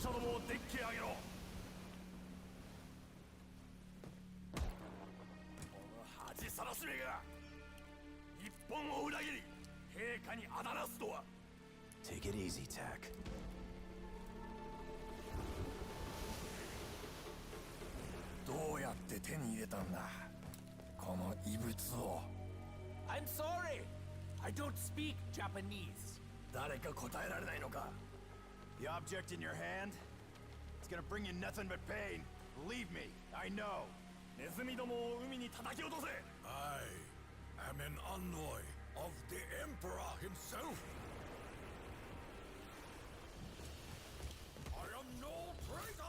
者どもをデッキへ上げろ。この恥さらしめが日本を裏切り陛下にあだなすとは。 Take it easy, Tack. どうやって手に入れたんだこの異物を。 I'm sorry. I don't speak Japanese. 誰か答えられないのか。 The object in your hand? It's gonna bring you nothing but pain. Believe me, I know. ネズミどもを海に叩き落とせ。 I am an envoy of the Emperor himself. I am no traitor!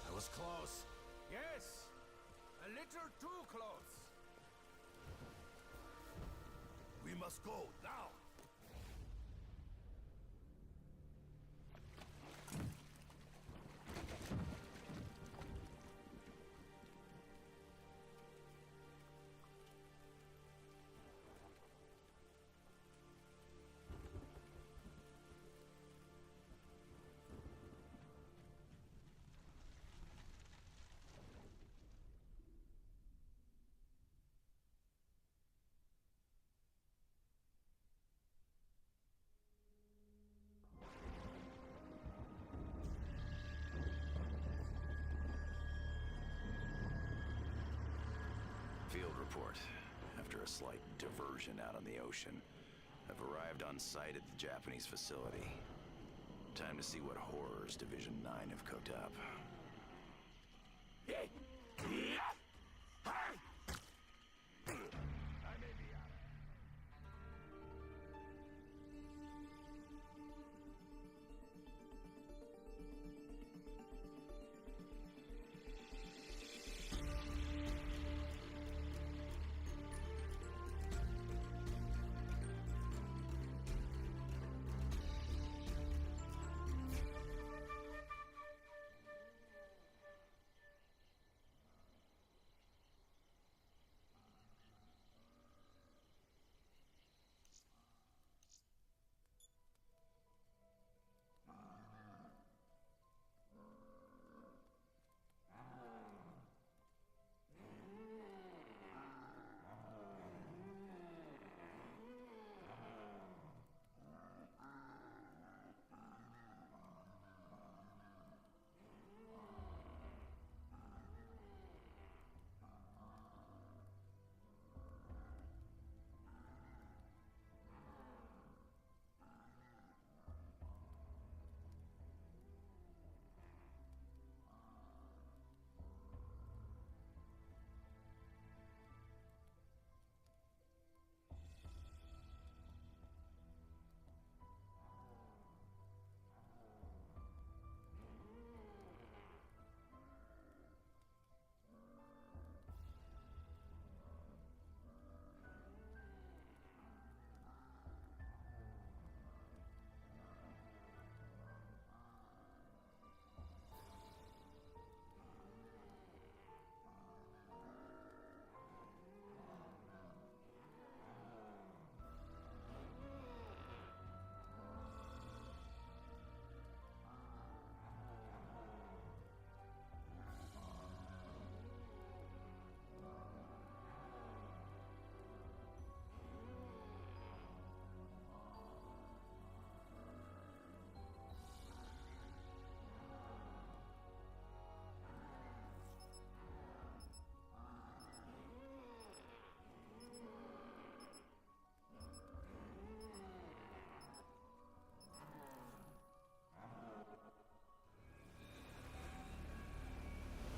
That was close. Yes, a little too close. We must go now. 'Field report. After a slight diversion out on the ocean, I've arrived on site at the Japanese facility. Time to see what horrors Division 9 have cooked up. I may be out.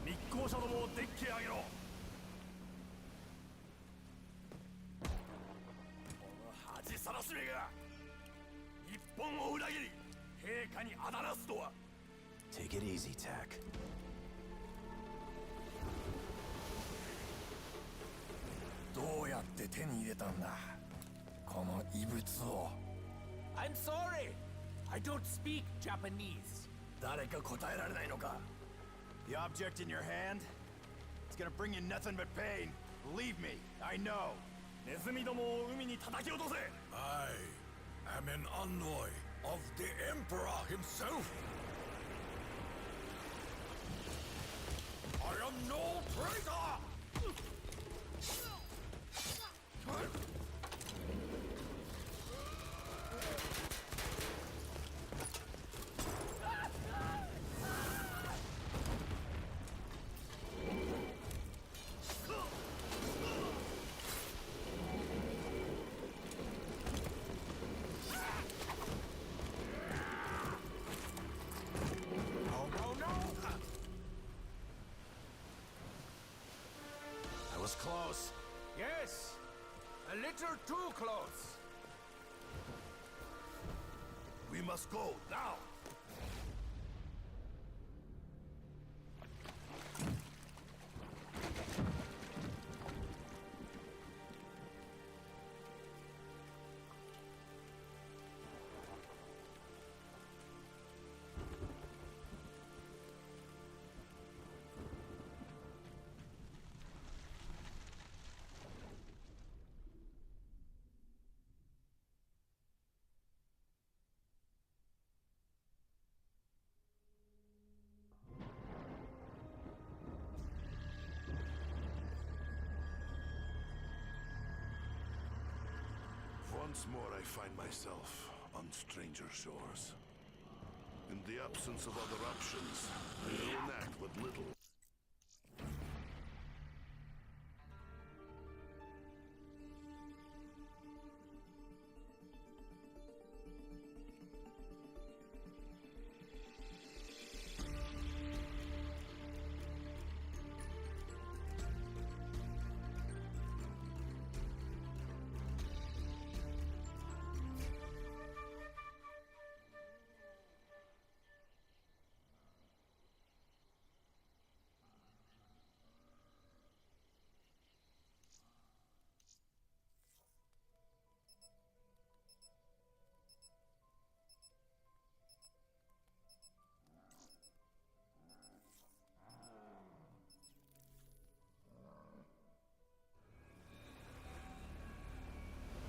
密航者どもをデッキへ上げろ。この恥さらしめが日本を裏切り陛下にあだなすとは。Take it easy, Tack. どうやって手に入れたんだこの異物を I'm sorry. I don't speak Japanese. 誰か答えられないのか The object in your hand? It's gonna bring you nothing but pain. Believe me, I know. ネズミどもを海に叩き落とせ I am an envoy of the Emperor himself. I am no traitor! That was close. Yes, a little too close. We must go now 'Once more I find myself on stranger shores. In the absence of other options, I reenact what little.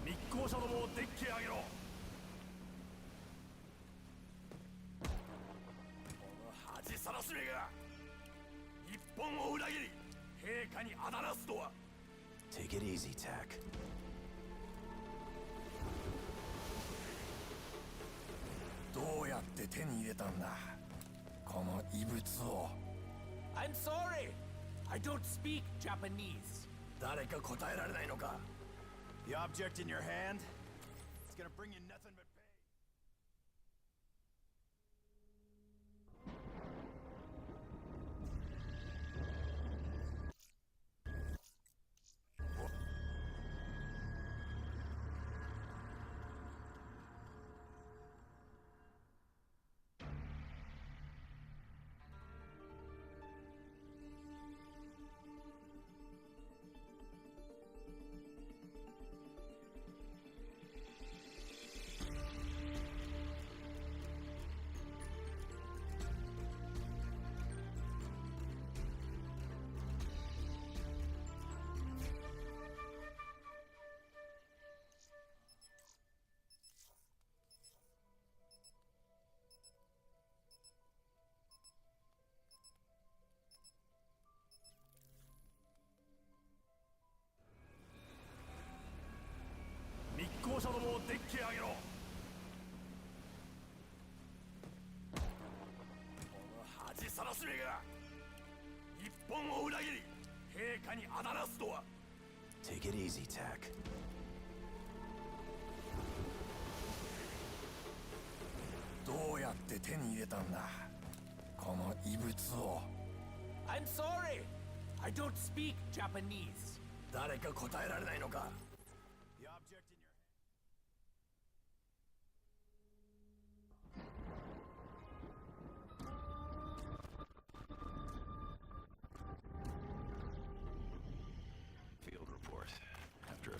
密航者どもをデッキへ上げろこの恥さらしめが日本を裏切り陛下にあだなすとは Take it easy, Tack. どうやって手に入れたんだこの異物を I'm sorry. I don't speak Japanese. 誰か答えられないのか The object in your hand? It's gonna bring you nothing but pain. 密航者どもをデッキへ上げろこの恥さらしめが日本を裏切り陛下にあだなすとは Take it easy, Tack. どうやって手に入れたんだこの異物を I'm sorry. I don't speak Japanese. 誰か答えられないのか The object in your hand.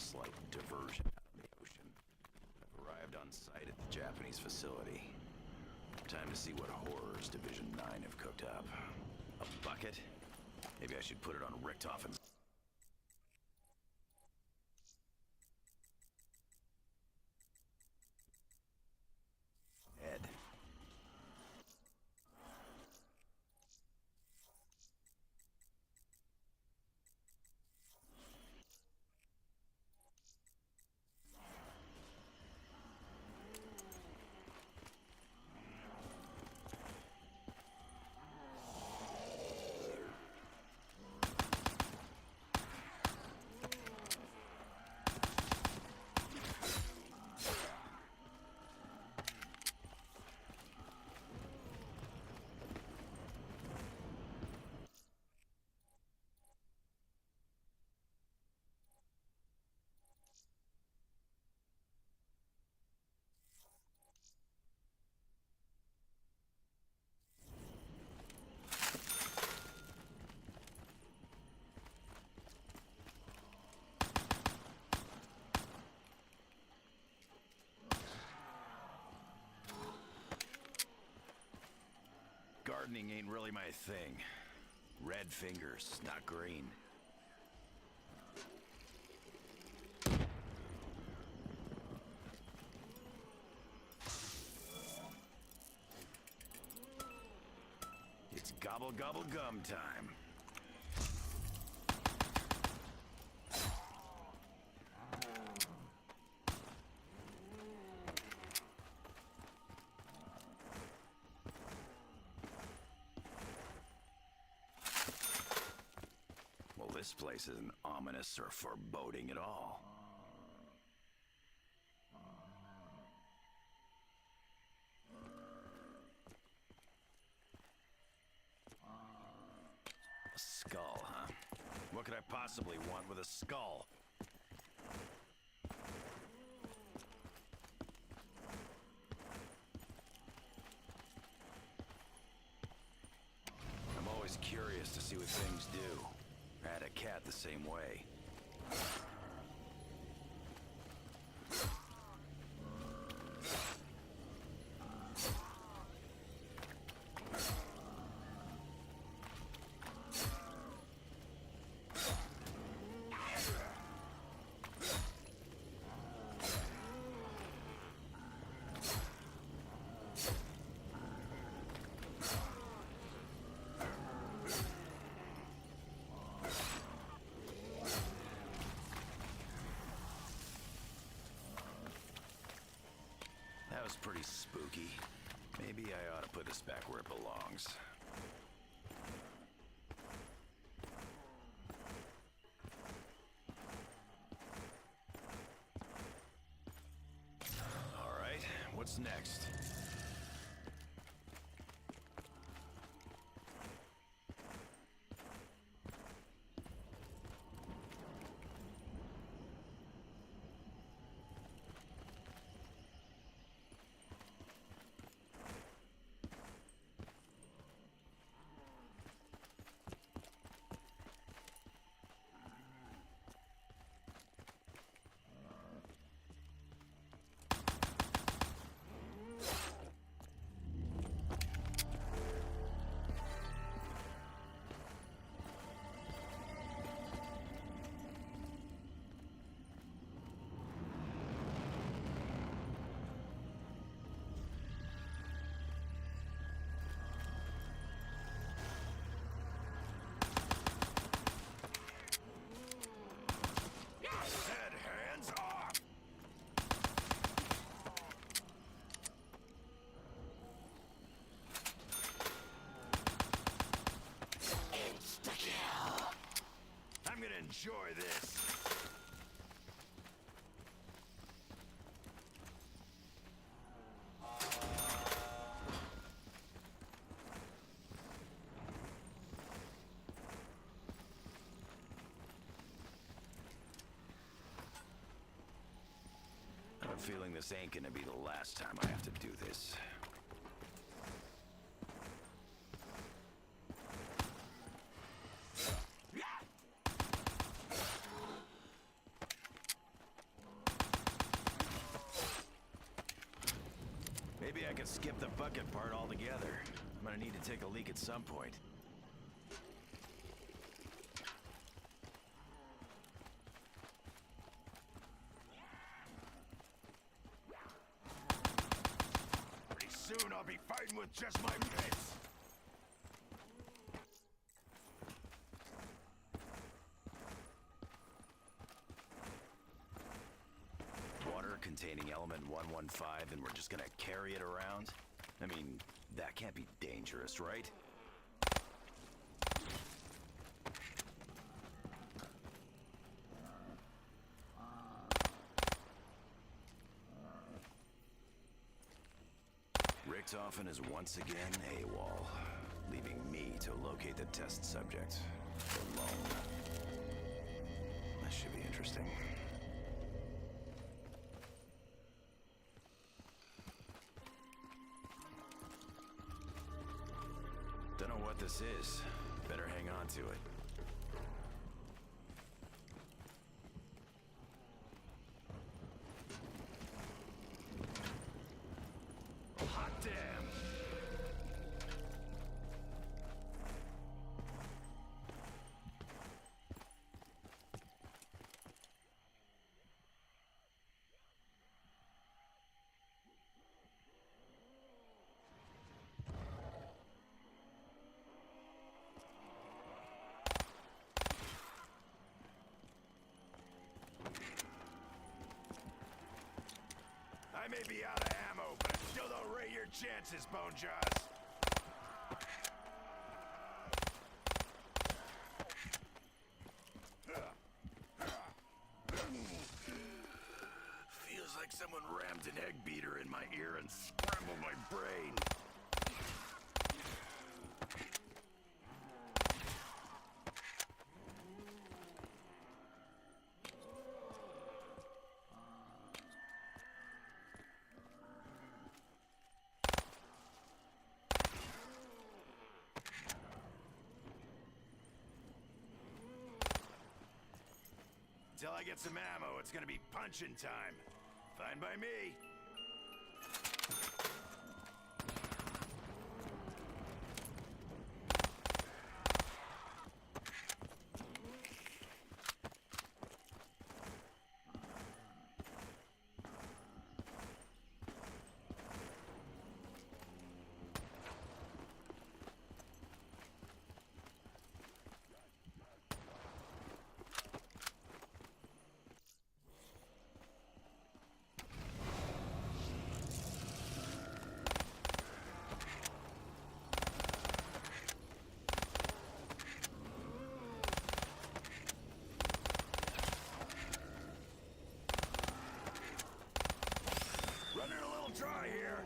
slight diversion out in the ocean. I've arrived on site at the Japanese facility. Time to see what horrors Division 9 have cooked up. A bucket? Maybe I should put it on Richtofen. Head. Gardening ain't really my thing. Red fingers, not green. It's gobble gobble gum time. Well, this place isn't ominous or foreboding at all. A skull, huh? What could I possibly want with a skull? I'm always curious to see what things do. I had a cat the same way. That was pretty spooky. Maybe I ought to put this back where it belongs. All right, what's next? Hands off! Insta-kill! I'm gonna enjoy this. I have a feeling this ain't gonna be the last time I have to do this. could skip the bucket part altogether. I'm gonna need to take a leak at some point. Pretty soon I'll be fighting with just my pets. Water containing element 115 and we're just gonna carry it around? I mean, that can't be dangerous, right? Richtofen is once again AWOL, leaving me to locate the test subject alone. That should be interesting. Don't know what this is. Better hang on to it. Hot damn! I may be out of ammo, but I still don't rate your chances, Bone Jaws. Feels like someone rammed an egg beater in my ear and scrambled my brain. Until I get some ammo, it's gonna be punching time. Fine by me. Running a little dry here.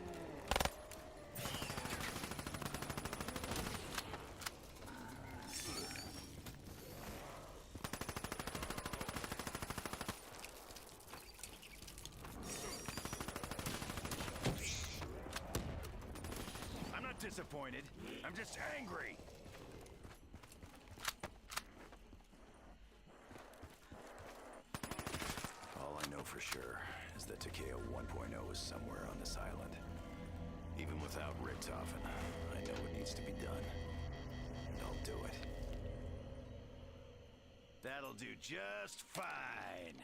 I'm not disappointed. I'm just angry. All I know for sure is that Takeo 1.0 is somewhere on this island. Even without Richtofen, I know what needs to be done. And I'll do it. That'll do just fine.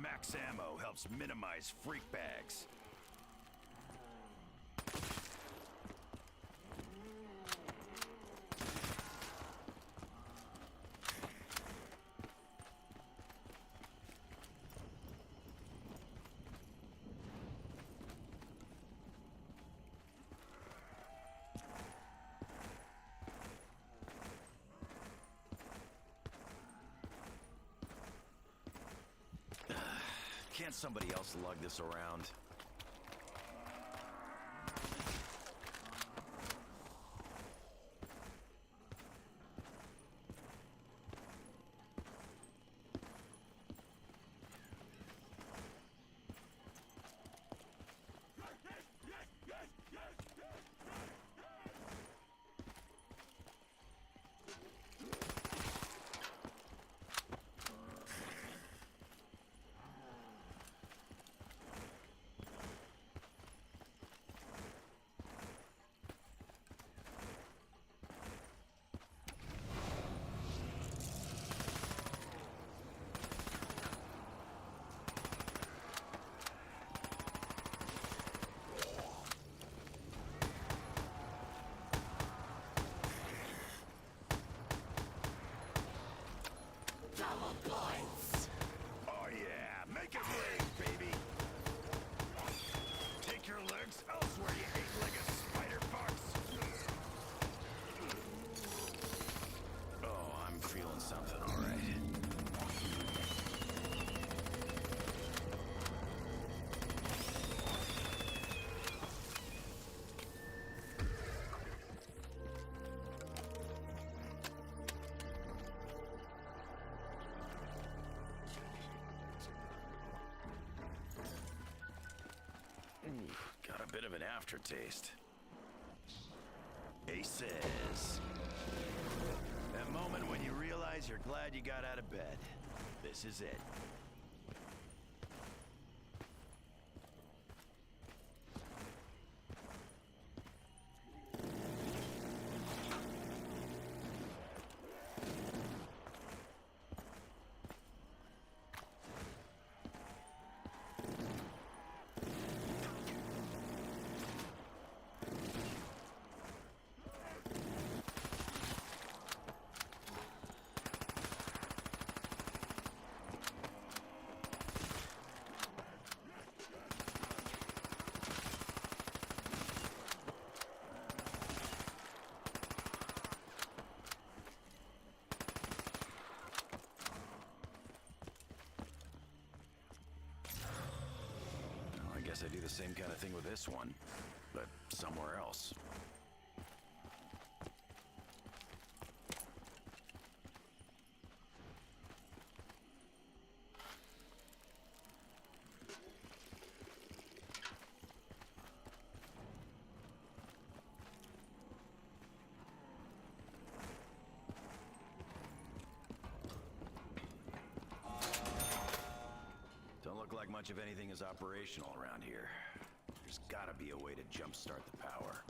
Max ammo helps minimize freak bags. Can't somebody else lug this around? Oh yeah, make it rain, baby! Take your legs elsewhere, you eight-legged spider fox! Oh, I'm feeling something, all right. Got a bit of an aftertaste. Aces. That moment when you realize you're glad you got out of bed. This is it. I guess I do the same kind of thing with this one, but somewhere else. Like much of anything is operational around here. There's gotta be a way to jumpstart the power.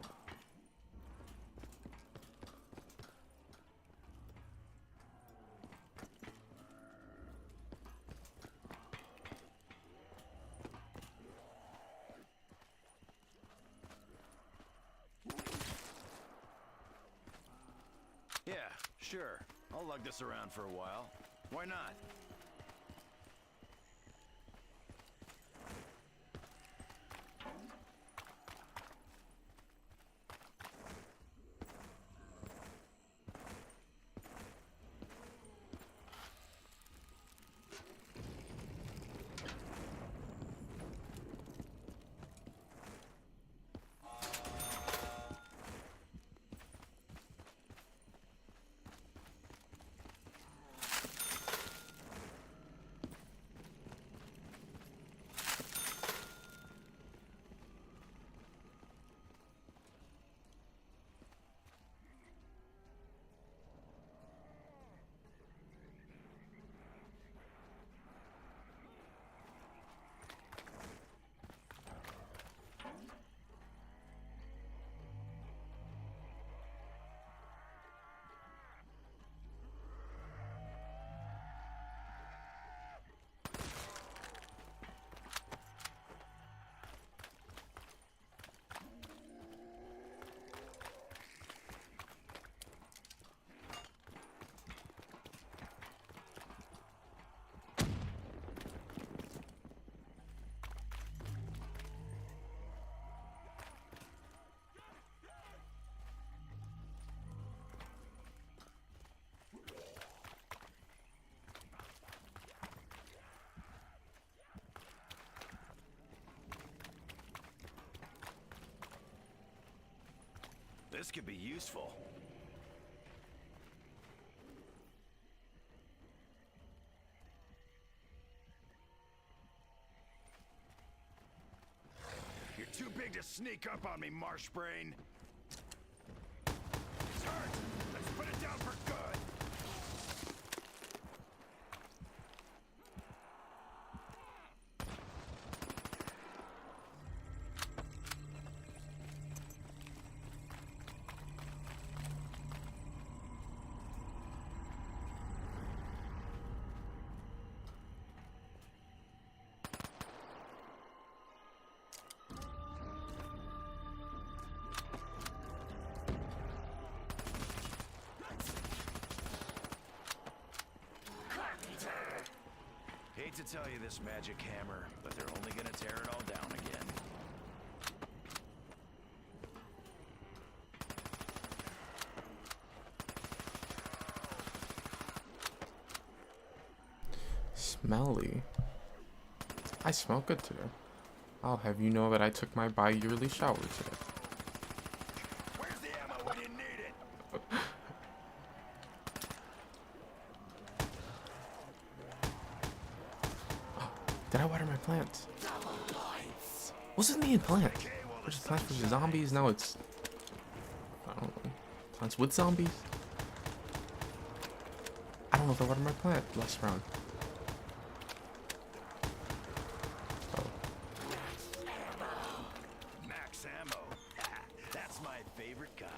Yeah, sure. I'll lug this around for a while. Why not? This could be useful. You're too big to sneak up on me, Marshbrain. It's hurt. Let's put it down for good. Hate to tell you this, Magic Hammer, but they're only gonna tear it all down again. Smelly. I smell good today. I'll have you know that I took my bi-yearly shower today. Where's the ammo when you need it? Did I water my plants? Wasn't me a plant? First plants for the zombies, now it's... I don't know. Plants with zombies? I don't know if I watered my plant last round. Oh. Max ammo. That's my favorite kind.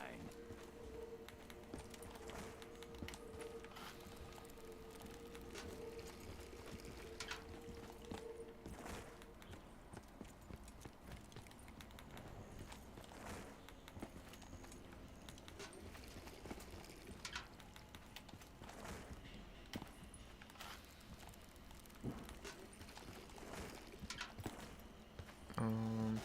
Um...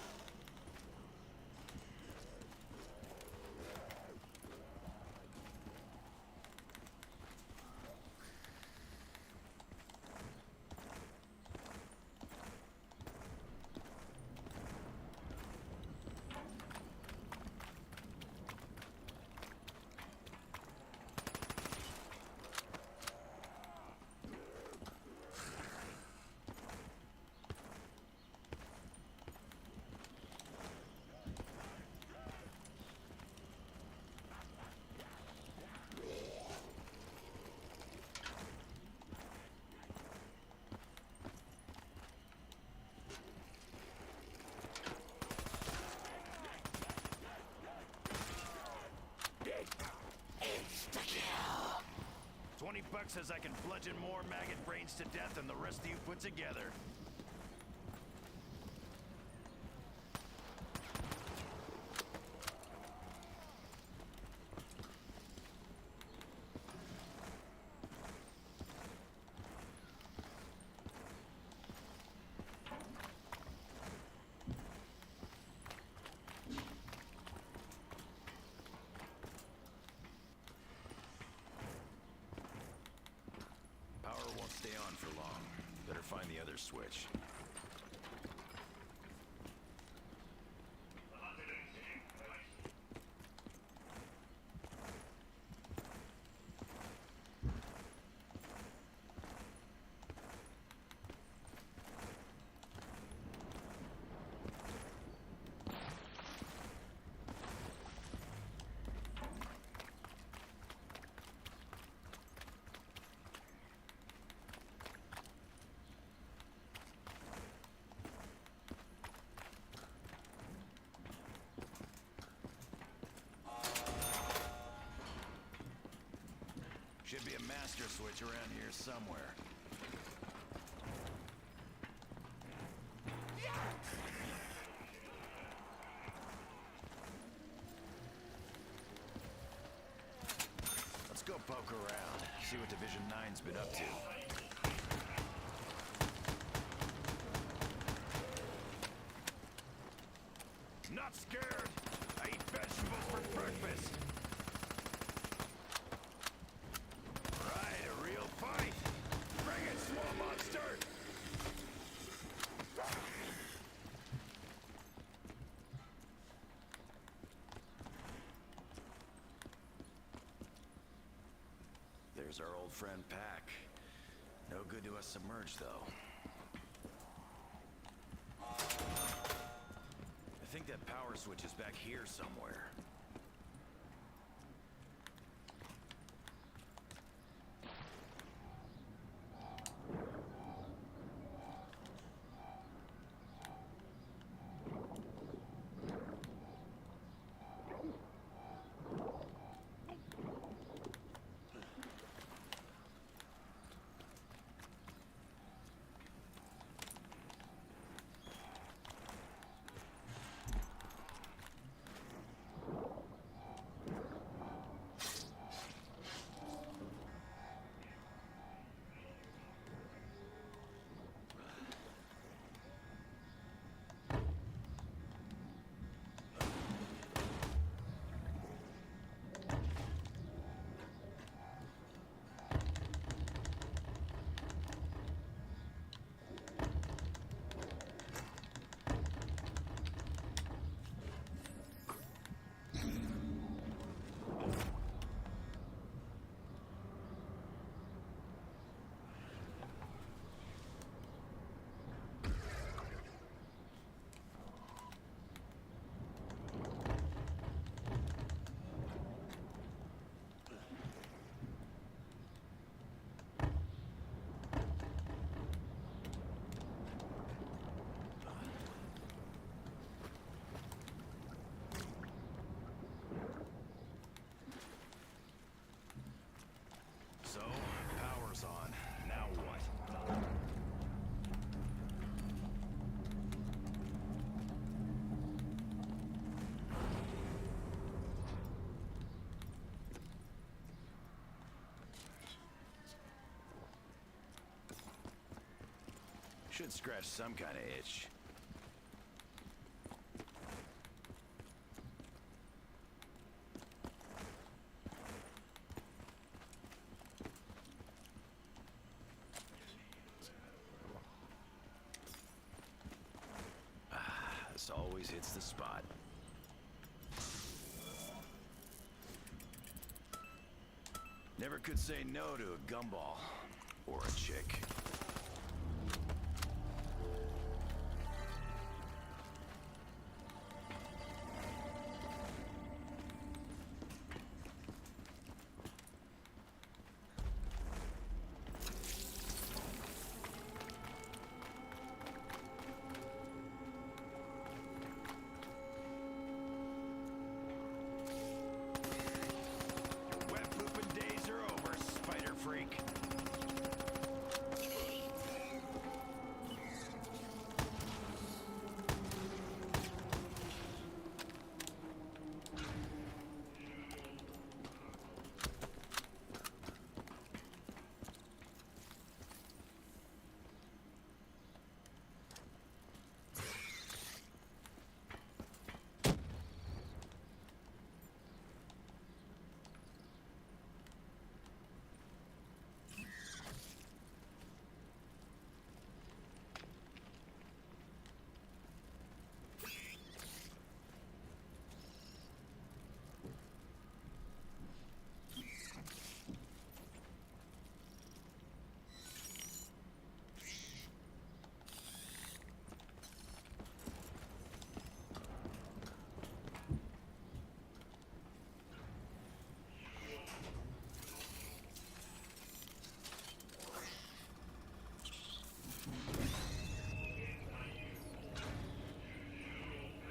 $20 says I can bludgeon more maggot brains to death than the rest of you put together. Power won't stay on for long. Better find the other switch. Should be a master switch around here somewhere. Let's go poke around, see what Division 9's been up to. Not scared! I eat vegetables for breakfast! Right, a real fight! Bring it, small monster! There's our old friend Pack. No good to us submerged, though. I think that power switch is back here somewhere. So, power's on. Now what? Should scratch some kind of itch. This always hits the spot. Never could say no to a gumball or a chick. Web pooping days are over, spider freak.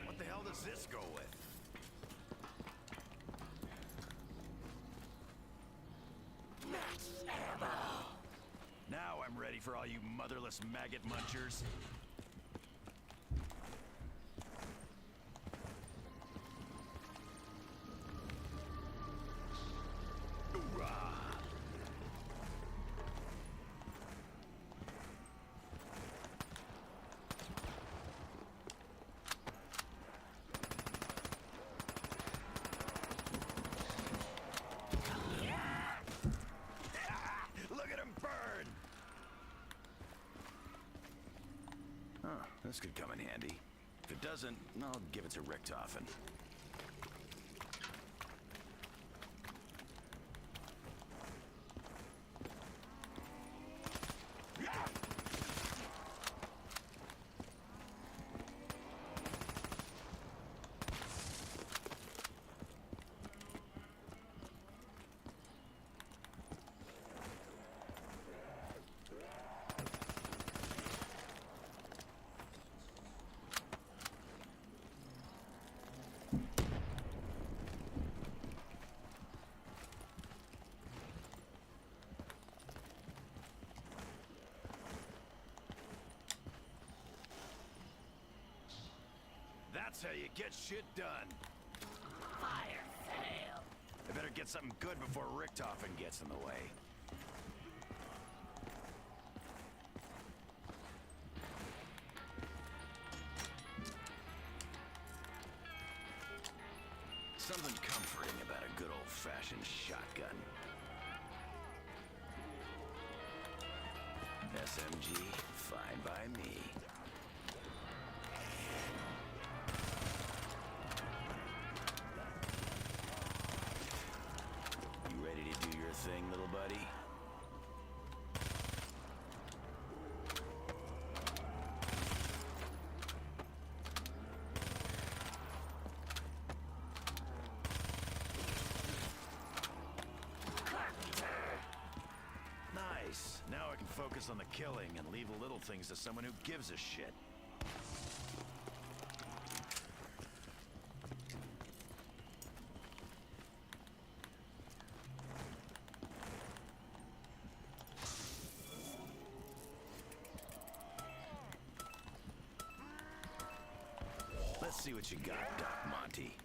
What the hell does this go with? Now I'm ready for all you motherless maggot munchers. Hoorah! Look at him burn! Huh, this could come in handy. If it doesn't, I'll give it to Richtofen. That's how you get shit done. Fire sale. I better get something good before Richtofen gets in the way. Something comforting about a good old-fashioned shotgun. SMG, fine by me. You ready to do your thing, little buddy? Nice. Now I can focus on the killing and leave the little things to someone who gives a shit. Let's see what you got, Doc Monty.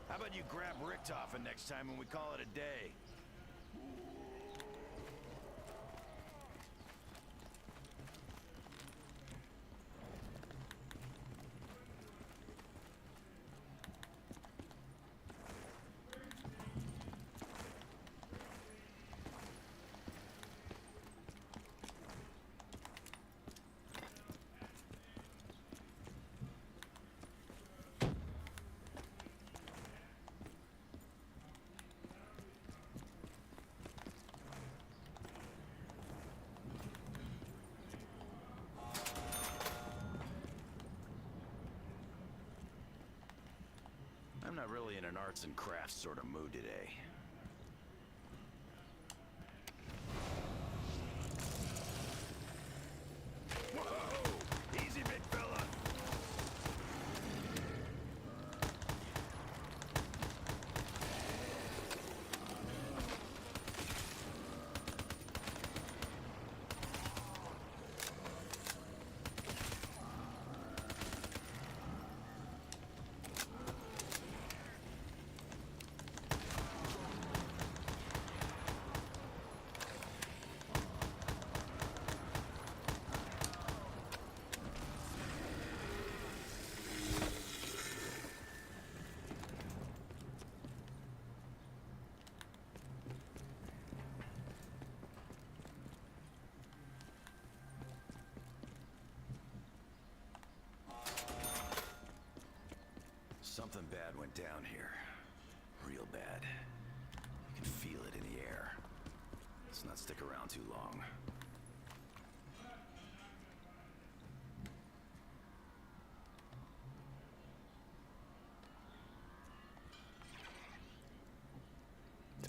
How about you grab Richtofen next time when we call it a day? I'm not really in an arts and crafts sort of mood today. Whoa! Easy, big fella! Something bad went down here. Real bad. You can feel it in the air. Let's not stick around too long.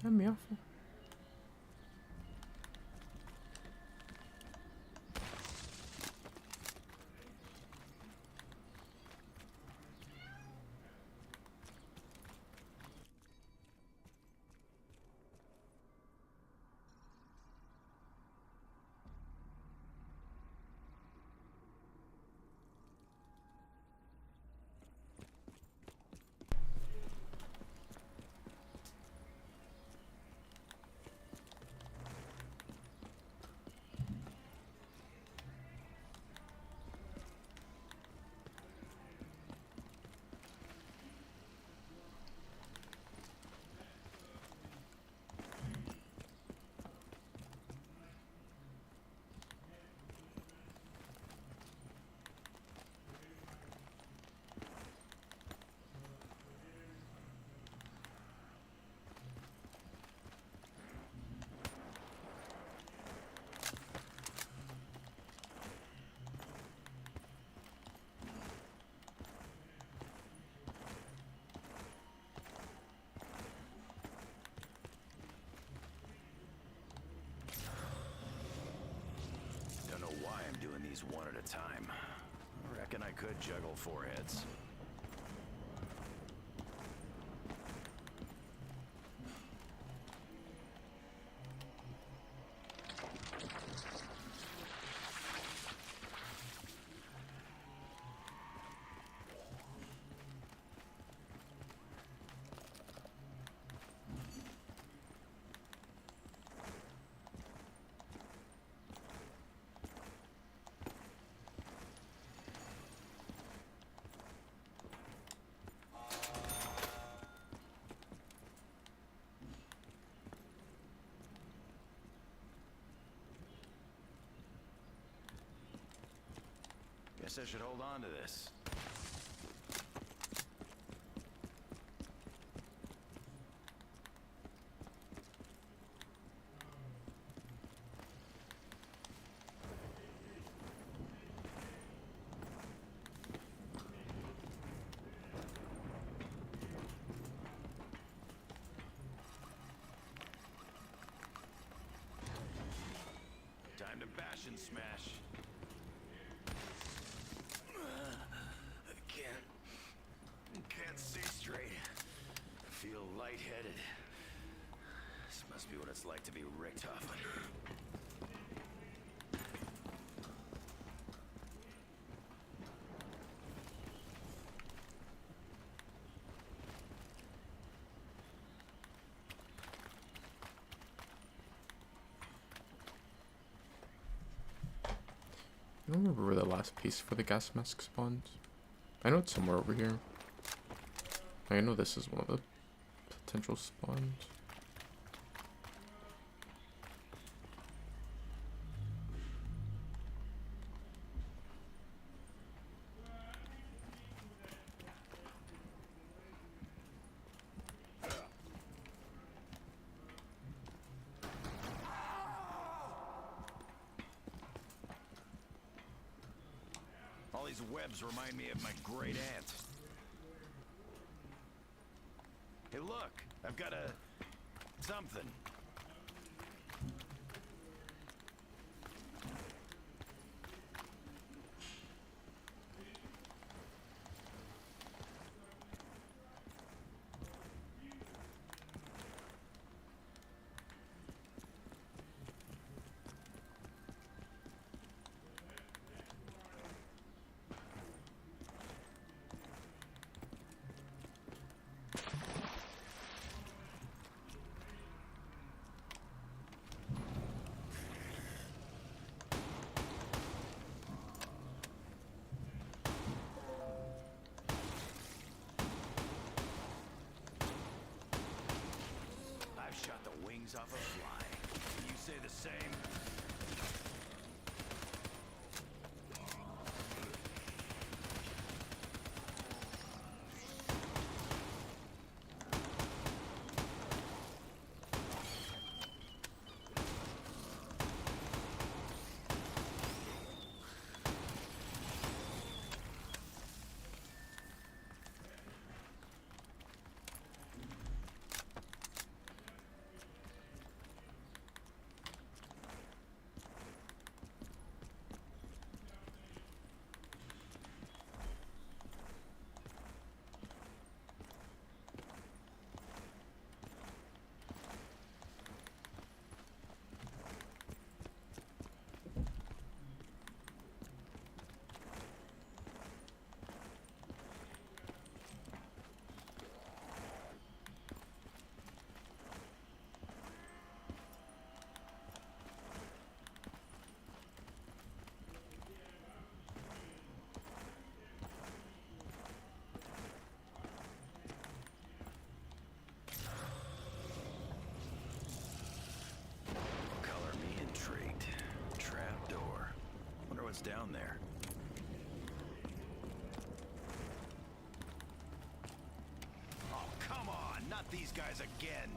Turn me off. these one at a time. I reckon I could juggle 4 heads. Guess I should hold on to this. Time to bash and smash. Can't see straight. Feel lightheaded. This must be what it's like to be Richthofen. I don't remember where the last piece for the gas mask spawns. I know it's somewhere over here. I know this is one of the potential spawns. All these webs remind me of my great aunt. Hey, look, I've got something. Shot the wings off a fly. Can you say the same? What's down there? Oh, come on! Not these guys again!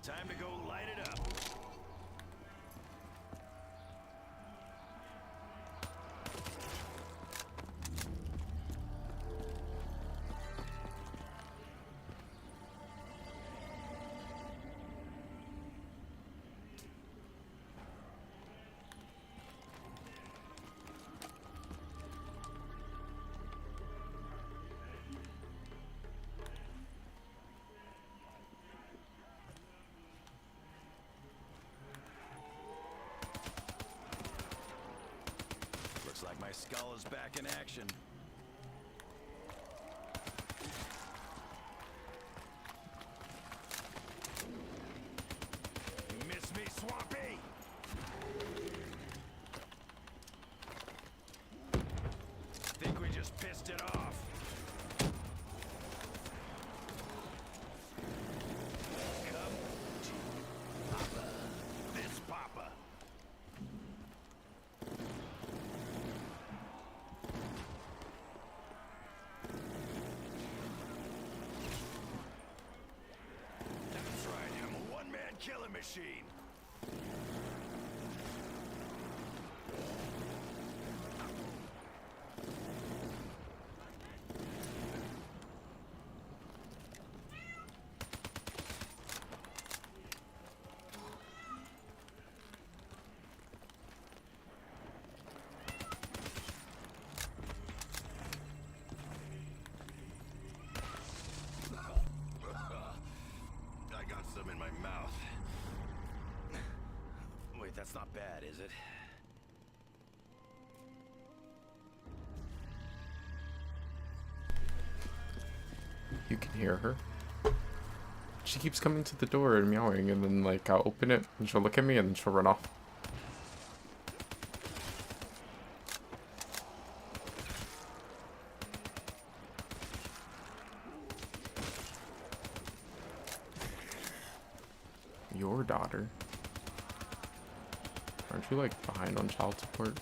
Time to go light it up. Looks like my skull is back in action. You miss me, Swampy? Think we just pissed it off. Come to Papa. This Papa. That's right, I'm a one-man killing machine. I got some in my mouth. Wait, that's not bad, is it? You can hear her. She keeps coming to the door and meowing, and then like I'll open it and she'll look at me and then she'll run off. Your daughter? Aren't you like behind on child support?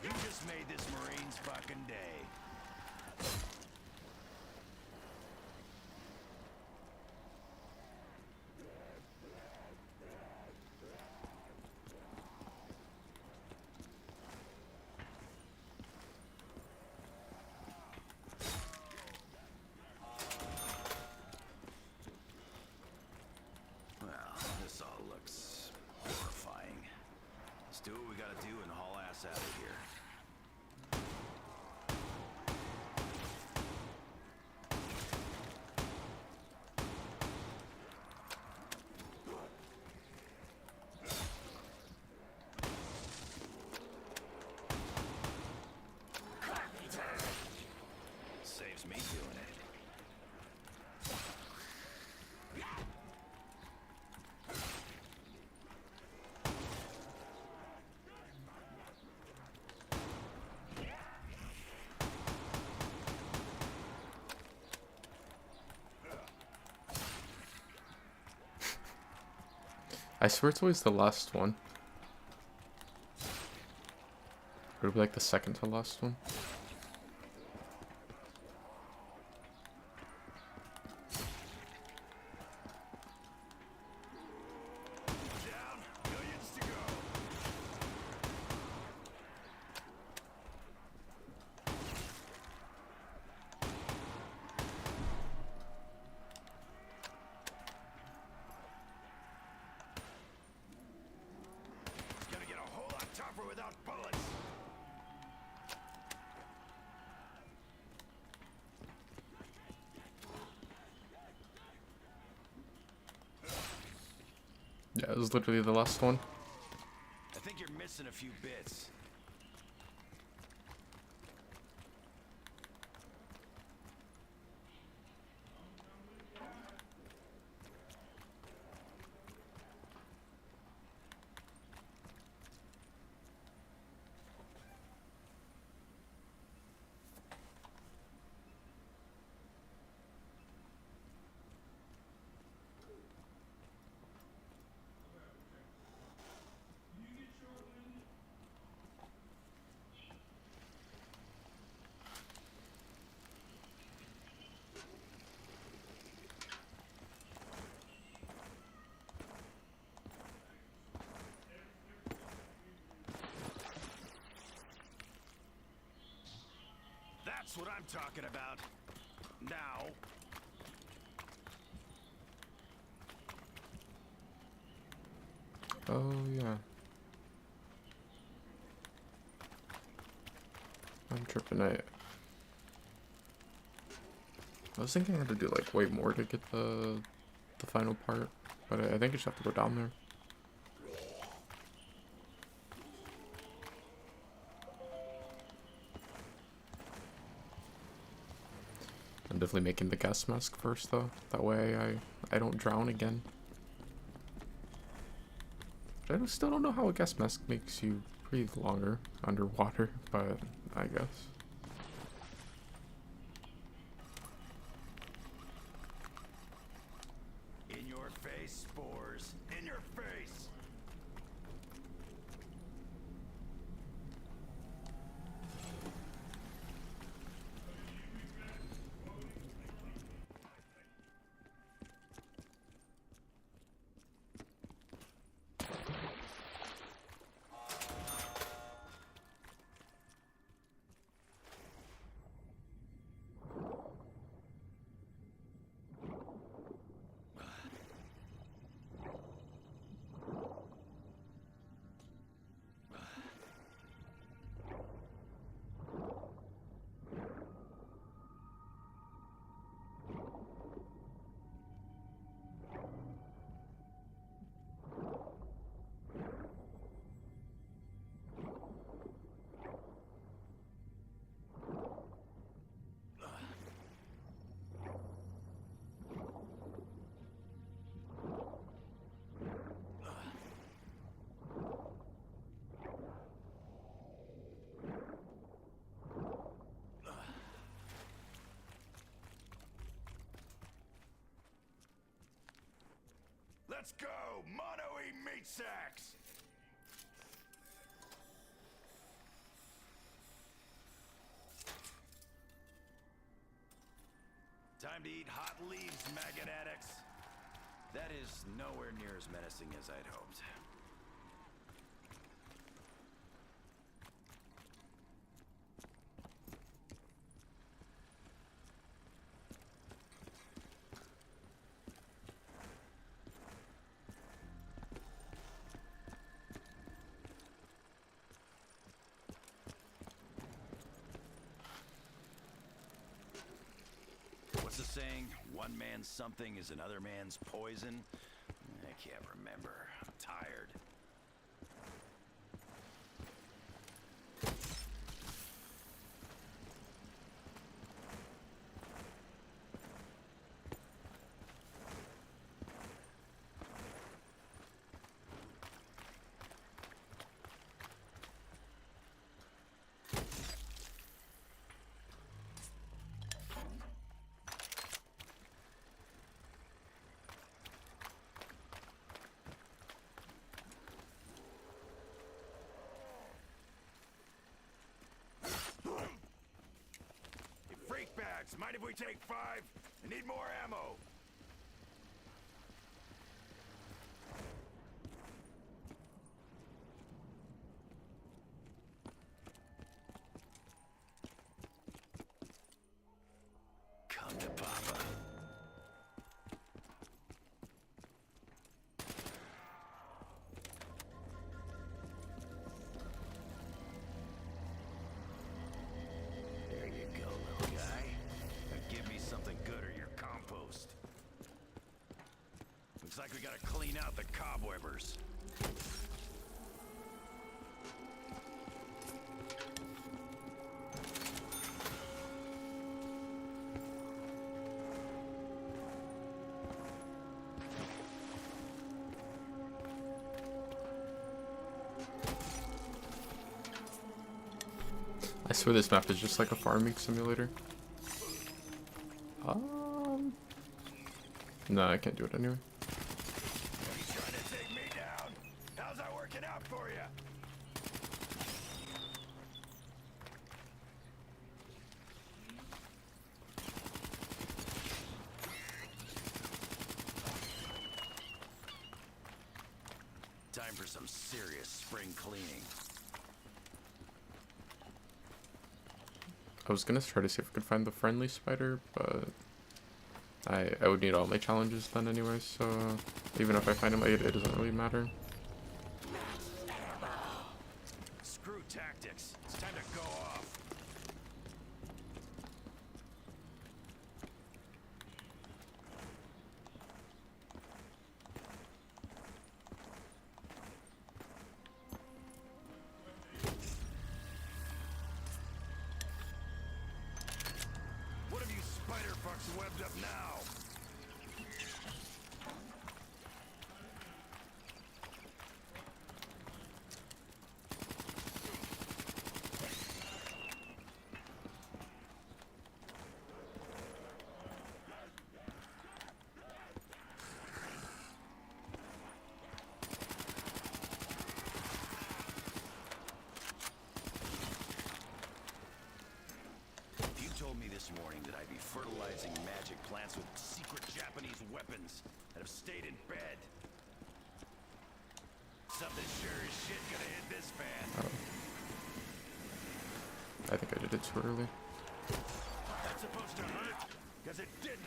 You just made this Marine's fucking day. Well, this all looks horrifying. Let's do what we gotta do and haul ass out of here. Saves me doing it. I swear it's always the last one. Or it'll be like the second to last one. Down, millions to go. Gonna get a whole lot tougher without bullets. Yeah, it was literally the last one. I think you're missing a few bits. That's what I'm talking about. Now. Oh, yeah. I'm tripping. I was thinking I had to do like way more to get the final part, but I think I just have to go down there. I'm definitely making the gas mask first though. That way I don't drown again. But I still don't know how a gas mask makes you breathe longer underwater, but I guess. In your face, spores. In your face. Let's go! Mono-y meat sacks! Time to eat hot leaves, maggot addicts. That is nowhere near as menacing as I'd hoped. What's the saying? One man's something is another man's poison? I can't remember. I'm tired. Freak bags, mind if we take 5? I need more ammo. Come to Papa. There you go, little guy. Now give me something good or you're compost. Looks like we gotta clean out the cobwebbers. I swear this map is just like a farming simulator. No, I can't do it anyway. He's trying to take me down. How's that working out for you? Time for some serious spring cleaning. I was gonna try to see if I could find the friendly spider, but I would need all my challenges done anyway, so even if I find him, it doesn't really matter. Screw tactics. It's time to go off. What have you spider fucks webbed up now? You told me this morning that I'd be fertilizing magic plants with secret Japanese weapons that have stayed in bed. Something sure as shit gonna hit this fan. I think I did it too early. That's supposed to hurt, because it didn't.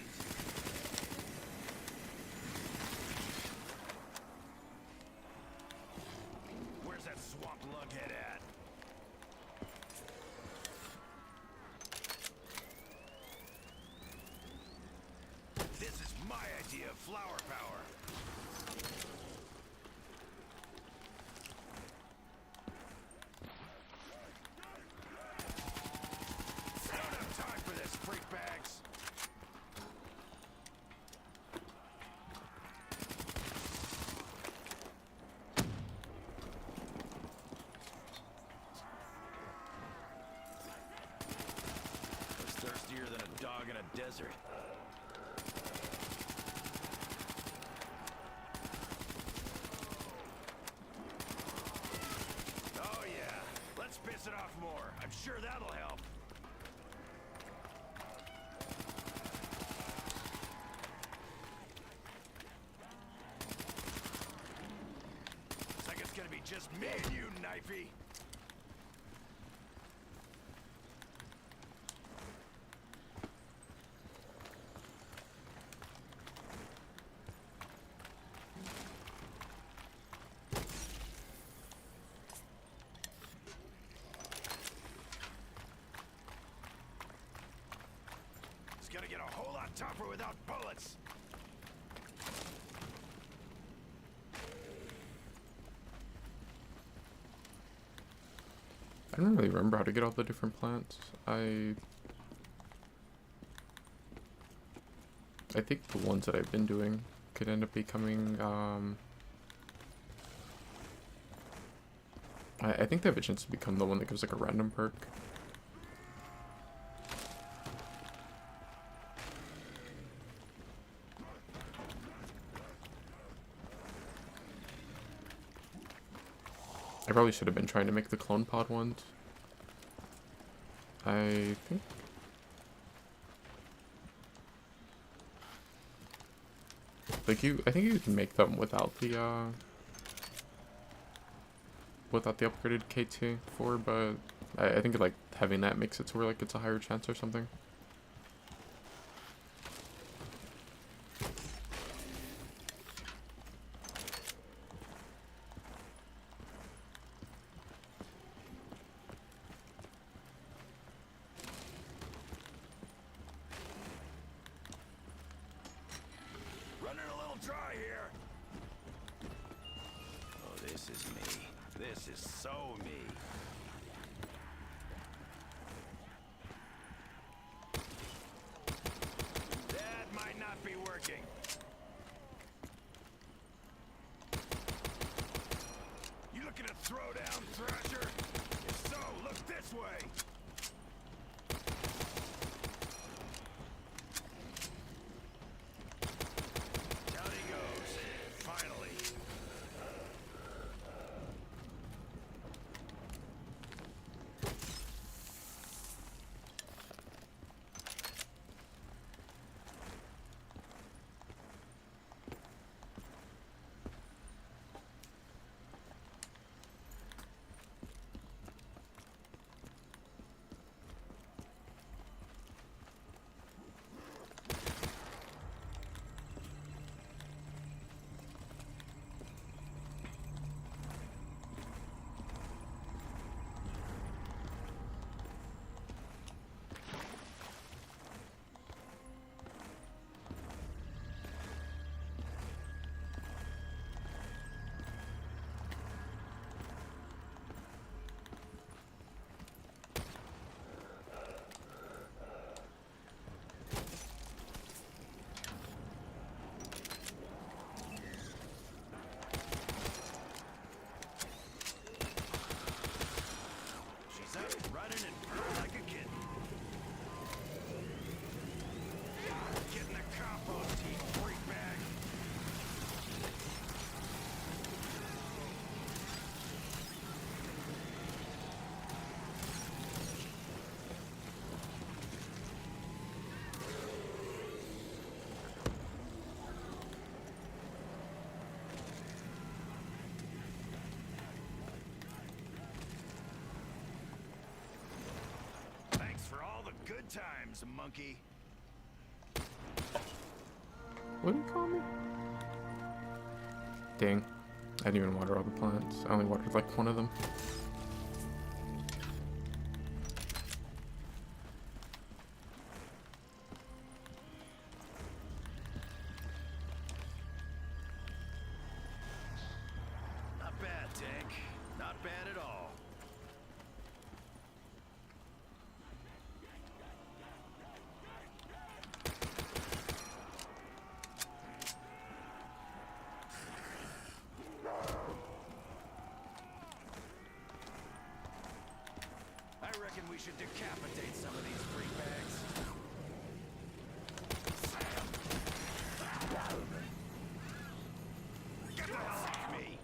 Where's that swamp lughead at? This is my idea of flower power. Don't have time for this, freak bags. It's thirstier than a dog in a desert. Oh yeah, let's piss it off more. I'm sure that'll help. Looks like it's gonna be just me and you, Knifey. It's gonna get a whole lot tougher without bullets. I don't really remember how to get all the different plants. I think the ones that I've been doing could end up becoming, I think they have a chance to become the one that gives like a random perk. I probably should have been trying to make the clone pod ones. I think. Like I think you can make them without the upgraded KT4, but I think like having that makes it to where like it's a higher chance or something. Running a little dry here. Oh, this is me. This is so me. That might not be working. You looking to throw down, Thrasher? If so, look this way. Down he goes. Finally. Good times, monkey. What do you call me? Dang. I didn't even water all the plants. I only watered like one of them. Not bad, Tank. Not bad at all. I reckon we should decapitate some of these freak bags. Get the hell off me!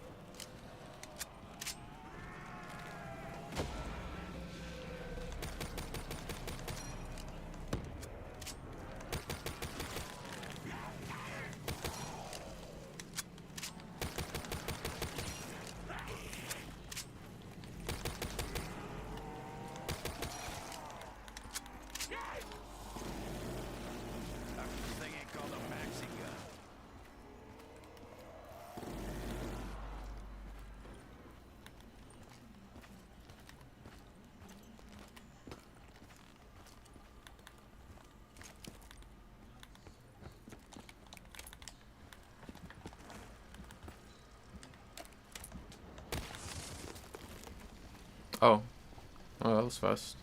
This thing ain't called a maxi gun. Oh. Oh, that was fast.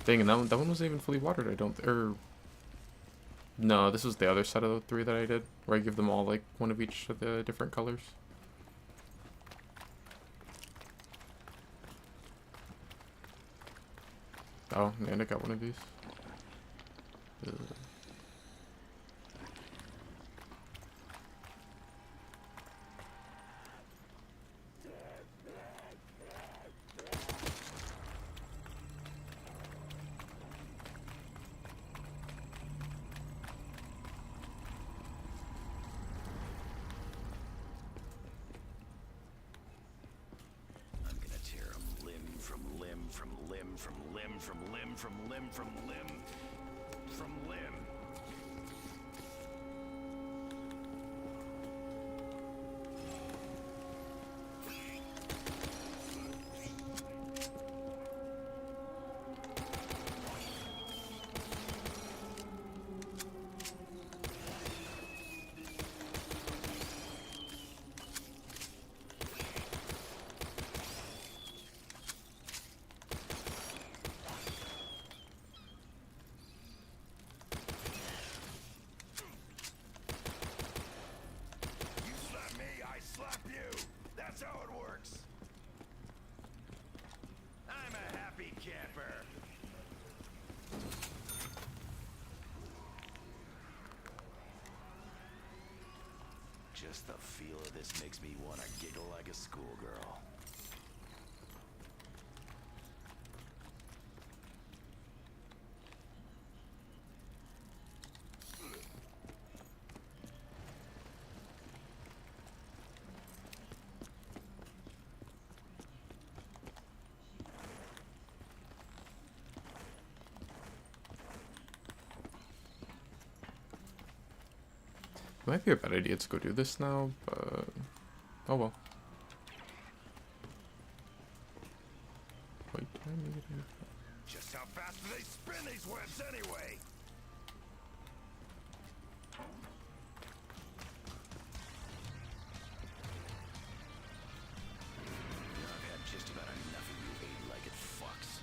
Dang, and that one wasn't even fully watered, I don't... No, this was the other set of the 3 that I did, where I give them all, like, one of each of the different colors. Oh, and I got one of these. Ugh. I'm gonna tear 'em limb from limb from limb from limb from limb from limb from limb from limb. You slap me, I slap you. That's how it works. I'm a happy camper. Just the feel of this makes me want to giggle like a schoolgirl. It might be a bad idea to go do this now, but... Oh well. Wait, I need to... Just how fast do they spin these webs anyway? I've had just about enough of you eight-legged fucks.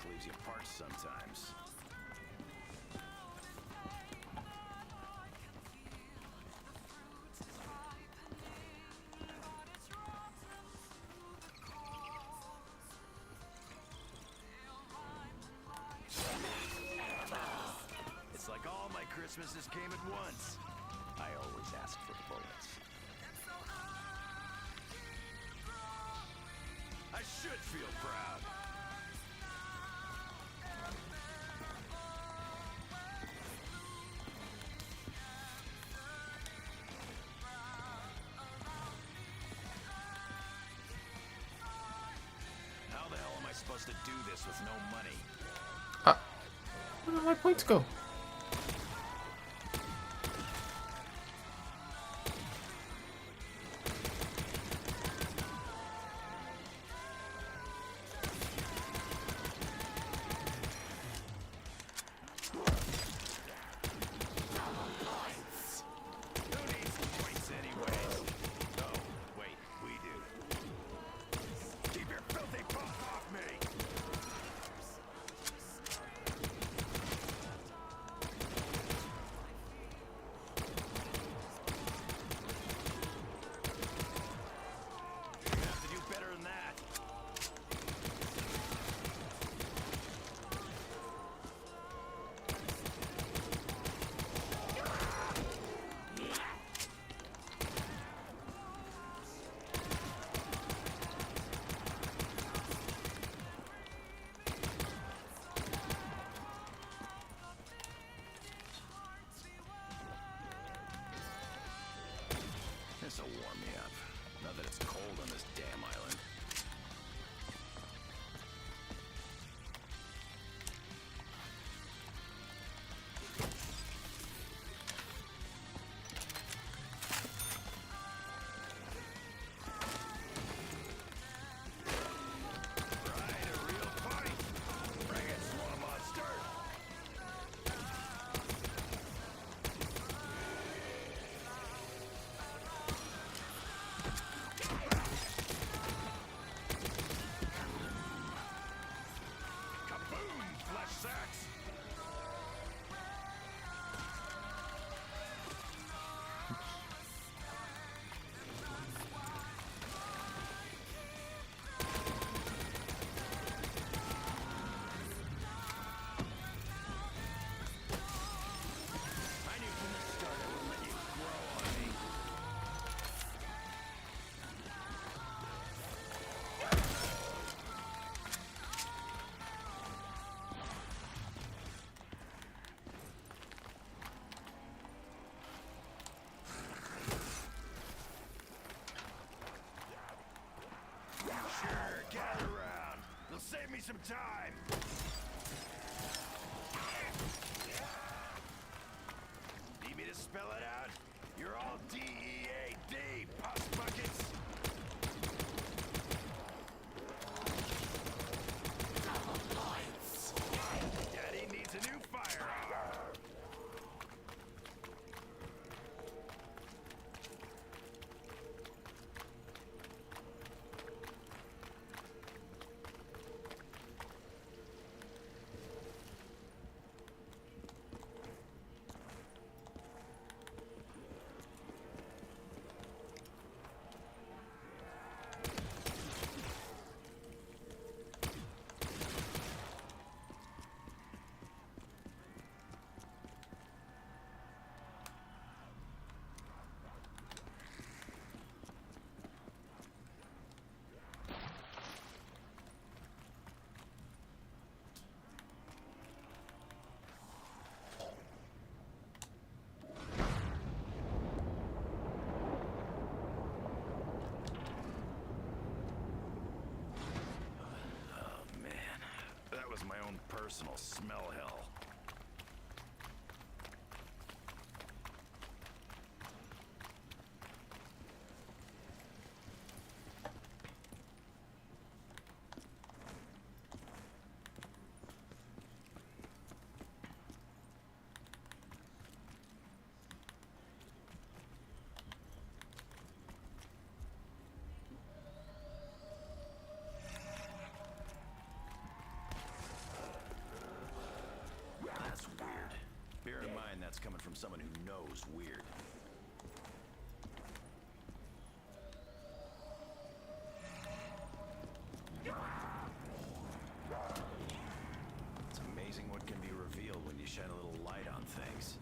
leaves you parched sometimes. It's like all my Christmases came at once. I always ask for bullets. I should feel proud. How the hell am I supposed to do this with no money? Where did my points go? Who needs points anyways? Oh, wait, we do. Keep your filthy paws off me! You have to do better than that. This'll warm me up. Now that it's cold on this damn island. Right, a real party. Bring it, Swan Monster. Kaboom, flesh sacks. I knew from the start I would let you grow on me. Sure, gather around. It'll save me some time. Need me to spell it out? You're all D-E-A-D, pus buckets. Daddy needs a new firearm. Was my own personal smell hell. someone who knows weird. It's amazing what can be revealed when you shine a little light on things.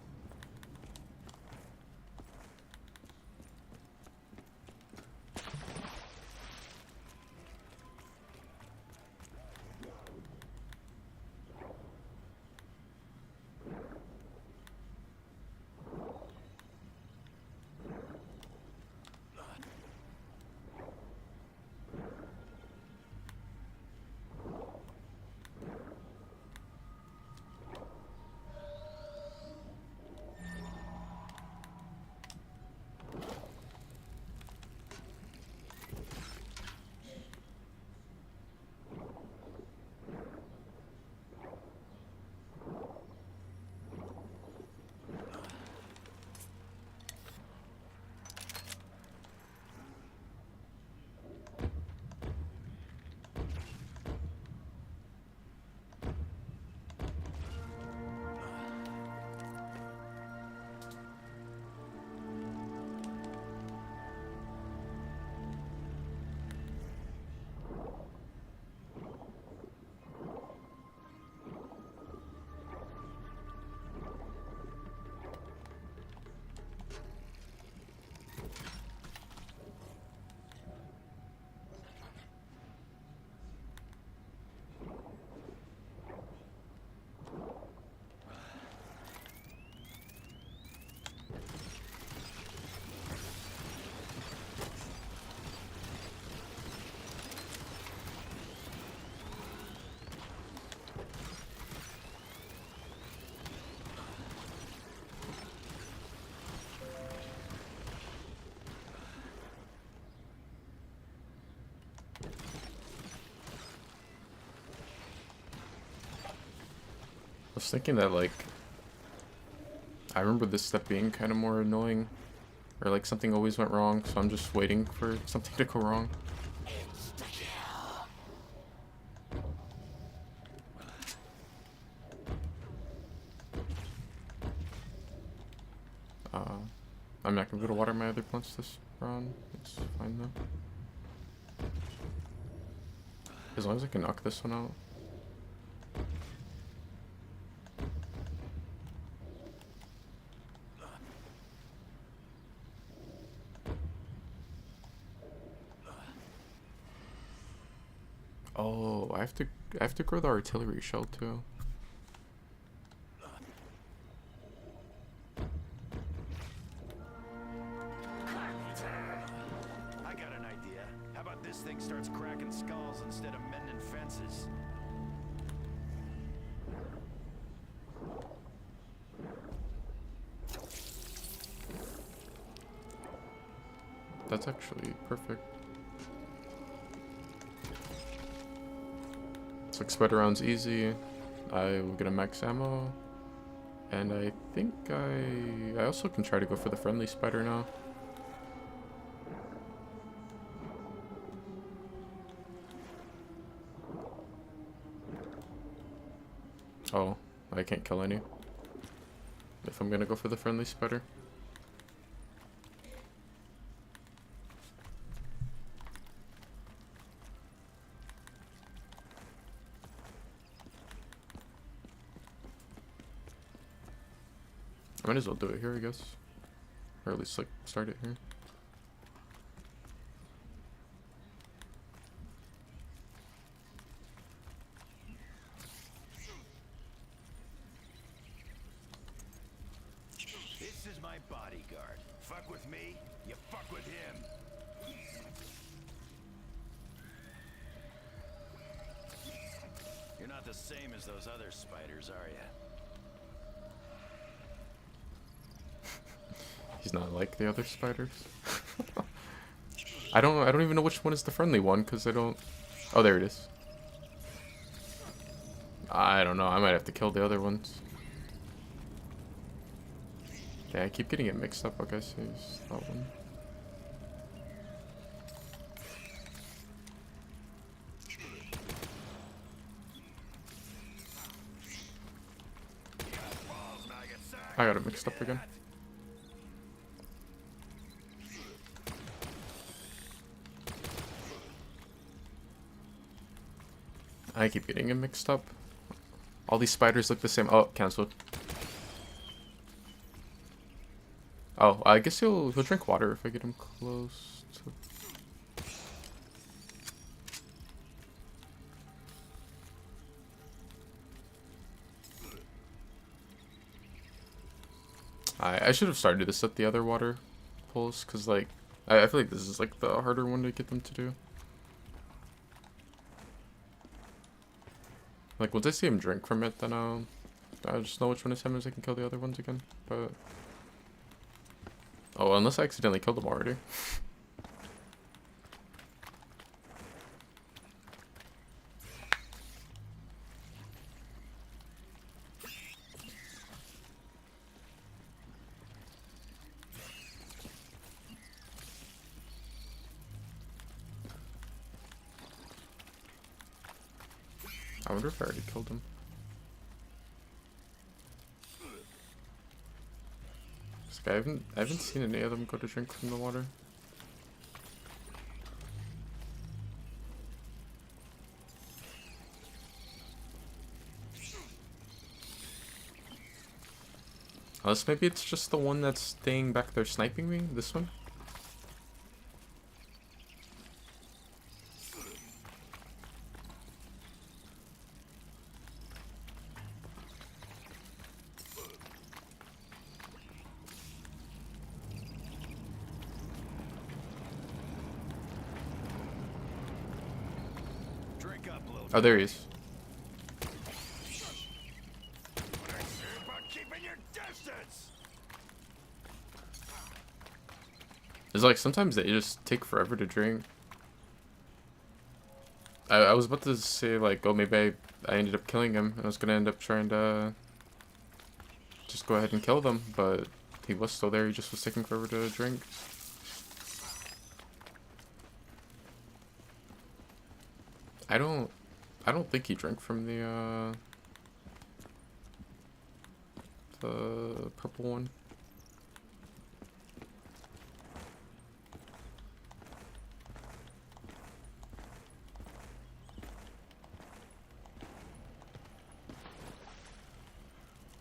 I was thinking that, like, I remember this step being kind of more annoying, or like something always went wrong, so I'm just waiting for something to go wrong. I'm not gonna go to water my other plants this round. It's fine though. As long as I can knock this one out. Oh, I have to grow the artillery shell too. I got an idea. How about this thing starts cracking skulls instead of mending fences? That's actually perfect. It's like spider rounds easy. I will get a max ammo. And I think I also can try to go for the friendly spider now. Oh, I can't kill any. If I'm gonna go for the friendly spider. I might as well do it here, I guess. Or at least, like, start it here. This is my bodyguard. Fuck with me, you fuck with him. You're not the same as those other spiders, are you? He's not like the other spiders. I don't even know which one is the friendly one, because I don't... Oh, there it is. I don't know, I might have to kill the other ones. Yeah, I keep getting it mixed up, I guess it's that one. I got it mixed up again. I keep getting it mixed up. All these spiders look the same. Oh, cancelled. Oh, I guess he'll drink water if I get him close to... I should have started this at the other water pulls, because, like, I feel like this is, like, the harder one to get them to do. Like, once I see him drink from it, then I just know which one is him, as I can kill the other ones again, but... Oh, unless I accidentally killed him already. I wonder if I already killed him. This guy, I haven't seen any of them go to drink from the water. Unless maybe it's just the one that's staying back there sniping me, this one? Oh, there he is. It's like sometimes they just take forever to drink. I was about to say like, oh, maybe I ended up killing him. I was gonna end up trying to just go ahead and kill them, but he was still there. He just was taking forever to drink. I don't think he drank from the purple one.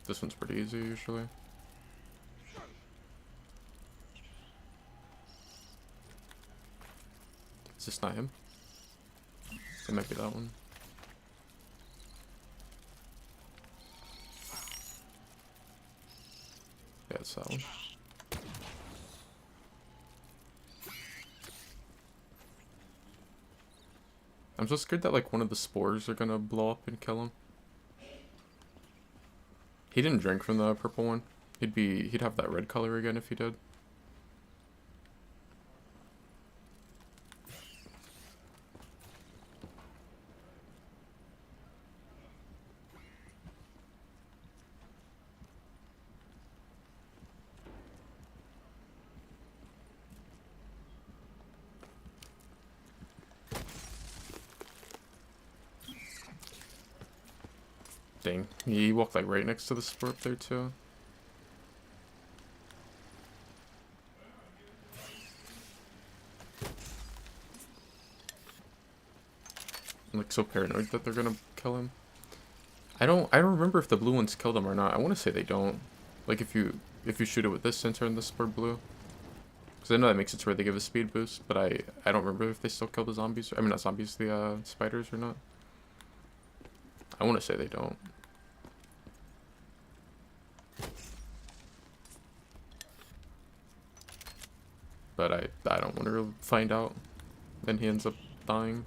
This one's pretty easy usually. Is this not him? It might be that one. Yeah, it's that one. I'm so scared that like one of the spores are gonna blow up and kill him. He didn't drink from the purple one. He'd have that red color again if he did. Dang, he walked like right next to the spore up there too. I'm like so paranoid that they're gonna kill him. I don't remember if the blue ones killed him or not. I want to say they don't. Like if you shoot it with this and turn the spore blue. Because I know that makes it to where they give a speed boost, but I don't remember if they still kill the zombies. I mean not zombies, the spiders or not. I want to say they don't. But I don't want to find out. Then he ends up dying.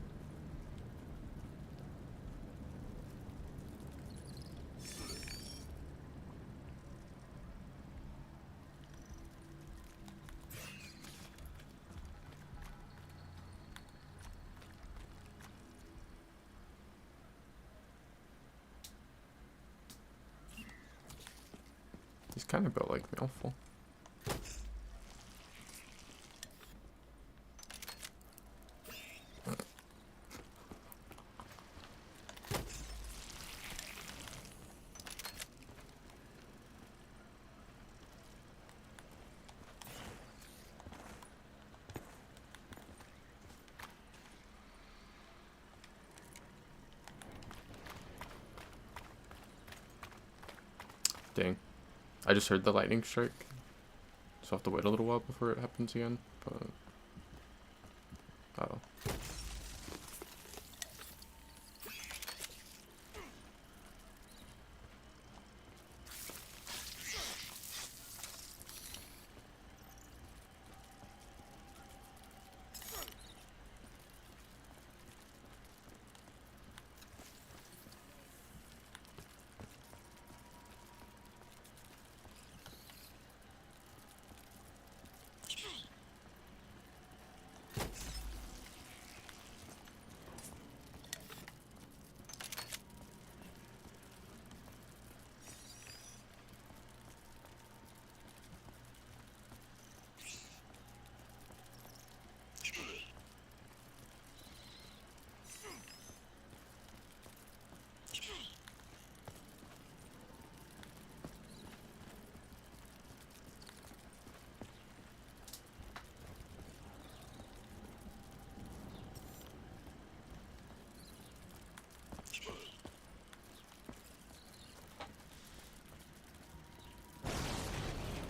He's kind of built like Maleful. I just heard the lightning strike. So I'll have to wait a little while before it happens again. But oh.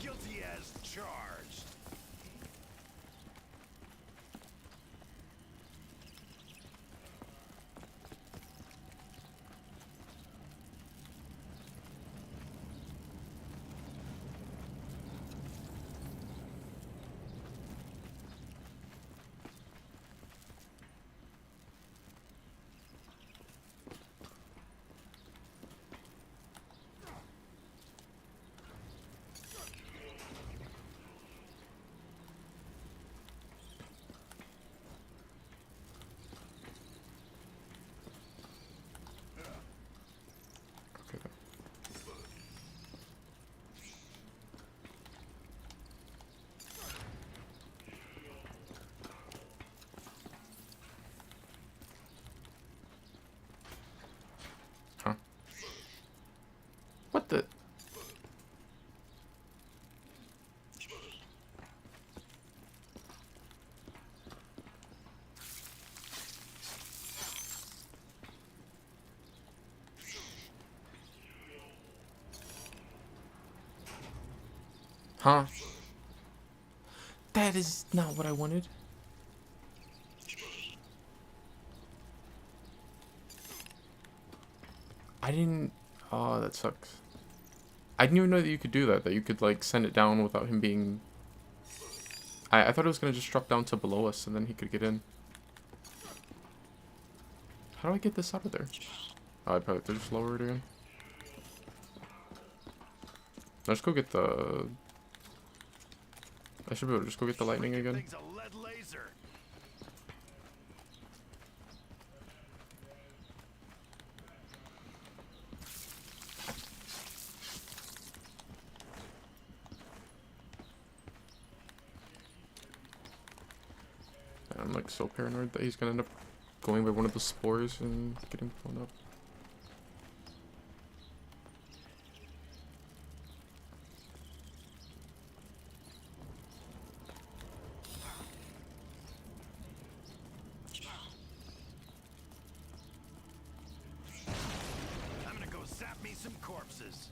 Guilty as charged. Okay. Huh? What the? Huh? That is not what I wanted. I didn't... Oh, that sucks. I didn't even know that you could do that. That you could, like, send it down without him being... I thought it was going to just drop down to below us and then he could get in. How do I get this out of there? Oh, I probably have to just lower it again. Let's go get the... I should be able to just go get the lightning again. Thing's a lead laser. I'm like so paranoid that he's gonna end up going by one of the spores and getting blown up. I'm gonna go zap me some corpses.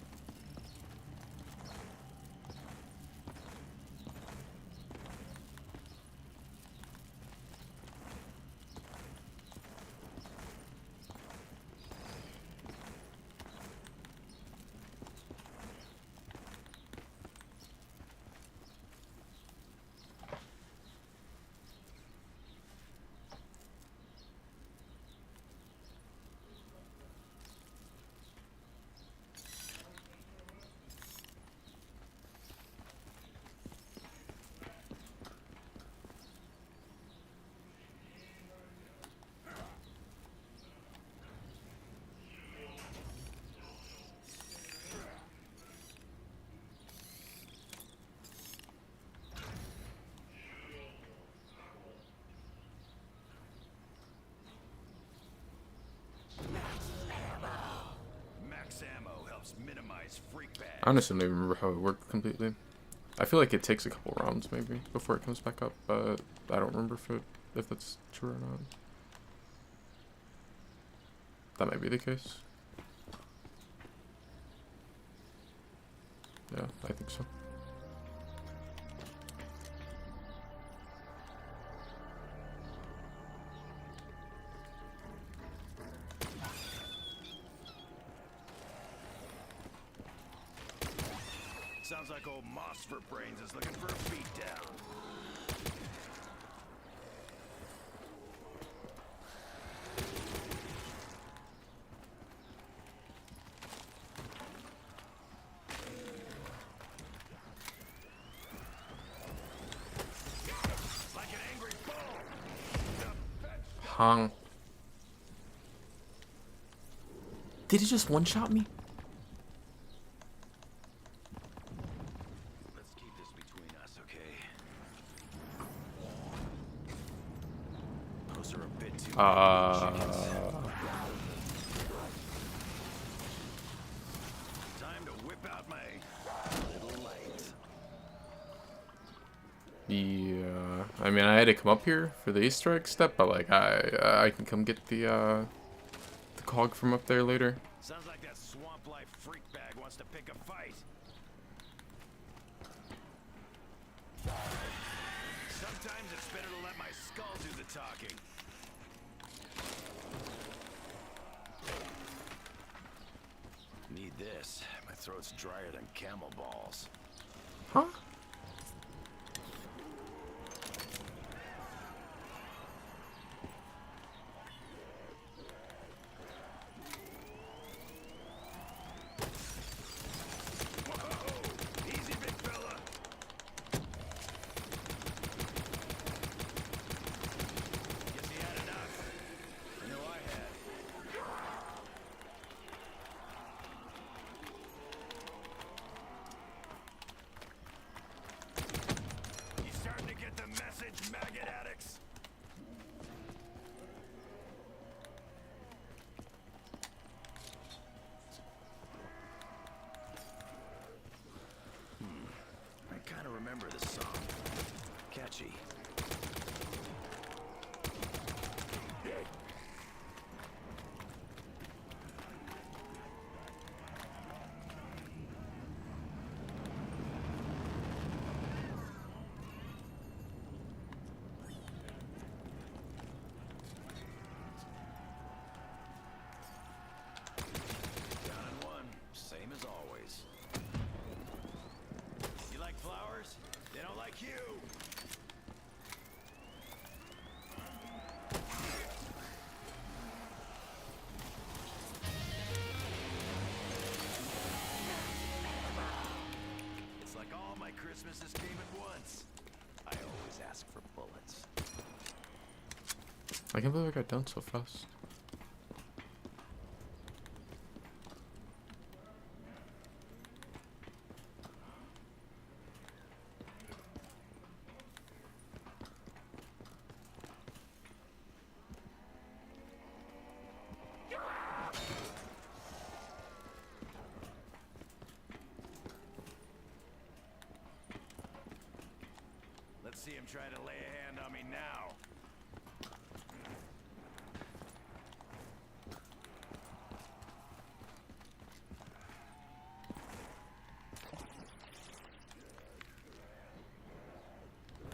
Max ammo helps minimize freak bags. I honestly don't even remember how it worked completely. I feel like it takes a couple rounds maybe before it comes back up, but I don't remember if that's true or not. That might be the case. Yeah, I think so. Sounds like old Moss for Brains is looking for a beatdown. Like an angry bull. Hang. Did he just one-shot me? Let's keep this between us, okay? Those are a bit too many chickens. Time to whip out my little light. Yeah, I mean, I had to come up here for the Easter egg step, but like, I can come get the cog from up there later. Sounds like that swamp life freak bag wants to pick a fight. Sometimes it's better to let my skull do the talking. Need this. My throat's drier than camel balls. Huh? Whoa! Easy, big fella. Guess he had enough. I know I had. You starting to get the message, maggot addicts? I kind of remember this song. Catchy. Down in one, same as always. You like flowers? They don't like you. It's like all my Christmases came at once. I always ask for bullets. I can't believe I got done so fast. Let's see him try to lay a hand on me now.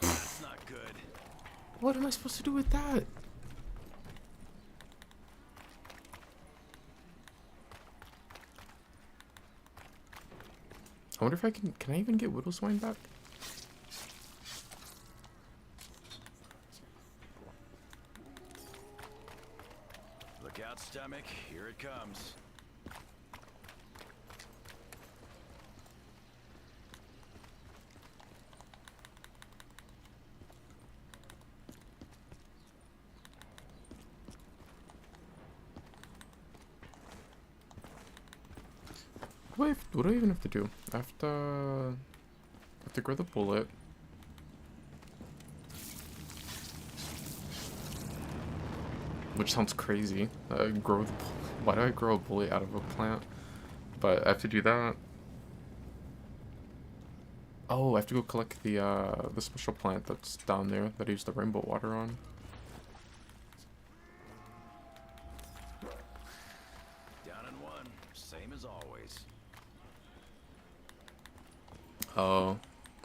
That's not good. What am I supposed to do with that? I wonder if I can I even get Widow's Wine back? Look out, stomach. Here it comes. What do I even have to do? I have to grow the bullet. Which sounds crazy. Why do I grow a bullet out of a plant? But I have to do that. Oh, I have to go collect the special plant that's down there that I use the rainbow water on. Down in one, same as always. Oh.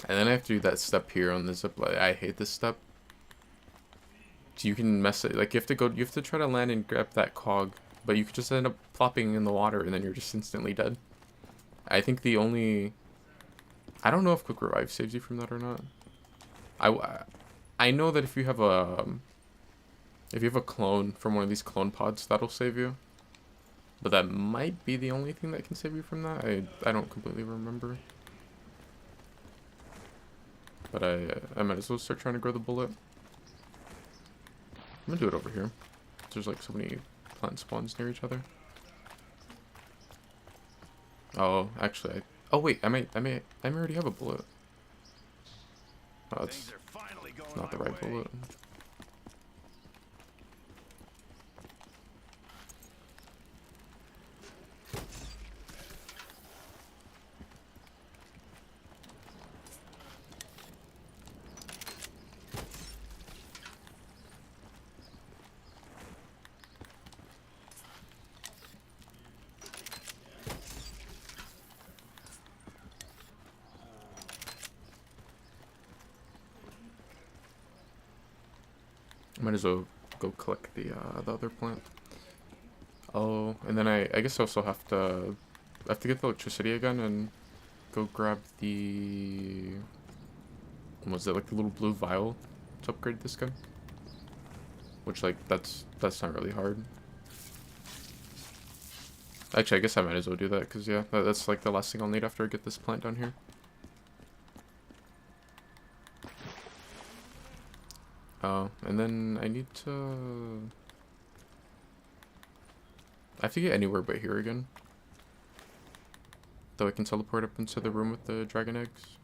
And then I have to do that step here on the zip line. I hate this step. So you can mess it, like you have to try to land and grab that cog, but you could just end up plopping in the water and then you're just instantly dead. I think the only, I don't know if quick revive saves you from that or not. I know that if you have a clone from one of these clone pods, that'll save you. But that might be the only thing that can save you from that. I don't completely remember. But I might as well start trying to grow the bullet. I'm gonna do it over here. There's like so many plant spawns near each other. Oh, actually, oh wait, I might already have a bullet. Oh, it's not the right bullet. Might as well go collect the other plant. Oh, and then I guess I also have to get the electricity again and go grab the, what was it, like the little blue vial to upgrade this gun? Which like that's not really hard. Actually, I guess I might as well do that because yeah, that's like the last thing I'll need after I get this plant down here. Oh, and then I need to... I have to get anywhere but here again. Though I can teleport up into the room with the dragon eggs.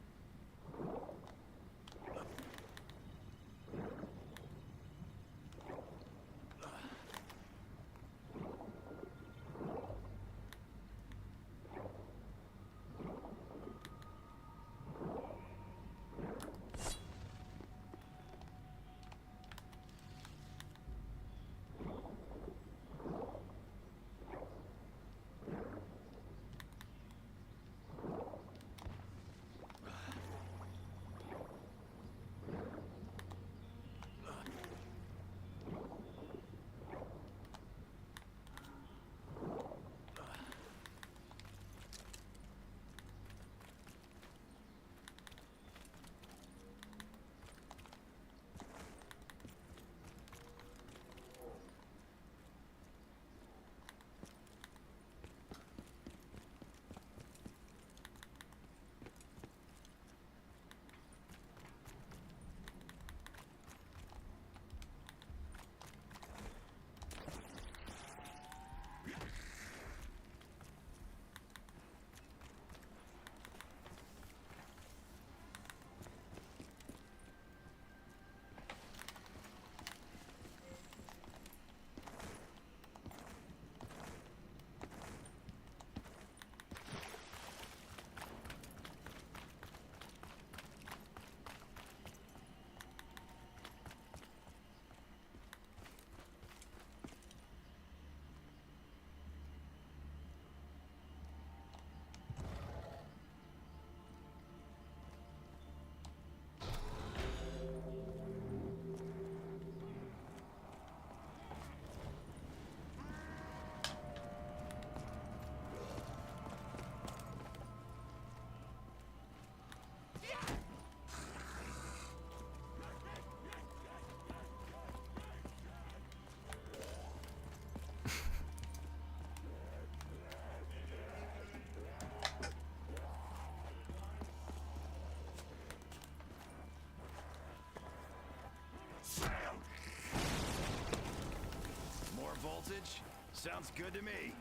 More voltage? Sounds good to me.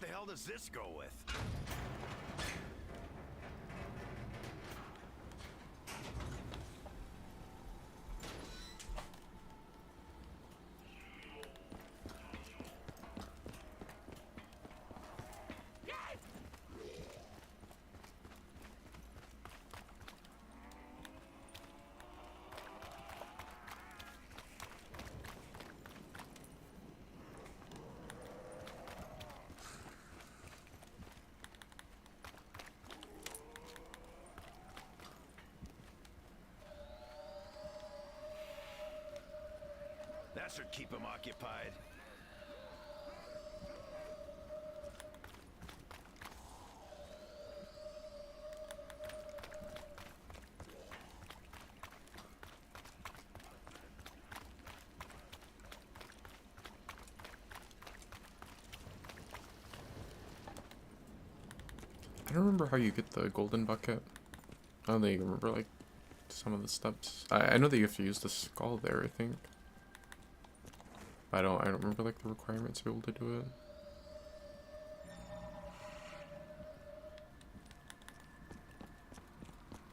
the hell does this go with? That should keep him occupied. I don't remember how you get the golden bucket. I don't think you remember like some of the steps. I know that you have to use the skull there, I think. I don't remember like the requirements to be able to do it.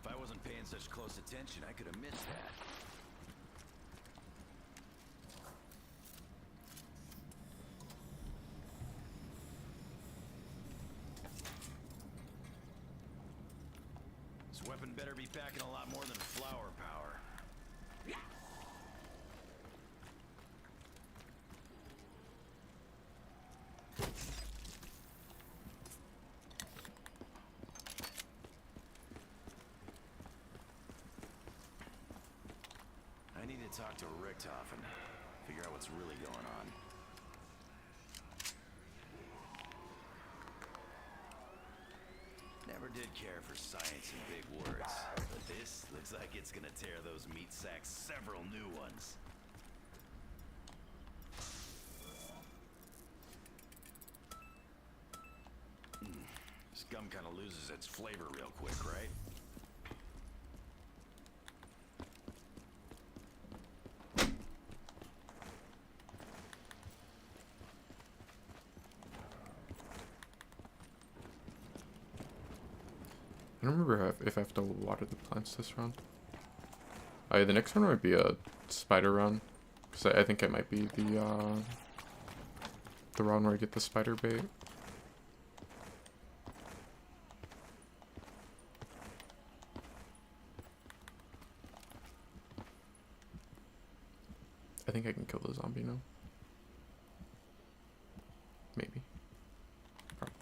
If I wasn't paying such close attention, I could have missed that. This weapon better be packing a lot more than flower power. I need to talk to Richthofen, figure out what's really going on. Never did care for science and big words, but this looks like it's gonna tear those meat sacks several new ones. This gum kind of loses its flavor real quick, right? I don't remember if I have to water the plants this round. Oh yeah, the next one might be a spider round. Because I think it might be the round where I get the spider bait. I think I can kill the zombie now. Maybe. Probably.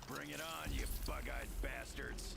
Bring it on, you bug-eyed bastards.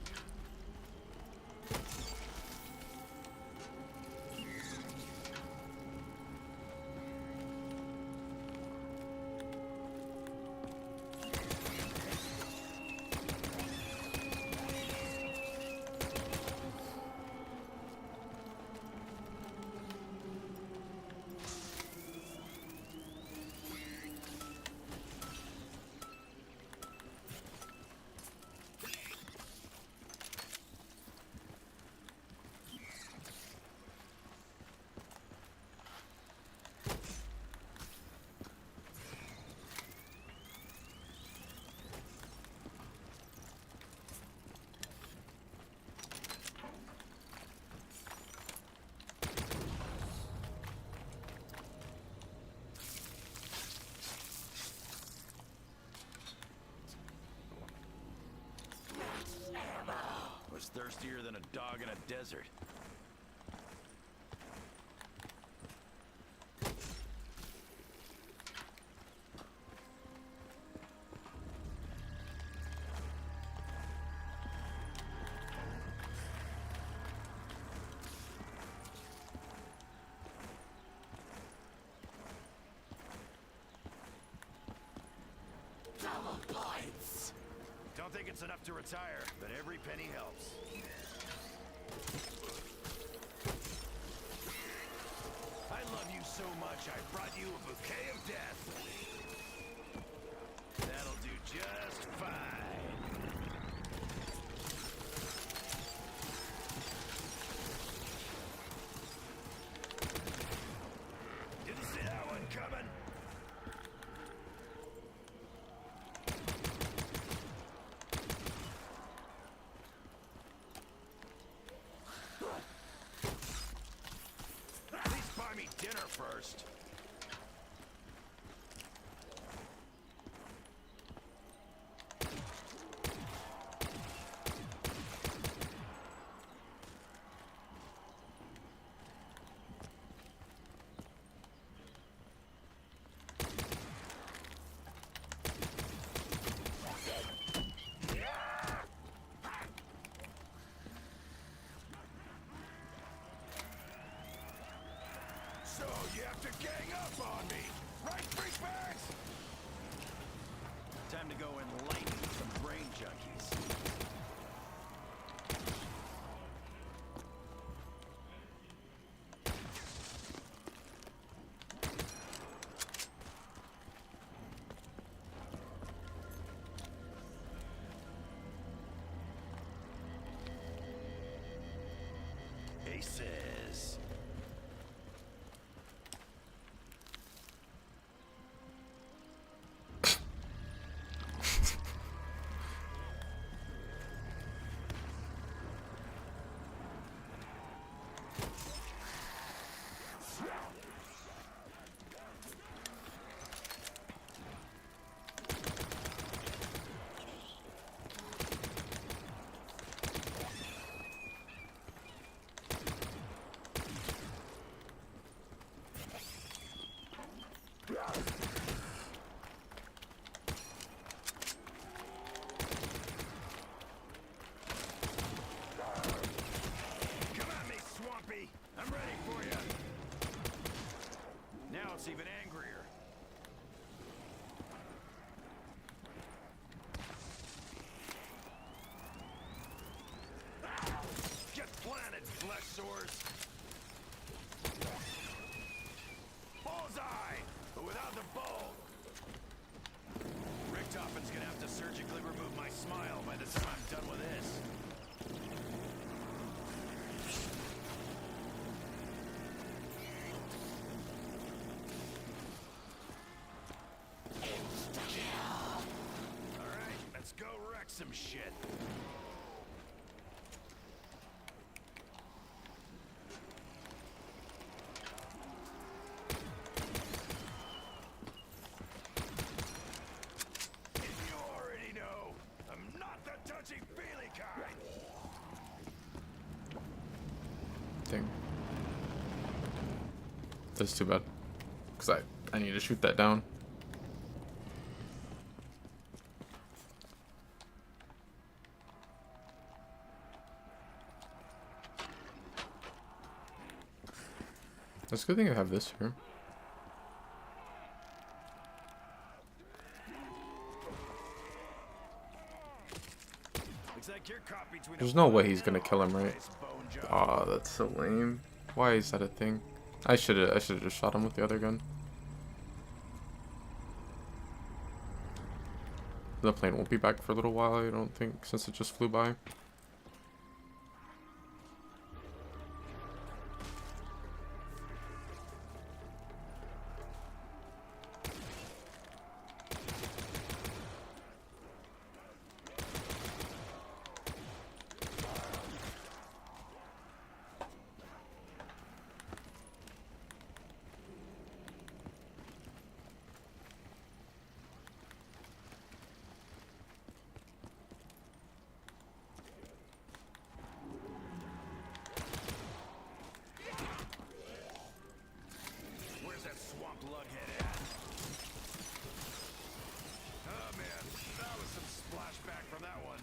Was thirstier than a dog in a desert. Double points! Don't think it's enough to retire, but every penny helps. I love you so much, I brought you a bouquet of death. That'll Gang up on me! Right, freakbags? Time to go enlighten some brain junkies. Aces. Come at me, Swampy! I'm ready for you! Now it's even angrier. Get planted, flesh sores! Bullseye! But without the bow! Richtofen's gonna have to surgically remove my smile by the time I'm done with this. Alright, let's go wreck some shit. You already know, I'm not the touchy-feely kind. Dang. That's too bad. Because I need to shoot that down. That's a good thing I have this here. Looks like you're caught between There's a no way bone he's gonna kill him, right? nice bone job. Aw, that's so lame. Why is that a thing? I should have just shot him with the other gun. The plane won't be back for a little while, I don't think, since it just flew by. Where's that swamp lughead at? Oh man, that was some splashback from that one.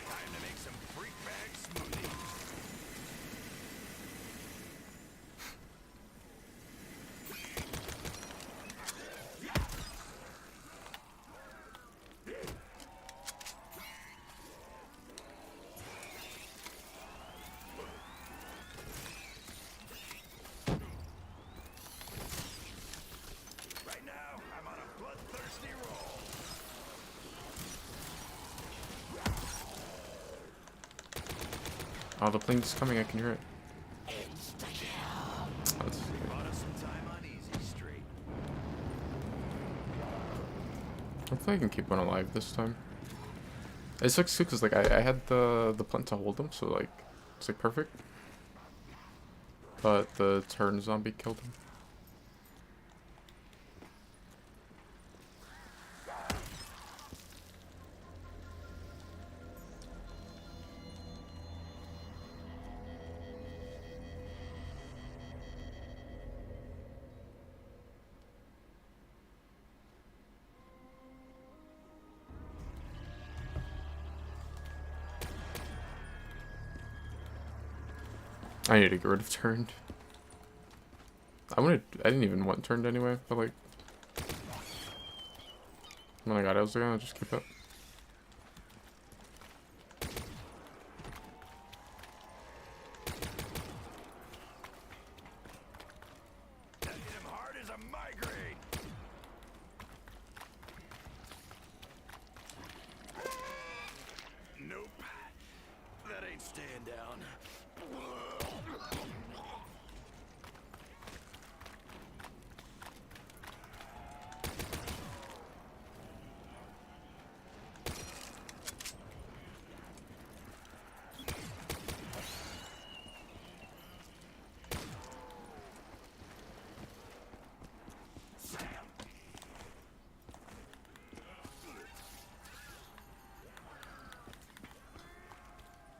Time to make some freak bag smoothie. Right now, I'm on a bloodthirsty roll. Oh, the plane's coming, I can hear it. That's, Bought us some time on Easy Street. hopefully I can keep one alive this time. It sucks too, cause like I had the plant to hold him, so like it's like perfect. But the turn zombie killed him. I need to get rid of turned. I didn't even want turned anyway, but like when I got it, I was like, I'll just keep it. That hit him hard as a migraine. Nope. That ain't staying down.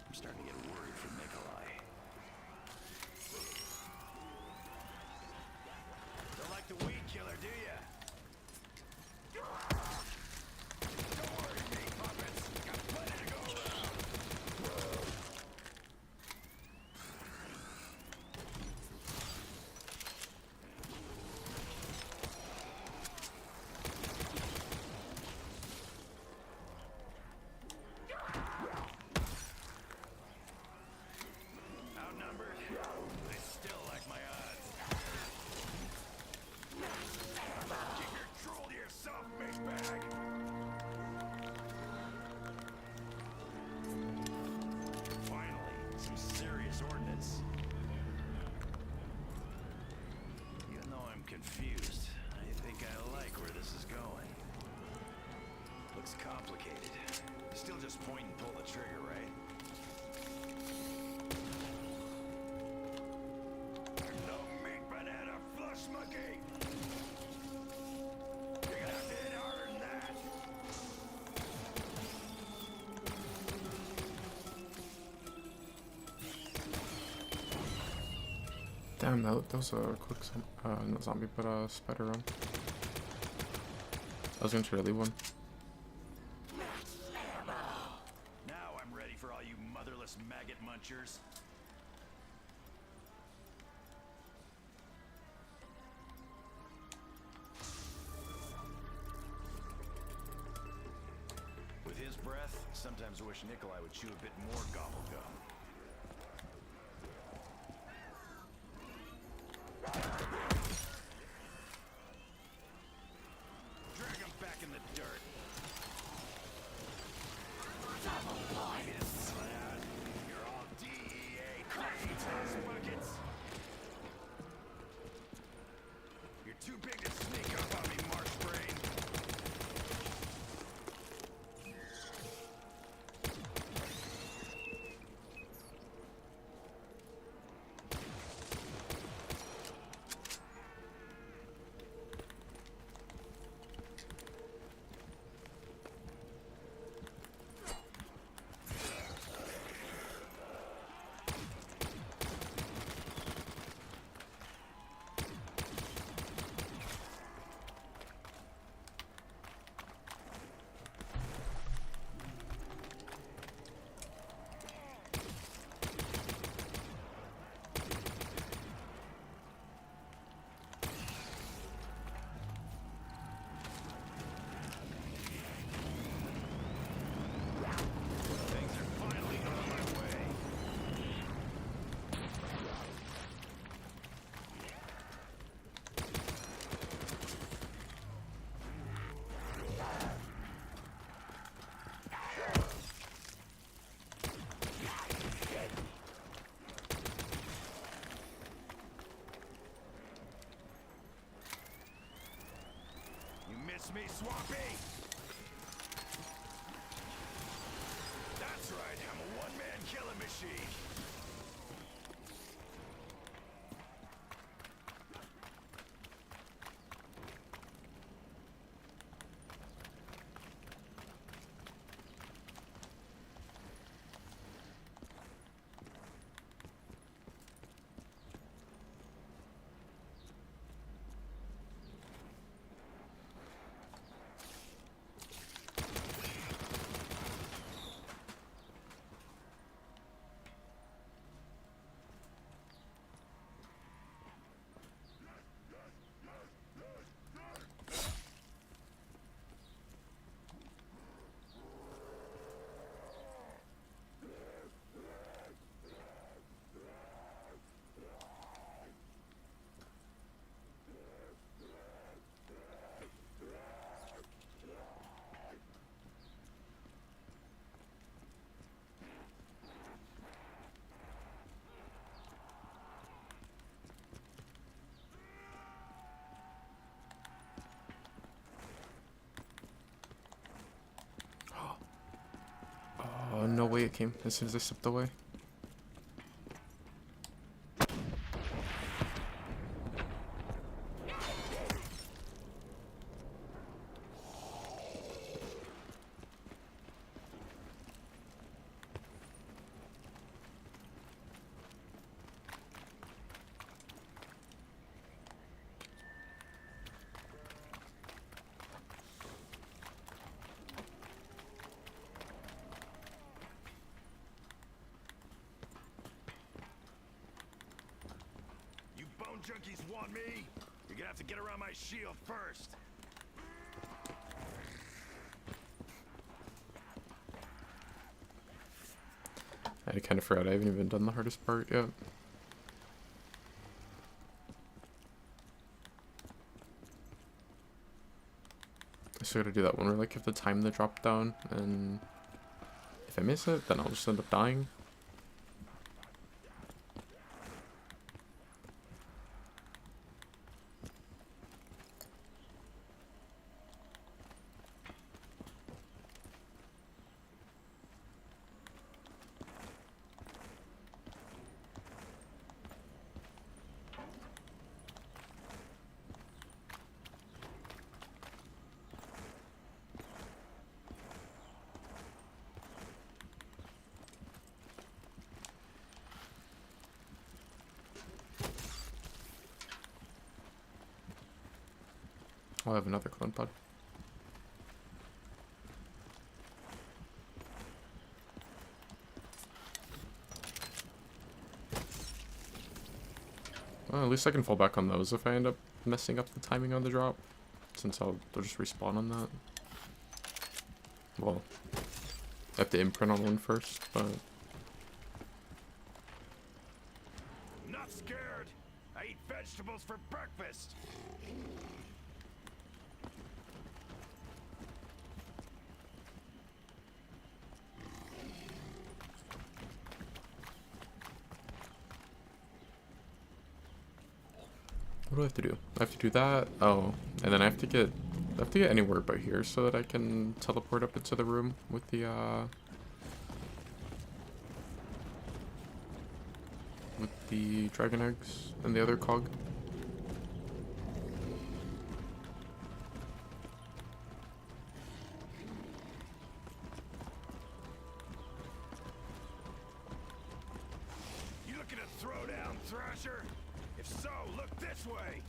I'm starting to get worried for Nikolai. Don't like the weed killer, do ya? Don't worry, meat puppets. Got plenty to go around. Outnumbered. I still like my odds. Keep your drool to yourself, big bag. Finally, some serious ordnance. Even though I'm confused, I think I like where this is going. Looks complicated. Still just point and pull the trigger, right? No meat banana flush monkey! You're gonna have to hit harder than that! Damn, that was a quick not zombie, but a spider run. I was gonna try to leave one. Now I'm ready for all you motherless maggot munchers. With his breath, sometimes I wish Nikolai would chew a bit more gobble gum. Drag him back in the dirt. You're all DEA toss buckets. You're too big to sneak up on me, Marsh Brain. Things are finally on my way. You miss me, Swampy? That's right, I'm a one-man killing machine. it came as soon as I stepped away. You bone junkies want me? You're gonna have to get around my shield first. I kind of forgot I haven't even done the hardest part yet. I still gotta do that one where like you have to time the drop down, and if I miss it, then I'll just end up dying. I'll have another clone pod. Well, at least I can fall back on those if I end up messing up the timing on the drop, since they'll just respawn on that. Well, I have to imprint on one first, but Not scared. I eat vegetables for breakfast. what do I have to do? I have to do that. Oh, and then I have to get anywhere but here so that I can teleport up into the room with the dragon eggs and the other cog. You looking to throw down, Thrasher? If so, look this way.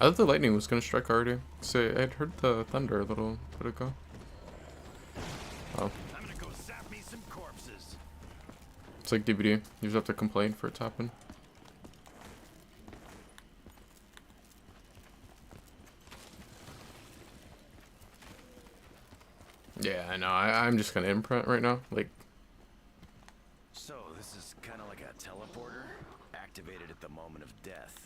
I thought the lightning was gonna strike already. So I'd heard the thunder a little bit ago. Oh. I'm gonna go zap me some corpses. It's like DVD. You just have to complain for it to happen. Yeah, I know. I'm just gonna imprint right now. Like, So this is kind of like a teleporter, activated at the moment of death.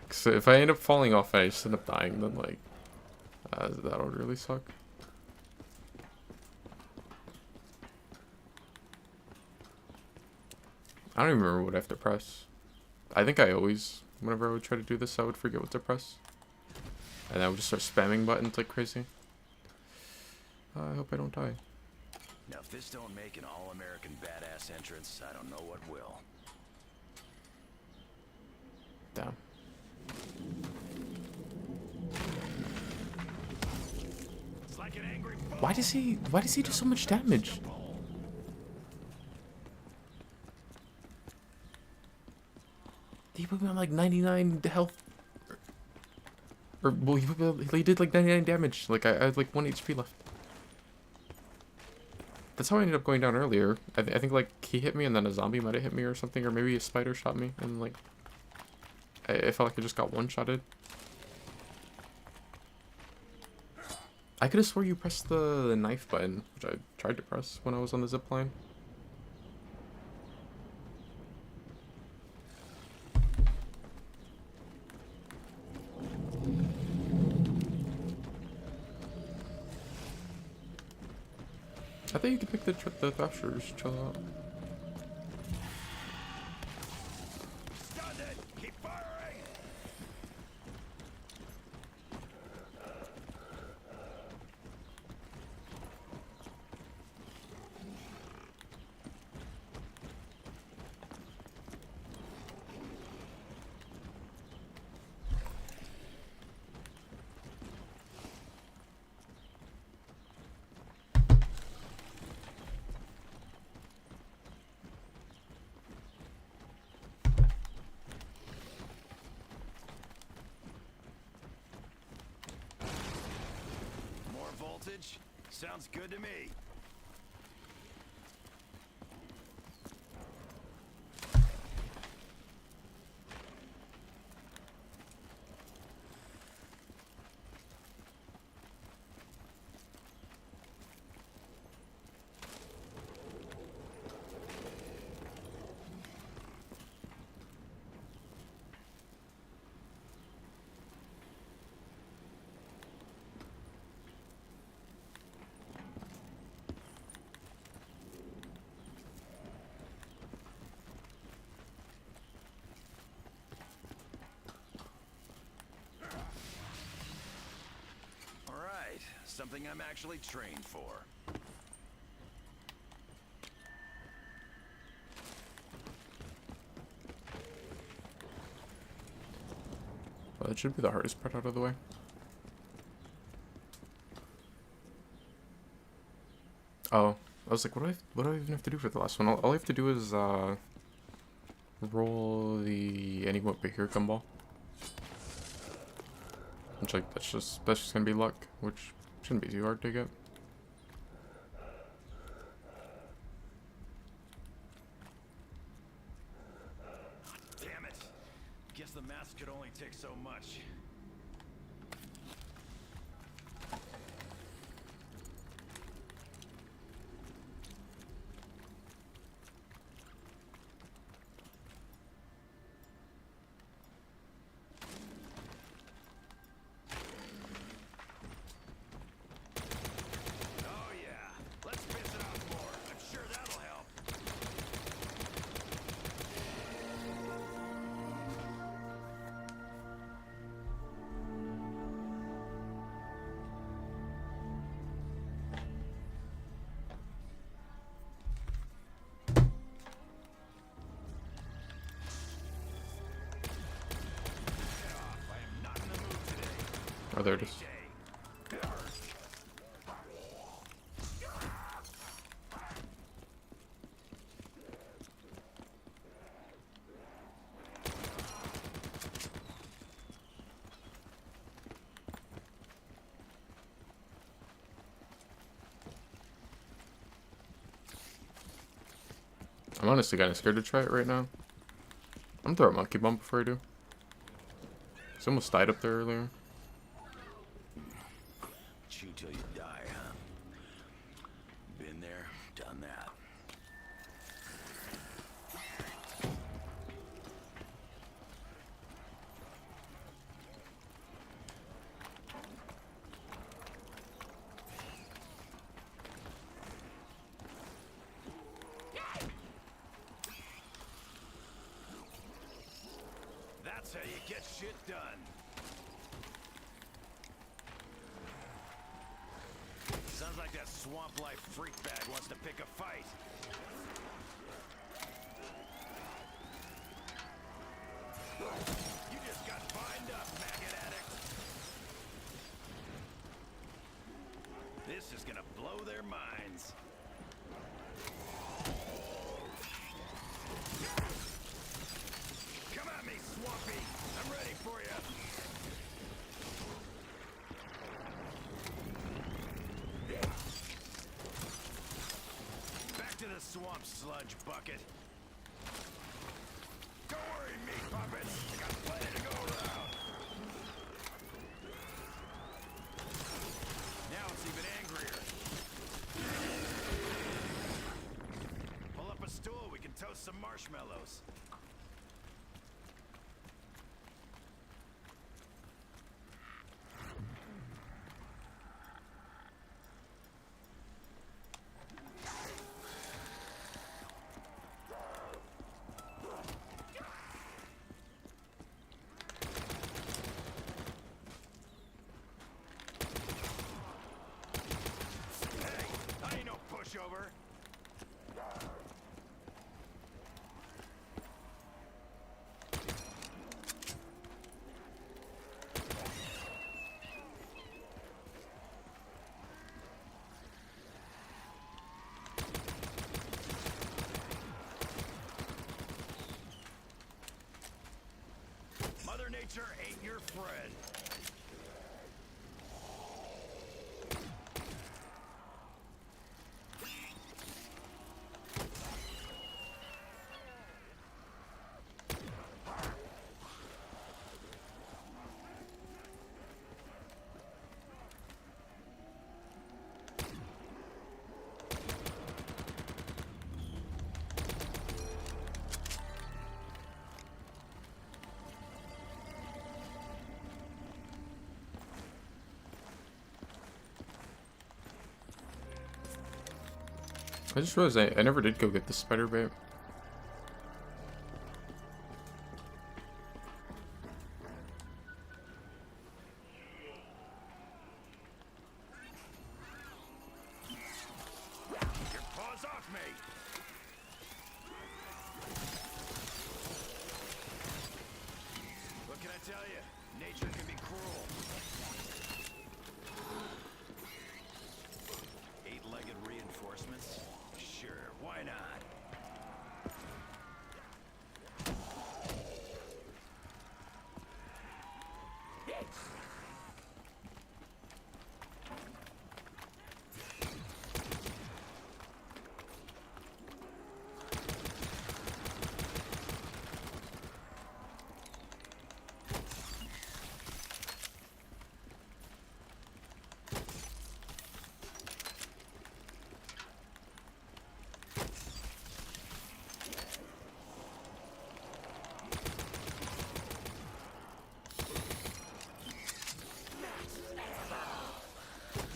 so if I end up falling off and I just end up dying, then like, that would really suck. I don't even remember what I have to press. I think I always, whenever I would try to do this, I would forget what to press. And I would just start spamming buttons like crazy. I hope I don't die. Now if this don't make an all-American badass entrance, I don't know what will. Damn. It's like an angry Why does he do so much damage? He put me on like 99 health. Or well, he did like 99 damage. Like I had like 1 HP left. That's how I ended up going down earlier. I think like he hit me and then a zombie might have hit me or something, or maybe a spider shot me and like I felt like I just got one-shotted. I could have swore you pressed the knife button, which I tried to press when I was on the zip line. I thought you could pick the thrashers. Chill out. Stunned it! Keep firing! More voltage? Sounds good to me. All right, something I'm actually trained for. Well, that should be the hardest part out of the way. Oh, I was like, what do I even have to do for the last one? All I have to do is roll the Enigma Here gumball. Which, like, that's just gonna be luck, which shouldn't be too hard to get. Damn it. Guess the mask could only take so much. Oh yeah, let's piss it off more. I'm sure that'll help. I am not in the mood today. Oh, there it is. I'm honestly kind of scared to try it right now. I'm gonna throw a monkey bomb before I do. He almost died up there earlier. Chew till you die, huh? Been there, done that. That's how you get shit done. Sounds like that swamp life freak bag wants to pick a fight. You just got bined up, maggot addict. This is gonna blow their minds. Come at me, Swampy. I'm ready for you. Back to the swamp sludge bucket. Don't worry, meat puppets. I got plenty to go around. Now it's we can toast some marshmallows. Hey, I ain't no pushover. Mother Nature ain't your friend. I just realized I never did go get the spider bait. Keep your paws off me. What can I tell you? Nature can be cruel. Eight-legged reinforcements? Sure, why not?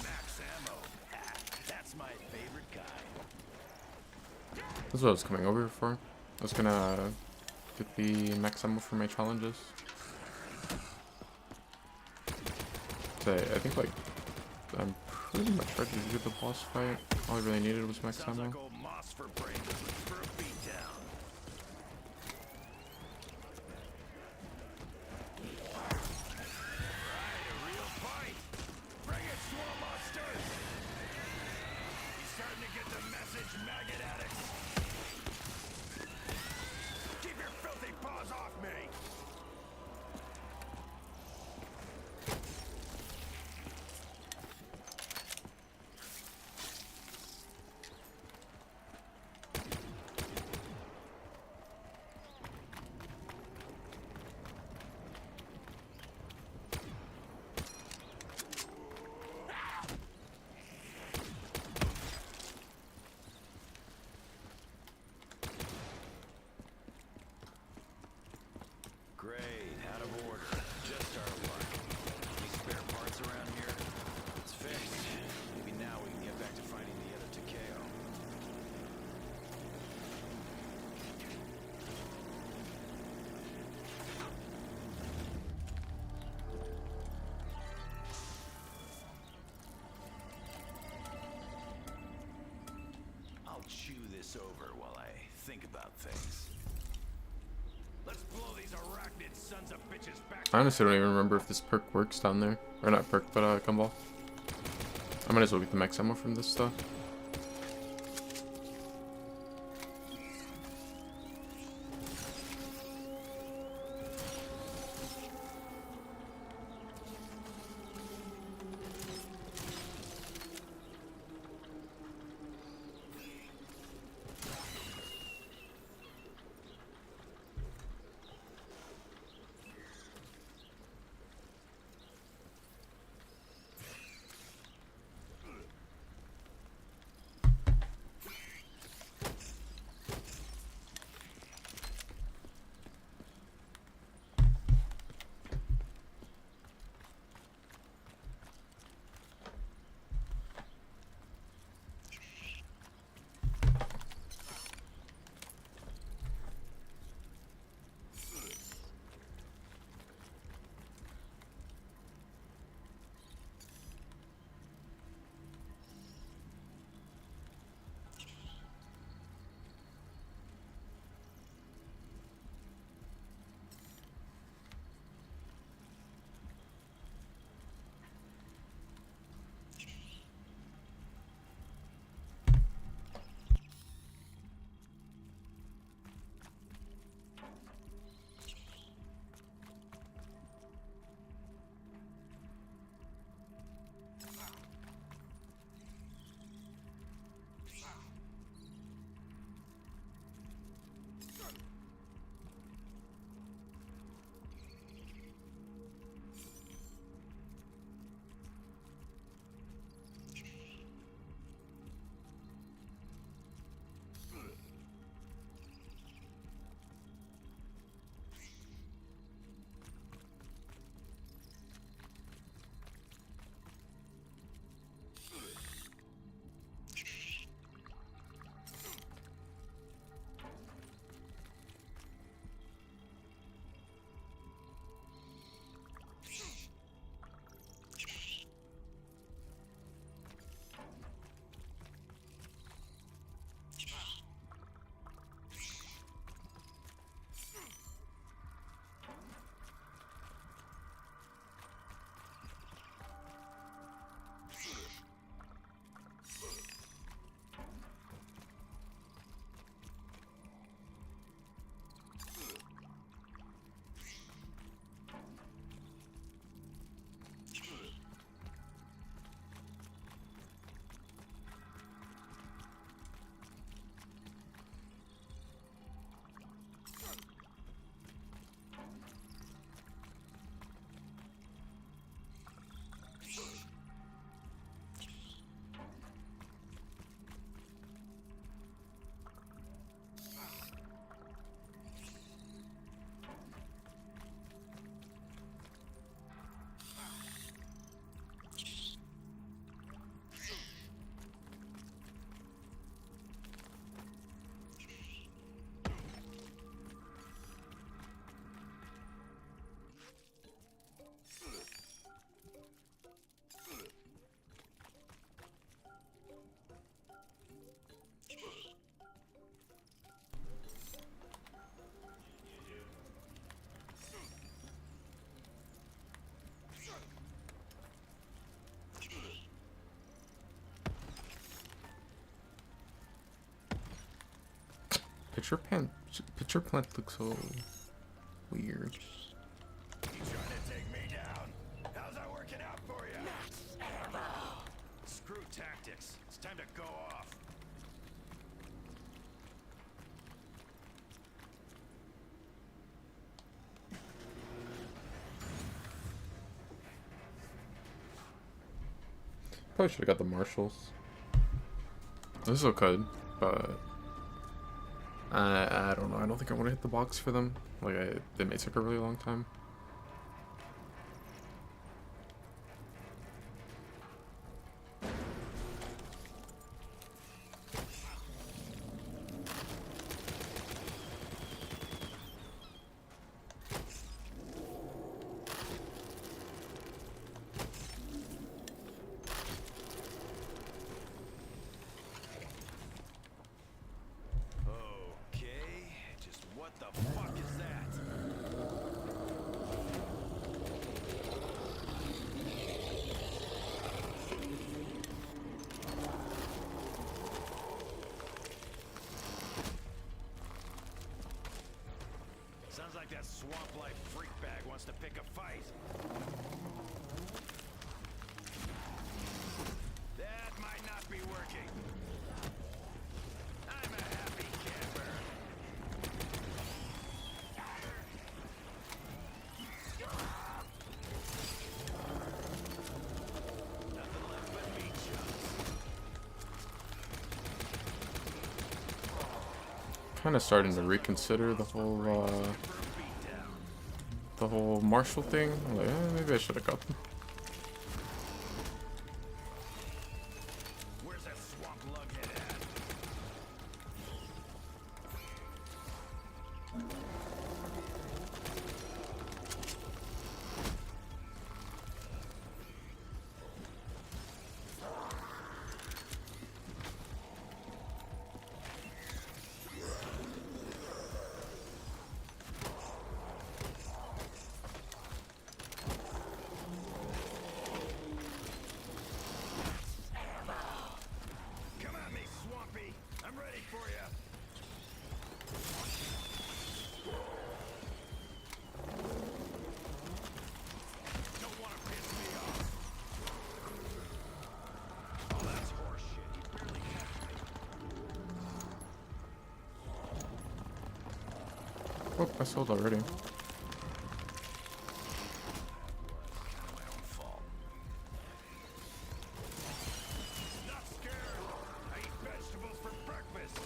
Max ammo. That's my favorite kind. That's what I was coming over here for. I was gonna get the max ammo for my challenges. So I think like I'm pretty much ready to do the boss fight. All I really needed was max Sounds ammo. like old Moss for brains is looking for a beatdown. Right, a real fight. Bring it, Swamp Monsters. You starting to get the message, maggot addicts? Keep your filthy paws off me. Great, out of order. Just our luck. Any spare parts around here? It's fixed. Maybe now we can get back to fighting the other Takeo. I'll chew this over while I think about things. Let's blow these arachnid sons of bitches back. I honestly don't even remember if this perk works down there. Or not perk, but gumball. I might as well get the max ammo from this stuff. Picture plant looks so weird. You trying to take me down? How's that working out for you? Screw tactics. It's time to go off. Probably should have got the marshals. This is okay, but I don't know. I don't think I want to hit the box for them. Like, they may take a really long time. Okay, just what the fuck is that? Sounds like that swamp life freak bag wants to pick a fight. That might not be working. I'm a happy camper. Nothing left but meat chunks. Kind of starting to reconsider the whole marshal thing. I'm like, maybe I should have got them. Where's that swamp lughead at? Come at me, Swampy. I'm ready for you. Don't want to piss me off. Oh, that's horseshit. He barely kept me. Oh, I sold already. Kind of my own fault. Not scared. I eat vegetables for breakfast.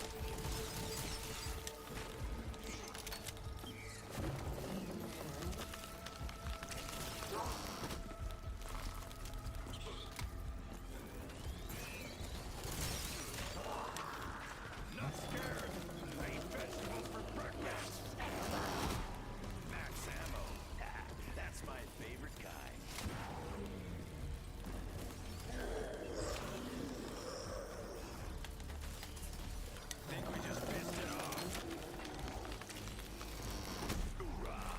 Not scared. I eat vegetables for breakfast. Max ammo. That's my favorite kind. Think we just pissed it off. Hoorah.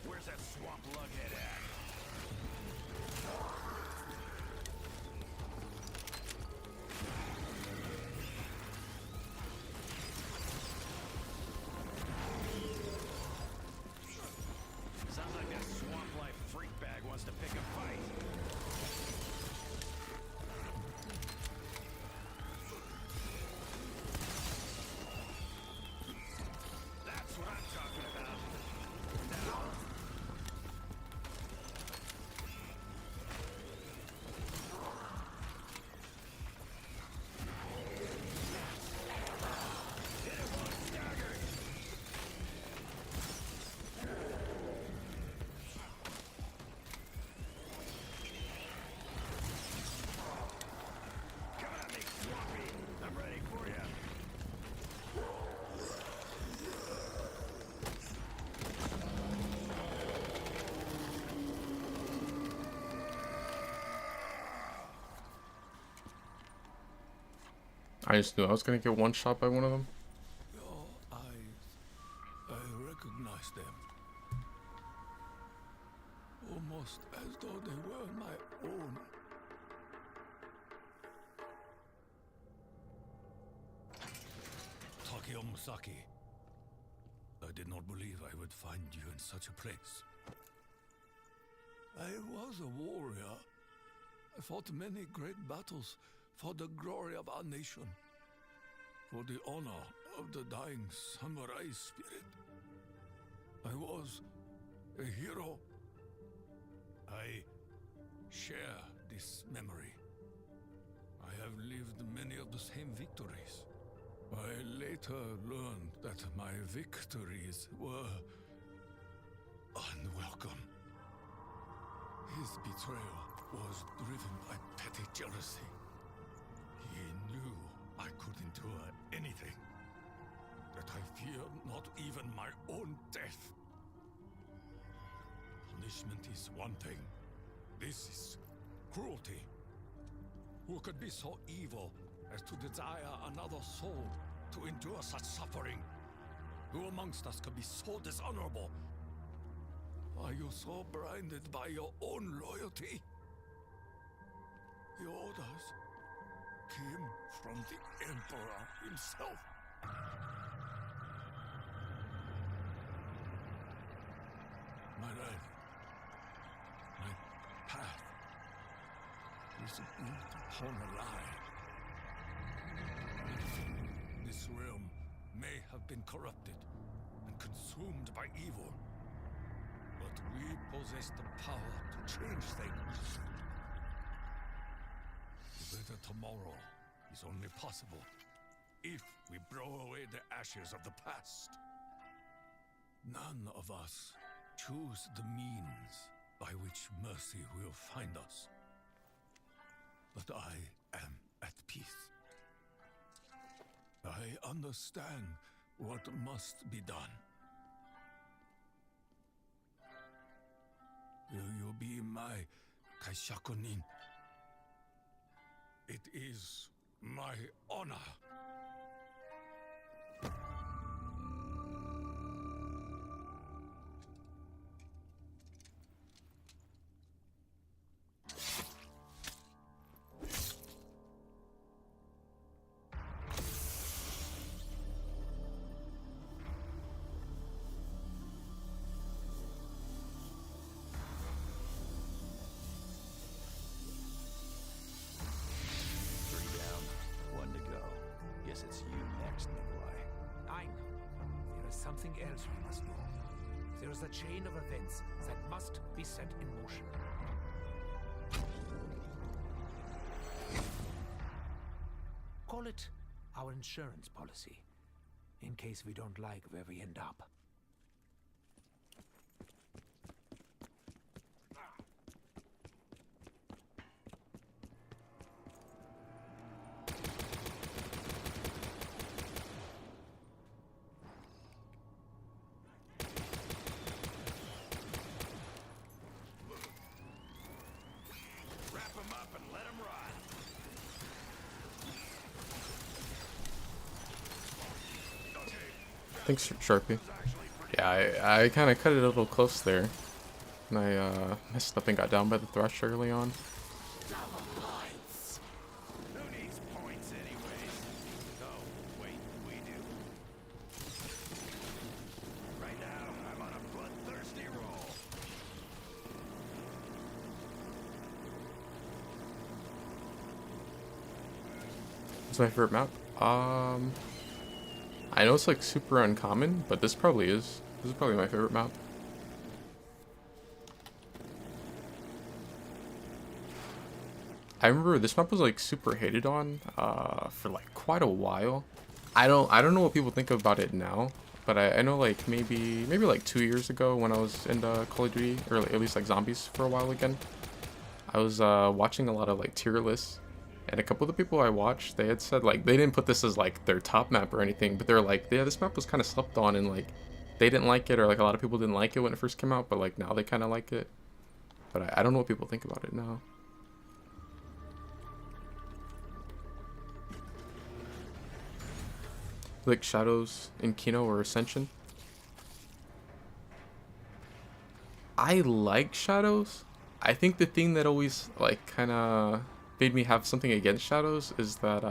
Where's that swamp lughead at? Sounds like that swamp life freak bag wants to pick a fight. That's what I'm talking about. Now. Hit it while it's staggered. Come at me, Swampy. I'm ready for you. I just knew I was gonna get one shot by one of them. Your eyes. I recognize them. Almost as though they were my Musaki. I did not believe I would find you in such a place. I was a warrior. I fought many great battles for the glory of our nation, for the honor of the dying samurai spirit. I was a hero. I share this memory. I have lived many of the same victories. I later learned that my victories were unwelcome. His betrayal was driven by petty jealousy. He knew I could endure anything, that I feared not even my own death. Punishment is one thing. This is cruelty. Who could be so evil as to desire another soul to endure such suffering? Who amongst us could be so dishonorable? Are you so blinded by your own loyalty? The orders came from the Emperor himself. My life, my path, is built upon a lie. This realm may have been corrupted and consumed by evil, but we possess the power to change things. The better tomorrow is only possible if we blow away the ashes of the past. None of us choose the means by which mercy will find us. But I am at peace. I understand what must be done. Will you be my Kaishakunin? It is my honor. It's you next, Nikolai. I know. There is something else we must know. There is a chain of events that must be set in motion. Call it our insurance policy, in case we don't like where we end up. Thanks, Sharpie. Yeah, I kind of cut it a little close there. And I messed up and got down by the thrush early on. Who needs points anyways? Oh, wait, we do. Right now, I'm on a bloodthirsty roll. What's my favorite map? I know it's like super uncommon, but this probably is. This is probably my favorite map. I remember this map was like super hated on for like quite a while. I don't know what people think about it now, but I know like maybe like 2 years ago when I was into Call of Duty, or at least like zombies for a while again, I was watching a lot of like tier lists. And a couple of the people I watched, they had said, like, they didn't put this as, like, their top map or anything, but they're like, yeah, this map was kind of slept on, and, like, they didn't like it, or, like, a lot of people didn't like it when it first came out, but, like, now they kind of like it. But I don't know what people think about it now. Like, Shadows in Kino or Ascension? I like Shadows. I think the thing that always, like, kind of made me have something against Shadows is that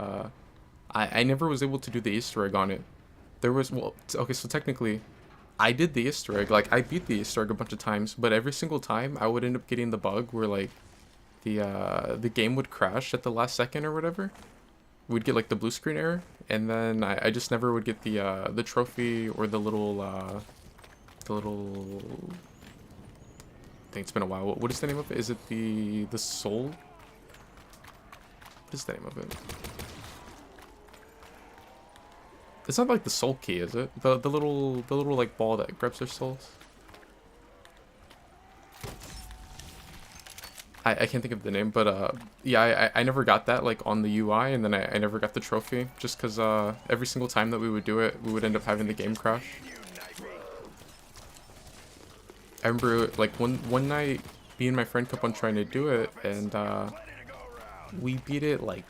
I never was able to do the Easter egg on it. there was, well, okay, so technically, I did the Easter egg. Like, I beat the Easter egg a bunch of times, but every single time I would end up getting the bug where, like, the game would crash at the last second or whatever. We'd get, like, the blue screen error, and then I just never would get the trophy or the little I think it's been a while. What is the name of it? Is it the soul? What is the name of it? It's not like the soul key, is it? The little like ball that grabs their souls. I can't think of the name, but yeah, I never got that like on the UI, and then I never got the trophy just because every single time that we would do it, we would end up having the game crash. I remember like one night, me and my friend kept on trying to do it, and we beat it like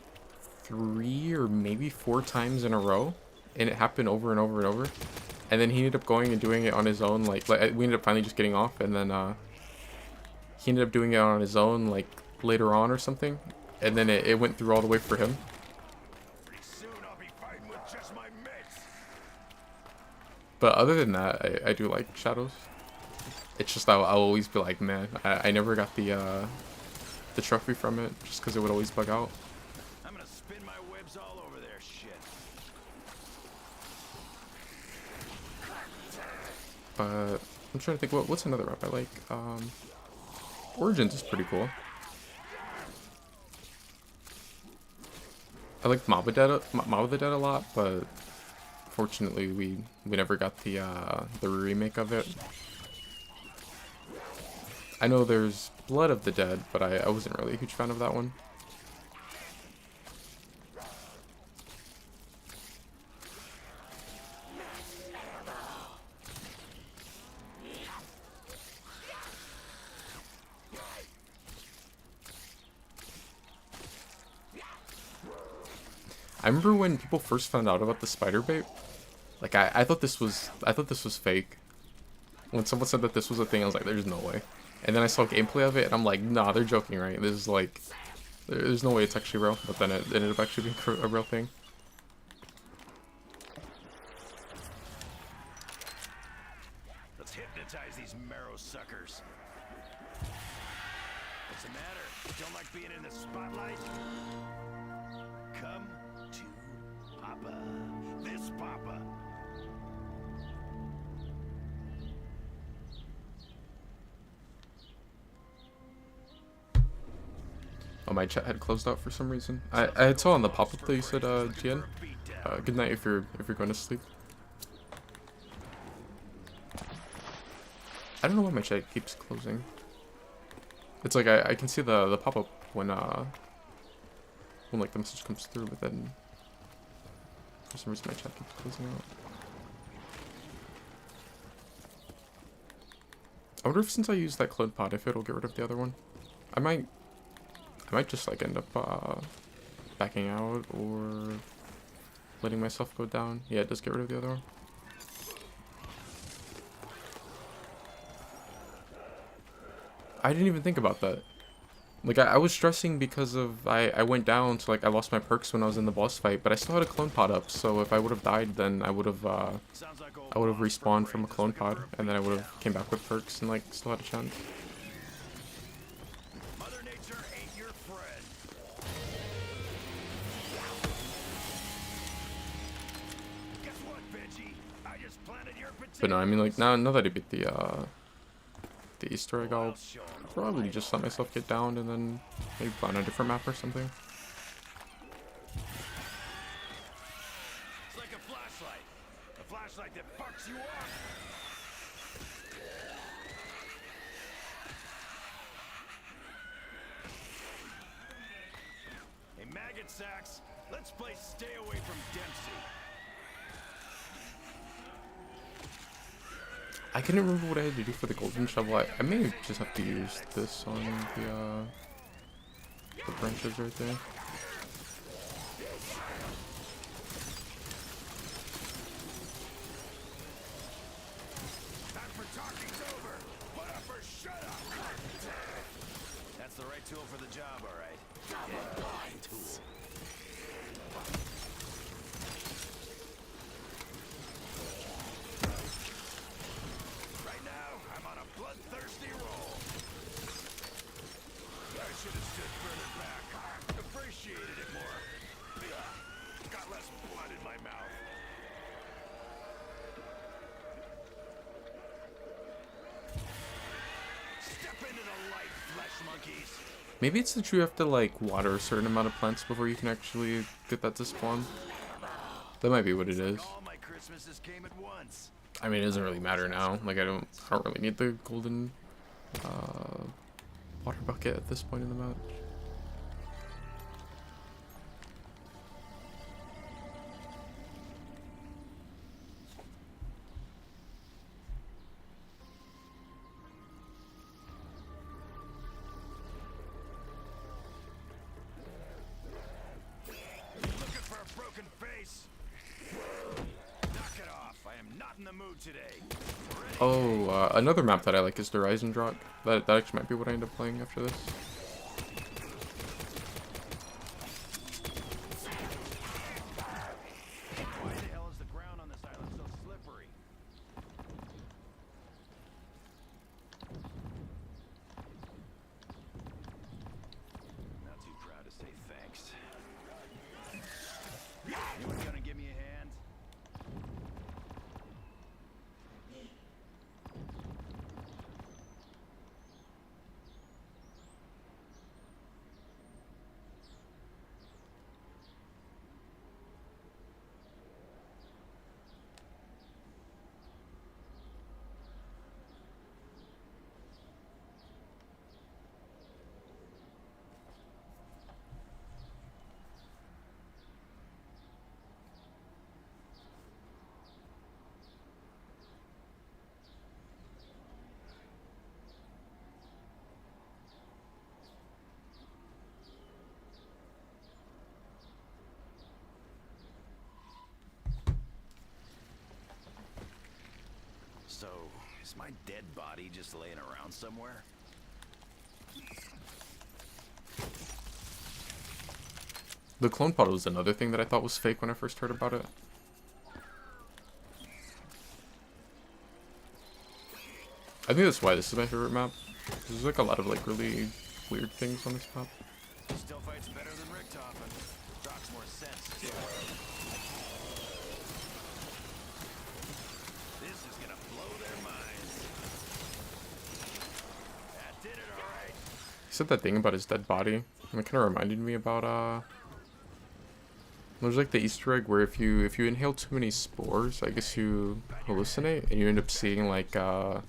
3 or maybe 4 times in a row, and it happened over and over and over. And then he ended up going and doing it on his own. Like we ended up finally just getting off, and then he ended up doing it on his own like later on or something, and then it went through all the way for him. But other than that, I do like Shadows. It's just I'll always be like, man, I never got the trophy from it just because it would always bug out. I'm gonna spin my webs all over their shit. But I'm trying to think, what's another map I like? Origins is pretty cool. I like Mob of the Dead a lot, but fortunately we never got the remake of it. I know there's Blood of the Dead, but I wasn't really a huge fan of that one. I remember when people first found out about the spider bait. Like I thought this was fake. When someone said that this was a thing, I was like, there's no way. And then I saw gameplay of it, and I'm like, nah, they're joking, right? This is like, there's no way it's actually real. But then it ended up actually being a real thing. Let's hypnotize these marrow suckers. What's the matter? Don't like being in the spotlight? Come to Papa. This Papa. Oh, my chat had closed out for some reason. I had saw on the pop-up that you said, Jian. Good night if you're going to sleep. I don't know why my chat keeps closing. It's like I can see the pop-up when like the message comes through, but then for some reason my chat keeps closing out. I wonder if since I use that clone pod, if it'll get rid of the other one. I might just like end up backing out or letting myself go down. Yeah, it does get rid of the other one. I didn't even think about that. Like I was stressing because of I went down, so like I lost my perks when I was in the boss fight, but I still had a clone pod up. So if I would have died, then I would have respawned from a clone pod, and then I would have came back with perks and like still had a chance. Mother Nature ain't your friend. Guess what, Veggie? I just planted your potato. But no, I mean like now that I beat the Easter egg, I'll probably just let myself get down and then maybe plan a different map or something. It's like a flashlight that fucks you up. Hey, maggot sacks, let's play stay away from Dempsey. I couldn't remember what I had to do for the golden shovel. I may just have to use this on the branches right there. Time for talking's over. Put up or shut up. That's the right tool for the job, all right. Yeah, tool. Maybe it's that you have to like water a certain amount of plants before you can actually get that to spawn. That might be what it is. All my Christmases came at once. I mean, it doesn't really matter now. Like, I don't really need the golden water bucket at this point in the match. Looking for a broken face. Knock it off. I am not in the mood today. Oh, another map that I like is the Horizon Drop. That actually might be what I end up playing after this. Why the hell is the ground on this island so slippery? Not too proud to say thanks. Anyone gonna give me a hand? So, is my dead body just laying around somewhere? The clone pod was another thing that I thought was fake when I first heard about it. I think that's why this is my favorite map. There's like a lot of like really weird things on this map. Still fights better than Richtofen. Talks more sense, too. This is gonna blow their minds. That did it alright. He said that thing about his dead body, and it kind of reminded me about there's like the Easter egg where if you inhale too many spores, I guess you hallucinate and you end up seeing like you'll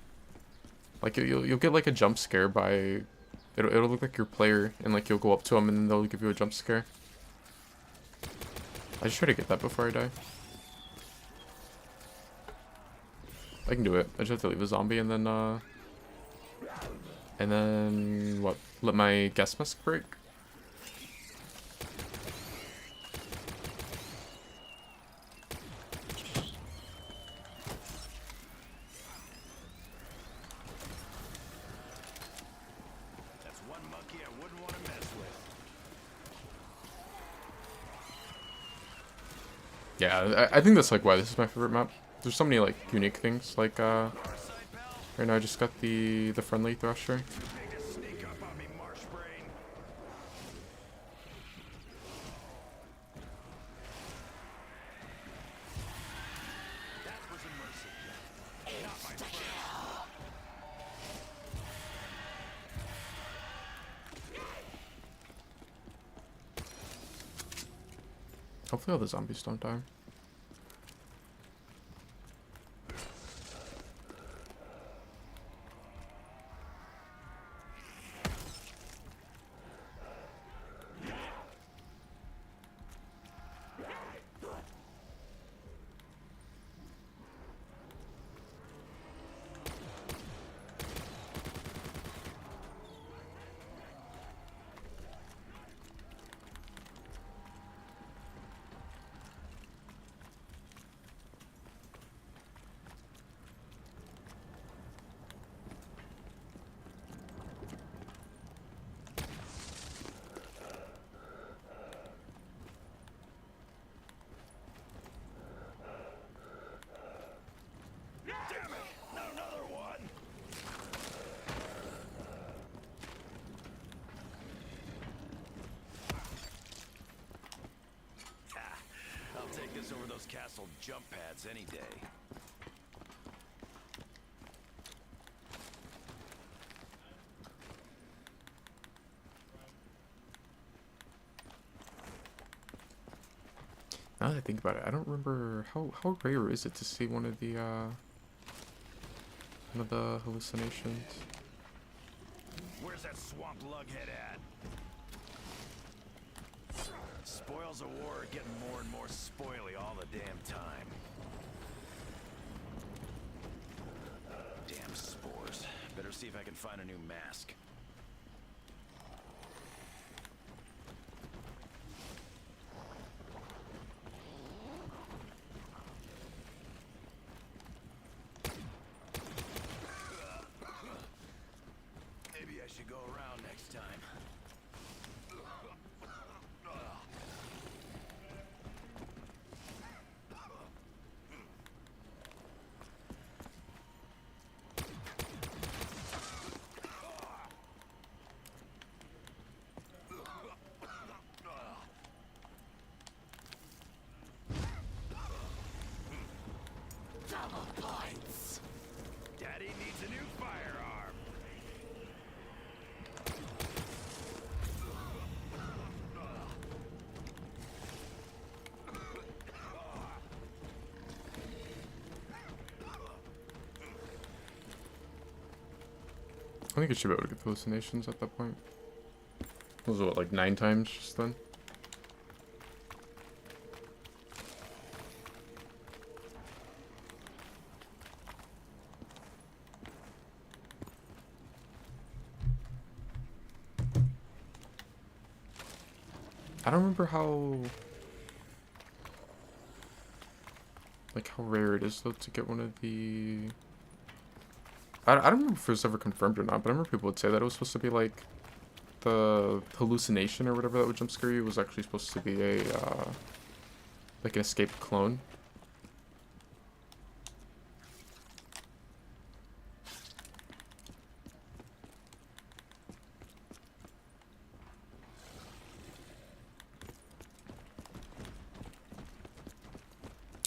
get like a jump scare by it'll look like your player, and like you'll go up to them and then they'll give you a jump scare. I just try to get that before I die. I can do it. I just have to leave a zombie and then what? Let my gas mask break. That's one monkey I wouldn't want to mess with. Yeah, I think that's like why this is my favorite map. There's so many like unique things. Like right now I just got the friendly thresher. Make a sneak up on me, marsh brain. That was a mercy. Not my friend. Hopefully all the zombies don't die. Damn it! Not another one! I'll take this over those castle jump pads any day. Now that I think about it, I don't remember how rare is it to see one of the hallucinations. Where's that swamp lughead at? Spoils of war are getting more and more spoily all the damn time. Damn spores. Better see if I can find a new mask. Maybe I should go around next time. Double points. Daddy needs a new firearm. I think I should be able to get the hallucinations at that point. Was it what, like 9 times just then? I don't remember how rare it is though to get one of the. I don't remember if it was ever confirmed or not, but I remember people would say that it was supposed to be like the hallucination or whatever that would jump scare you was actually supposed to be a like an escaped clone.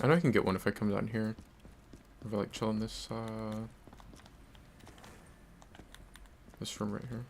I know I can get one if I come down here. If I like chill in this this room right here.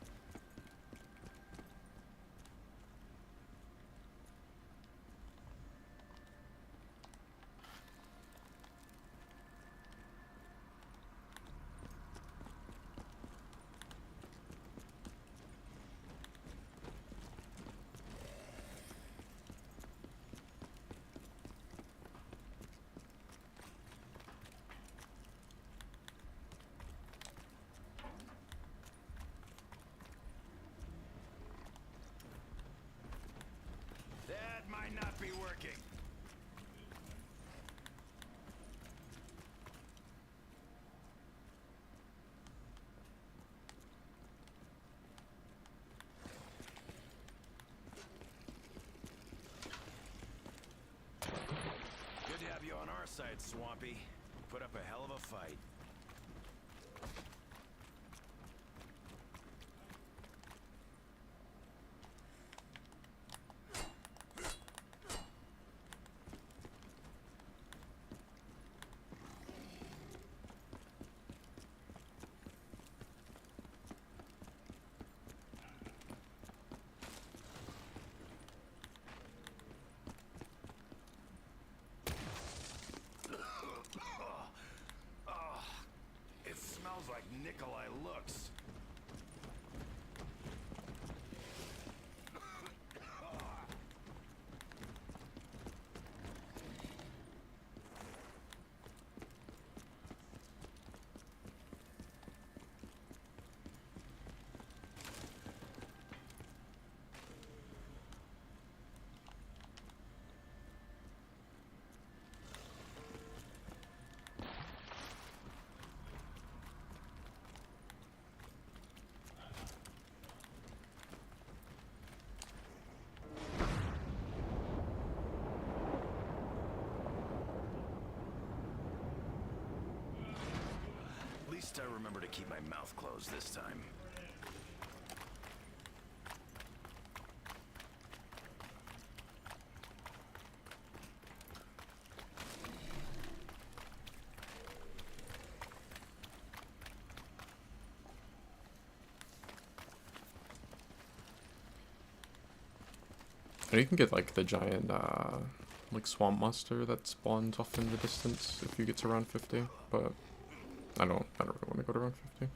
That might not be working. Good to have you on our side, Swampy. Put up a hell of a fight. It smells like Nikolai looks. At least I remember to keep my mouth closed this time. And you can get like the giant like swamp monster that spawns off in the distance if you get to round 50, but I don't really want to go to round 50.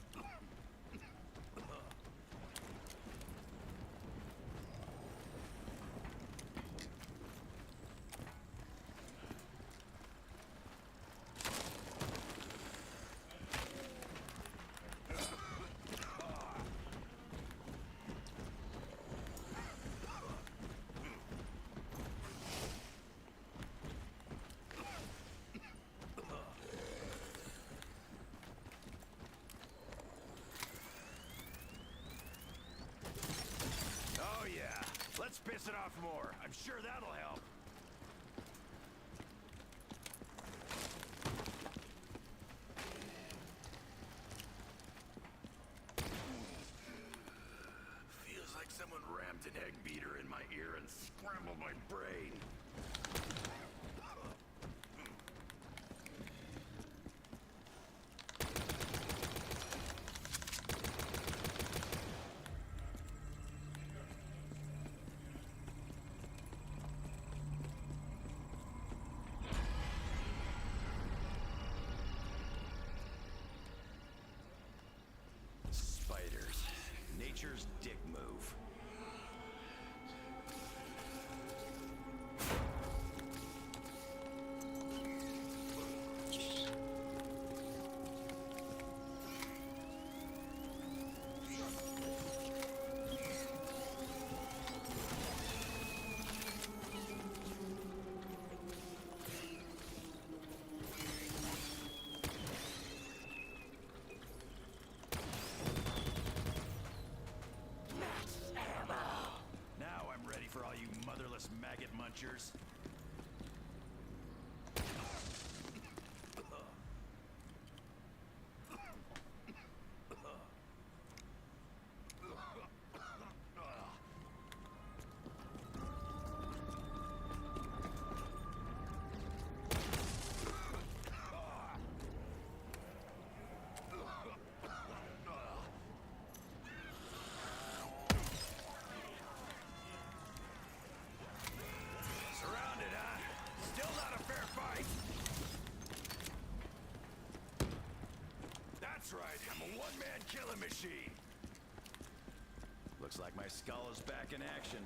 Oh yeah, let's piss it off more. I'm sure that'll help. Feels like someone rammed an egg beater in my ear and scrambled my brain. Spiders. Nature's dick move. Now I'm ready for all you motherless maggot munchers. Surrounded, huh? Still not a fair fight. That's right, I'm a one-man killing machine. Looks like my skull is back in action.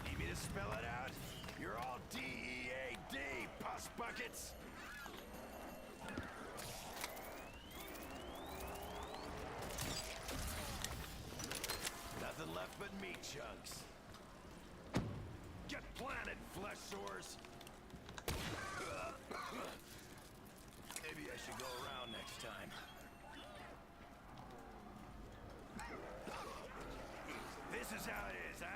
Need me to spell it out? You're all D-E-A-D, pus buckets. Nothing left but meat chunks. Get planted, flesh sores. Maybe I should go around next time. This is how it is, huh?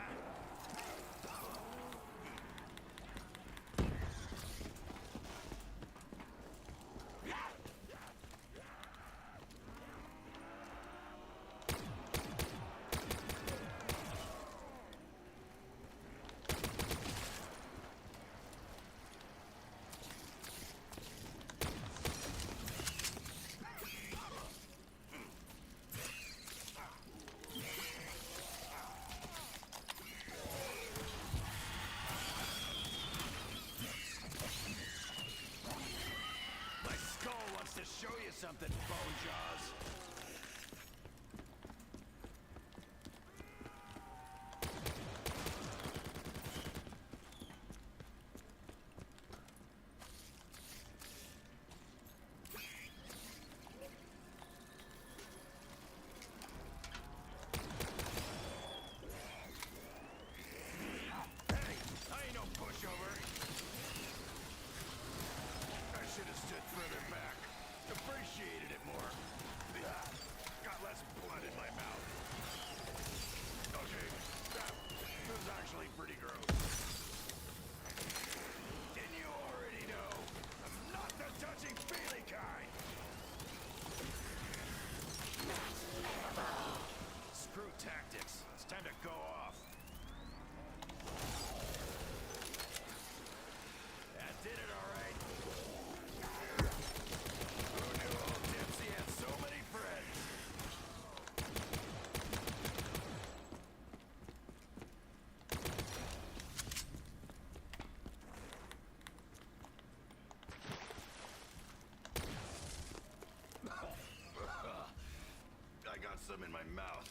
some in my mouth.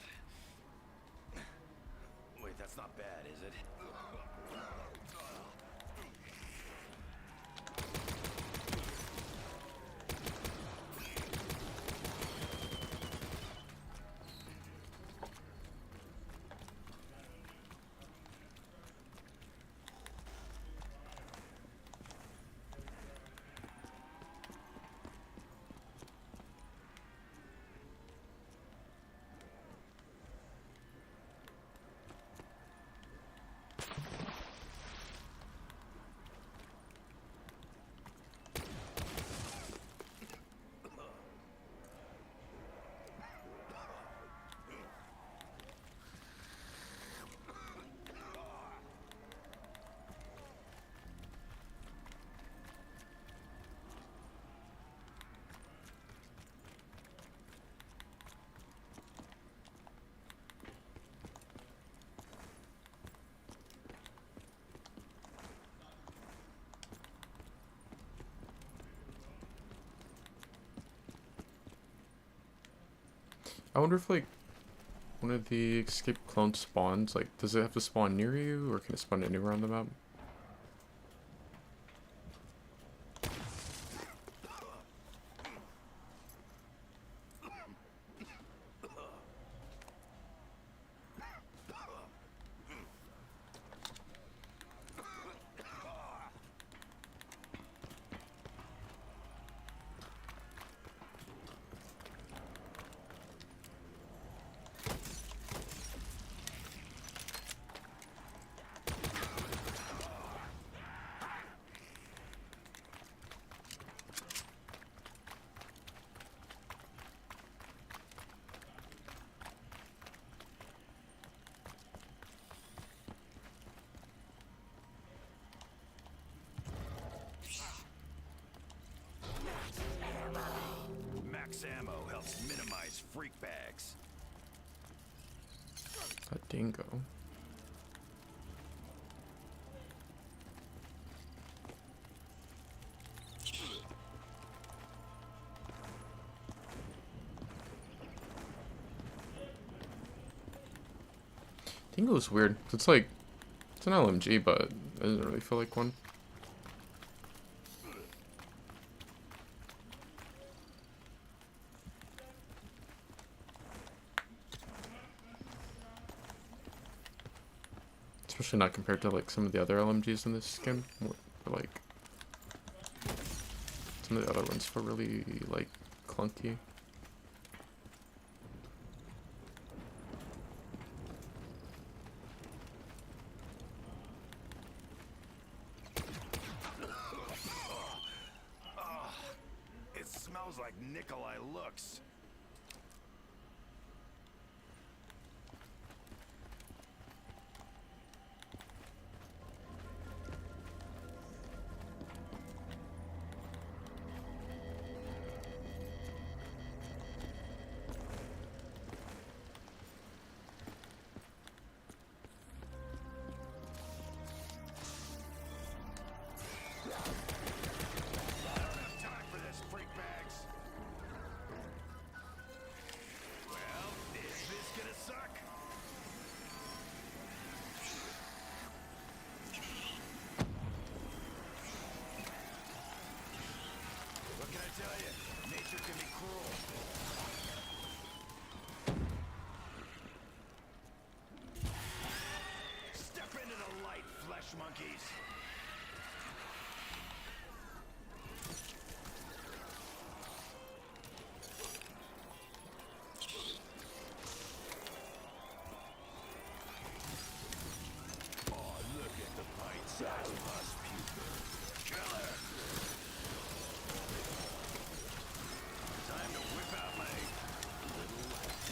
Wait, that's not bad, is it? I wonder if like one of the escape clones spawns, like does it have to spawn near you or can it spawn anywhere on the map? Max ammo helps minimize freak bags. A dingo. Dingo's weird. It's like, it's an LMG, but it doesn't really feel like one. Especially not compared to like some of the other LMGs in this skin. Like some of the other ones feel really like clunky. It smells like Nikolai looks. Monkeys. Oh, look at the pint-sized pus puker. Killer! Time to whip out my little light.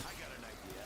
I got an idea.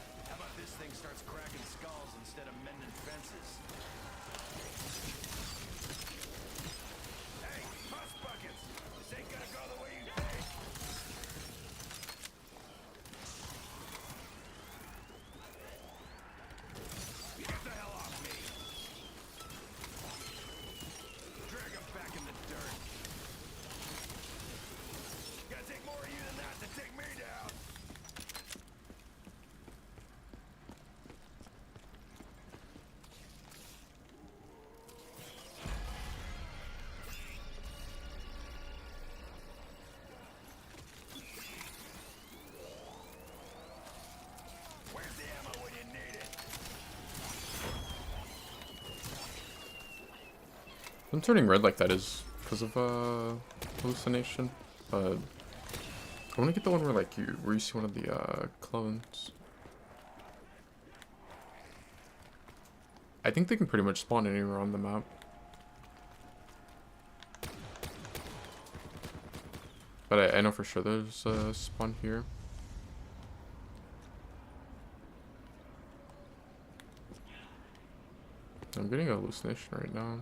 I'm turning red like that is because of hallucination, but I want to get the one where like where you see one of the clones. I think they can pretty much spawn anywhere on the map. But I know for sure there's a spawn here. I'm getting a hallucination right now.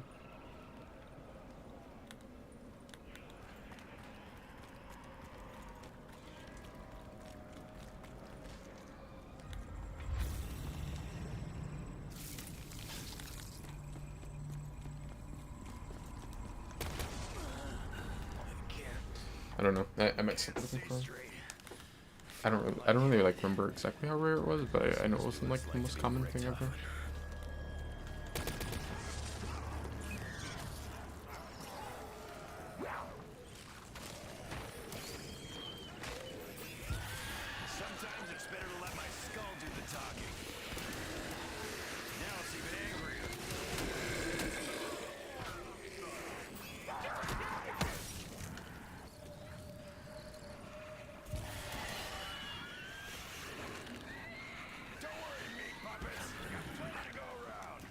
I don't know. I might skip looking for him. I don't really like remember exactly how rare it was, but I know it wasn't like the most common thing ever. Sometimes it's better to let my skull do the talking. Now it's even angrier. Don't worry, meat puppets. I got plenty to go around.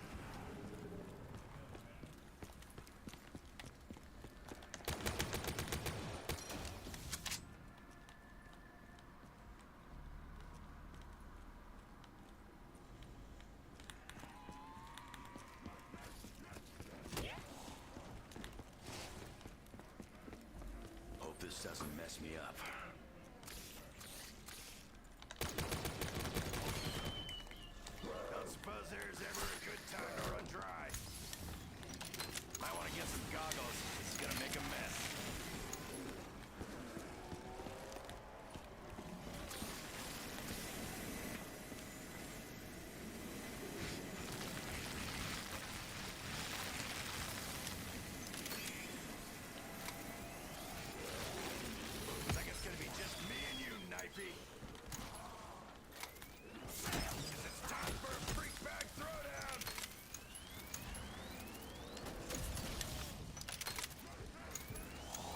Hope this doesn't mess me up. Don't suppose there's ever a good time to run dry. Might want to get some goggles. This is gonna make a mess. Looks like it's gonna be just me and you, Knifey. It's time for a freak bag throwdown.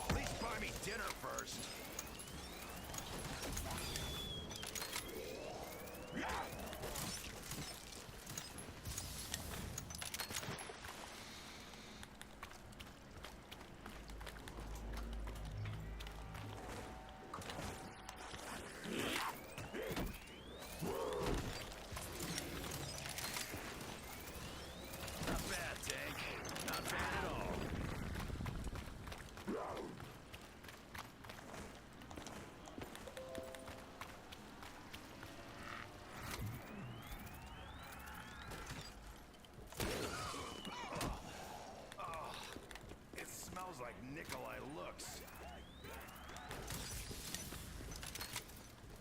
Please buy me dinner first. Not bad, Tank. Not bad at all. It smells like Nikolai looks.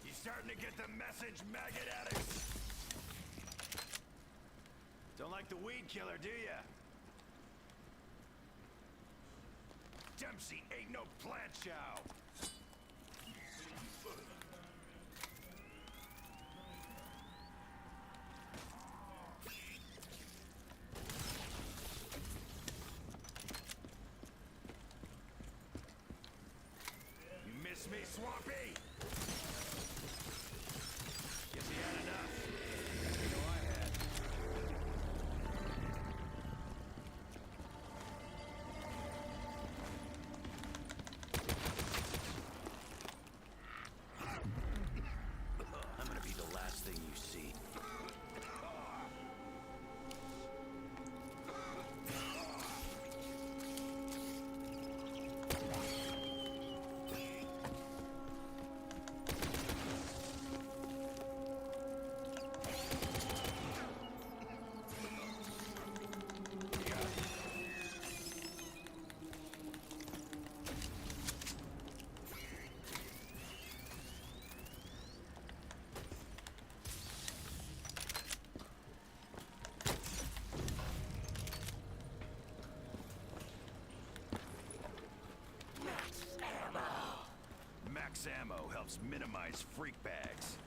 You starting to get the message, maggot addicts? Don't like the weed killer, do ya? Dempsey ain't no plant chow. You miss me, Swampy? Guess he had enough. You know I had. I'm gonna be the last thing you see. Max ammo helps minimize freak bags.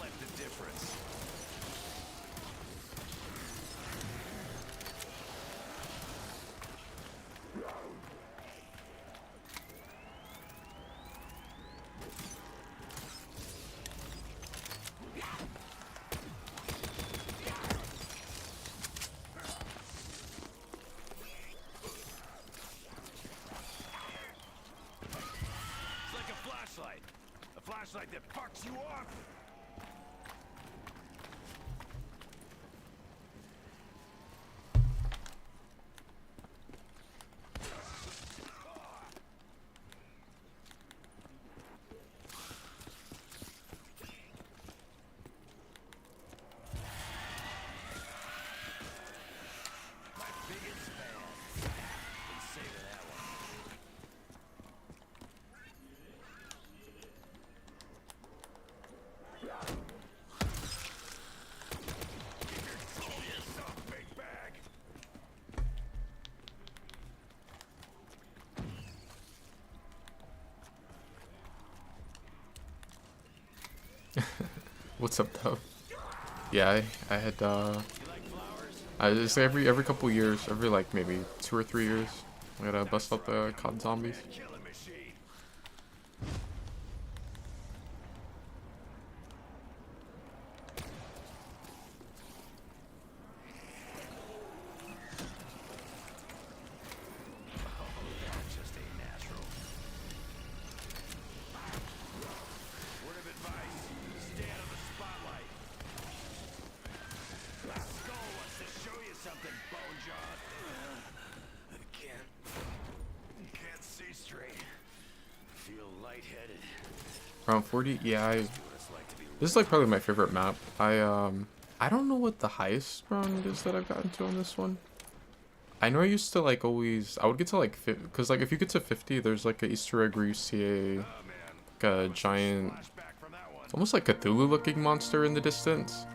split the difference. It's like a flashlight. A flashlight that fucks you up. My biggest fan. Been saving that one. Yourself, big bag. What's up, though? Yeah, I had I just every couple years, every like maybe 2 or 3 years, I gotta bust out the COD zombies. Killing machine. That just ain't natural. Word of advice, stay out of the spotlight. Skull wants to show you something, Bone Jaw. I can't see straight. Feel lightheaded. Round 40, yeah. What it's like to be This is like probably my favorite map. I don't know what the highest round is that I've gotten to on this one. I know I used to like always, I would get to like, because like if you get to 50, there's like a Easter egg where you see like a giant, flashback from that one. almost like Cthulhu looking monster in the distance.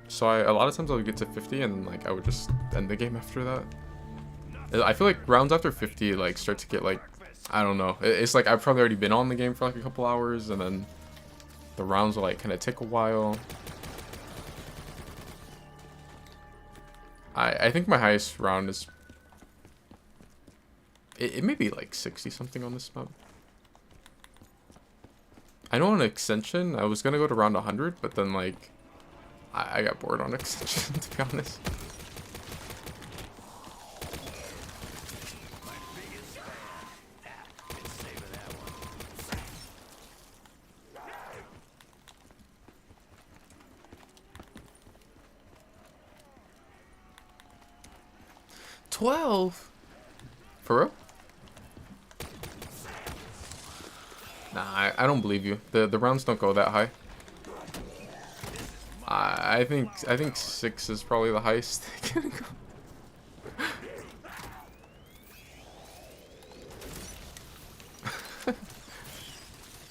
So a lot of times I would get to 50 and like I would just end the game after that. I feel like rounds after 50 like start to get like, I don't know. It's like I've probably already been on the game for like a couple hours and then the rounds will like kind of take a while. I think my highest round is, it may be like 60 something on this map. I know on extension I was gonna go to round 100, but then like I got bored on extension to be honest. My biggest fan. Been saving that one. 12? For real? Nah, I don't believe you. The rounds don't go that high. I think 6 is probably the highest they can go.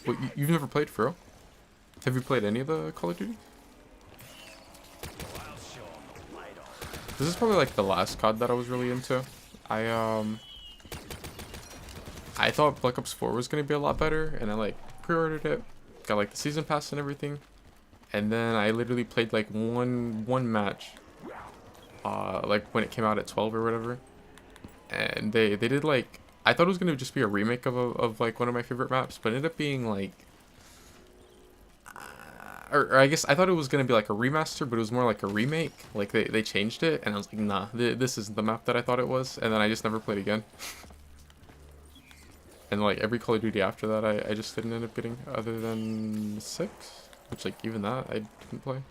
Wait, you've never played for real? Have you played any of the Call of Duty? This is probably like the last COD that I was really into. I thought Black Ops 4 was gonna be a lot better, and I like pre-ordered it, got like the season pass and everything, and then I literally played like one match, like when it came out at 12 or whatever, and they did like, I thought it was gonna just be a remake of like one of my favorite maps, but it ended up being like, or I guess I thought it was gonna be like a remaster, but it was more like a remake. Like they changed it, and I was like, nah, this isn't the map that I thought it was, and then I just never played again. And like every Call of Duty after that, I just didn't end up getting, other than 6, which like even that I didn't play.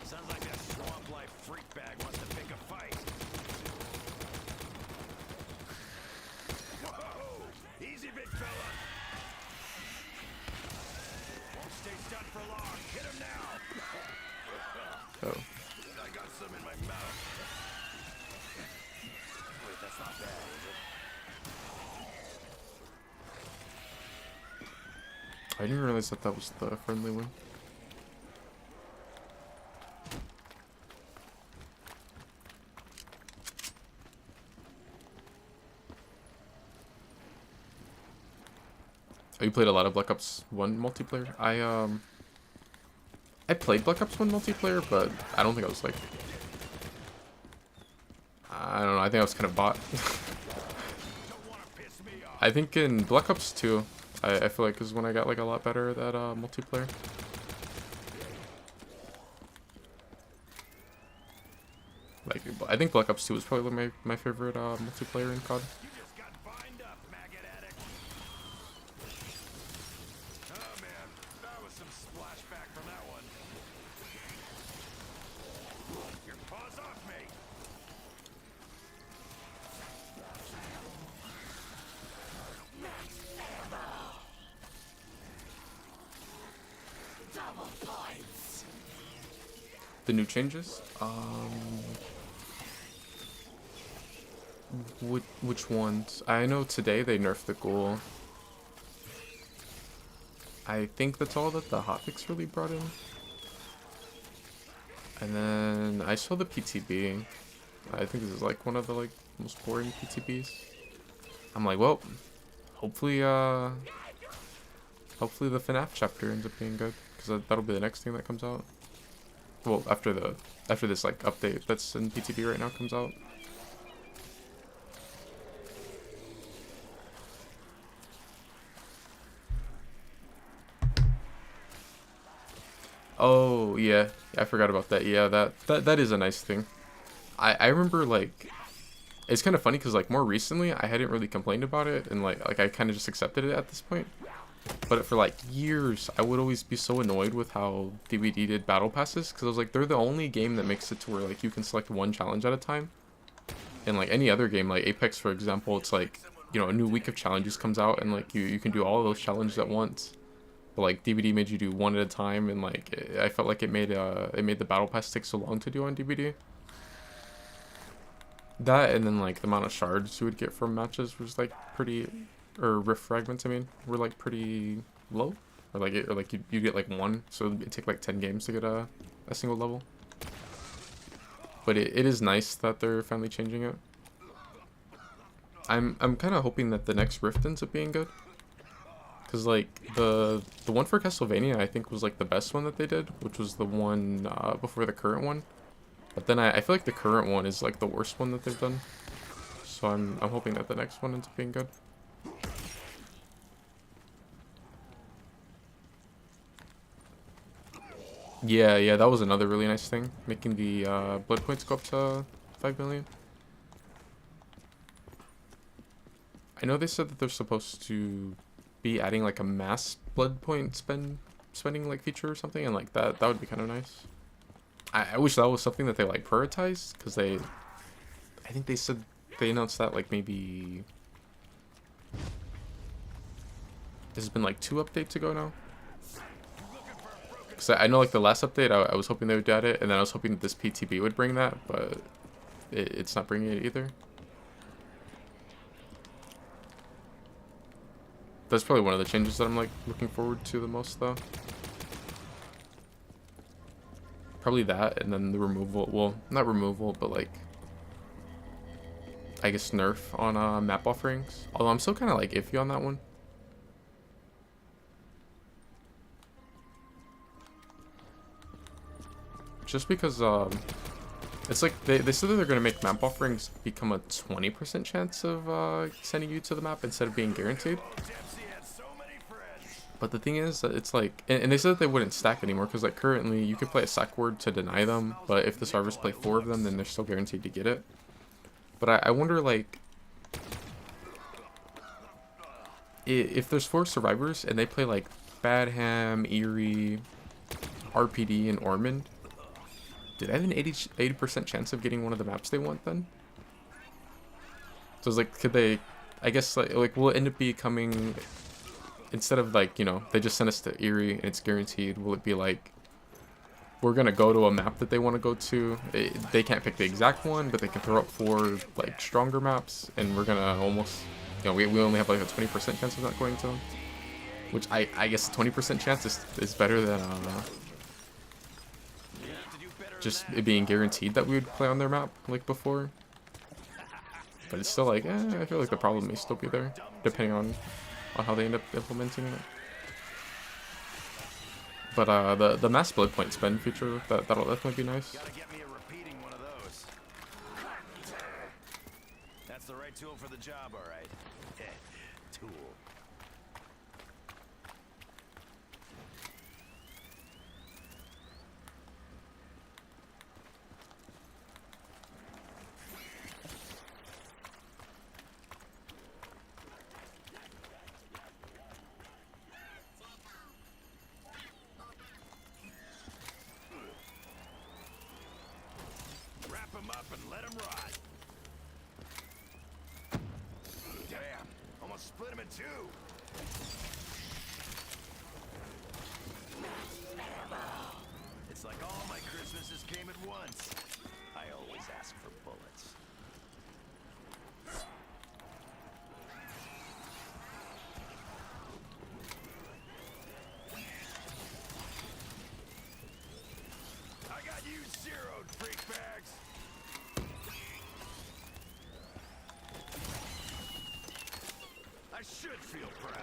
Sounds like that swamp life freak bag wants to pick a fight. Whoa! Easy, big fella. Won't stay stunned for long. Hit him now. Oh, I got some in my mouth. Wait, that's not bad, is it? I didn't realize that was the friendly one. Oh, you played a lot of Black Ops 1 multiplayer? I played Black Ops 1 multiplayer, but I don't think I was like... I don't know, I think I was kind of bot. I think in Black Ops 2, I feel like is when I got like a lot better at multiplayer. Like, I think Black Ops 2 was probably my favorite multiplayer in COD. You just got bined up, maggot addict. Oh man, that was some splashback from that one. Your paws off me. The new changes? Which ones? I know today they nerfed the ghoul. I think that's all that the hotfix really brought in. And then I saw the PTB. I think this is like one of the like most boring PTBs. I'm like, well, hopefully the FNAF chapter ends up being good, because that'll be the next thing that comes out. Well, after this like update that's in PTB right now comes out. Oh yeah, I forgot about that. Yeah, that is a nice thing. I remember like, it's kind of funny because like more recently I hadn't really complained about it, and like I kind of just accepted it at this point. But for like years, I would always be so annoyed with how DBD did battle passes, because I was like, they're the only game that makes it to where like you can select one challenge at a time. And like any other game, like Apex for example, it's like, you know, a new week of challenges comes out and like you can do all of those challenges at once. But like DBD made you do one at a time, and like I felt like it made the battle pass take so long to do on DBD. That, and then like the amount of shards you would get from matches was like pretty, or rift fragments I mean, were like pretty low, or like you get like one, so it'd take like 10 games to get a single level. But it is nice that they're finally changing it. I'm kind of hoping that the next rift ends up being good, because like the one for Castlevania I think was like the best one that they did, which was the one before the current one. But then I feel like the current one is like the worst one that they've done. So I'm hoping that the next one ends up being good. Yeah, that was another really nice thing, making the blood points go up to 5 million. I know they said that they're supposed to be adding like a mass blood point spending like feature or something, and like that would be kind of nice. I wish that was something that they like prioritized, because I think they said they announced that like maybe this has been like 2 updates ago now. Because I know like the last update I was hoping they would add it, and then I was hoping that this PTB would bring that, but it's not bringing it either. That's probably one of the changes that I'm like looking forward to the most though. Probably that, and then the removal, well, not removal, but like, I guess nerf on map offerings. Although I'm still kind of like iffy on that one. Just because it's like they said that they're going to make map offerings become a 20% chance of sending you to the map instead of being guaranteed. But the thing is that it's like, and they said that they wouldn't stack anymore, because like currently you could play a sack word to deny them, but if the servers play 4 of them, then they're still guaranteed to get it. But I wonder like, if there's 4 survivors and they play like Badham, Eerie, RPD, and Ormond, do they have an 80% chance of getting one of the maps they want then? So it's like, could they, I guess like will it end up becoming, instead of like, you know, they just send us to Eerie and it's guaranteed, will it be like, we're gonna go to a map that they want to go to, they can't pick the exact one, but they can throw up 4 like stronger maps, and we're gonna almost, you know, we only have like a 20% chance of not going to them, which I guess 20% chance is better than just it being guaranteed that we would play on their map like before. But it's still like, I feel like the problem may still be there, depending on on how they end up implementing it. But the mass blood point spend feature, that'll definitely be nice. Gotta get me a repeating one of those. That's the right tool for the job, all right. Tool. Wrap him up and let him ride. Damn, almost split him in two. It's like all my Christmases came at once. I always ask for bullets. I got you zeroed, freak bags. I should feel proud.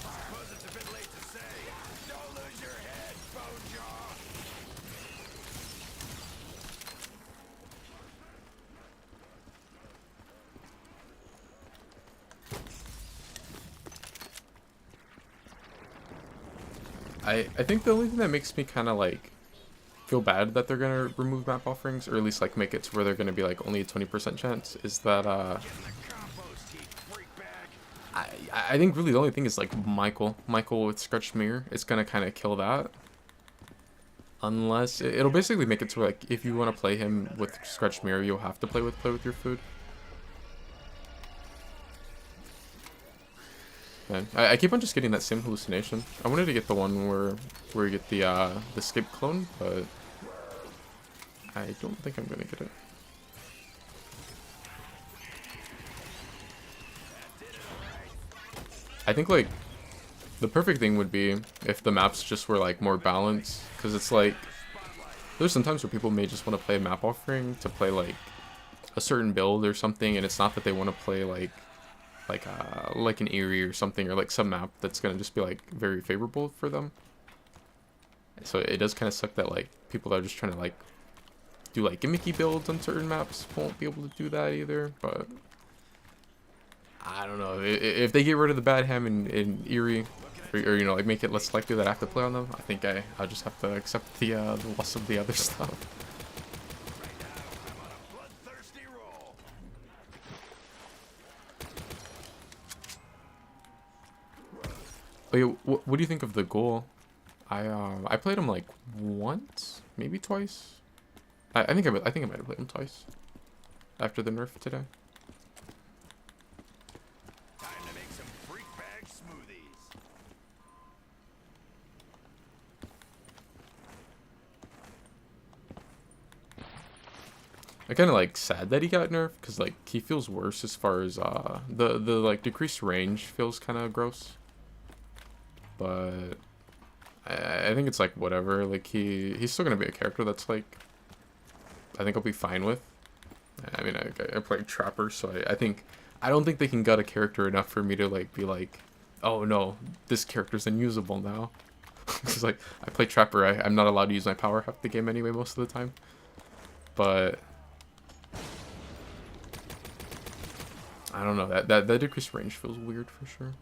Suppose it's a bit late to say. Don't lose your head, Bonejaw. I think the only thing that makes me kind of like feel bad that they're gonna remove map offerings, or at least like make it to where they're gonna be like only a 20% chance, is that Get in the compost heap, freak bag. I think really the only thing is like Michael with Scratched Mirror. It's gonna kind of kill that. Unless it'll basically make it to where, like, if you want to play him with Scratched Mirror, you'll have to play with your food. Man, I keep on just getting that same hallucination. I wanted to get the one where you get the escape clone, but I don't think I'm gonna get it. I think like the perfect thing would be if the maps just were like more balanced, because it's like there's some times where people may just want to play a map offering to play like a certain build or something, and it's not that they want to play like an Eerie or something, or like some map that's gonna just be like very favorable for them. So it does kind of suck that like people that are just trying to like do like gimmicky builds on certain maps won't be able to do that either. But I don't know, if they get rid of the bad ham in Eerie, or you know, like make it less likely that I have to play on them, I think I'll just have to accept the loss of the other stuff. Right now, I'm on a bloodthirsty roll. Oh yeah, what do you think of the goal? I played him like once, maybe twice. I think I might have played him twice after the nerf today. Time to make some freak bag smoothies. I kind of like sad that he got nerfed, because like he feels worse as far as the like decreased range feels kind of gross. But I think it's like whatever. Like he's still gonna be a character that's like I think I'll be fine with. I mean, I played Trapper, so I don't think they can gut a character enough for me to like be like, oh no, this character's unusable now. Because like I play Trapper, I'm not allowed to use my power half the game anyway most of the time. But I don't know, that decreased range feels weird for sure.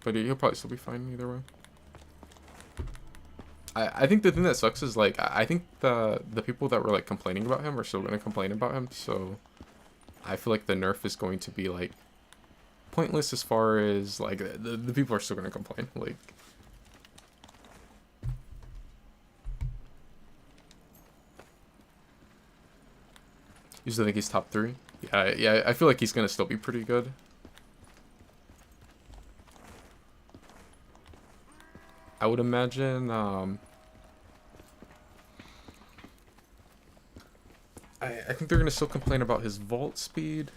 But he'll probably still be fine either way. I think the thing that sucks is like I think the people that were like complaining about him are still gonna complain about him, so I feel like the nerf is going to be like pointless as far as like the people are still gonna complain. Like you still think he's top 3? Yeah, I feel like he's gonna still be pretty good. I would imagine, I think they're going to still complain about his vault speed.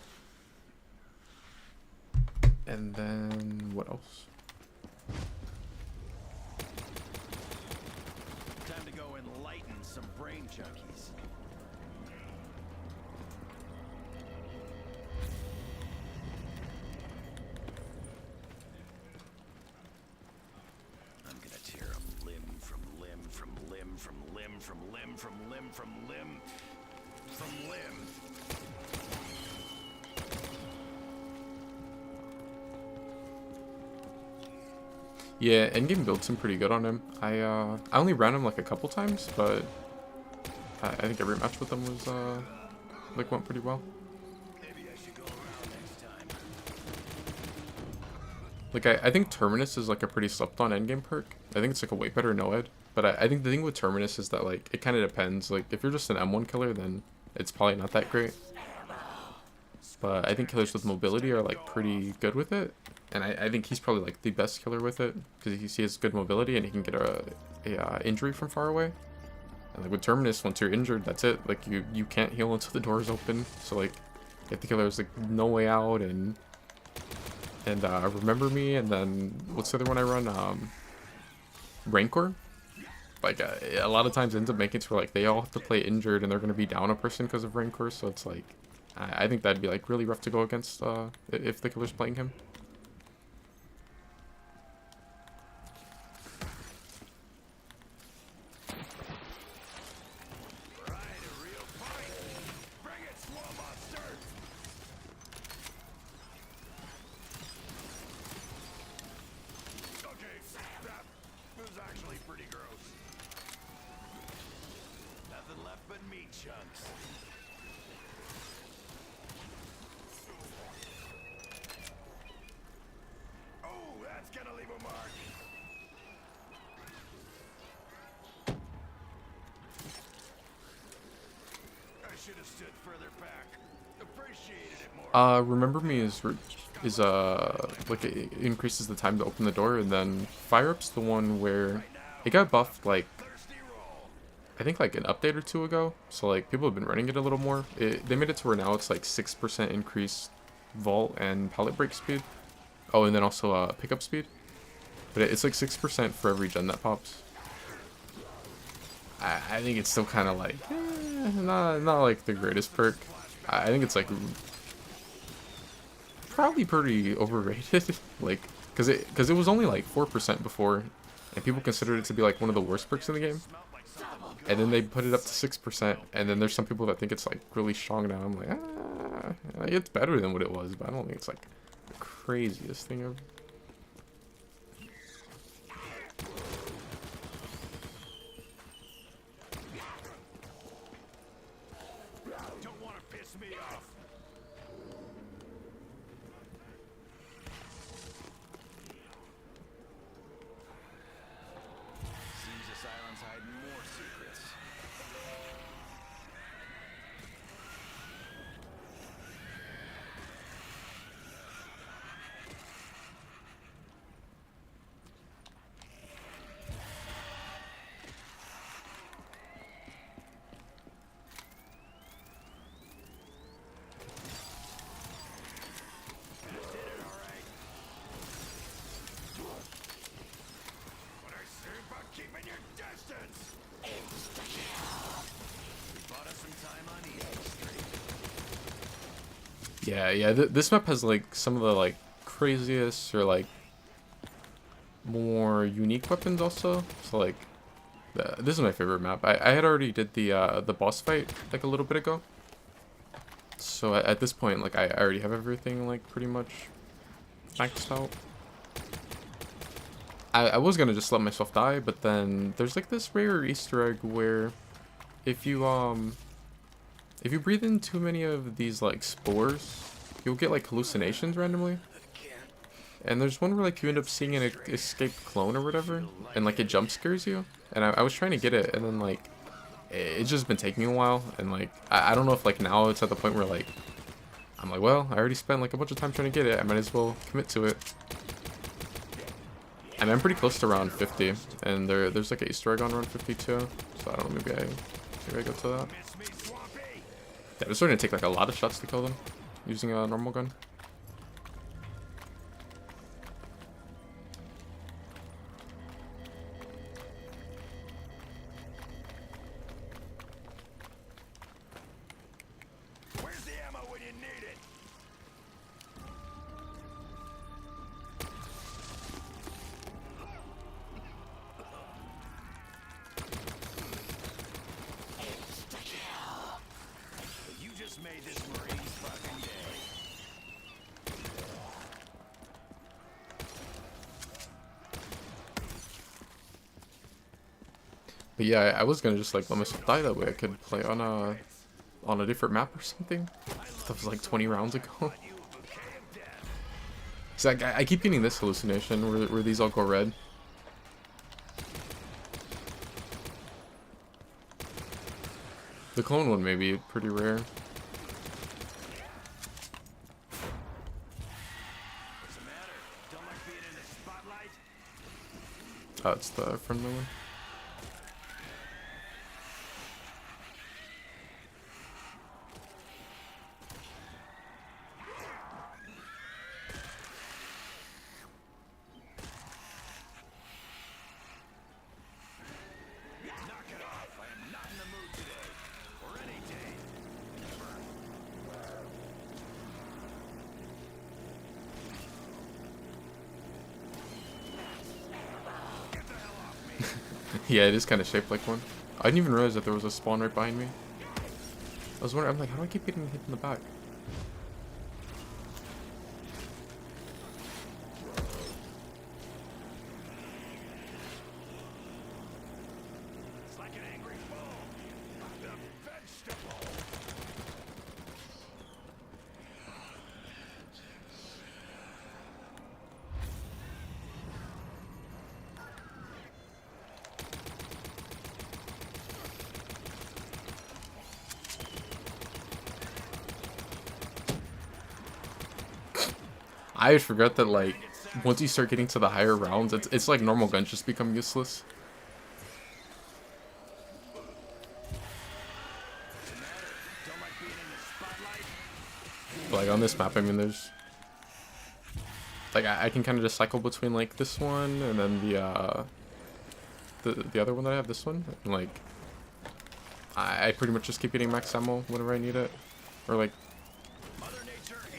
And then, what else? Time to go junkies. I'm gonna tear a limb from limb from limb from limb from limb from limb from limb from limb. Yeah, endgame build seemed pretty good on him. I only ran him like a couple times, but I think every match with him was like went pretty well. Maybe I should go around next time. Like I think Terminus is like a pretty slept on endgame perk. I think it's like a way better Noed. But I think the thing with Terminus is that like it kind of depends. Like if you're just an M1 killer, then it's probably not that great. But I think killers with mobility are like pretty good with it. And I think he's probably like the best killer with it because he has good mobility and he can get a injury from far away. And like with Terminus, once you're injured, that's it. Like you can't heal until the door is open. So like if the killer's like no way out and Remember Me, and then what's the other one I run? Rancor. Like a lot of times ends up making it to where like they all have to play injured and they're gonna be down a person because of Rancor. So it's like I think that'd be like really rough to go against if the killer's playing him. Remember Me is like it increases the time to open the door, and then Fire Up's the one where it got buffed like I think like an update or two ago. So like people have been running it a little more. They made it to where now it's like 6% increased vault and pallet break speed. Oh, and then also pickup speed. But it's like 6% for every gen that pops. I think it's still kind of like not like the greatest perk. I think it's like probably pretty overrated. Like because it was only like 4% before, and people considered it to be like one of the worst perks in the game. And then they put it up to 6%, and then there's some people that think it's like really strong now. I'm like, it's better than what it was, but I don't think it's like the craziest thing ever. Don't want to piss me off. Seems this island's hiding more secrets. What I say about keeping your distance. Bought us some time on Easy Street. Yeah. This map has like some of the like craziest or like more unique weapons also. So like, this is my favorite map. I had already did the boss fight like a little bit ago. So at this point, like I already have everything like pretty much maxed out. I was gonna just let myself die, but then there's like this rare Easter egg where if you breathe in too many of these like spores, you'll get like hallucinations randomly. And there's one where like you end up seeing an escaped clone or whatever, and like it jump scares you. And I was trying to get it, and then like it's just been taking a while, and like I don't know if like now it's at the point where like I'm like, well, I already spent like a bunch of time trying to get it, I might as well commit to it. I mean, I'm pretty close to round 50, and there's like an Easter egg on round 52, so I don't know, maybe I go to that. Yeah, it's starting to take like a lot of shots to kill them using a normal gun. But yeah, I was gonna just like let myself die that way. I could play on a different map or something. That was like 20 rounds ago. So I keep getting this hallucination where these all go red. The clone one may be pretty rare. Oh, it's the friendly one. Yeah, it is kind of shaped like one. I didn't even realize that there was a spawn right behind me. I was wondering, I'm like, how do I keep getting hit in the back? It's like an angry bull. The vegetable. I always forgot that, like, once you start getting to the higher rounds, it's like normal guns just become useless. But, like, on this map, I mean, there's... Like, I can kind of just cycle between, like, this one and then the other one that I have, this one. And, like, I pretty much just keep getting max ammo whenever I need it. Or, like,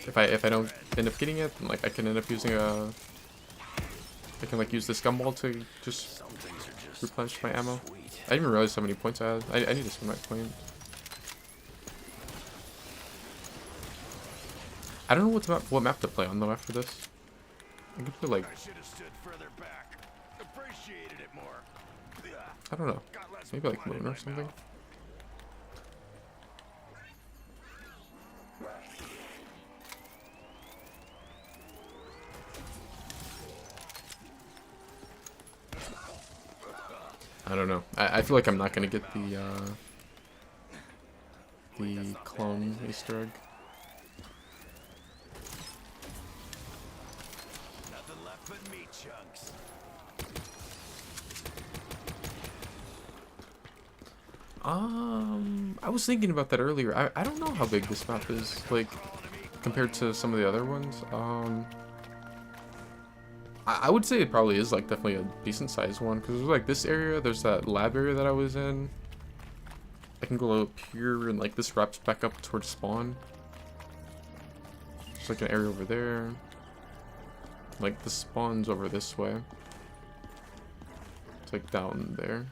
if I don't end up getting it, then, like, I can end up using I can, like, use this gumball to just replenish my ammo. I didn't even realize how many points I had. I need to spend my point. I don't know what map to play on though after this. I could play like, I should have stood further back. Appreciated it more. I don't know, Got less maybe like blood in Moon or my something. mouth. I don't know. I feel like I'm not gonna get the clone Easter egg. Nothing left but meat chunks. I was thinking about that earlier. I don't know how big this map is, like, compared to some of the other ones. I would say it probably is, like, definitely a decent sized one, because there's, like, this area, there's that lab area that I was in. I can go up here, and, like, this wraps back up towards spawn. There's, like, an area over there. Like, the spawn's over this way. It's, like, down there.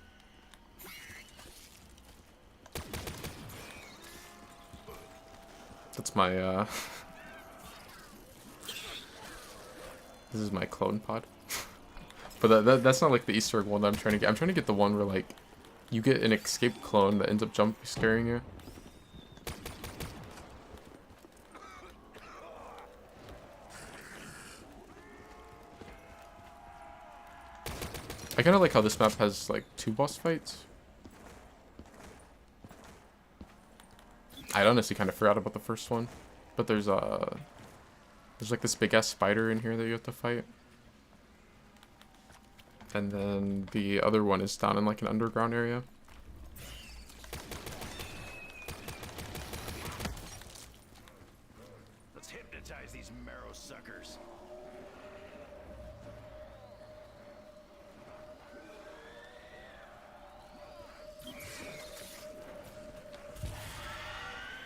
That's my, This is my clone pod. But that's not like the Easter egg one that I'm trying to get. I'm trying to get the one where, like, you get an escaped clone that ends up scaring you. I kind of like how this map has, like, 2 boss fights. I honestly kind of forgot about the first one. But there's like this big ass spider in here that you have to fight. And then the other one is down in like an underground area. Let's hypnotize these marrow suckers.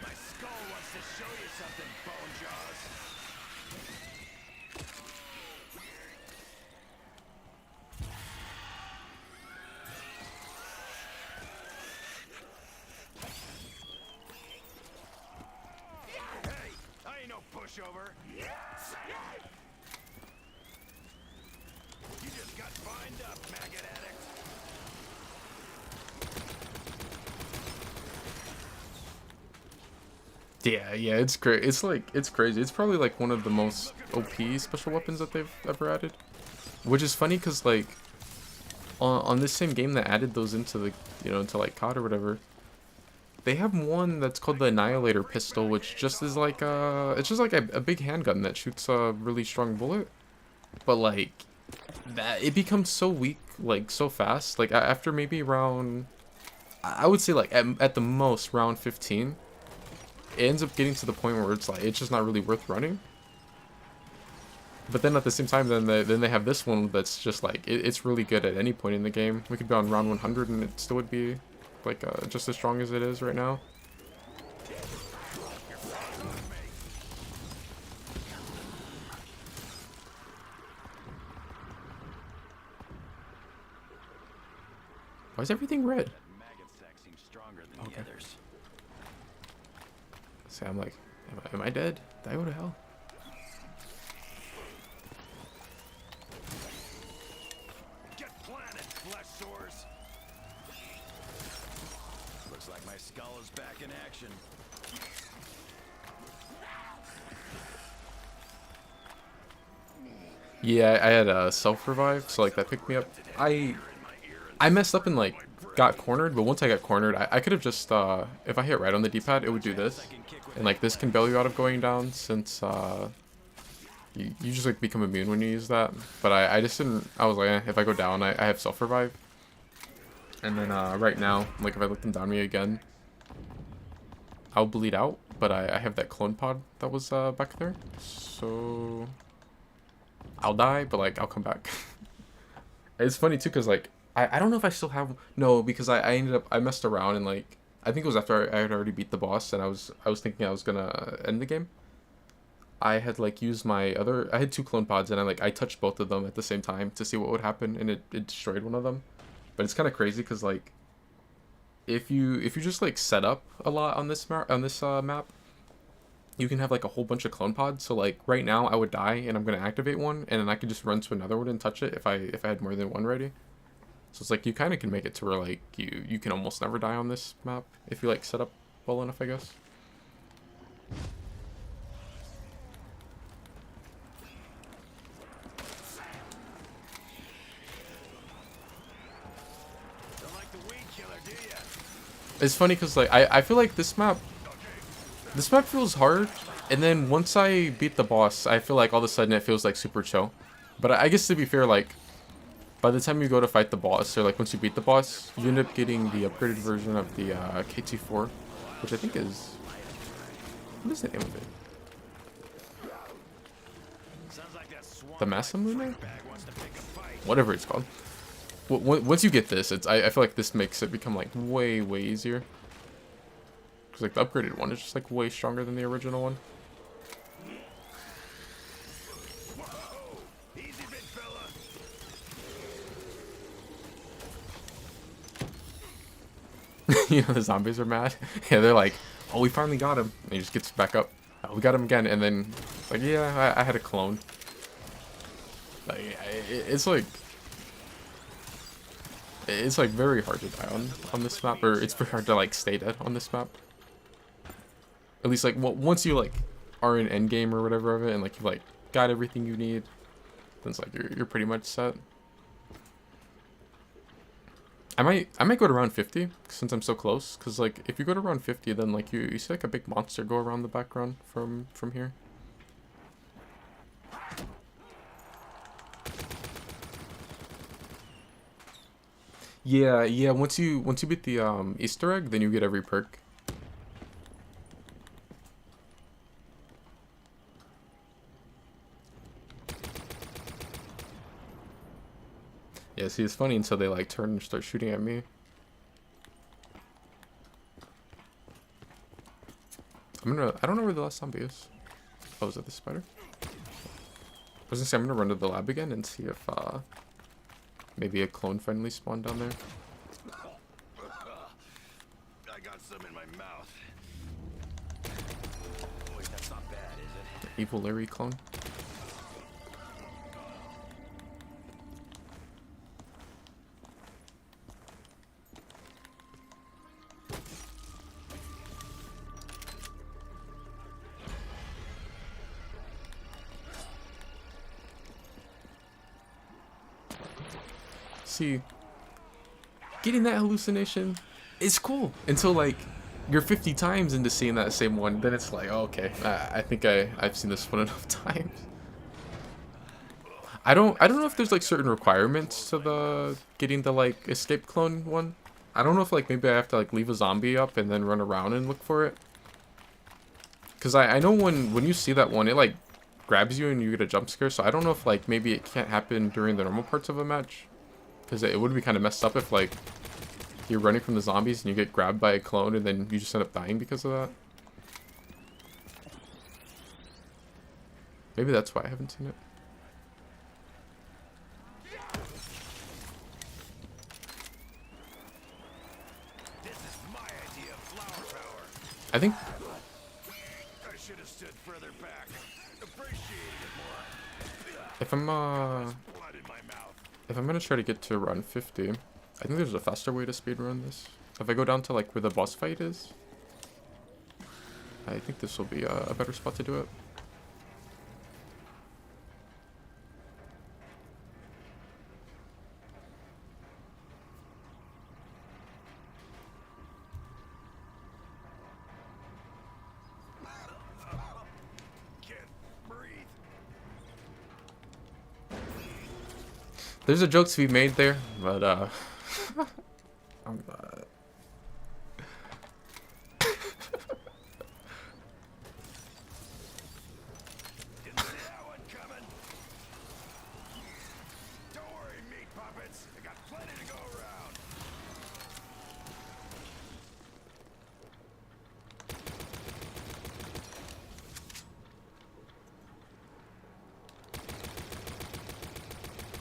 My skull wants to show you something, Bone Jaws. Hey, I ain't no pushover. You just got bined up, maggot addict. Yeah, it's great. It's like, it's crazy. It's probably like one of the most OP special weapons that they've ever added. Which is funny because like, on this same game that added those into the, you know, into like COD or whatever, they have one that's called the Annihilator pistol, which just is like it's just like a big handgun that shoots a really strong bullet. But like, that it becomes so weak, like so fast. Like after maybe round, I would say like at the most round 15, it ends up getting to the point where it's like it's just not really worth running. But then at the same time, then they have this one that's just like it's really good at any point in the game. We could be on round 100 and it still would be like just as strong as it is right now. Why is everything red? That maggot sack seems stronger than the others. See, I'm like, am I dead? Did I go to hell? Get planted, flesh sores. Looks like my skull is back in action. Yeah, I had a self-revive, so like that picked me up. I messed up and like got cornered, but once I got cornered, I could have just if I hit right on the D-pad, it would do this, and like this can bail you out of going down since you just like become immune when you use that. But I just didn't. I was like, if I go down, I have self-revive, and then right now, like if I let them down me again, I'll bleed out. But I have that clone pod that was back there, so I'll die, but like I'll come back. It's funny too, cause like I don't know if I still have because I ended up I messed around and like I think it was after I had already beat the boss and I was thinking I was gonna end the game. I had like used I had 2 clone pods and I touched both of them at the same time to see what would happen, and it destroyed one of them. But it's kind of crazy because like if you just like set up a lot on this map, you can have like a whole bunch of clone pods. So like right now I would die and I'm gonna activate one, and then I could just run to another one and touch it if I had more than one ready. So it's like you kind of can make it to where like you can almost never die on this map if you like set up well enough, I guess. Don't like the weed killer, do ya? It's funny because like I feel like this map feels hard, and then once I beat the boss, I feel like all of a sudden it feels like super chill. But I guess to be fair, like by the time you go to fight the boss, or like once you beat the boss, you end up getting the upgraded version of the KT4, which I think is, what is the name of it? Sounds like that swamp The Masamune? bag wants to pick a fight. Whatever it's called. Once you get this, I feel like this makes it become like way easier. Because like the upgraded one is just like way stronger than the original one. Easy, big fella. You know, the zombies are mad. Yeah, they're like, oh, we finally got him. And he just gets back up. Oh, we got him again. And then, like, yeah, I had a clone. Like, it's like very hard to die on this map, or it's very hard to like stay dead on this map. At least like once you like are in endgame or whatever of it, and like you've like got everything you need, then it's like you're pretty much set. I might go to round 50 since I'm so close, because like if you go to round 50, then like you see like a big monster go around the background from here. Yeah, once you beat the Easter egg, then you get every perk. Yeah, see, it's funny until they like turn and start shooting at me. I don't know where the last zombie is. Oh, is that the spider? I was gonna say I'm gonna run to the lab again and see if maybe a clone finally spawned down there. I got some in my mouth. Wait, that's not bad, is it? Evil Larry clone. see, getting that hallucination is cool until like you're 50 times into seeing that same one. Then it's like, oh, okay, I think I've seen this one enough times. I don't know if there's like certain requirements to the getting the like escape clone one. I don't know if like maybe I have to like leave a zombie up and then run around and look for it. Cause I know when you see that one, it like grabs you and you get a jump scare. So I don't know if like maybe it can't happen during the normal parts of a match. Cause it would be kind of messed up if like you're running from the zombies and you get grabbed by a clone and then you just end up dying because of that. Maybe that's why I haven't seen it. I think I should have stood further back. Appreciated it more. if I'm Blood in my mouth. if I'm gonna try to get to run 50, I think there's a faster way to speedrun this. If I go down to like where the boss fight is, I think this will be a better spot to do it. Can't breathe. There's a joke to be made there, but I'm Didn't see that one coming. Don't worry, meat puppets. I got plenty to go around.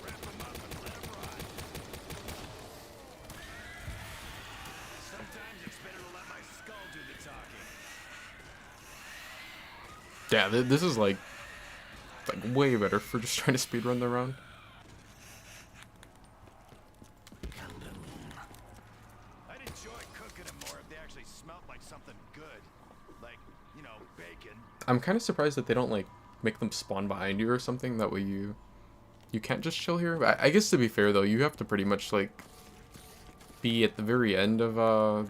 Wrap 'em up and let 'em run. Sometimes it's better to let my skull do the talking. yeah. This is like way better for just trying to speedrun the round. I'd enjoy cooking them more if they actually smelled like something good. Like, you know, bacon. I'm kind of surprised that they don't like make them spawn behind you or something. That way you can't just chill here. I guess to be fair though, you have to pretty much like be at the very end of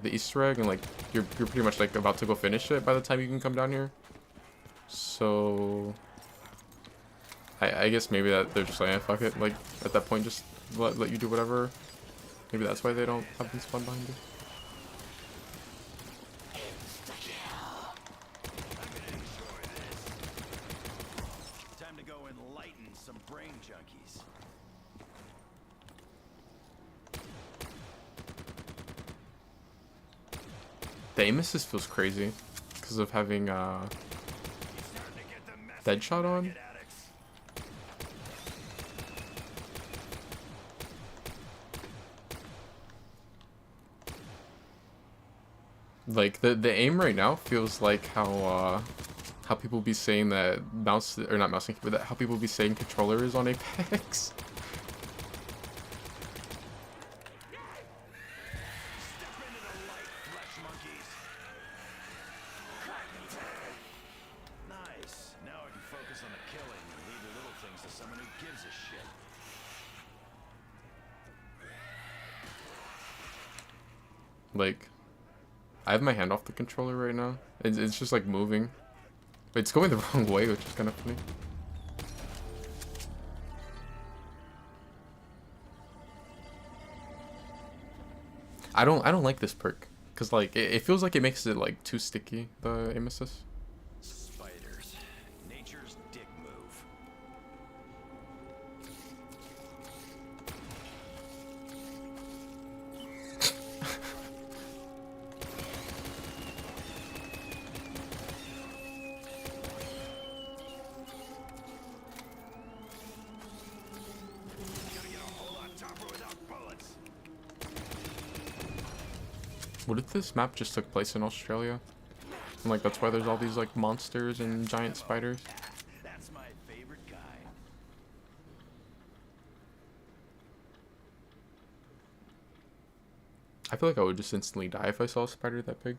the Easter egg and like you're pretty much like about to go finish it by the time you can come down here. So I guess maybe that they're just like, eh, fuck it. Like at that point, just let you do whatever. Maybe that's why they don't have them spawn behind you. I'm gonna enjoy this. Time to go enlighten some brain junkies. The aim assist feels crazy because of having Starting to get the message, Deadshot on. market addicts. Like the aim right now feels like how people be saying that mouse or not mouse, but that how people be saying controller is on Apex. Step into the light, flesh monkeys. Nice. Now I can focus on the killing and leave the little things to someone who gives a shit. Like, I have my hand off the controller right now. It's just like moving. It's going the wrong way, which is kind of funny. I don't like this perk because like it feels like it makes it like too sticky, the aim assist. Spiders. Nature's dick move. Gonna get a whole lot tougher without bullets. What if this map just took place in Australia? And like that's why there's all these like monsters and giant spiders. That's my favorite guy. I feel like I would just instantly die if I saw a spider that big.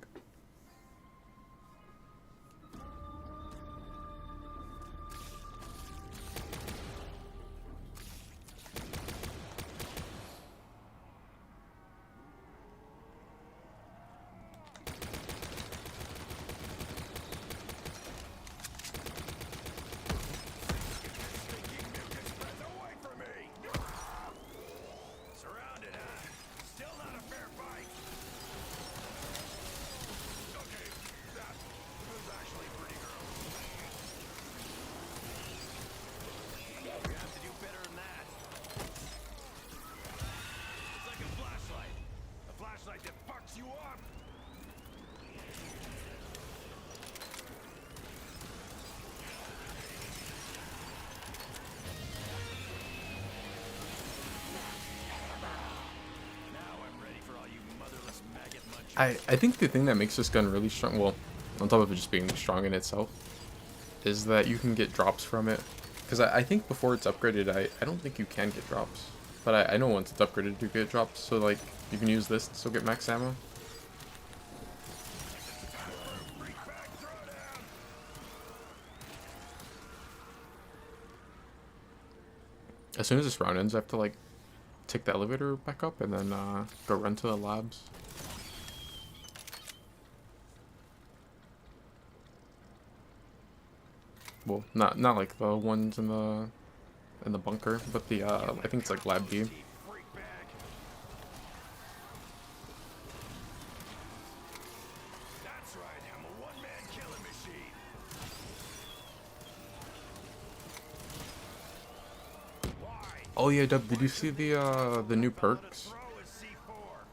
I think the thing that makes this gun really strong, well, on top of it just being strong in itself, is that you can get drops from it. Because I think before it's upgraded, I don't think you can get drops. But I know once it's upgraded, you get drops. So, like, you can use this to still get max ammo. As soon as this round ends, I have to, like, take the elevator back up and then go run to the labs. Well, not like the ones in the bunker, but the I think it's like Lab B. That's right, I'm a one-man killing machine. Oh yeah, Dub, did you see the new perks?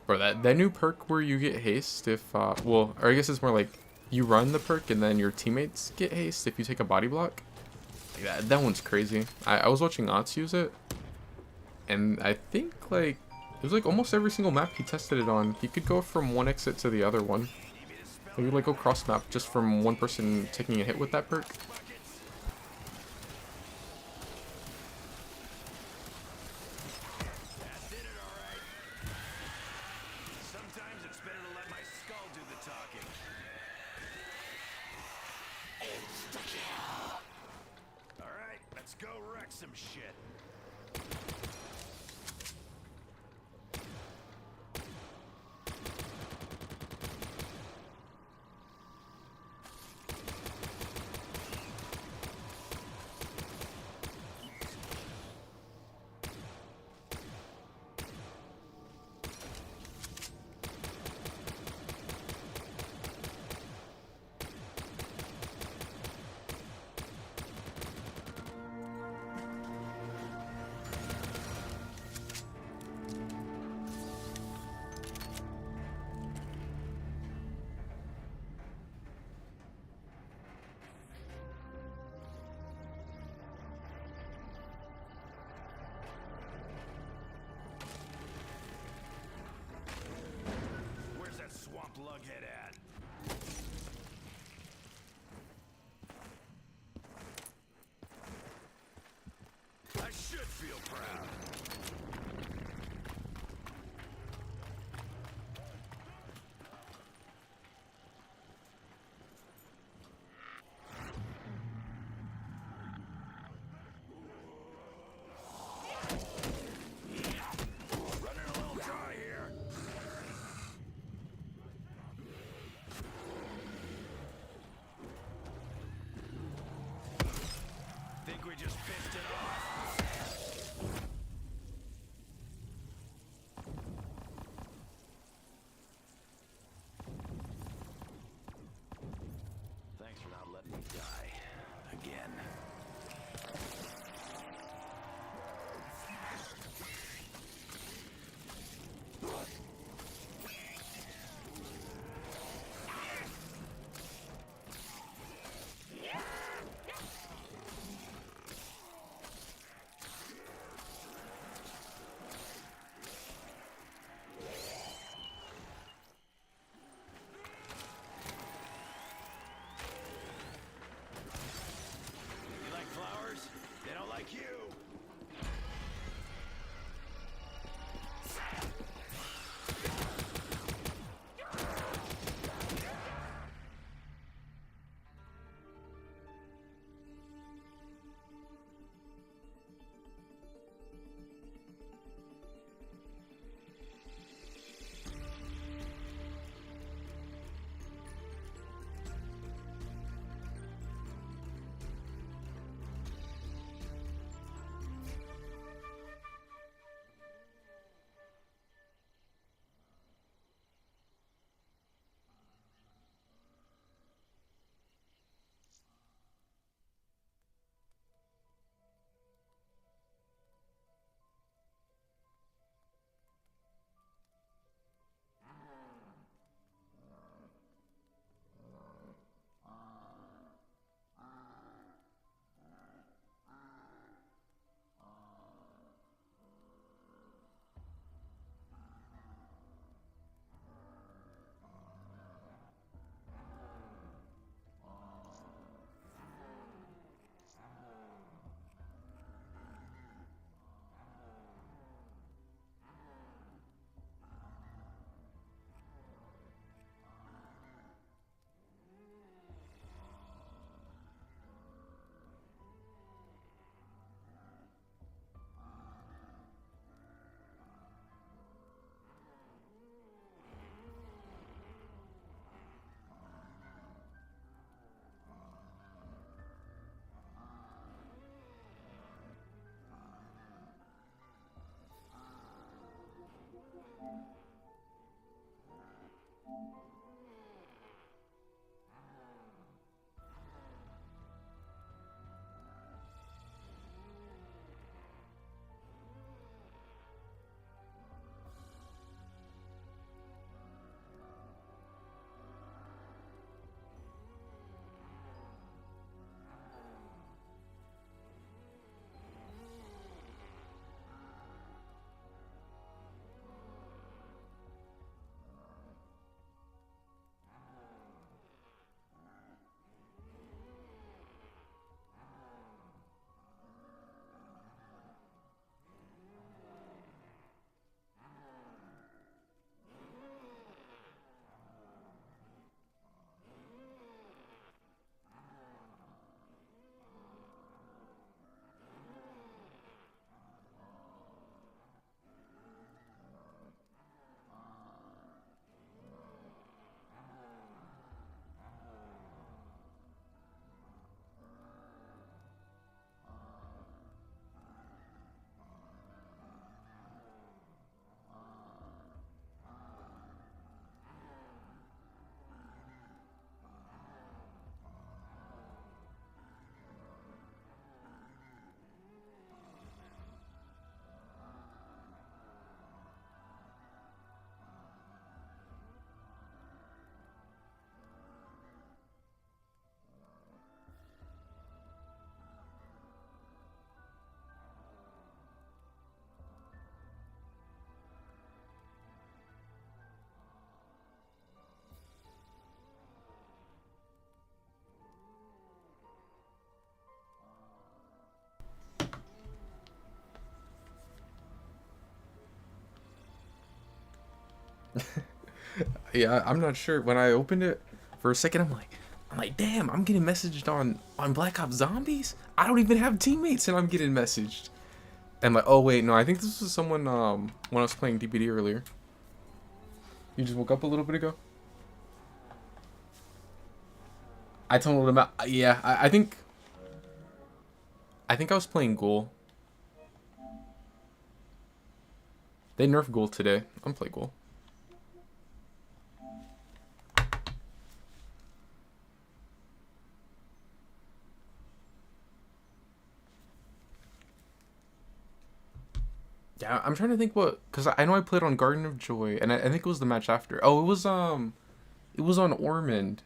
Bro, that new perk where you get haste if well, or I guess it's more like you run the perk and then your teammates get haste if you take a body block. Like that one's crazy. I was watching Ots use it, and I think like it was like almost every single map he tested it on. He could go from one exit to the other one. He would like go cross map just from one person taking a hit with that perk. Sometimes it's better to let my skull do the talking. Alright, let's go wreck some shit. Where's that swamp lughead at? I should feel proud. Running a little dry here. Think we just pissed it off? Thanks for not letting me die. Again. You like flowers? They don't like you. Yeah, I'm not sure. When I opened it for a second, I'm like, damn, I'm getting messaged on Black Ops Zombies. I don't even have teammates, and I'm getting messaged. And like, oh wait, no, I think this was someone when I was playing DBD earlier. You just woke up a little bit ago. I told him, yeah, I think I was playing Ghoul. They nerfed Ghoul today. I'm playing Ghoul. Yeah, I'm trying to think what, because I know I played on Garden of Joy, and I think it was the match after. Oh, it was on Ormond,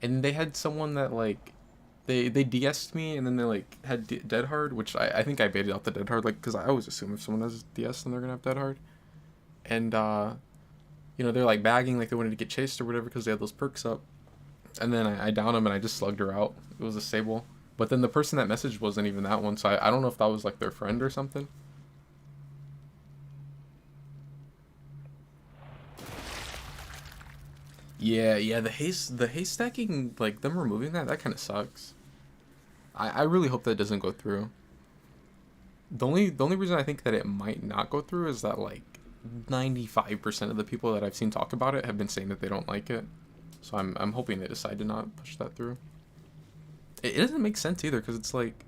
and they had someone that like, they DS'd me, and then they like had Dead Hard, which I think I baited out the Dead Hard, like, because I always assume if someone has DS, then they're gonna have Dead Hard, and you know, they're like bagging like they wanted to get chased or whatever because they had those perks up, and then I downed them and I just slugged her out. It was a Sable, but then the person that messaged wasn't even that one, so I don't know if that was like their friend or something. Yeah, the haste stacking, like them removing that kind of sucks. I really hope that doesn't go through. The only reason I think that it might not go through is that like 95% of the people that I've seen talk about it have been saying that they don't like it. So I'm hoping they decide to not push that through. It doesn't make sense either, because it's like,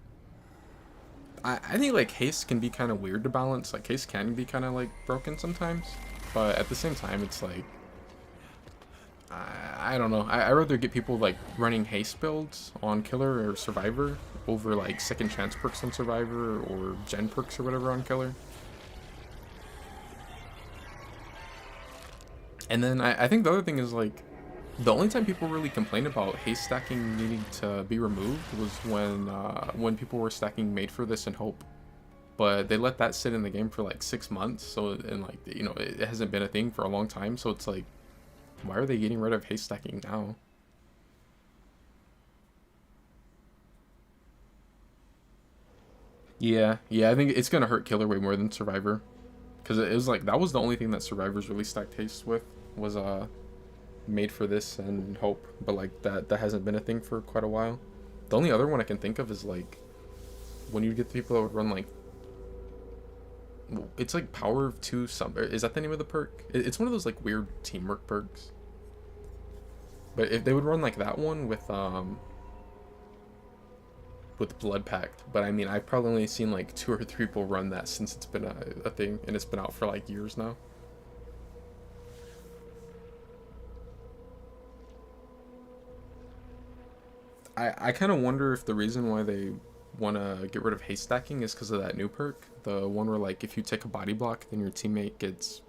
I think like haste can be kind of weird to balance. Like haste can be kind of like broken sometimes, but at the same time it's like, I don't know. I rather get people like running haste builds on Killer or Survivor over like second chance perks on Survivor or gen perks or whatever on Killer. And then I think the other thing is like, the only time people really complained about haste stacking needing to be removed was when people were stacking Made for This and Hope. But they let that sit in the game for like 6 months, so, and like, you know, it hasn't been a thing for a long time, so it's like, why are they getting rid of haste stacking now? Yeah, I think it's gonna hurt Killer way more than Survivor, because it was like, that was the only thing that Survivor's really stacked haste with, was Made for This and Hope, but like that hasn't been a thing for quite a while. The only other one I can think of is like, when you get the people that would run like, it's like Power of Two, is that the name of the perk? It's one of those like weird teamwork perks. But if they would run like that one with Blood Pact, but I mean, I've probably only seen like 2 or 3 people run that since it's been a thing, and it's been out for like years now. I kind of wonder if the reason why they want to get rid of haste stacking is because of that new perk, the one where like if you take a body block, then your teammate gets,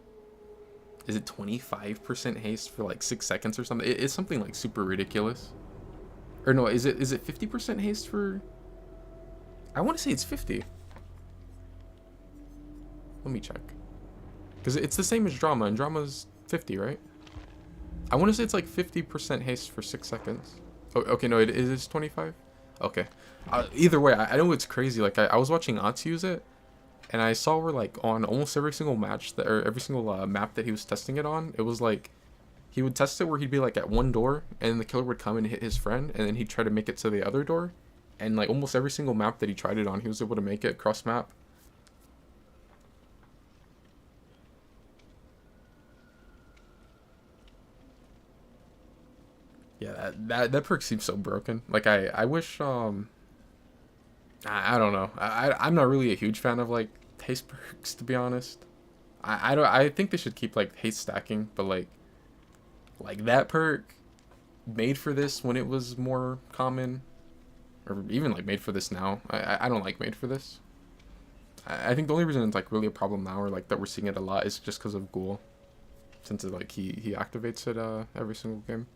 is it 25% haste for like 6 seconds or something? It's something like super ridiculous. Or no, is it 50% haste for? I want to say it's 50. Let me check, because it's the same as Drama, and Drama's 50, right? I want to say it's like 50% haste for 6 seconds. Oh, okay, no, it is 25. Okay. Either way, I know it's crazy. Like I was watching Ats use it, and I saw where like on almost every single match that, or every single map that he was testing it on, it was like he would test it where he'd be like at one door, and the killer would come and hit his friend, and then he'd try to make it to the other door, and like almost every single map that he tried it on, he was able to make it cross map. Yeah, that perk seems so broken. Like I wish I don't know. I'm not really a huge fan of like haste perks, to be honest. I think they should keep like haste stacking, but like that perk Made for This when it was more common, or even like Made for This now. I don't like Made for This. I think the only reason it's like really a problem now, or like that we're seeing it a lot, is just because of Ghoul, since it like he activates it every single game.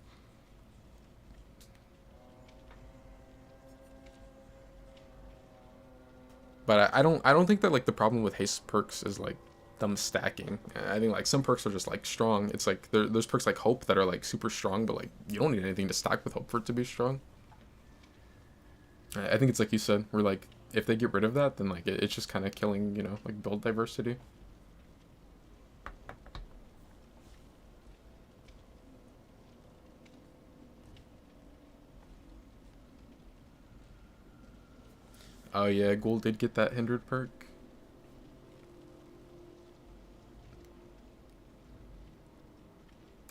But I don't think that like the problem with haste perks is like them stacking. I think like some perks are just like strong. It's like there's perks like Hope that are like super strong, but like you don't need anything to stack with Hope for it to be strong. I think it's like you said, where like if they get rid of that, then like it's just kind of killing, you know, like build diversity. Oh yeah, Ghoul did get that hindered perk.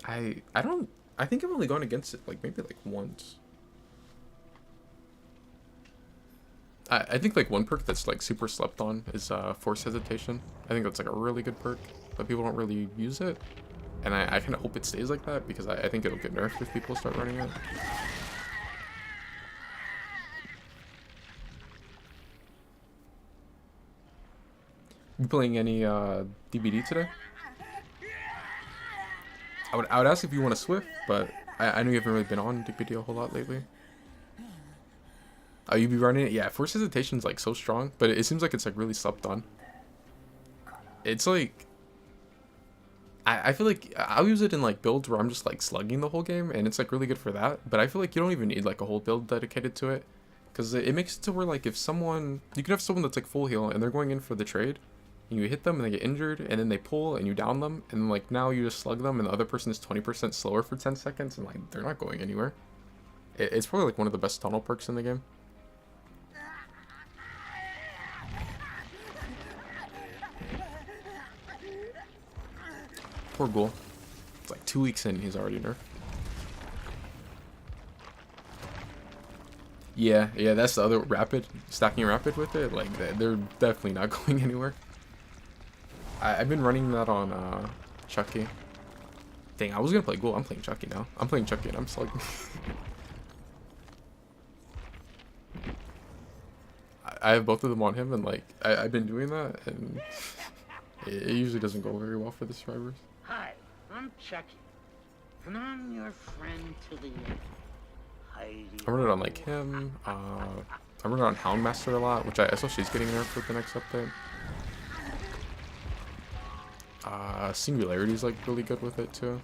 I don't, I think I've only gone against it like maybe like once. I think like one perk that's like super slept on is Force Hesitation. I think that's like a really good perk, but people don't really use it. And I kind of hope it stays like that because I think it'll get nerfed if people start running it. You playing any DBD today? I would ask if you want a Swift, but I know you haven't really been on DBD a whole lot lately. Oh, you be running it? Yeah, Force Hesitation's like so strong, but it seems like it's like really slept on. It's like I feel like I'll use it in like builds where I'm just like slugging the whole game, and it's like really good for that. But I feel like you don't even need like a whole build dedicated to it, because it makes it to where like if someone, you can have someone that's like full heal and they're going in for the trade, and you hit them and they get injured, and then they pull and you down them, and like now you just slug them and the other person is 20% slower for 10 seconds, and like they're not going anywhere. It's probably like one of the best tunnel perks in the game. Poor Ghoul. It's like 2 weeks in, he's already nerfed. Yeah, that's the other rapid, stacking rapid with it. Like, they're definitely not going anywhere. I've been running that on Chucky. Dang, I was gonna play Ghoul. I'm playing Chucky now. I'm playing Chucky and I'm slugging. I have both of them on him, and like, I've been doing that, and it usually doesn't go very well for the survivors. Hi, I'm Chucky, and I'm your friend to the end. Heidi. I run it on like him. I run it on Houndmaster a lot, which I saw she's getting nerfed with the next update. Singularity's like really good with it too.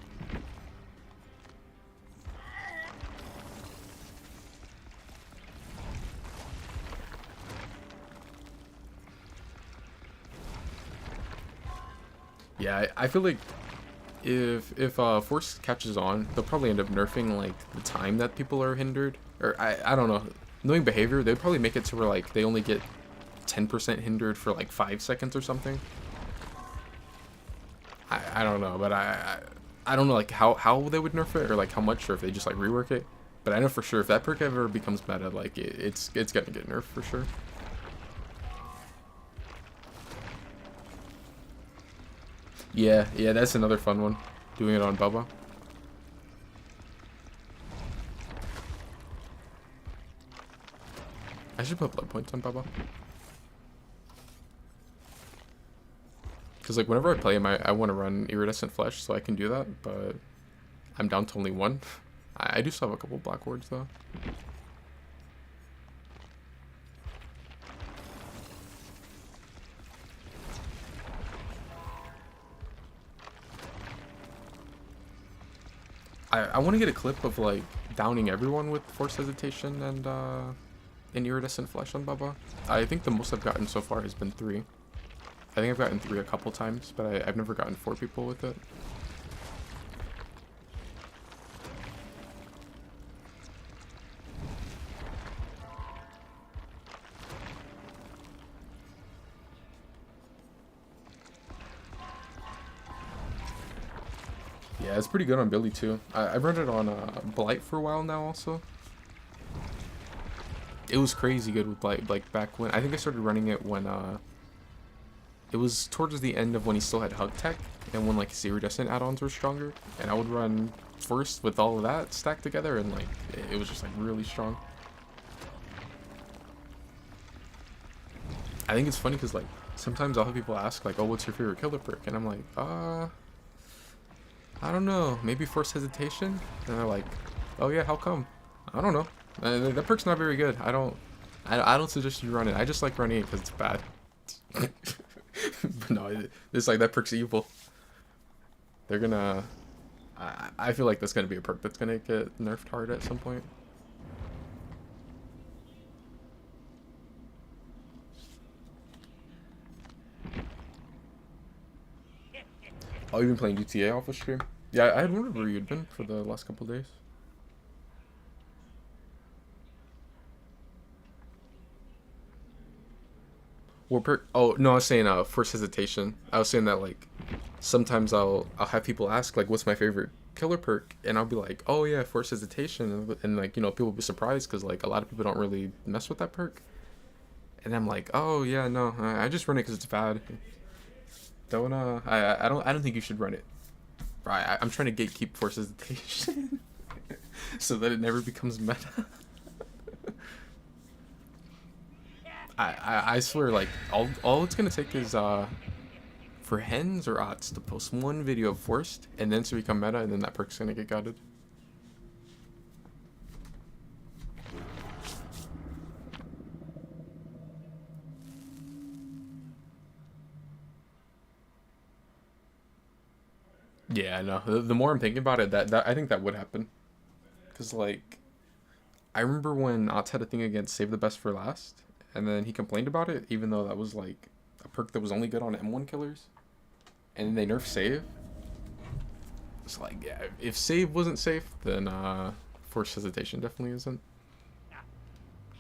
Yeah, I feel like if Force catches on, they'll probably end up nerfing like the time that people are hindered, or I don't know. Knowing behavior, they'd probably make it to where like they only get 10% hindered for like 5 seconds or something. I don't know, but I don't know like how they would nerf it, or like how much, or if they just like rework it. But I know for sure if that perk ever becomes meta, like it's gonna get nerfed for sure. Yeah, that's another fun one. Doing it on Bubba. I should put blood points on Bubba. Because like whenever I play him, I want to run Iridescent Flesh, so I can do that, but I'm down to only one. I do still have a couple black wards though. I want to get a clip of like downing everyone with Force Hesitation and Iridescent Flesh on Bubba. I think the most I've gotten so far has been 3. I think I've gotten 3 a couple times, but I've never gotten 4 people with it. Yeah, it's pretty good on Billy too. I've run it on Blight for a while now also. It was crazy good with Blight, like back when, I think I started running it when it was towards the end of when he still had Hug Tech, and when like his Iridescent add-ons were stronger, and I would run first with all of that stacked together, and like it was just like really strong. I think it's funny because like sometimes I'll have people ask like, oh, what's your favorite killer perk? And I'm like, I don't know, maybe Force Hesitation? And they're like, oh yeah, how come? I don't know. That perk's not very good. I don't suggest you run it. I just like running it because it's bad. But no, it's like that perk's evil. They're gonna... I feel like that's gonna be a perk that's gonna get nerfed hard at some point. Oh, you've been playing GTA off the stream? Yeah, I had wondered where you'd been for the last couple days. What perk? Oh no, I was saying force hesitation. I was saying that like sometimes I'll have people ask like what's my favorite killer perk, and I'll be like, oh yeah, force hesitation, and like, you know, people will be surprised because like a lot of people don't really mess with that perk, and I'm like, oh yeah, no, I just run it because it's bad. Don't I don't think you should run it. Right, I'm trying to gatekeep force hesitation so that it never becomes meta. I swear, like, all it's gonna take is for hens or ots to post one video of forced and then to become meta, and then that perk's gonna get gutted. Yeah, no. The more I'm thinking about it, that I think that would happen. Cause like, I remember when Ots had a thing against Save the Best for Last, and then he complained about it, even though that was like a perk that was only good on M1 killers, and then they nerfed Save. It's like, yeah, if Save wasn't safe, then Force Hesitation definitely isn't.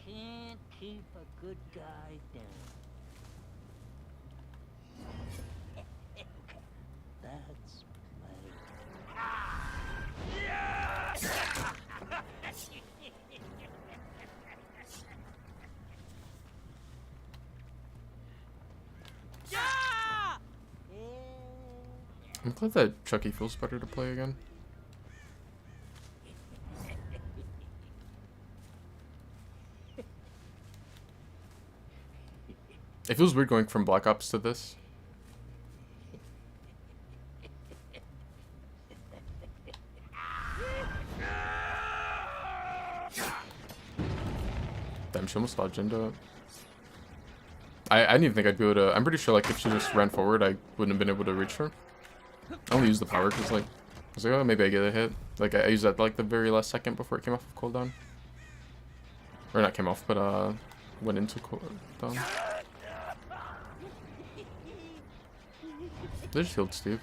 Can't keep a good guy down. That's I'm glad that Chucky feels better to play again. It feels weird going from Black Ops to this. Damn, she almost dodged into it. I didn't even think I'd be able to. I'm pretty sure, like, if she just ran forward, I wouldn't have been able to reach her. I only used the power because, like, I was like, oh, maybe I get a hit. Like, I used that, like, the very last second before it came off of cooldown. Or not came off, but, went into cooldown. They just healed Steve.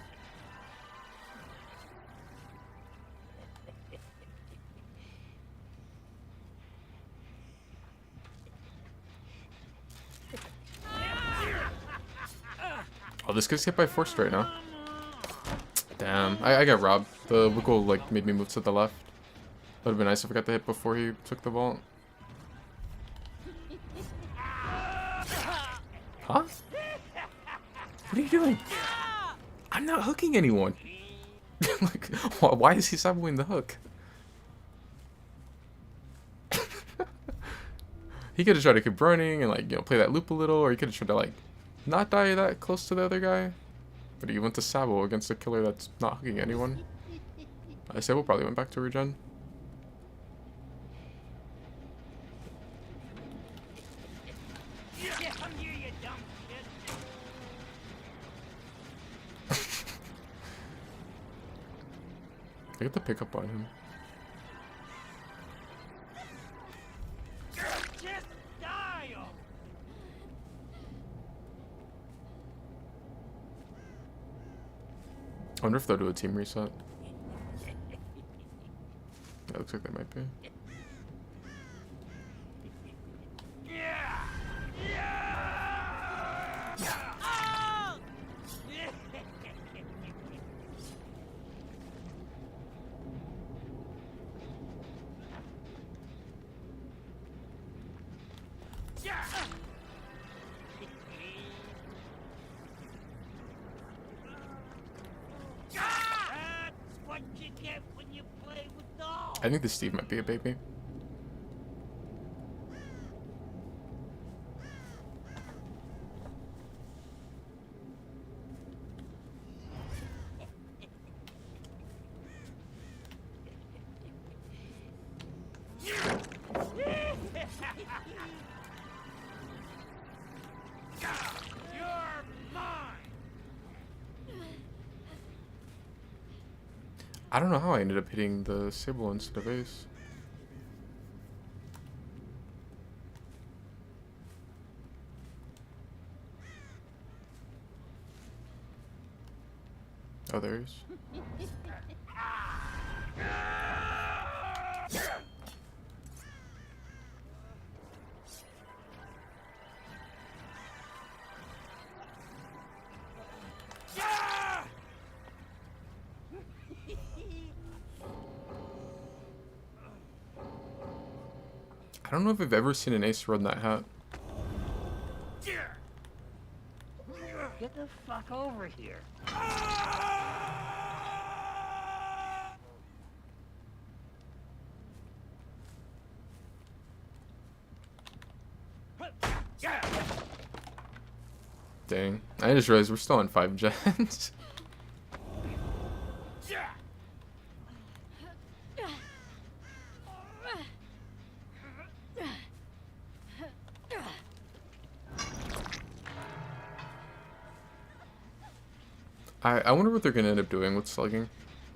Oh, this guy's hit by force right now. Damn, I got robbed. The wiggle like made me move to the left. That would've been nice if I got the hit before he took the vault. Huh? What are you doing? I'm not hooking anyone. Like, why is he saboing the hook? He could have tried to keep running and, like, you know, play that loop a little, or he could have tried to, like, not die that close to the other guy. But he went to Sabo against a killer that's not hooking anyone. Sabo probably went back to regen. I get the pickup on him. I wonder if they'll do a team reset. It looks like they might be. I think this Steve might be a baby. I don't know how I ended up hitting the Sable instead of Ace. Oh, there he is. don't know if I've ever seen an ace run that hat. Get the fuck over here. Dang. I just realized we're still on 5 gens. I wonder what they're gonna end up doing with slugging.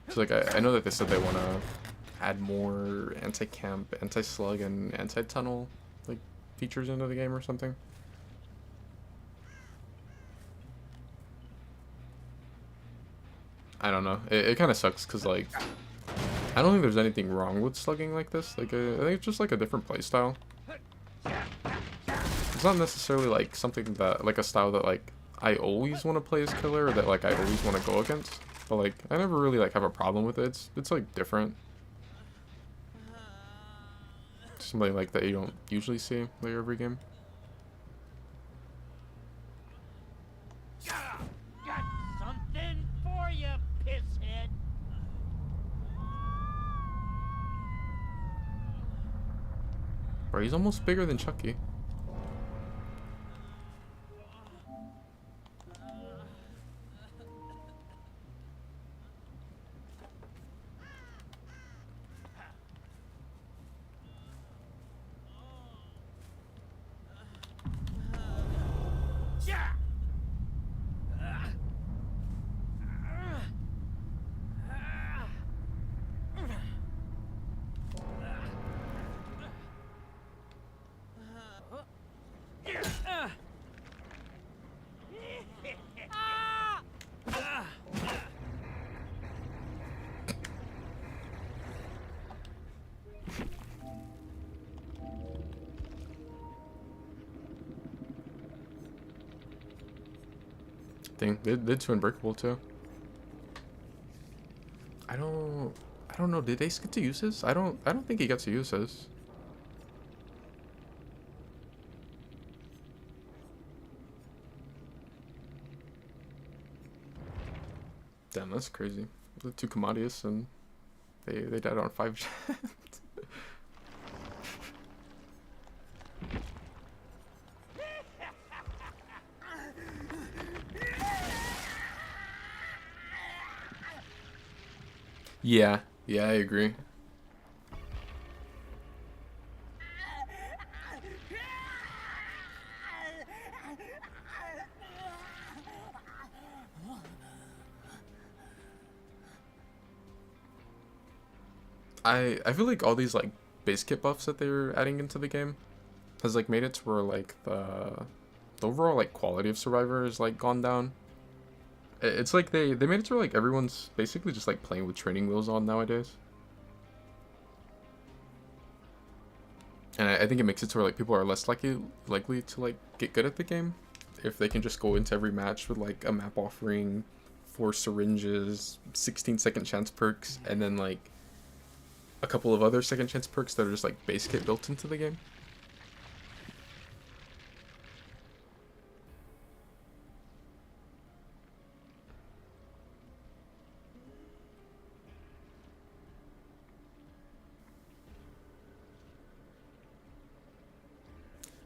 Cause like I know that they said they wanna add more anti-camp, anti-slug, and anti-tunnel like features into the game or something. I don't know. It kind of sucks because like I don't think there's anything wrong with slugging like this. Like I think it's just like a different playstyle. It's not necessarily like something that like a style that like I always want to play as killer or that like I always want to go against. But like I never really like have a problem with it. It's like different. Something like that you don't usually see like every game. Got something for you, pisshead. Bro, he's almost bigger than Chucky. Dang, they're too unbreakable too. I don't know. Did Ace get to use his? I don't think he got to use his. Damn, that's crazy. The two Commodius and they died on 5 gens. Yeah, I agree. I feel like all these like base kit buffs that they're adding into the game has like made it to where like the overall like quality of Survivor is like gone down. It's like they made it to where like everyone's basically just like playing with training wheels on nowadays. And I think it makes it to where like people are less likely to like get good at the game if they can just go into every match with like a map offering, 4 syringes, 16-second chance perks, and then like a couple of other second chance perks that are just like base kit built into the game.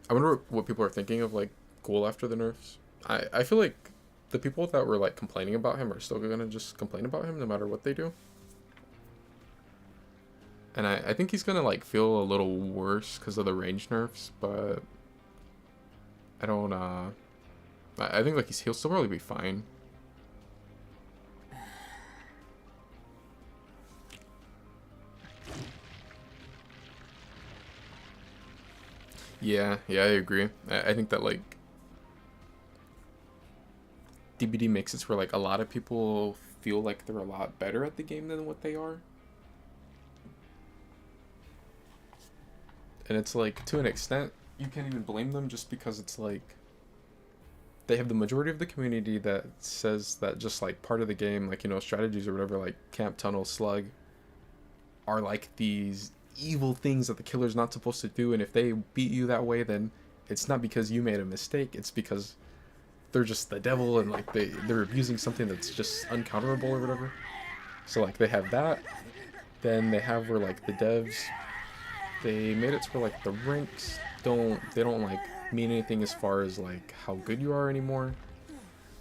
I wonder what people are thinking of like Ghoul after the nerfs. I feel like the people that were like complaining about him are still gonna just complain about him no matter what they do. And I think he's gonna like feel a little worse because of the range nerfs, but I don't I think like he'll still probably be fine. Yeah, I agree. I think that like DBD makes it where like a lot of people feel like they're a lot better at the game than what they are. And it's like, to an extent, you can't even blame them just because it's like they have the majority of the community that says that just like part of the game, like, you know, strategies or whatever, like camp, tunnel, slug, are like these evil things that the killer's not supposed to do, and if they beat you that way, then it's not because you made a mistake, it's because they're just the devil, and like they're abusing something that's just uncounterable or whatever. So like they have that. Then they have where like the devs, they made it to where like the ranks don't like mean anything as far as like how good you are anymore.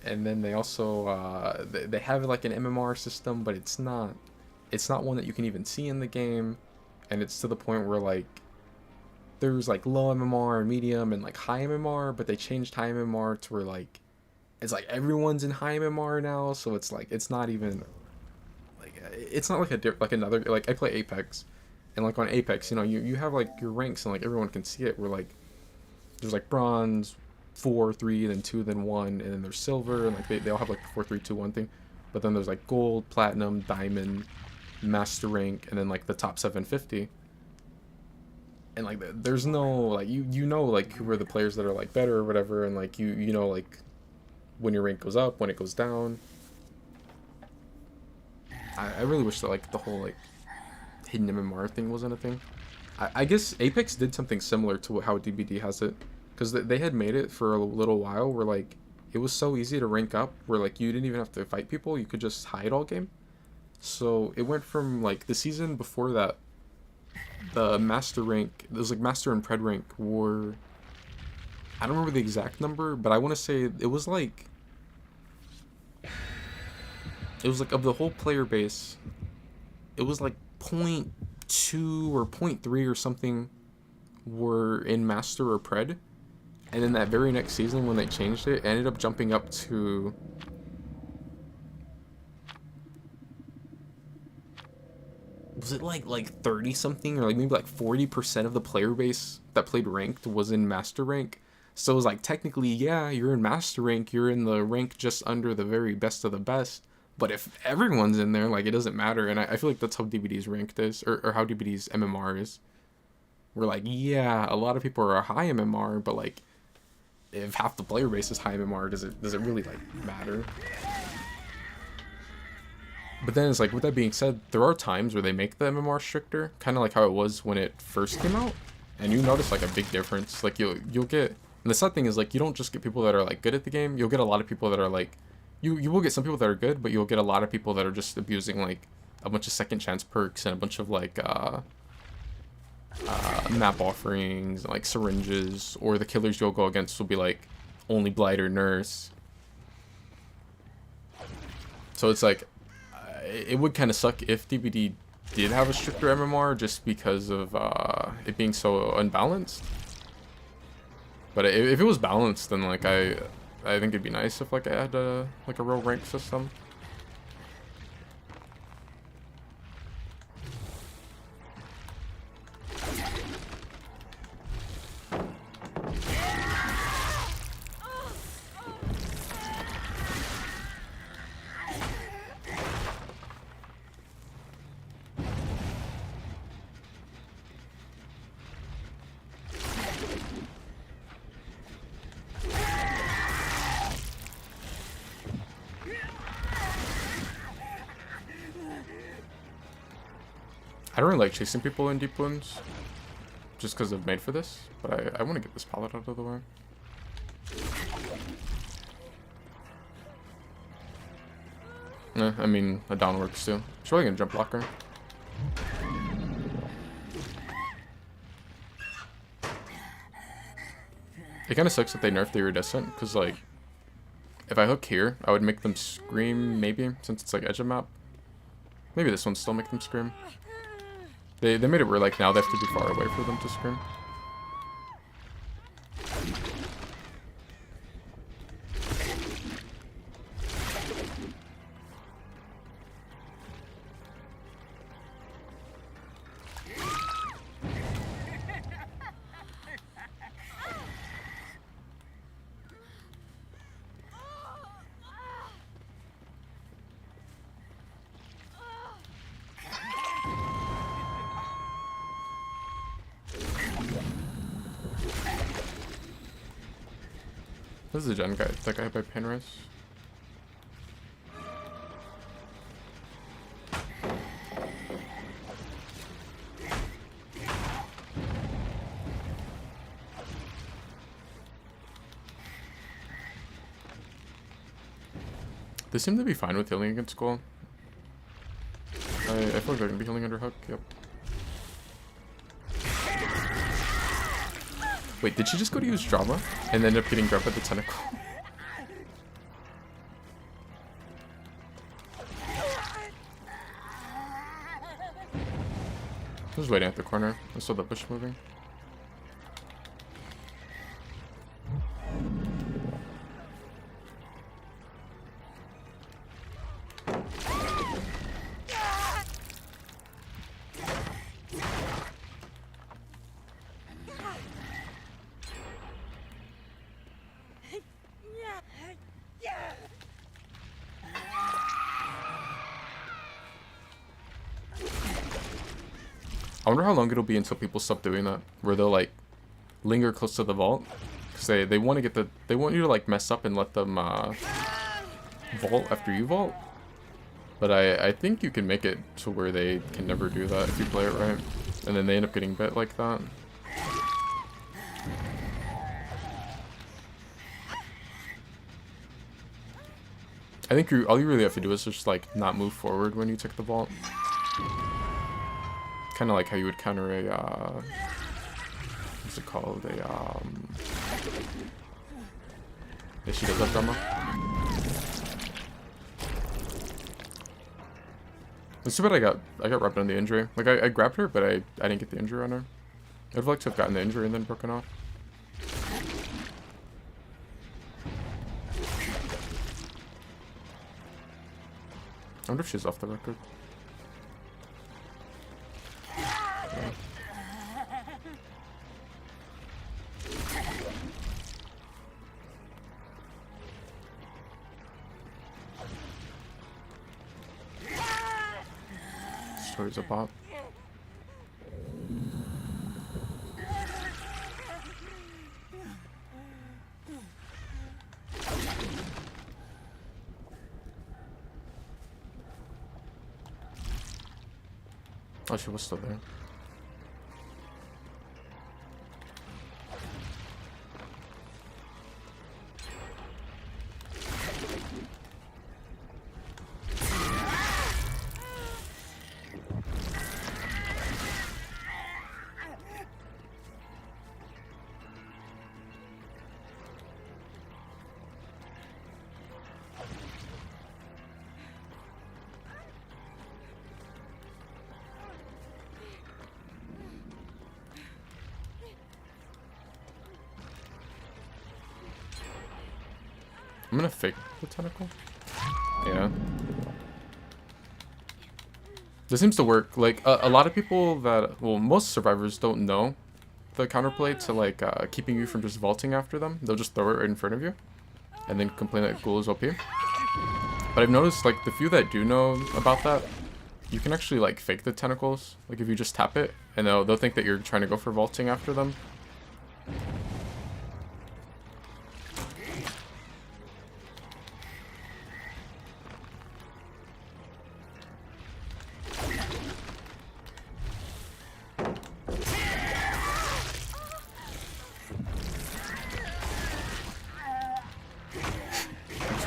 And then they also they have like an MMR system, but it's not one that you can even see in the game. And it's to the point where like there's like low MMR, medium, and like high MMR, but they changed high MMR to where like it's like everyone's in high MMR now, so it's like it's not even like it's not like another, like I play Apex, and like on Apex, you know, you have like your ranks and like everyone can see it, where like there's like bronze, 4, 3, then 2, then 1, and then there's silver, and like they all have like the 4, 3, 2, 1 thing. But then there's like gold, platinum, diamond, master rank, and then like the top 750. And like there's no like you know like who are the players that are like better or whatever, and like you know like when your rank goes up, when it goes down. I really wish that like the whole like hidden MMR thing wasn't a thing. I guess Apex did something similar to how DBD has it, because they had made it for a little while where like it was so easy to rank up where like you didn't even have to fight people, you could just hide all game. So it went from like the season before that, the master rank, it was like master and pred rank were, I don't remember the exact number, but I want to say it was like of the whole player base, it was like 0.2 or 0.3 or something were in master or pred. And then that very next season when they changed it, ended up jumping up to was it like 30 something, or like maybe like 40% of the player base that played ranked was in master rank. So it was like technically, yeah, you're in master rank, you're in the rank just under the very best of the best. But if everyone's in there, like it doesn't matter. And I feel like that's how DBD's ranked is, or how DBD's MMR is. We're like, yeah, a lot of people are high MMR, but like if half the player base is high MMR, does it really like matter? But then it's like, with that being said, there are times where they make the MMR stricter, kind of like how it was when it first came out, and you notice like a big difference. Like you'll get, and the sad thing is like you don't just get people that are like good at the game. You'll get a lot of people that are like, you will get some people that are good, but you'll get a lot of people that are just abusing like a bunch of second chance perks and a bunch of like map offerings, like syringes, or the killers you'll go against will be like only blight or nurse. So it's like it would kind of suck if DBD did have a stricter MMR just because of it being so unbalanced. But if it was balanced, then like I think it'd be nice if like I had a real rank system. I don't really like chasing people in deep wounds, just because they're made for this, but I want to get this pallet out of the way. I mean, a down works too. She's probably gonna jump block her. It kind of sucks that they nerfed the iridescent, because like, if I hook here, I would make them scream, maybe, since it's like edge of map. Maybe this one still make them scream. They made it where like now they have to be far away for them to scream. This is the gen guy. That guy by Penrose. They seem to be fine with healing against Skull. I feel like they're gonna be healing under Hook, yep. Wait, did she just go to use Drama and end up getting grabbed by the tentacle? I was waiting at the corner. I saw the bush moving. I wonder how long it'll be until people stop doing that, where they'll like linger close to the vault, because they want to get they want you to like mess up and let them vault after you vault. But I think you can make it to where they can never do that if you play it right, and then they end up getting bit like that. I think all you really have to do is just like not move forward when you take the vault. Kind of like how you would counter a, what's it called? Yeah, she does have Drama. It's too bad I got wrapped on the injury. Like, I grabbed her, but I didn't get the injury on her. I'd have liked to have gotten the injury and then broken off. I wonder if she's off the record. Story's a bot. Oh, she was still there. I'm gonna fake the tentacle. Yeah. This seems to work. Like, a lot of people that, well, most survivors don't know the counterplay to, like, keeping you from just vaulting after them. They'll just throw it right in front of you and then complain that Ghoul is OP. But I've noticed, like, the few that do know about that, you can actually, like, fake the tentacles. Like, if you just tap it, and they'll think that you're trying to go for vaulting after them.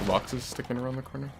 Boxes sticking around the corner.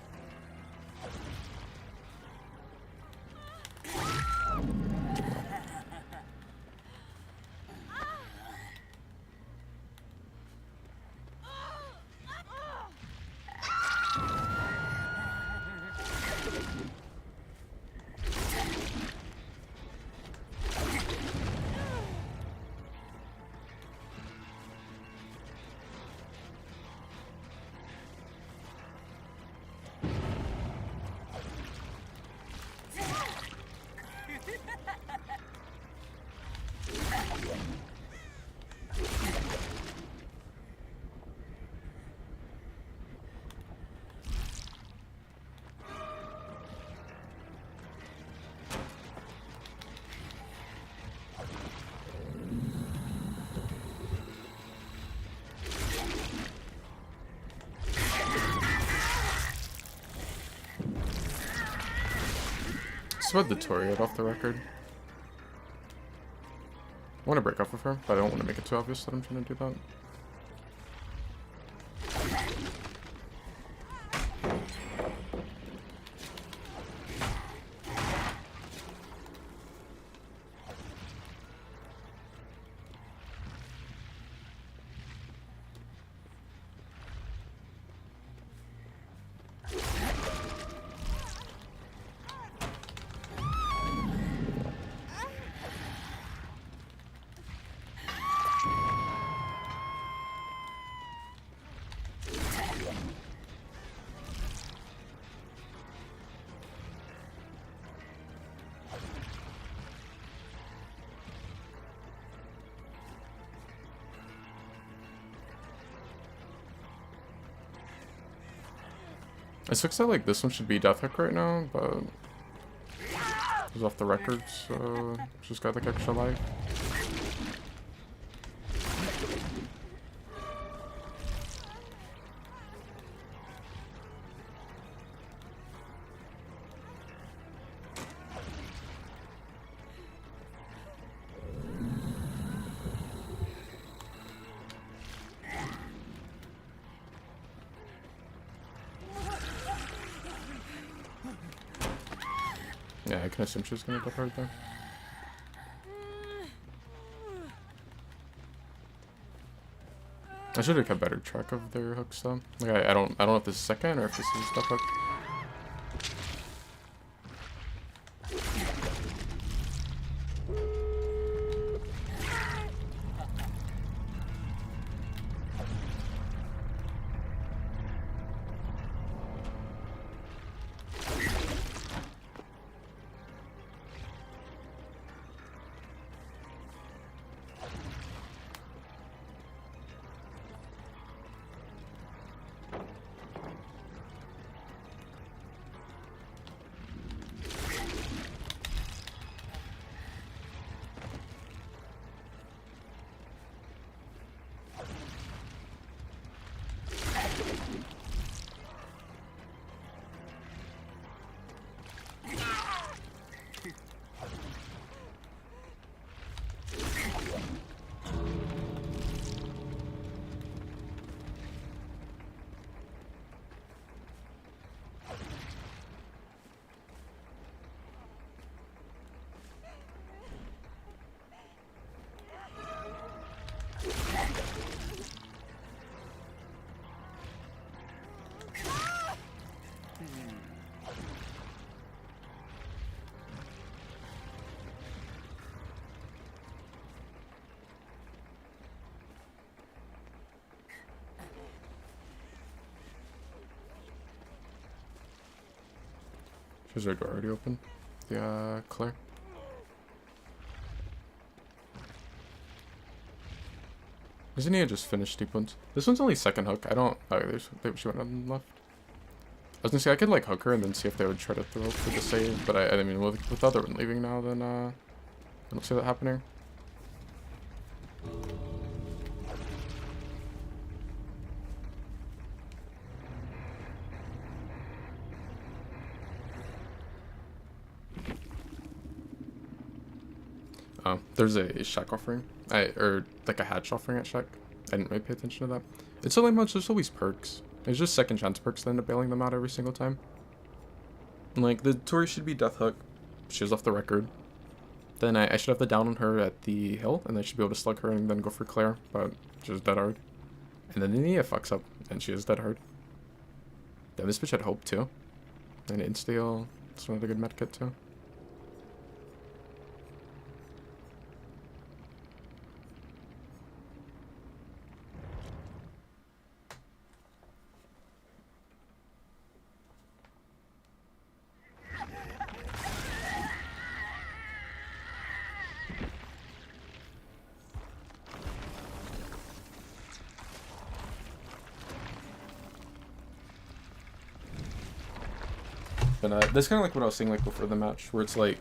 About the Toriad off the record. I want to break off with her, but I don't want to make it too obvious that I'm trying to do that. It looks like this one should be Death Hook right now, but it's off the record, so just got like extra life. Yeah, I can assume she's gonna go hard there. I should have kept better track of their hooks though. Like I don't know if this is second or if this is stuff hook. Is our door already open? Yeah, Claire. Doesn't he just finish deep ones? This one's only second hook. I don't. Oh, she went on left. I was gonna say I could like hook her and then see if they would try to throw for the save, but I mean with the other one leaving now, then I don't see that happening. Oh, there's a shack offering. Or like a hatch offering at shack. I didn't really pay attention to that. It's only much, there's always perks. There's just second chance perks that end up bailing them out every single time. And like, the Tori should be Death Hook. She was off the record. Then I should have the down on her at the hill, and I should be able to slug her and then go for Claire, but she was dead hard. And then Nia fucks up, and she is dead hard. Then this bitch had hope too. And insta-heal, it's another good medkit too. But that's kind of like what I was saying like before the match, where it's like,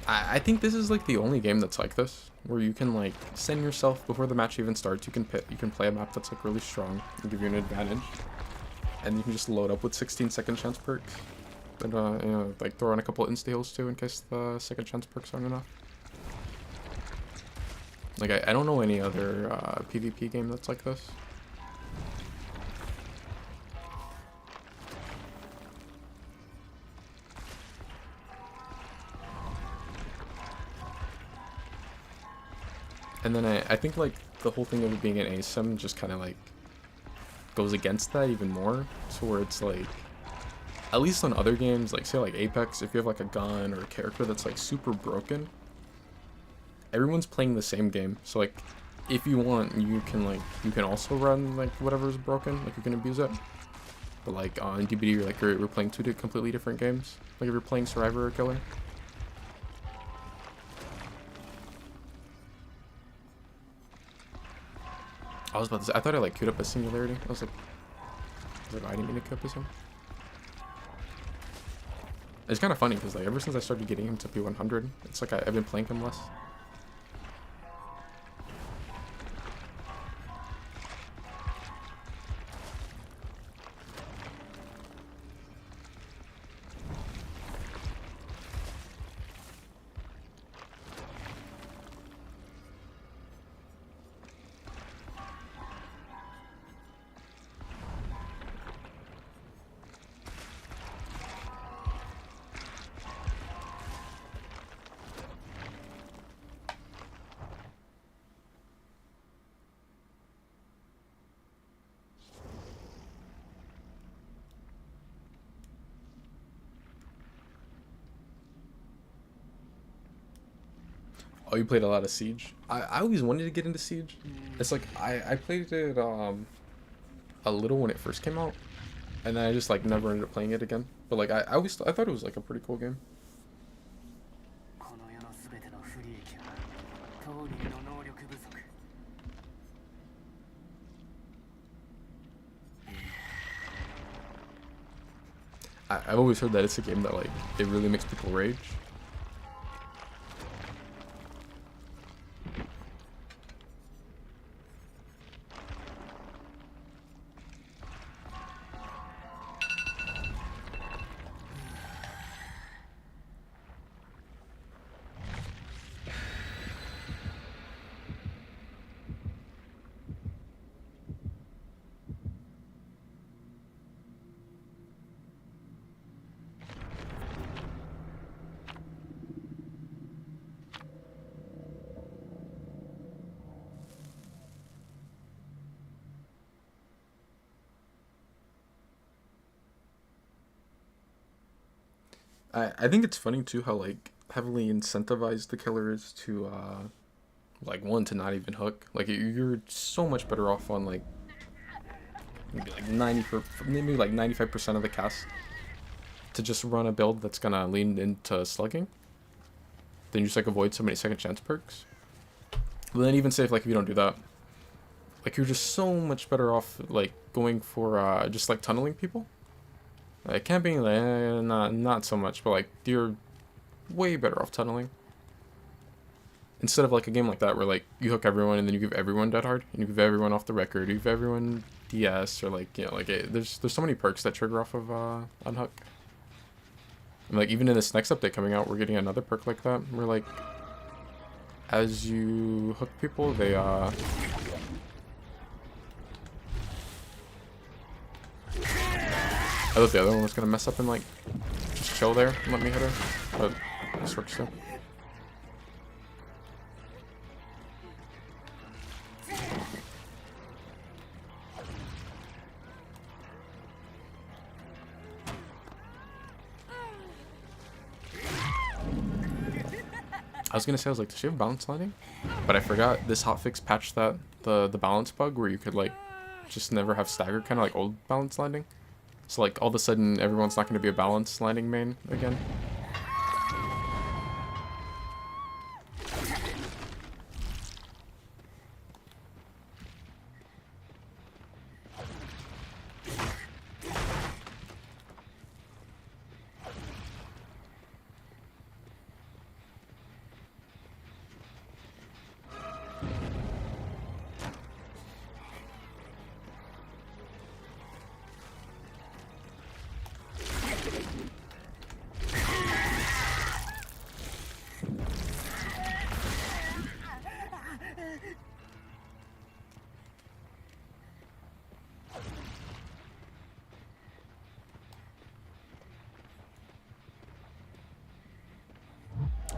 I think this is like the only game that's like this, where you can like send yourself before the match even starts. You can play a map that's like really strong and give you an advantage, and you can just load up with 16 second chance perks, and you know, like throw on a couple insta heals too in case the second chance perks aren't enough. Like I don't know any other PvP game that's like this. And then I think like the whole thing of it being an ASIM just kind of like goes against that even more, to where it's like, at least on other games, like say like Apex, if you have like a gun or a character that's like super broken, everyone's playing the same game. So like if you want, you can also run like whatever's broken, like you can abuse it. But like on DBD, you're like we're playing two completely different games. Like if you're playing Survivor or Killer. I was about to say, I thought I like queued up a Singularity. I was like, Or I didn't mean to clip him. It's kind of funny because like ever since I started getting him to P100, it's like I've been playing him less. Oh, you played a lot of Siege? I always wanted to get into Siege. It's like, I played it a little when it first came out. And then I just like never ended up playing it again. But like, I thought it was like a pretty cool game. I've always heard that it's a game that like, it really makes people rage. I think it's funny too how like heavily incentivized the killer is to like one to not even hook. Like you're so much better off on like maybe like 95% of the cast to just run a build that's gonna lean into slugging. Then you just like avoid so many second chance perks. But then even say if you don't do that, like you're just so much better off like going for just like tunneling people. Like camping, not so much, but like you're way better off tunneling. Instead of like a game like that where like you hook everyone and then you give everyone dead hard and you give everyone off the record, you give everyone DS or like like there's so many perks that trigger off of unhook. And like even in this next update coming out, we're getting another perk like that where like as you hook people, they I thought the other one was gonna mess up and like just chill there and let me hit her, but this works too. I was gonna say, I was like, does she have balance landing? But I forgot this hotfix patched that the balance bug where you could like just never have stagger, kind of like old balance landing. So like all of a sudden everyone's not going to be a balance landing main again.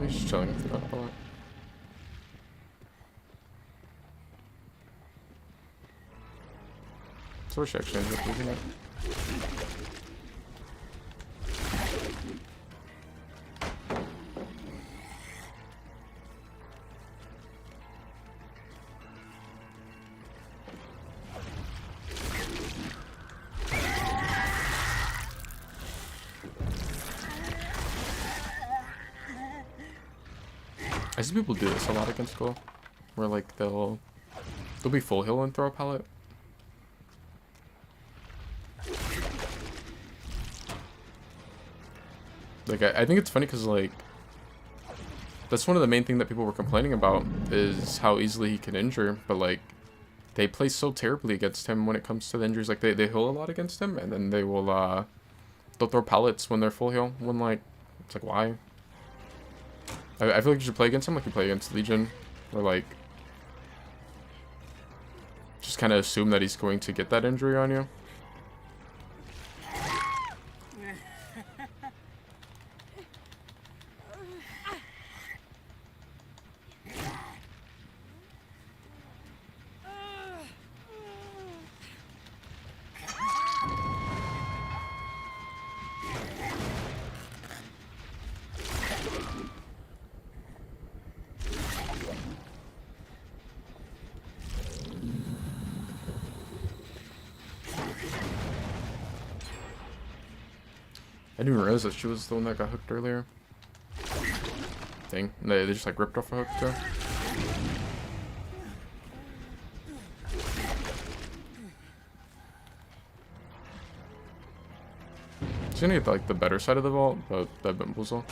He's just chilling with the gun a lot. So where she actually ended up losing it. I see people do this a lot against Goal, where like they'll be full heal and throw a pallet. Like, I think it's funny because, like, that's one of the main things that people were complaining about is how easily he can injure, but, like, they play so terribly against him when it comes to the injuries. Like, they heal a lot against him, and then they will, they'll throw pellets when they're full heal, when, like, it's like, why? I feel like you should play against him like you play against Legion, or, like, just kind of assume that he's going to get that injury on you. I didn't even realize that she was the one that got hooked earlier. Dang, they just like ripped off a hook too. She's gonna get like the better side of the vault, but that bamboozle.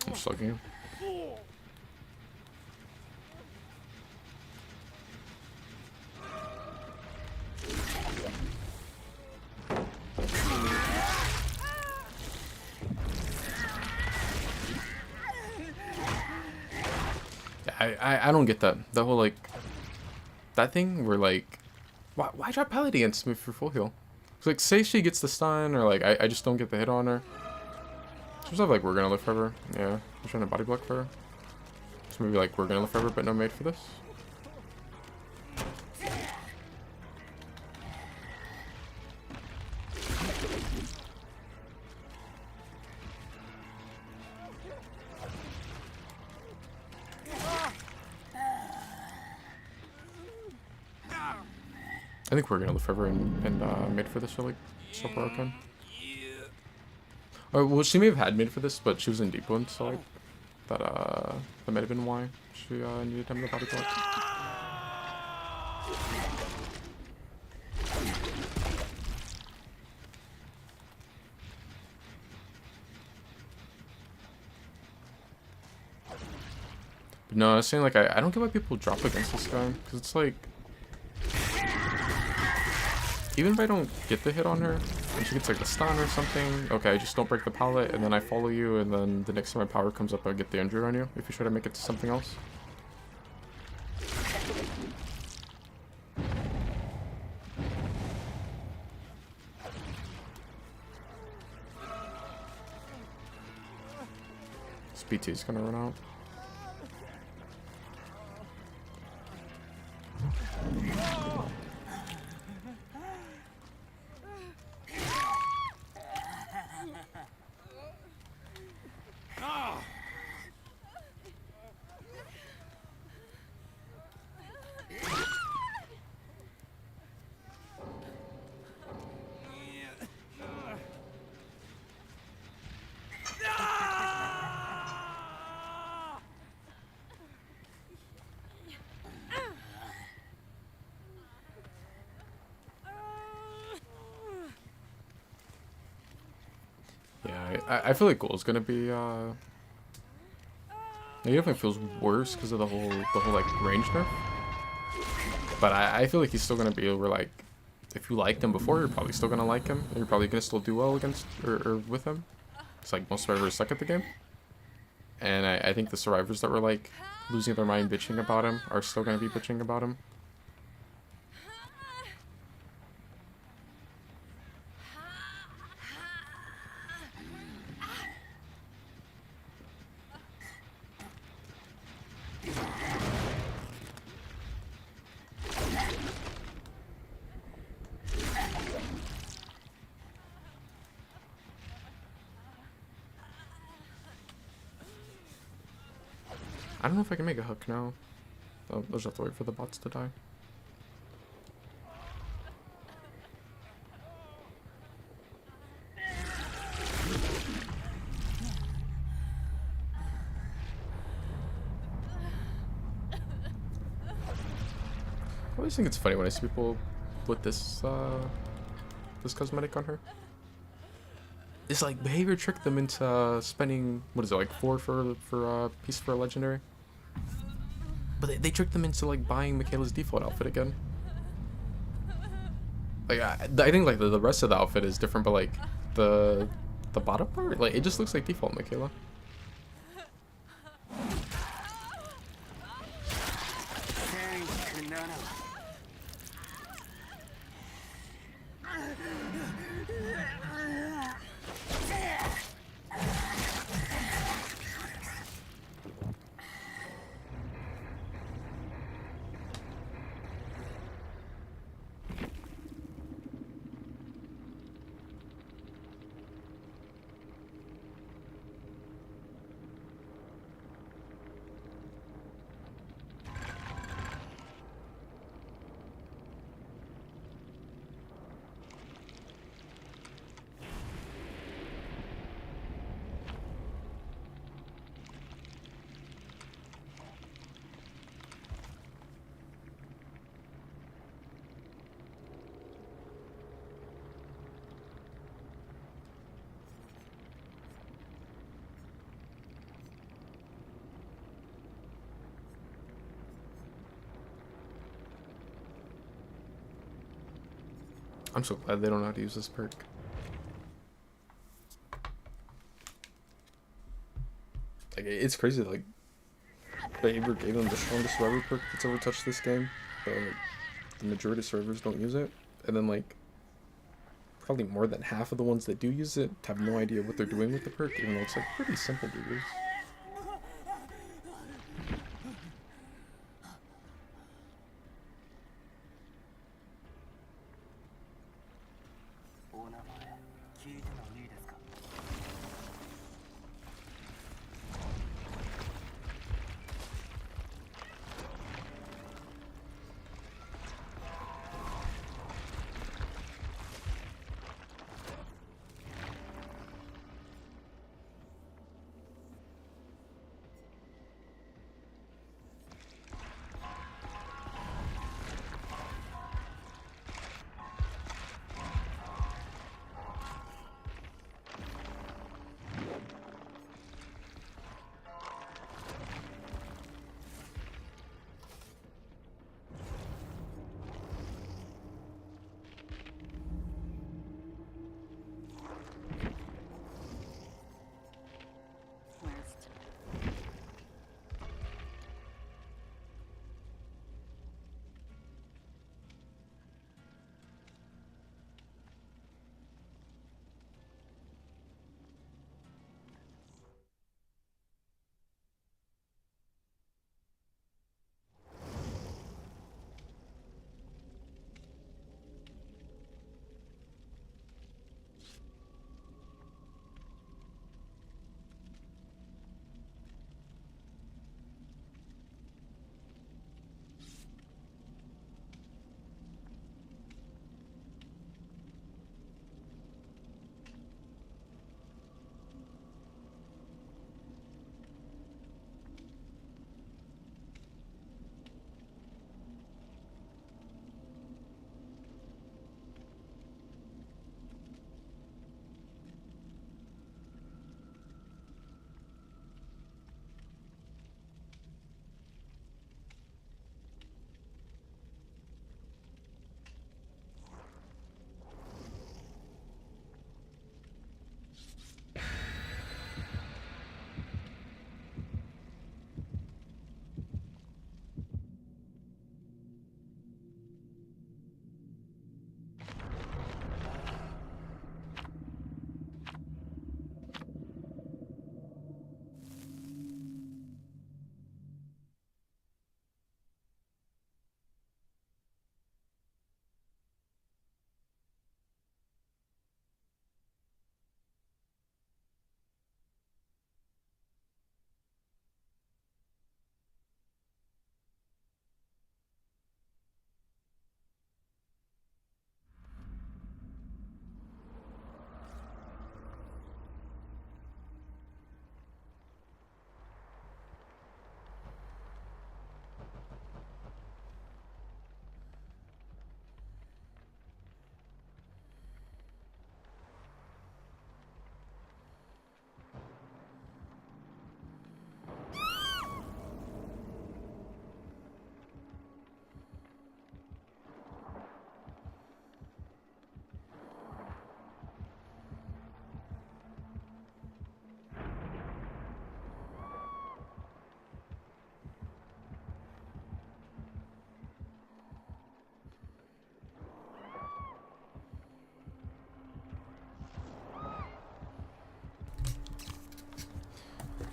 I'm slugging him. I don't get that. The whole, like, that thing where, like, why drop pallet against me for full heal? So, like, say she gets the stun, or, like, I just don't get the hit on her. Seems like we're gonna live forever. Yeah, I'm trying to body block for her. So maybe, like, we're gonna live forever, but no made for this. I think we're gonna live forever and made for this for like Super Arcane. Oh, well, she may have had made for this, but she was in deep wound, so like that might have been why she needed him to body block. But no, I was saying like I don't get why people drop against this guy, because it's like, even if I don't get the hit on her, and she gets like the stun or something, okay, I just don't break the pallet, and then I follow you, and then the next time my power comes up, I get the injury on you, if you try to make it to something else. This BT is gonna run out. Yeah, I feel like Ghoul's gonna be it definitely feels worse because of the whole like range nerf. But I feel like he's still gonna be over, like, if you liked him before, you're probably still gonna like him. You're probably gonna still do well against or with him. It's like most survivors suck at the game. And I think the survivors that were like losing their mind bitching about him are still gonna be bitching about him. I don't know if I can make a hook now. I'll just have to wait for the bots to die. I always think it's funny when I see people put this this cosmetic on her. It's like behavior tricked them into spending, what is it, like 4 for a piece for a legendary. But they tricked them into like buying Michaela's default outfit again. Like I think like the rest of the outfit is different, but like the bottom part, like it just looks like default Michaela. I'm so glad they don't know how to use this perk. Like, it's crazy, like, Behavior gave them the strongest survivor perk that's ever touched this game, but the majority of servers don't use it. And then, like, probably more than half of the ones that do use it have no idea what they're doing with the perk, even though it's, like, pretty simple to use.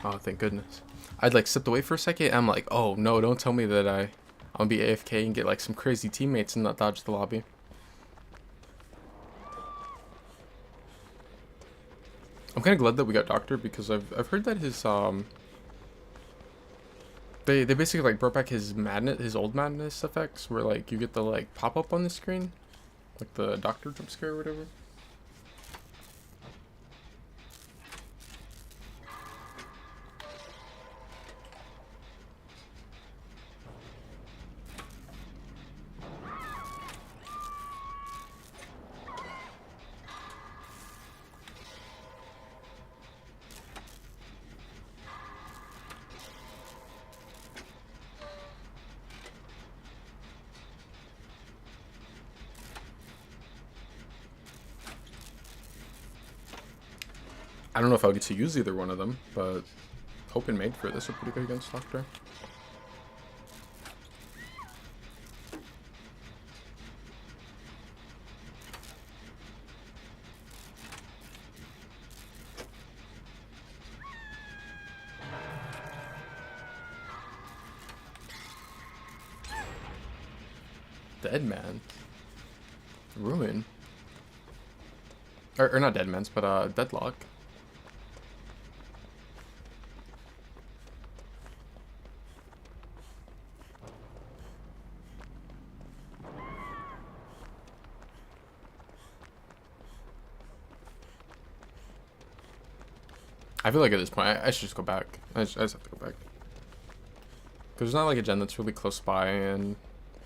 Oh, thank goodness. I'd like stepped away for a second. I'm like, oh no, don't tell me that I'm gonna be AFK and get like some crazy teammates and not dodge the lobby. I'm kind of glad that we got Doctor because I've heard that his they basically like brought back his madness, his old madness effects where like you get the like pop up on the screen, like the Doctor jump scare or whatever. I don't know if I'll get to use either one of them, but Hope and Made for this are pretty good against Doctor. Dead Man. Ruin. Or not Dead Man's, but Deadlock. I feel like at this point, I should just go back. I just have to go back. Because there's not like a gen that's really close by, and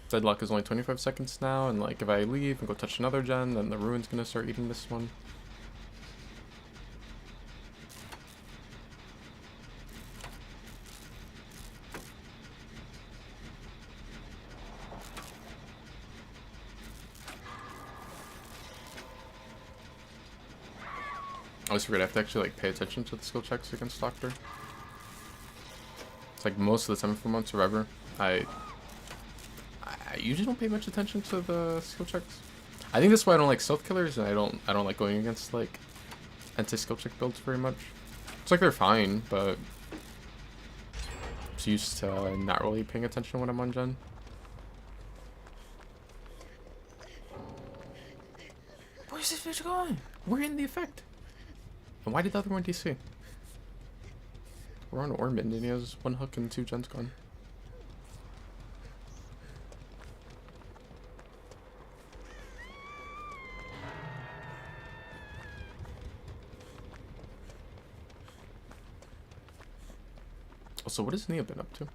Deadlock is only 25 seconds now, and like if I leave and go touch another gen, then the Ruin's gonna start eating this one. I always forget I have to actually like pay attention to the skill checks against Doctor. It's like most of the time for Mode Survivor, I usually don't pay much attention to the skill checks. I think that's why I don't like stealth killers, and I don't like going against like anti-skill check builds very much. It's like they're fine, but I'm just used to not really paying attention when I'm on gen. Where's this bitch going? We're in the effect. And why did the other one DC? We're on Ormond and he has one hook and 2 gens gone. Also, what has Nia been up to?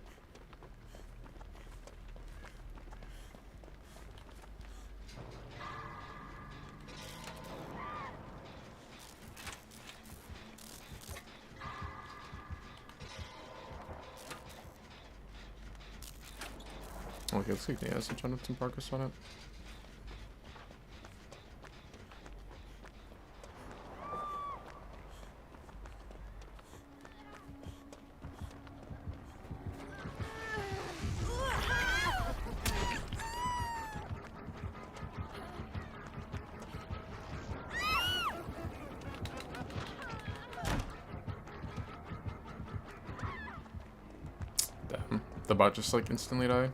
Okay, looks like Nia has some progress on it. Damn, the bot just like instantly died.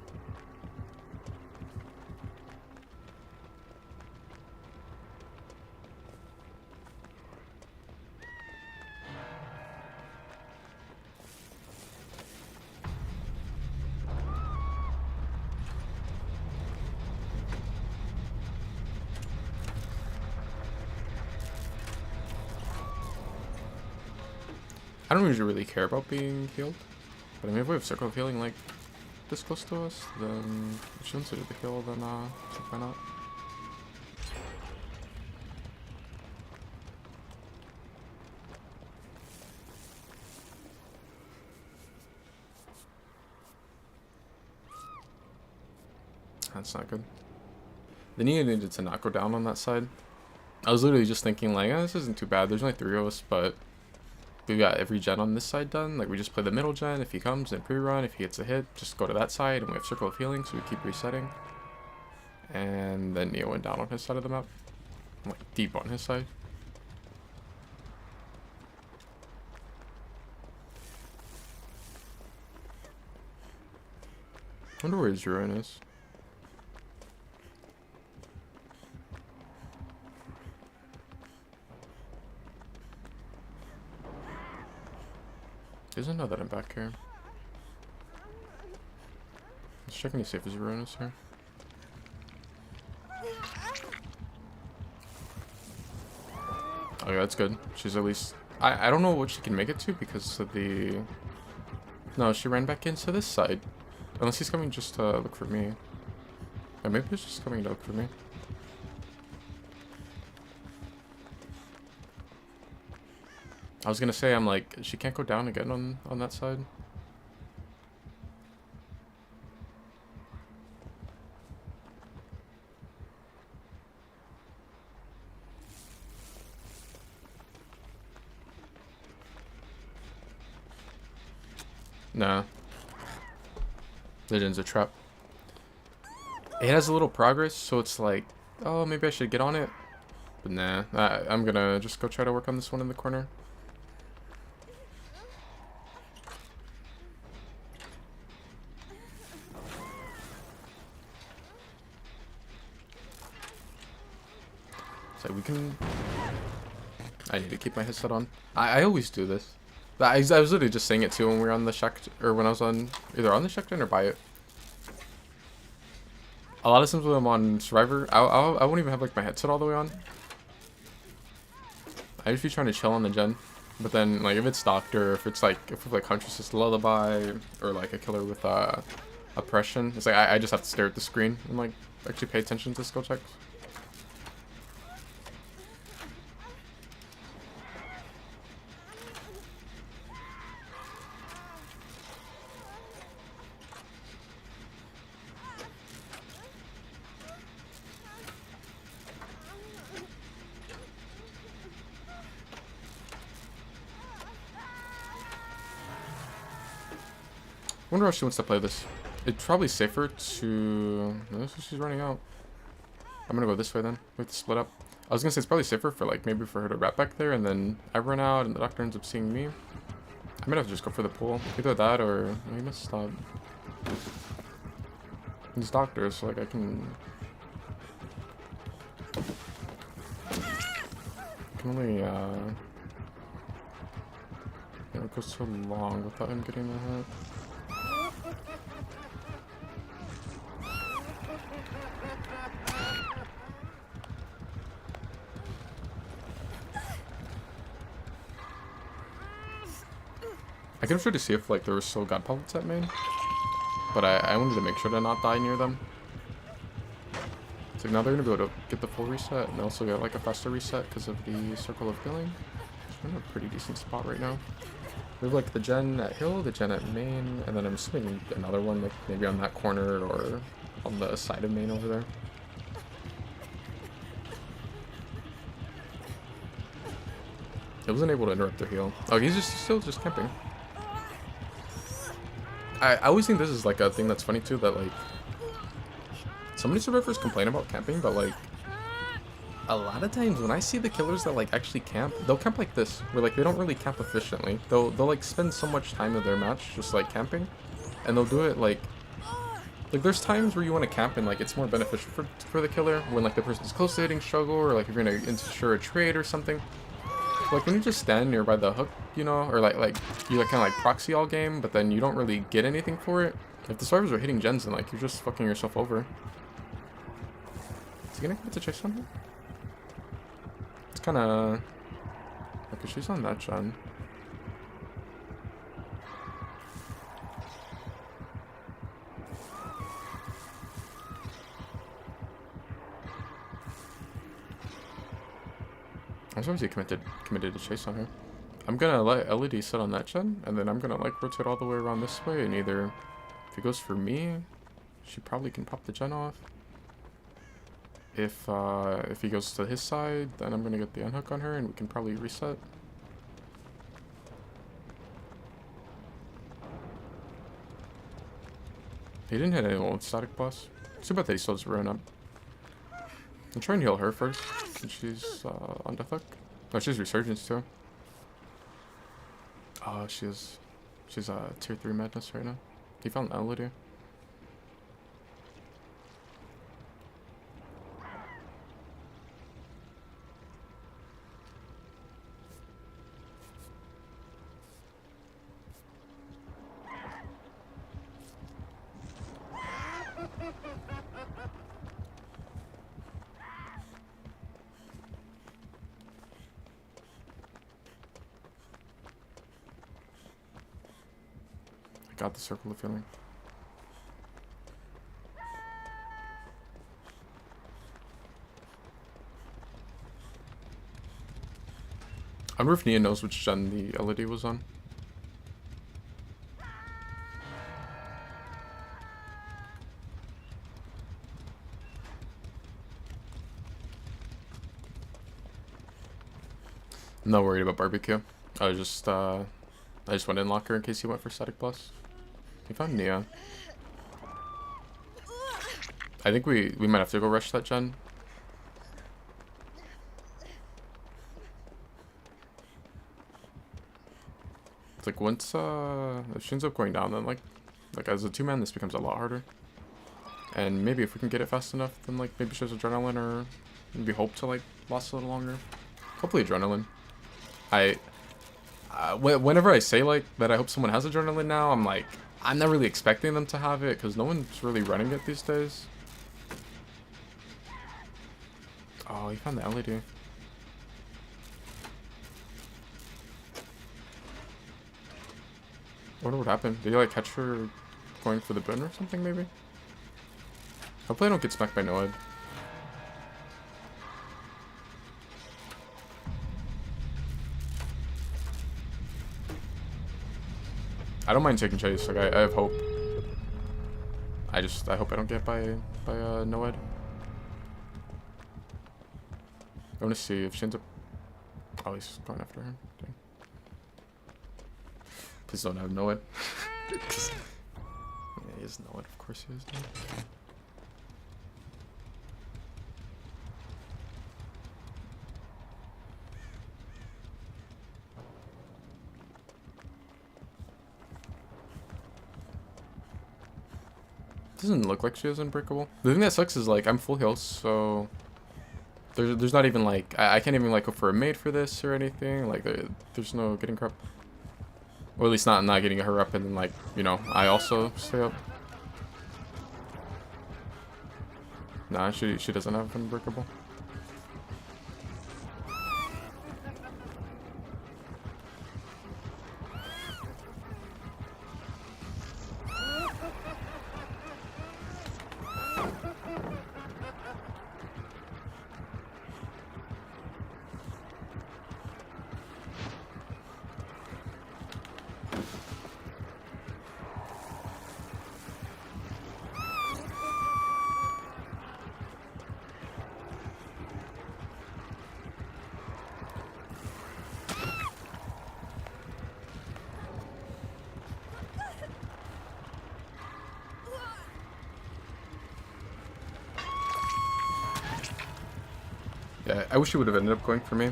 I don't usually really care about being healed, but I mean if we have Circle of Healing like this close to us, then if she wants to do the heal, then so why not? That's not good. The Nia needed to not go down on that side. I was literally just thinking like, this isn't too bad, there's only 3 of us, but we got every gen on this side done. Like we just play the middle gen. If he comes and pre-run, if he gets a hit, just go to that side, and we have Circle of Healing, so we keep resetting. And then Nia went down on his side of the map, like deep on his side. wonder where his ruin is. He doesn't know that I'm back here. Let's check and see if his ruin is here. Okay, that's good. She's at least... I don't know what she can make it to because of the... No, she ran back into this side. Unless he's coming just to look for me. Yeah, maybe he's just coming to look for me. I was gonna say, I'm like, she can't go down again on that side. Nah. Legend's a trap. It has a little progress, so it's like, oh, maybe I should get on it. But nah, I'm gonna just go try to work on this one in the corner. So we can... I need to keep my headset on. I always do this. I was literally just saying it too when we were on the shack, or when I was on either on the Shackton or by it. A lot of times when I'm on Survivor, I won't even have like my headset all the way on. I usually trying to chill on the gen, but then like if it's Doctor, if it's like Huntress's Lullaby, or like a killer with oppression, it's like I just have to stare at the screen and like actually pay attention to skill checks. I wonder how she wants to play this. It's probably safer to... No, she's running out. I'm gonna go this way then. We have to split up. I was gonna say it's probably safer for like maybe for her to wrap back there and then I run out and the Doctor ends up seeing me. I might have to just go for the pool. Either that or... No, he must stop. He's Doctor, so like I can only you know, it goes so long without him getting the hit. I can try to see if like there was still god pellets at main, but I wanted to make sure to not die near them. So now they're gonna be able to get the full reset and also get like a faster reset because of the circle of healing. We're in a pretty decent spot right now. We have like the gen at hill, the gen at main, and then I'm assuming another one like maybe on that corner or on the side of main over there. It wasn't able to interrupt their heal. Oh, he's still just camping. I always think this is like a thing that's funny too, that like so many survivors complain about camping, but like a lot of times when I see the killers that like actually camp, they'll camp like this, where like they don't really camp efficiently. They'll like spend so much time of their match just like camping, and they'll do it like there's times where you want to camp and like it's more beneficial for the killer when like the person's close to hitting struggle, or like if you're gonna ensure a trade or something. Like when you just stand nearby the hook, you know, or like you like kind of like proxy all game, but then you don't really get anything for it. If the survivors are hitting gens, then like you're just fucking yourself over. Is he gonna get to chase on her? It's kind of okay. She's on that gen. I'm surprised he committed to chase on her. I'm gonna let LED sit on that gen, and then I'm gonna like rotate all the way around this way, and either if he goes for me, she probably can pop the gen off. If he goes to his side, then I'm gonna get the unhook on her, and we can probably reset. He didn't hit any old static boss. It's too bad that he still has run up. I'm trying to heal her first, since she's on Death Hook. Oh, she's Resurgence too. Oh, she's tier 3 madness right now. He found Elodie. got the circle of feeling. I wonder if Nia knows which gen the LED was on. I'm not worried about barbecue. I just went in locker in case he went for static plus. He found Nia. I think we might have to go rush that gen. It's like once if she ends up going down, then like as a 2-man this becomes a lot harder. And maybe if we can get it fast enough, then like maybe she has adrenaline, or maybe hope to like last a little longer. Hopefully adrenaline. Whenever I say like that I hope someone has adrenaline now, I'm like, I'm not really expecting them to have it because no one's really running it these days. Oh, he found the LED. I wonder what happened. Did he like catch her going for the bin or something maybe? Hopefully I don't get smacked by Noed. I don't mind taking chase, like I have hope. I hope I don't get by Noed. I want to see if she ends up... Oh, he's going after her. Dang. Please don't have Noed. Yeah, he is Noed, of course he is. Doesn't look like she is unbreakable. The thing that sucks is like I'm full health, so there's not even like I can't even like go for a maid for this or anything. Like there's no getting her up, or at least not getting her up, and then like, you know, I also stay up. Nah, she doesn't have unbreakable. Yeah, I wish he would have ended up going for me.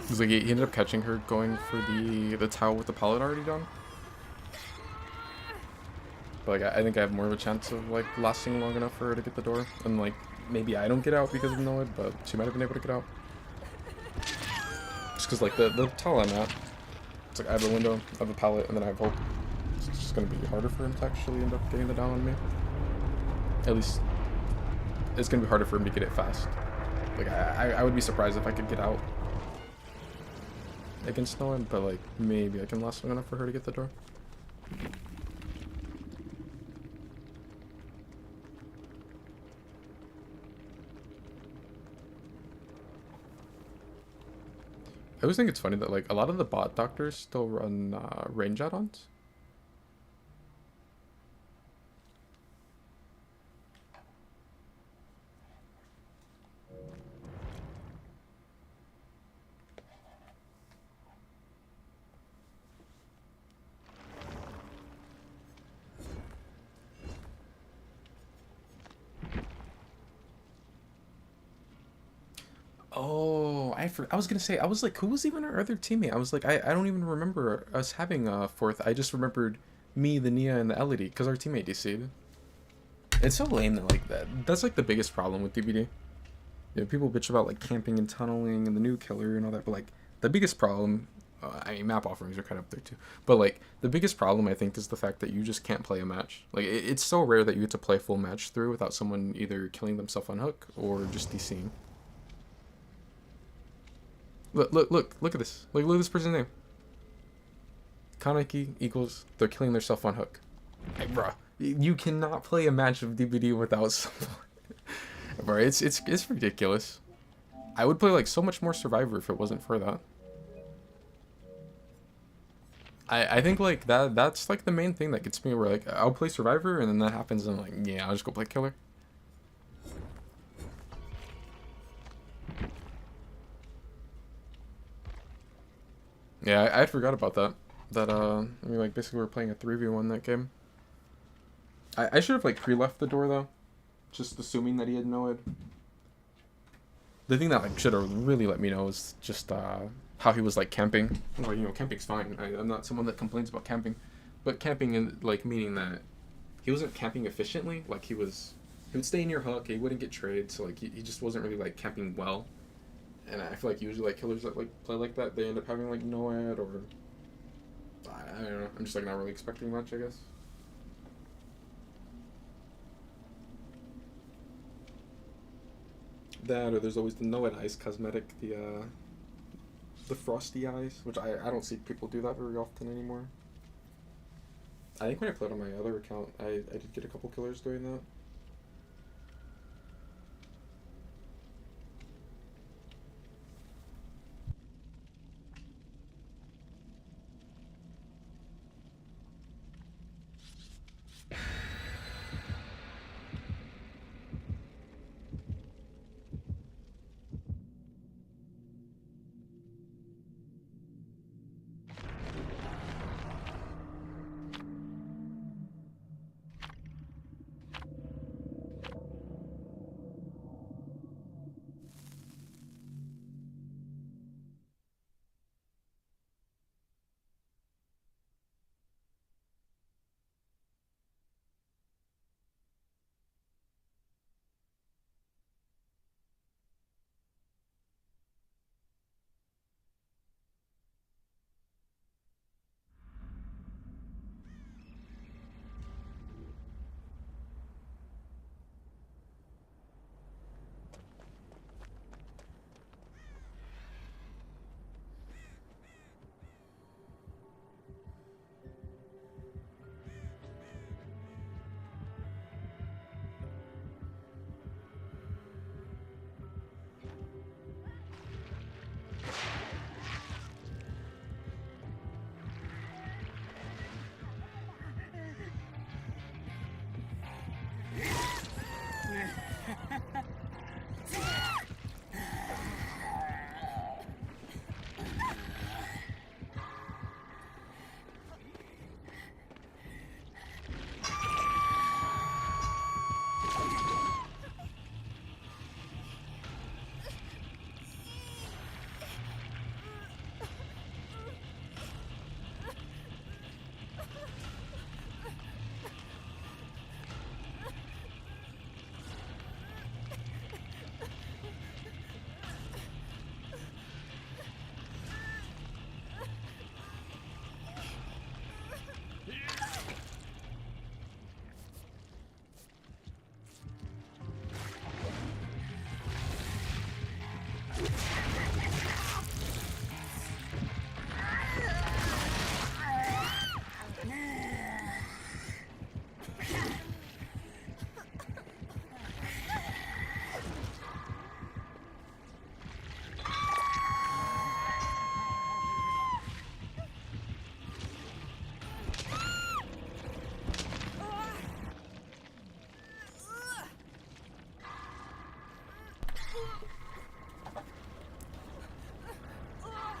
Because like he ended up catching her going for the towel with the pallet already done. But like I think I have more of a chance of like lasting long enough for her to get the door. And like maybe I don't get out because of Noed, but she might have been able to get out. Just because like the towel I'm at, it's like I have a window, I have a pallet, and then I have hope. It's just gonna be harder for him to actually end up getting the down on me. At least it's gonna be harder for him to get it fast. Like I would be surprised if I could get out against Noed, but like maybe I can last long enough for her to get the door. I always think it's funny that like a lot of the bot doctors still run range add-ons. Oh, I was gonna say, I was like, who was even our other teammate? I was like, I don't even remember us having a fourth. I just remembered me, the Nia, and the LED, because our teammate DC'd. It's so lame that like that's like the biggest problem with DBD. You know, people bitch about like camping and tunneling and the new killer and all that, but like the biggest problem, I mean, map offerings are kind of up there too, but like the biggest problem I think is the fact that you just can't play a match. Like it's so rare that you get to play a full match through without someone either killing themselves on hook or just DCing. Look at this. Look at this person's name. Kaneki equals they're killing themselves on hook. Hey, bro, you cannot play a match of DBD without someone. Bro, it's ridiculous. I would play like so much more Survivor if it wasn't for that. I think like that's like the main thing that gets me, where like I'll play Survivor and then that happens and I'm like, yeah, I'll just go play Killer. Yeah, I forgot about that. That I mean, like basically we're playing a 3v1 that game. I should have like pre-left the door though, just assuming that he had no id. The thing that like should have really let me know is just how he was like camping. Well, you know, camping's fine. I'm not someone that complains about camping, but camping in like meaning that he wasn't camping efficiently. Like he would stay in your hook. He wouldn't get trades. So like he just wasn't really like camping well. And I feel like usually like killers that like play like that, they end up having like no ad, or I don't know. I'm just like not really expecting much, I guess. That, or there's always the no-ed eyes cosmetic, the frosty eyes, which I don't see people do that very often anymore. I think when I played on my other account, I did get a couple killers doing that.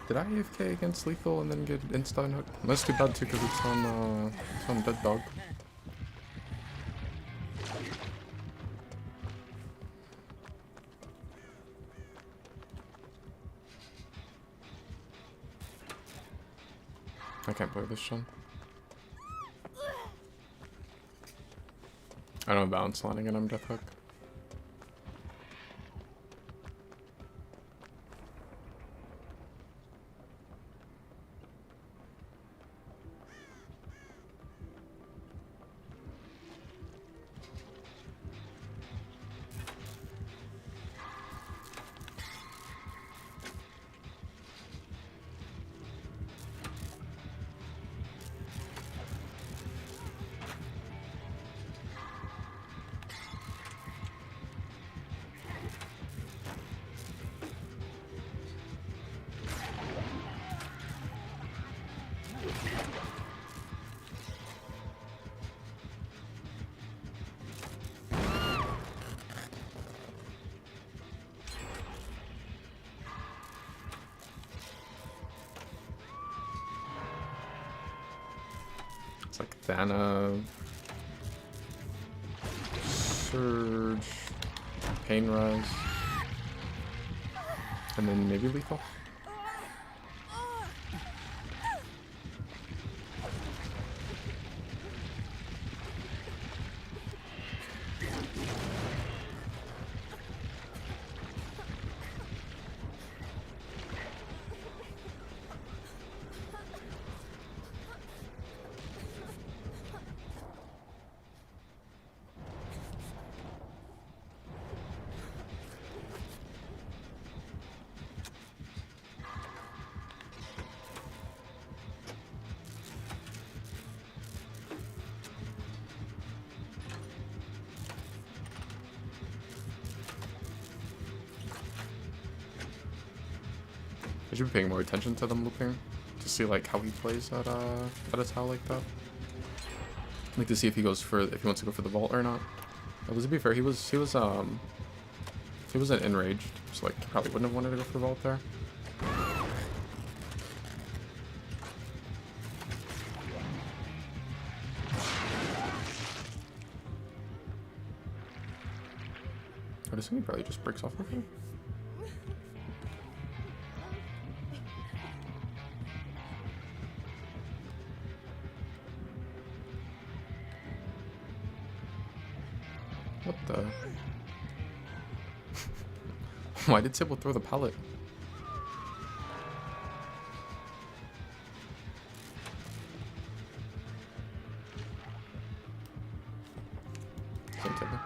Did I AFK against Lethal and then get insta hook? That's too bad too, because it's on Dead Dog. I can't play this Shun. I don't have balance landing and I'm Death Hook. It's like Thana, Surge, Pain Rise, and then maybe Lethal. I should be paying more attention to them looping to see like how he plays at a tile like that. Like to see if he goes for if he wants to go for the vault or not. But to be fair, he wasn't enraged, so like he probably wouldn't have wanted to go for vault there. I just think he probably just breaks off with him. What the? Why did Sybil throw the pallet? Same Sybil.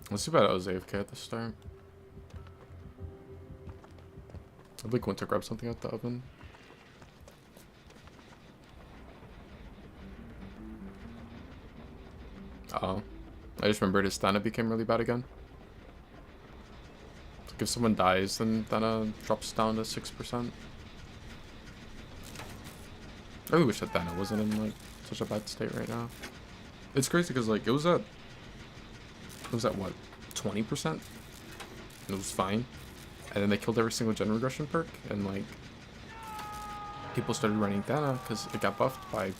Let's see about I was AFK at the start. I'd like went to grab something out the oven. Oh. I just remembered his Thana became really bad again. Like if someone dies, then Thana drops down to 6%. I really wish that Thana wasn't in like such a bad state right now. It's crazy because like it was at what, 20%? And it was fine. And then they killed every single gen regression perk, and like people started running Thana because it got buffed by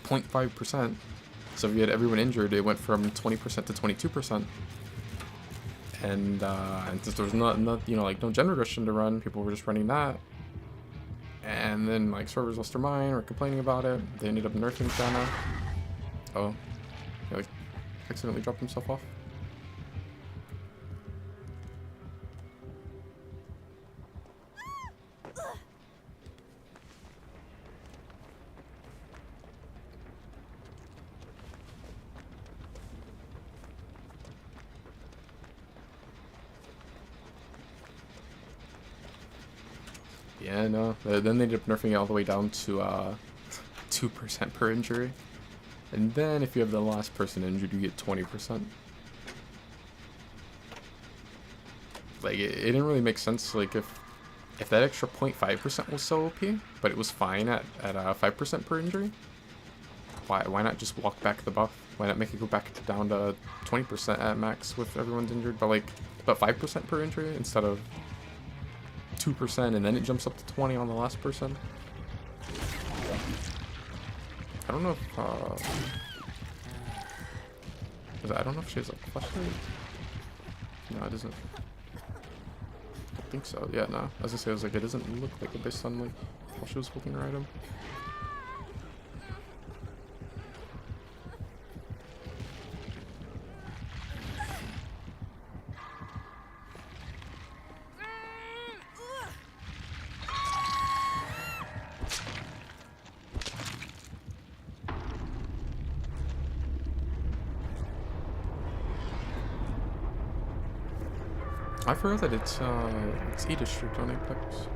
0.5%. So if you had everyone injured, it went from 20% to 22%. And since there was not you know, like no gen regression to run, people were just running that. And then like servers lost their mind or complaining about it. They ended up nerfing Thana. Oh, he like accidentally dropped himself off. Yeah, no. Then they ended up nerfing it all the way down to 2% per injury. And then if you have the last person injured, you get 20%. Like, it didn't really make sense, like, if that extra 0.5% was so OP, but it was fine at 5% per injury, why not just walk back the buff? Why not make it go back down to 20% at max with everyone's injured, but 5% per injury instead of 2%, and then it jumps up to 20 on the last person? I don't know if I don't know if she has a flashlight. No, it doesn't. I don't think so. Yeah, no. As I say, I was like, it doesn't look like it based on like how she was holding her item. I forgot that it's E District on Apex.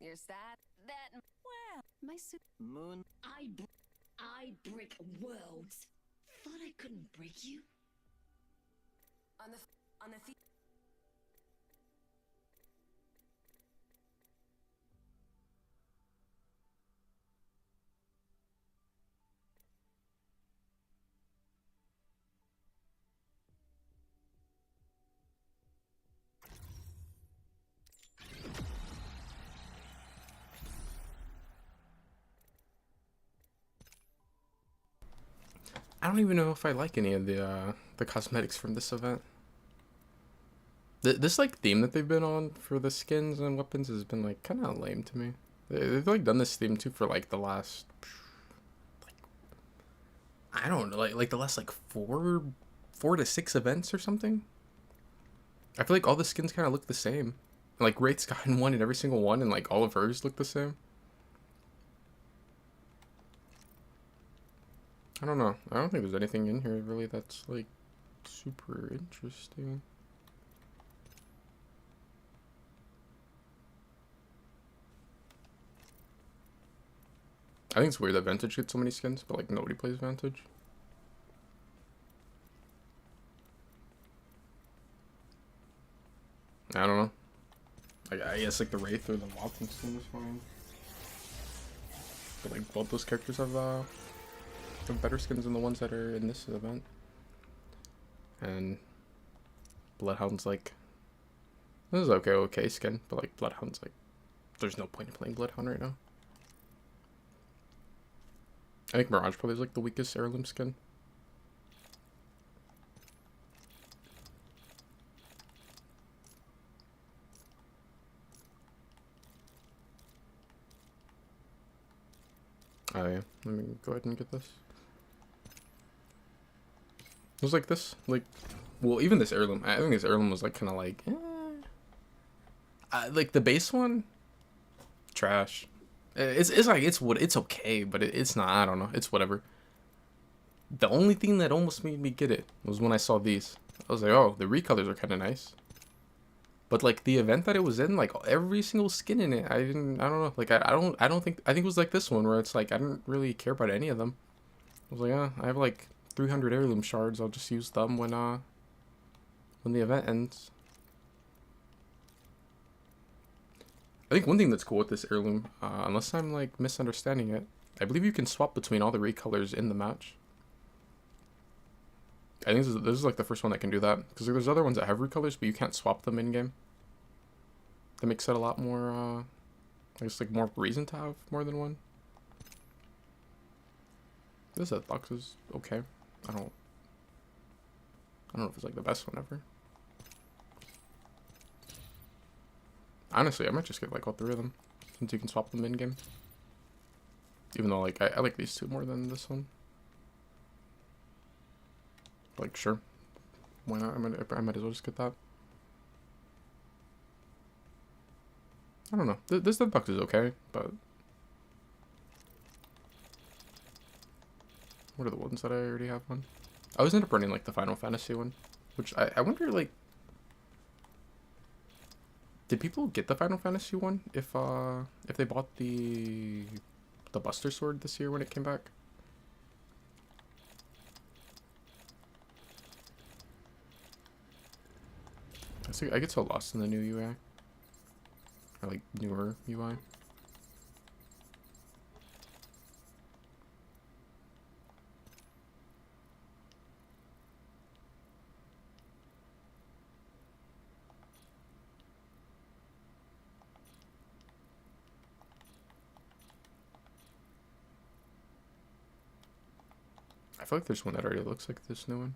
You're sad? That well, my moon. I break worlds. Thought I couldn't break you. On the I don't even know if I like any of the cosmetics from this event. This like theme that they've been on for the skins and weapons has been like kind of lame to me. They've like done this theme too for like the last, like, I don't know, like the last like four to six events or something. I feel like all the skins kind of look the same. Like Wraith's gotten one in every single one, and like all of hers look the same. I don't know. I don't think there's anything in here really that's like super interesting. I think it's weird that Vantage gets so many skins, but like nobody plays Vantage. I don't know. I guess like the Wraith or the Walking skin is fine. But like both those characters have better skins than the ones that are in this event. And Bloodhound's like, this is okay skin, but like Bloodhound's like, there's no point in playing Bloodhound right now. I think Mirage probably is like the weakest heirloom skin. Oh yeah, let me go ahead and get this. It was like this, like, well, even this heirloom, I think this heirloom was like kind of like, like the base one, trash. It's like, it's okay, but it's not, I don't know, it's whatever. The only thing that almost made me get it was when I saw these. I was like, oh, the recolors are kind of nice. But like the event that it was in, like every single skin in it, I don't know, like I think it was like this one where it's like I didn't really care about any of them. I was like, I have like 300 heirloom shards, I'll just use them when the event ends. I think one thing that's cool with this heirloom, unless I'm like misunderstanding it, I believe you can swap between all the recolors in the match. I think this is like the first one that can do that, because there's other ones that have recolors, but you can't swap them in game. That makes it a lot more, I guess like more reason to have more than one. This box is okay. I don't know if it's like the best one ever. Honestly, I might just get like all three of them, since you can swap them in game. Even though like I like these two more than this one. Like sure, why not? I might as well just get that. I don't know. This box is okay, but what are the ones that I already have one? I always end up running like the Final Fantasy one, which I wonder like, did people get the Final Fantasy one if they bought the Buster Sword this year when it came back? I get so lost in the new UI. Or like newer UI. I feel like there's one that already looks like this new one.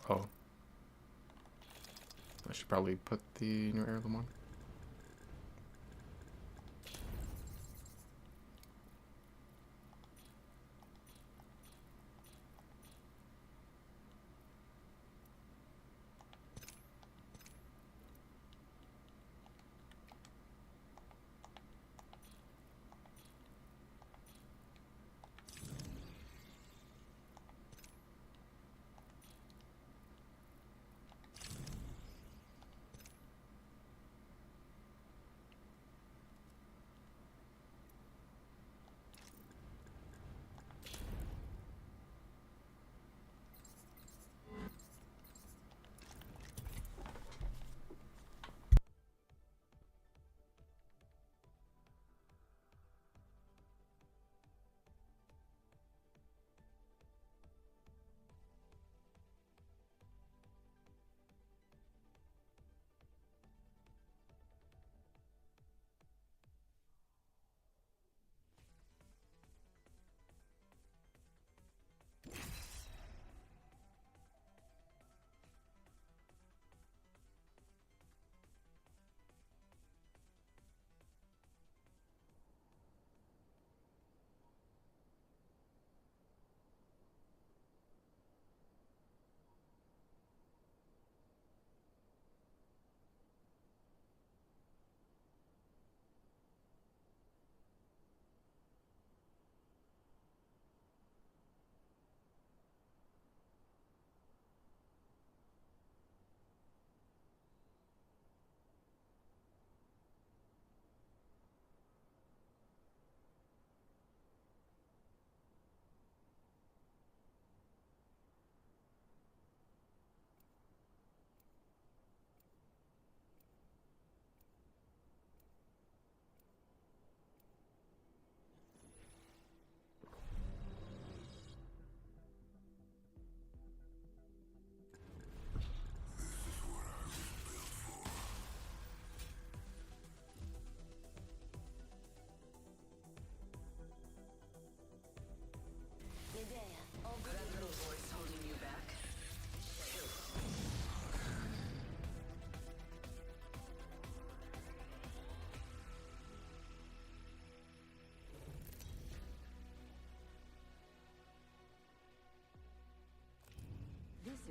Oh. I should probably put the new heirloom on.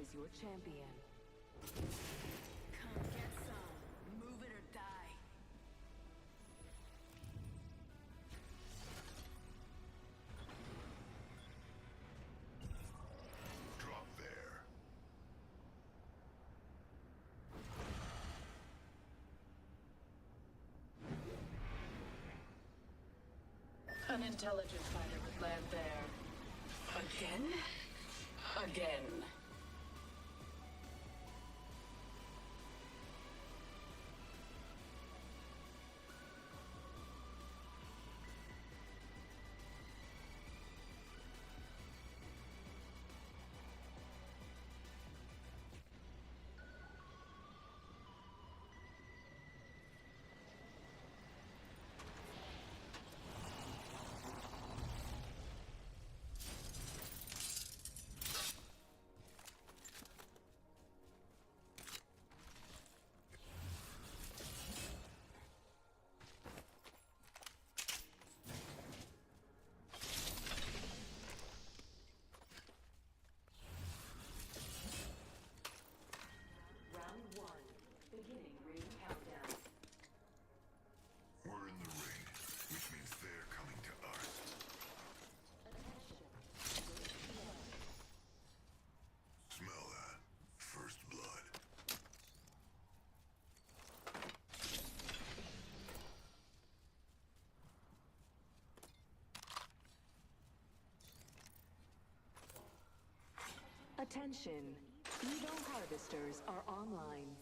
is your champion. Come get some. Move it or die. Drop there. An intelligent fighter would land there. Again? Again. We're in the ring, which means they're coming to us. Smell that. First blood. Attention. Evo harvesters are online.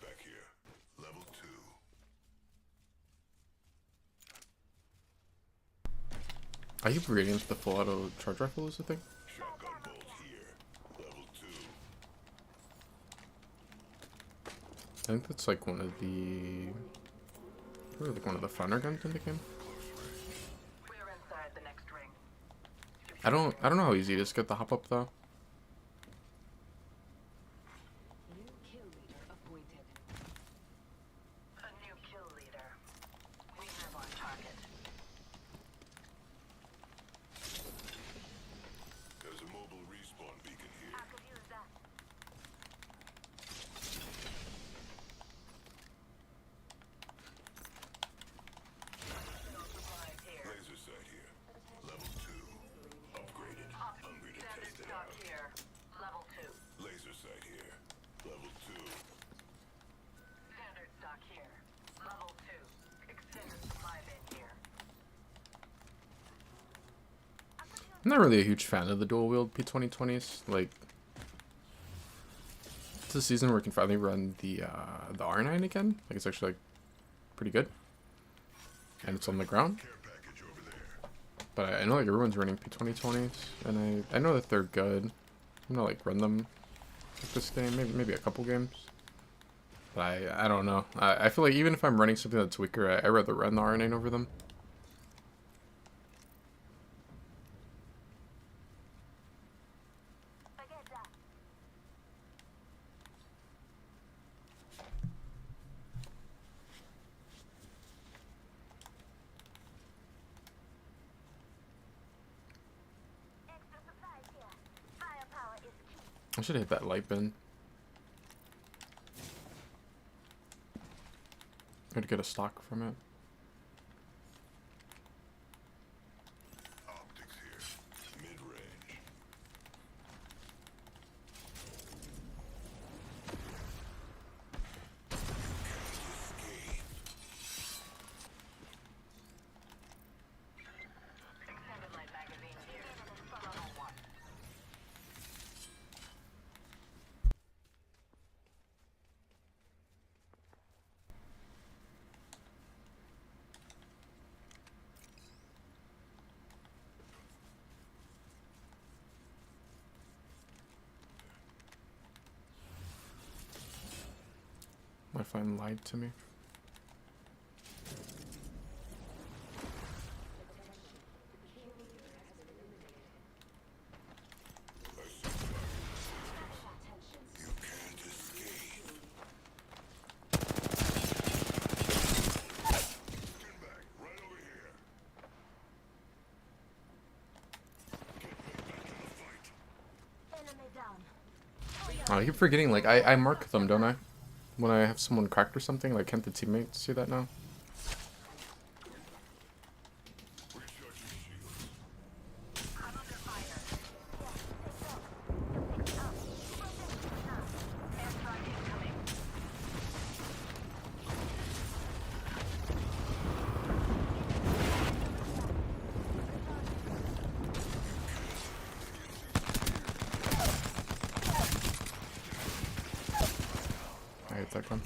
Back here. Level 2. I keep reading the full auto charge rifle is the thing. Shotgun bolt here. Level 2. I think that's like one of the, probably like one of the funner guns in the game. We're inside the next ring. I don't know how easy it is to get the hop up though. New kill leader appointed. A new kill leader. We have our target. There's a mobile respawn beacon here. I could use that. Supplies here. Laser sight here. Level 2. Upgraded. Hungry to Standard test it stock out. here. Level 2. Laser sight here. Level 2. Standard stock here. Level 2. Extended supply bin here. I'm not really a huge fan of the dual wield P2020s. Like, it's a season where we can finally run the R9 again. Like, it's actually like pretty good, and it's on the ground. Care package over there. But I know like everyone's running P2020s, and I know that they're good. I'm gonna like run them like this game, maybe a couple games. But I don't know. I feel like even if I'm running something that's weaker, I'd rather run the R9 over them. I should hit that light bin. Or to get a stock from it. Optics here. Mid-range. Extended light magazine here. Level 1. My friend lied to me. You can't escape. Stand back, right over here. Get me back in the fight. Enemy down. I keep forgetting, like, I mark them, don't I? When I have someone cracked or something, like, can't the teammates see that now? I hate that gun.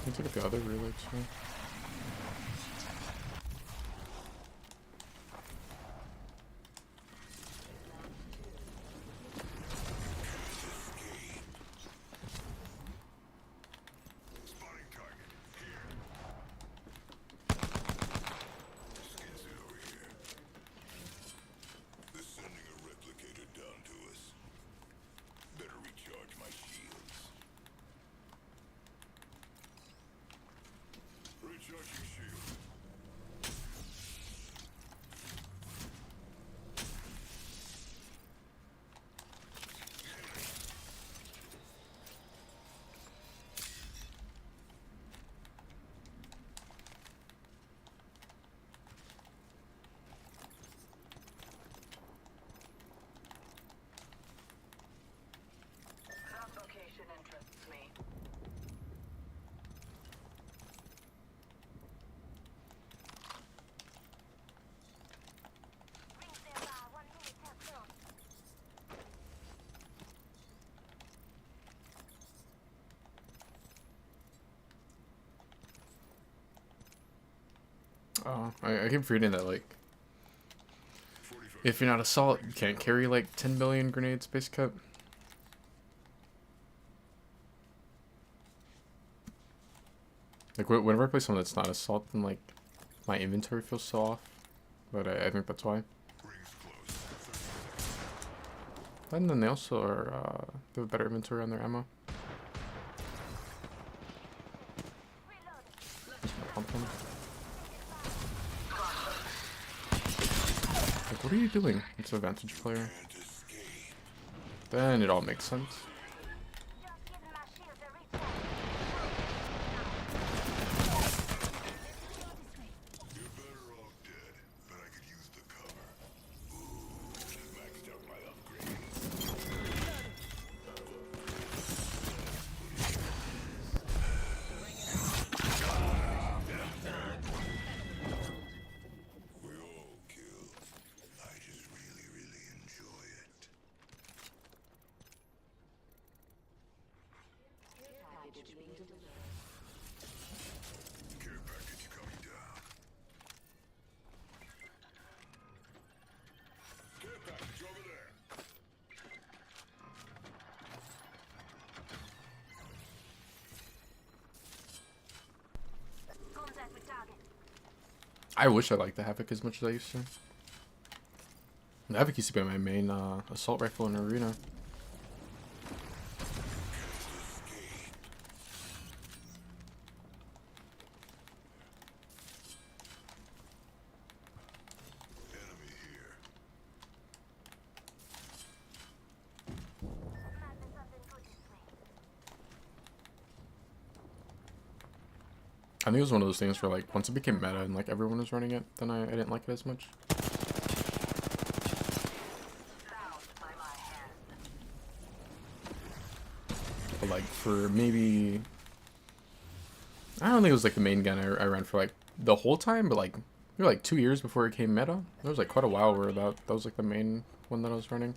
Can you take the other reloads too? Oh, I keep reading that, like, if you're not assault, you can't carry, like, 10 billion grenades, base cut. Like, whenever I play someone that's not assault, then, like, my inventory feels so off. But I think that's why. And then they also are, they have a better inventory on their ammo. Pump them. Like, what are you doing? It's an advantage player. Then it all makes sense. I wish I liked the Havoc as much as I used to. The Havoc used to be my main assault rifle in Arena. think it was one of those things where like once it became meta and like everyone was running it, then I didn't like it as much. But like for maybe, I don't think it was like the main gun I ran for like the whole time, but like maybe like 2 years before it came meta. There was like quite a while where that was like the main one that I was running.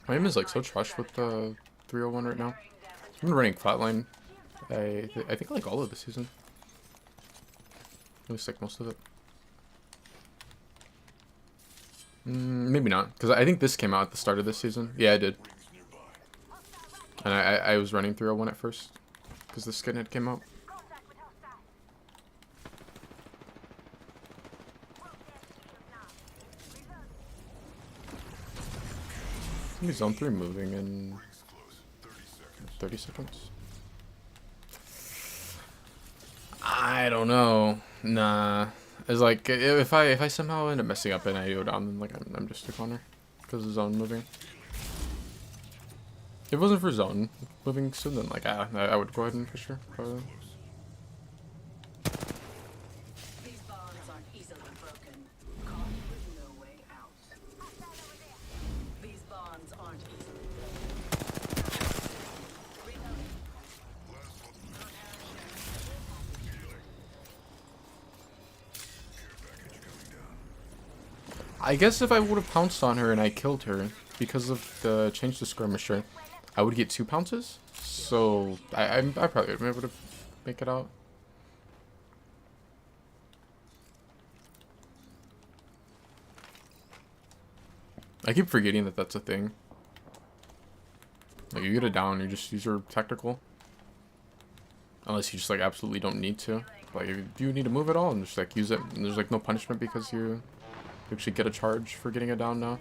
My aim is like so trash with the 301 right now. I've been running flatline. I think like all of the season. At least like most of it. Maybe not, because I think this came out at the start of this season. Yeah, I did. And I was running 301 at first, because the skin had came out. Zone 3 moving in 30 seconds. I don't know. Nah. It's like if I somehow end up messing up and I go down, then like I'm just a corner because the zone moving. If it wasn't for zone moving soon, then like I would go ahead and push her probably. These bonds aren't easily broken. Caught with no way out. These bonds aren't easily broken. I guess if I would have pounced on her and I killed her because of the change to skirmisher, I would get 2 pounces. So I probably would be able to make it out. I keep forgetting that that's a thing. Like you get it down, you just use your tactical. Unless you just like absolutely don't need to. Like if you need to move at all, and just like use it, and there's like no punishment because you actually get a charge for getting it down now.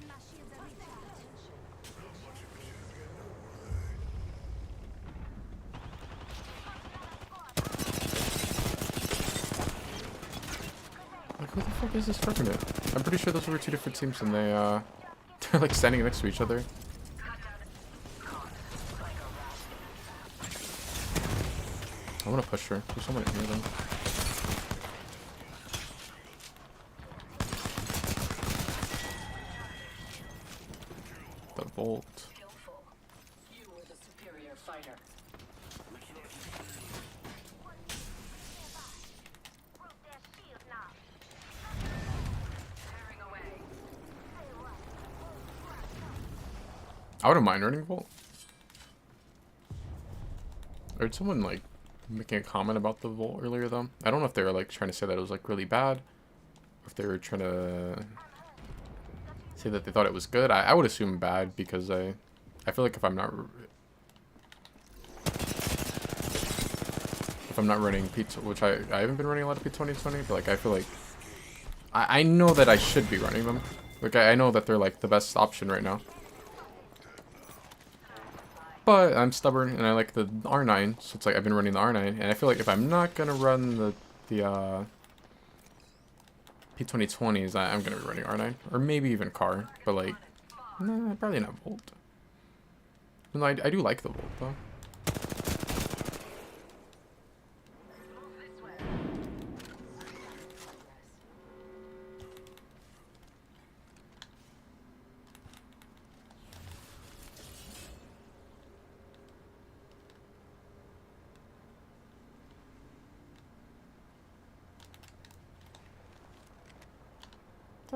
Like who the fuck is this fucking it? I'm pretty sure those were 2 different teams and they're like standing next to each other. I wanna push her. There's someone in here though. Volt. You were the superior fighter. I wouldn't mind running Volt. I heard someone like making a comment about the Volt earlier though. I don't know if they were like trying to say that it was like really bad, or if they were trying to say that they thought it was good. I would assume bad because I feel like if I'm not running P2, which I haven't been running a lot of P2020, but like I feel like I know that I should be running them. Like I know that they're like the best option right now. But I'm stubborn and I like the R9, so it's like I've been running the R9, and I feel like if I'm not gonna run the P2020s, I'm gonna be running R9 or maybe even car, but like, nah, probably not Volt. No, I do like the Volt though.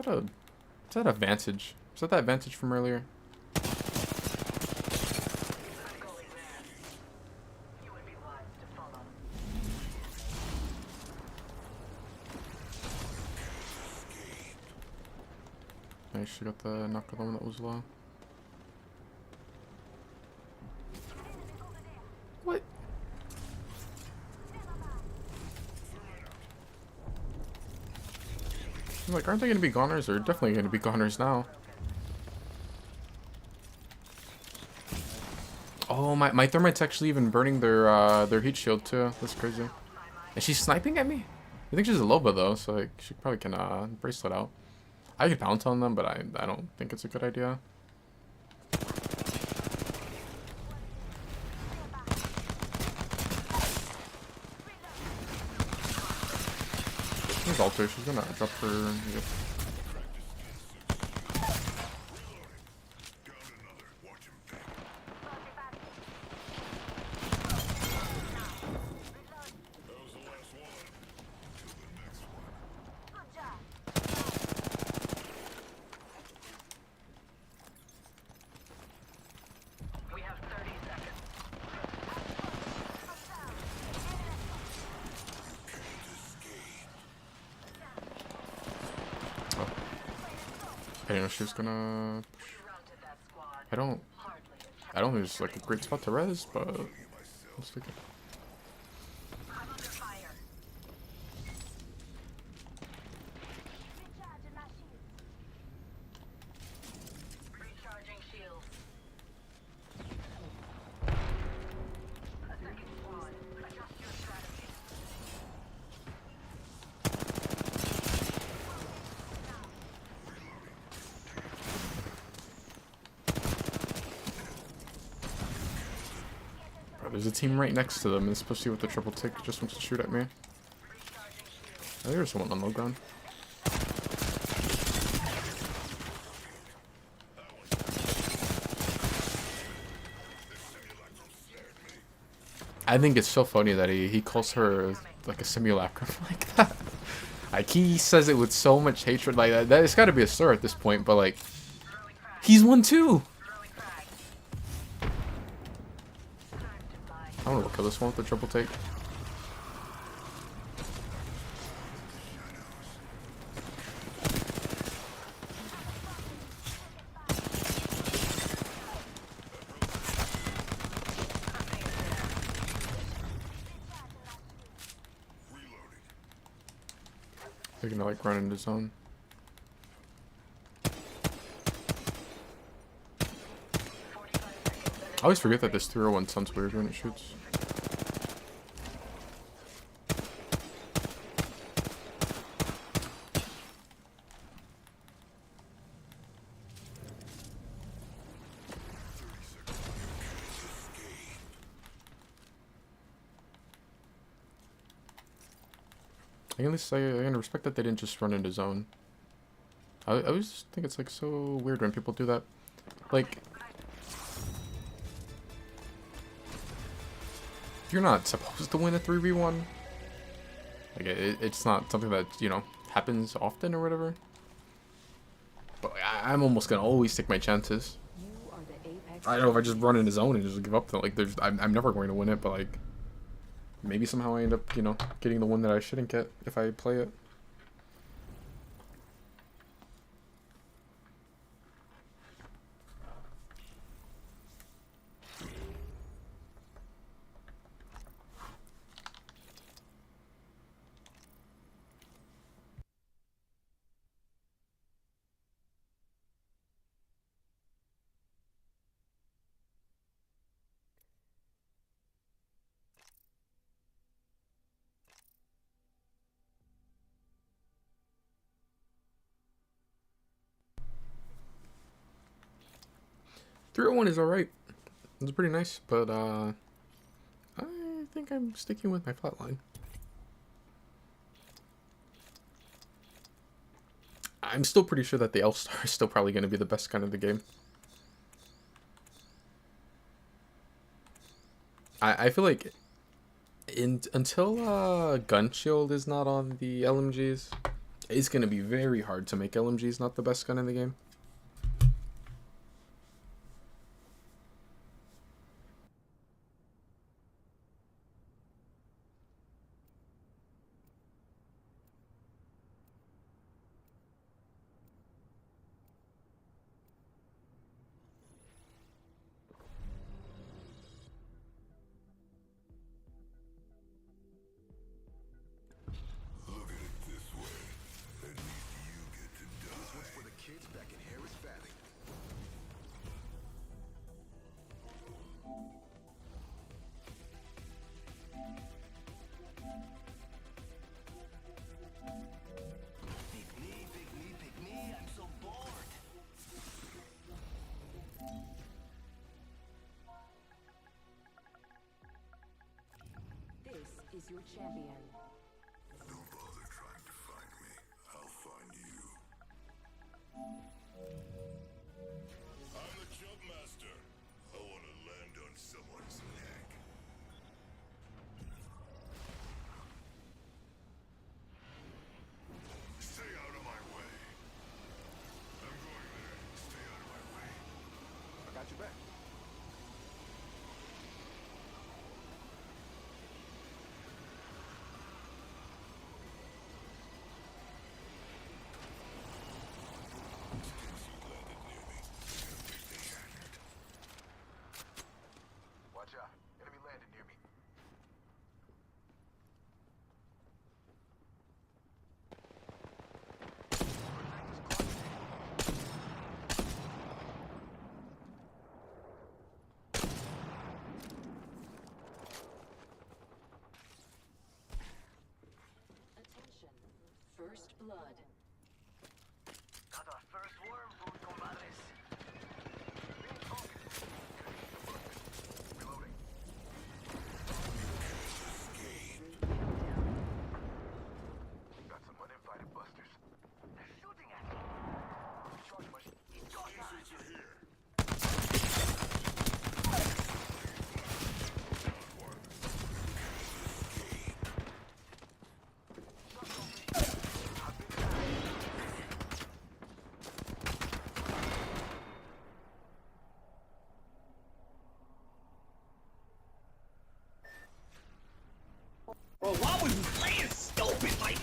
Is that a Vantage? Is that that Vantage from earlier? Nice, she got the knock on the one that was low. What? I'm like, aren't they gonna be goners? They're definitely gonna be goners now. Oh, my thermite's actually even burning their heat shield too. That's crazy. Is she sniping at me? I think she's a Loba though, so like she probably can bracelet out. I could pounce on them, but I don't think it's a good idea. She's alter, she's gonna drop her. Yep. I didn't know she was gonna. I don't think it's like a great spot to res, but let's take it. There's a team right next to them, especially with the triple tick, just wants to shoot at me. Oh, there's someone on low ground. I think it's so funny that he calls her like a simulacrum like that. Like he says it with so much hatred like that. It's got to be a slur at this point, but like he's one too. I want to kill this one with the triple take. They're gonna like run into zone. I always forget that this 301 sounds weird when it shoots. I can at least say I can respect that they didn't just run into zone. I always think it's like so weird when people do that. Like, you're not supposed to win a 3v1. Like, it's not something that, you know, happens often or whatever. But I'm almost gonna always take my chances. I don't know if I just run into zone and just give up. Like, I'm never going to win it, but like, maybe somehow I end up, you know, getting the one that I shouldn't get if I play it. Three oh one is alright. It's pretty nice, but I think I'm sticking with my flatline. I'm still pretty sure that the L-Star is still probably going to be the best gun of the game. I feel like until Gun Shield is not on the LMGs, it's going to be very hard to make LMGs not the best gun in the game. is your champion. Don't bother trying to find me. I'll find you. I'm the jump master. I want to land on someone's neck. Stay out of my way. I'm going there. Stay out of my way. I got your back. Watch out. Enemy landed near me. Attention. First blood. Got our first worm food, compadres. Reloading. Got some uninvited busters. They're shooting at me. Charge machine. Infantry are here. Bro, why was you playing stupid like?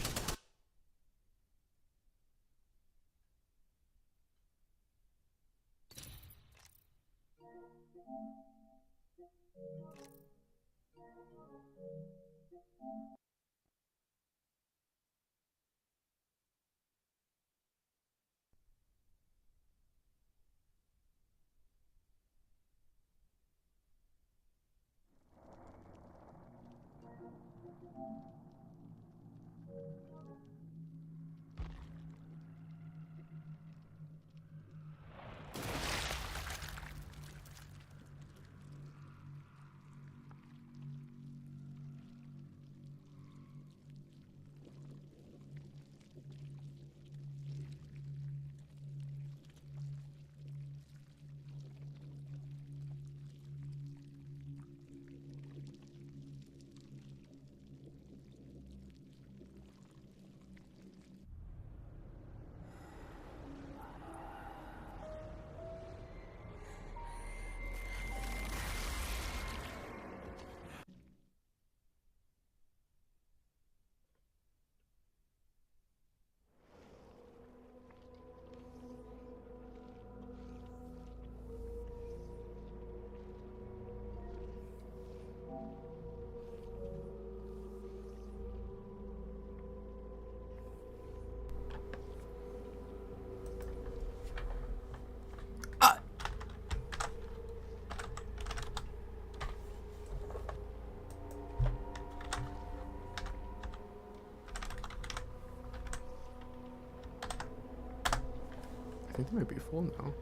I think they might be full now.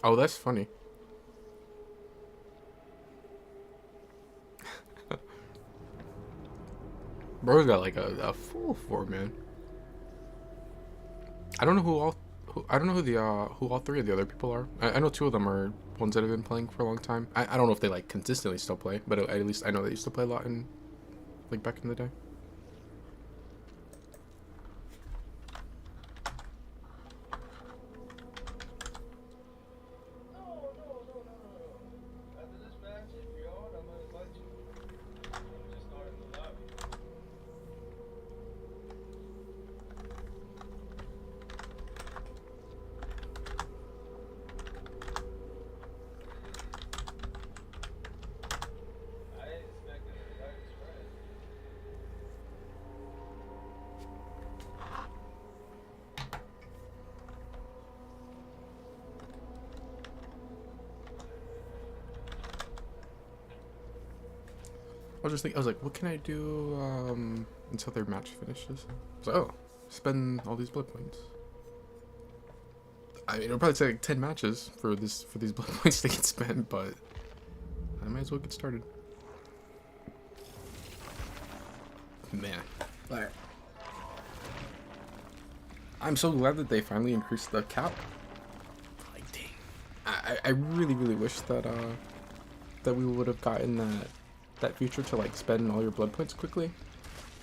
Oh, that's funny. Bro's got like a full 4-man. I don't know I don't know who all 3 of the other people are. I know 2 of them are ones that have been playing for a long time. I don't know if they like consistently still play, but at least I know they used to play a lot in like back in the day. was just thinking, I was like, what can I do until their match finishes? So, oh, spend all these blood points. I mean, it'll probably take like 10 matches for these blood points to get spent, but I might as well get started. Man, like, I'm so glad that they finally increased the cap. I really wish that that we would have gotten that feature to like spend all your blood points quickly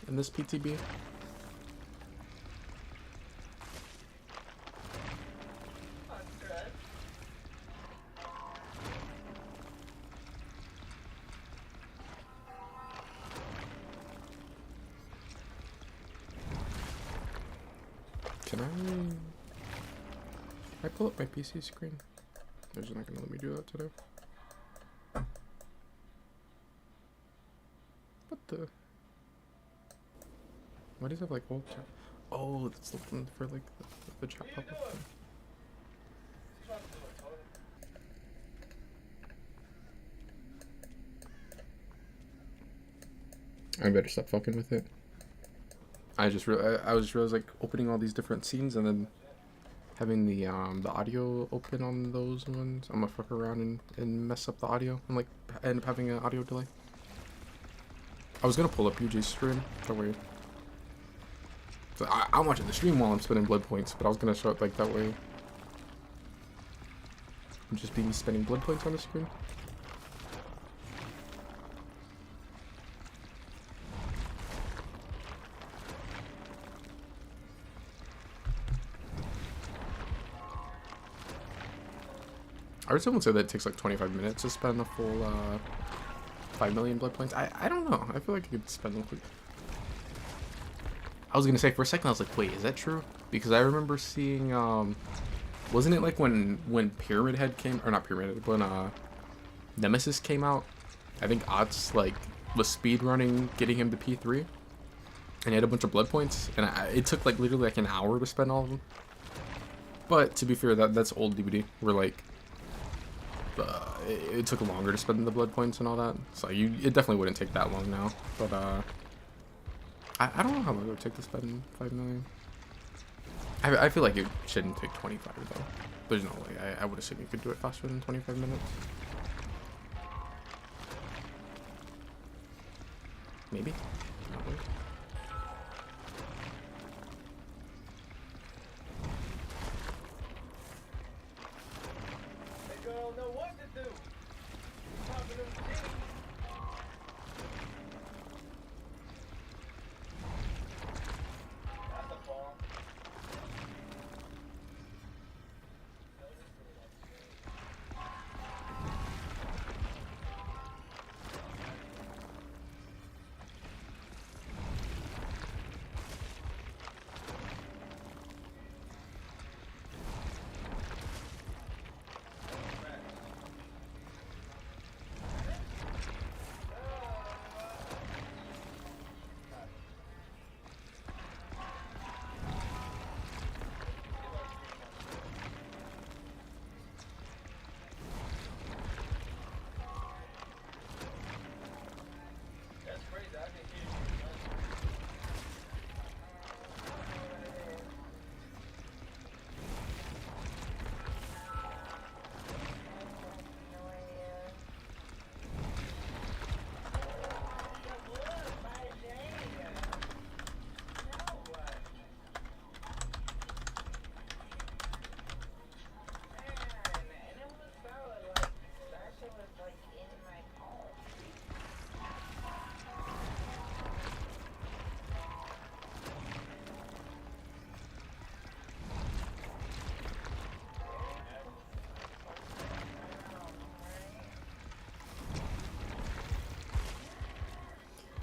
in this PTB. Can I pull up my PC screen? They're just not gonna let me do that today. What the? Why does it have like old chat? Oh, that's looking for like the chat pop-up thing. I better stop fucking with it. I just realized like opening all these different scenes and then having the audio open on those ones. I'm gonna fuck around and mess up the audio and like end up having an audio delay. I was gonna pull up UJ's stream. That way, so I'm watching the stream while I'm spending blood points, but I was gonna show it like that way. Just be me spending blood points on the screen. I heard someone say that it takes like 25 minutes to spend a full 5 million blood points. I don't know. I feel like you could spend them quick. I was gonna say for a second I was like, wait, is that true? Because I remember seeing wasn't it like when Pyramid Head came, or not Pyramid Head, when Nemesis came out? I think Ots like was speed running getting him to P3, and he had a bunch of blood points, and it took like literally like an hour to spend all of them. But to be fair, that's old DVD. Where like it took longer to spend the blood points and all that, so it definitely wouldn't take that long now. But I don't know how long it would take to spend 5 million. I feel like it shouldn't take 25 though. There's no way. I would assume you could do it faster than 25 minutes. Maybe. Not really.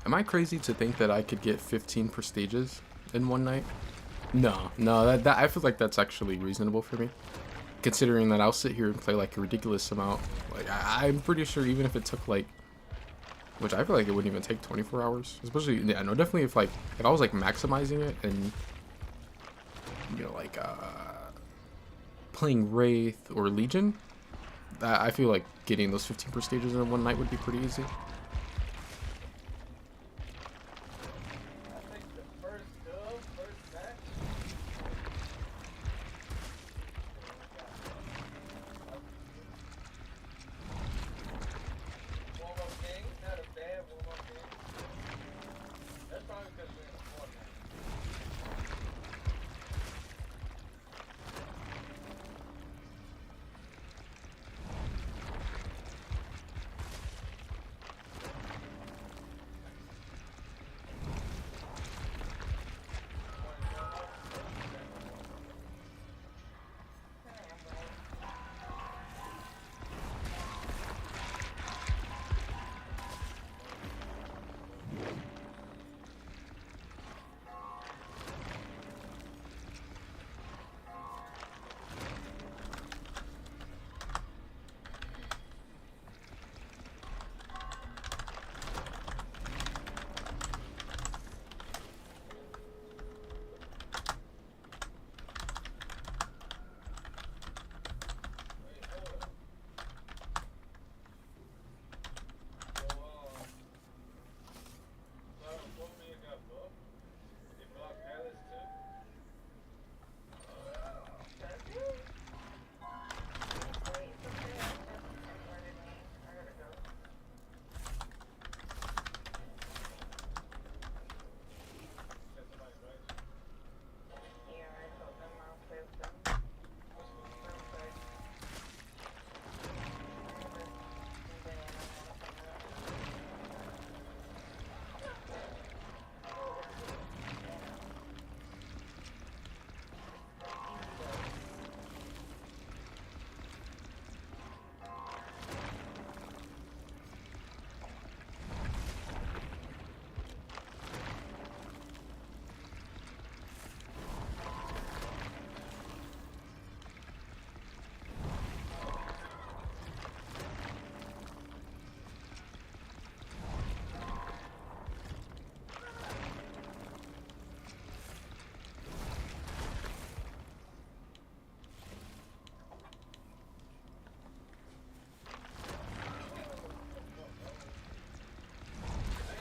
Am I crazy to think that I could get 15 prestiges in one night? No, that I feel like that's actually reasonable for me, considering that I'll sit here and play like a ridiculous amount. Like I'm pretty sure even if it took like, which I feel like it wouldn't even take 24 hours, especially, yeah, no, definitely if I was like maximizing it and, you know, like playing Wraith or Legion, I feel like getting those 15 prestiges in one night would be pretty easy.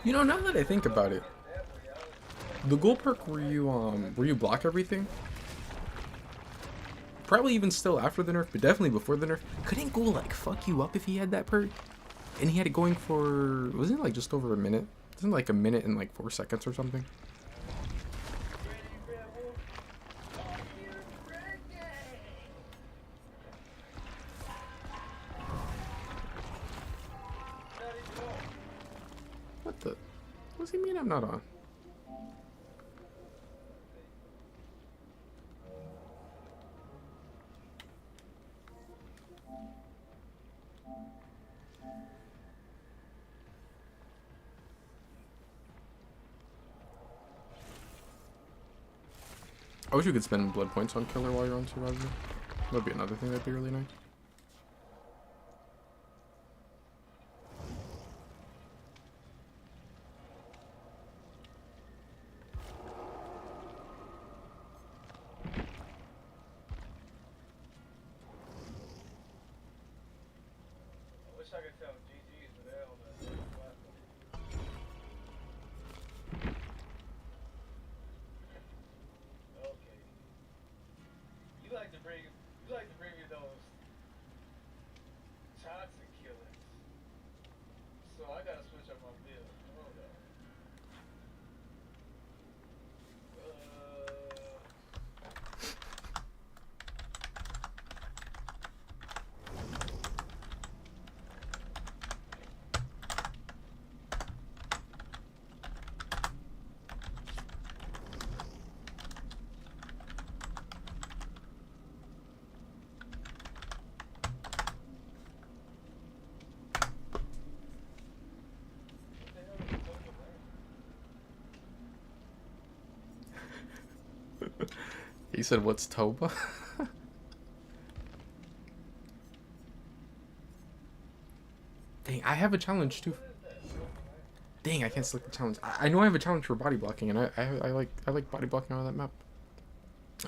You know, now that I think about it, the ghoul perk where you block everything, probably even still after the nerf, but definitely before the nerf, couldn't ghoul like fuck you up if he had that perk? And he had it going for, wasn't it like just over a minute? Wasn't it like a minute and like 4 seconds or something? What the? What does he mean I'm not on? I wish you could spend blood points on killer while you're on survivor. That'd be another thing that'd be really nice. He said, "What's Toba?" Dang, I have a challenge too. Dang, I can't select the challenge. I know I have a challenge for body blocking, and I like body blocking on that map.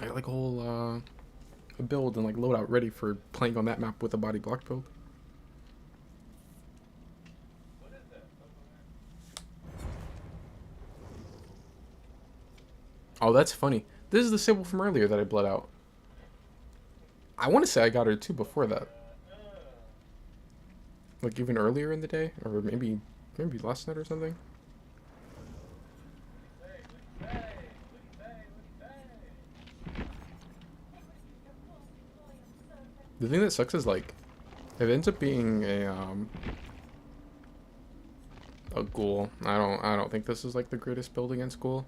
I got like a whole a build and like loadout ready for playing on that map with a body block build. Oh, that's funny. This is the Sybil from earlier that I bled out. I want to say I got her too before that. Like even earlier in the day, or maybe last night or something. The thing that sucks is like, if it ends up being a ghoul, I don't think this is like the greatest build against ghoul.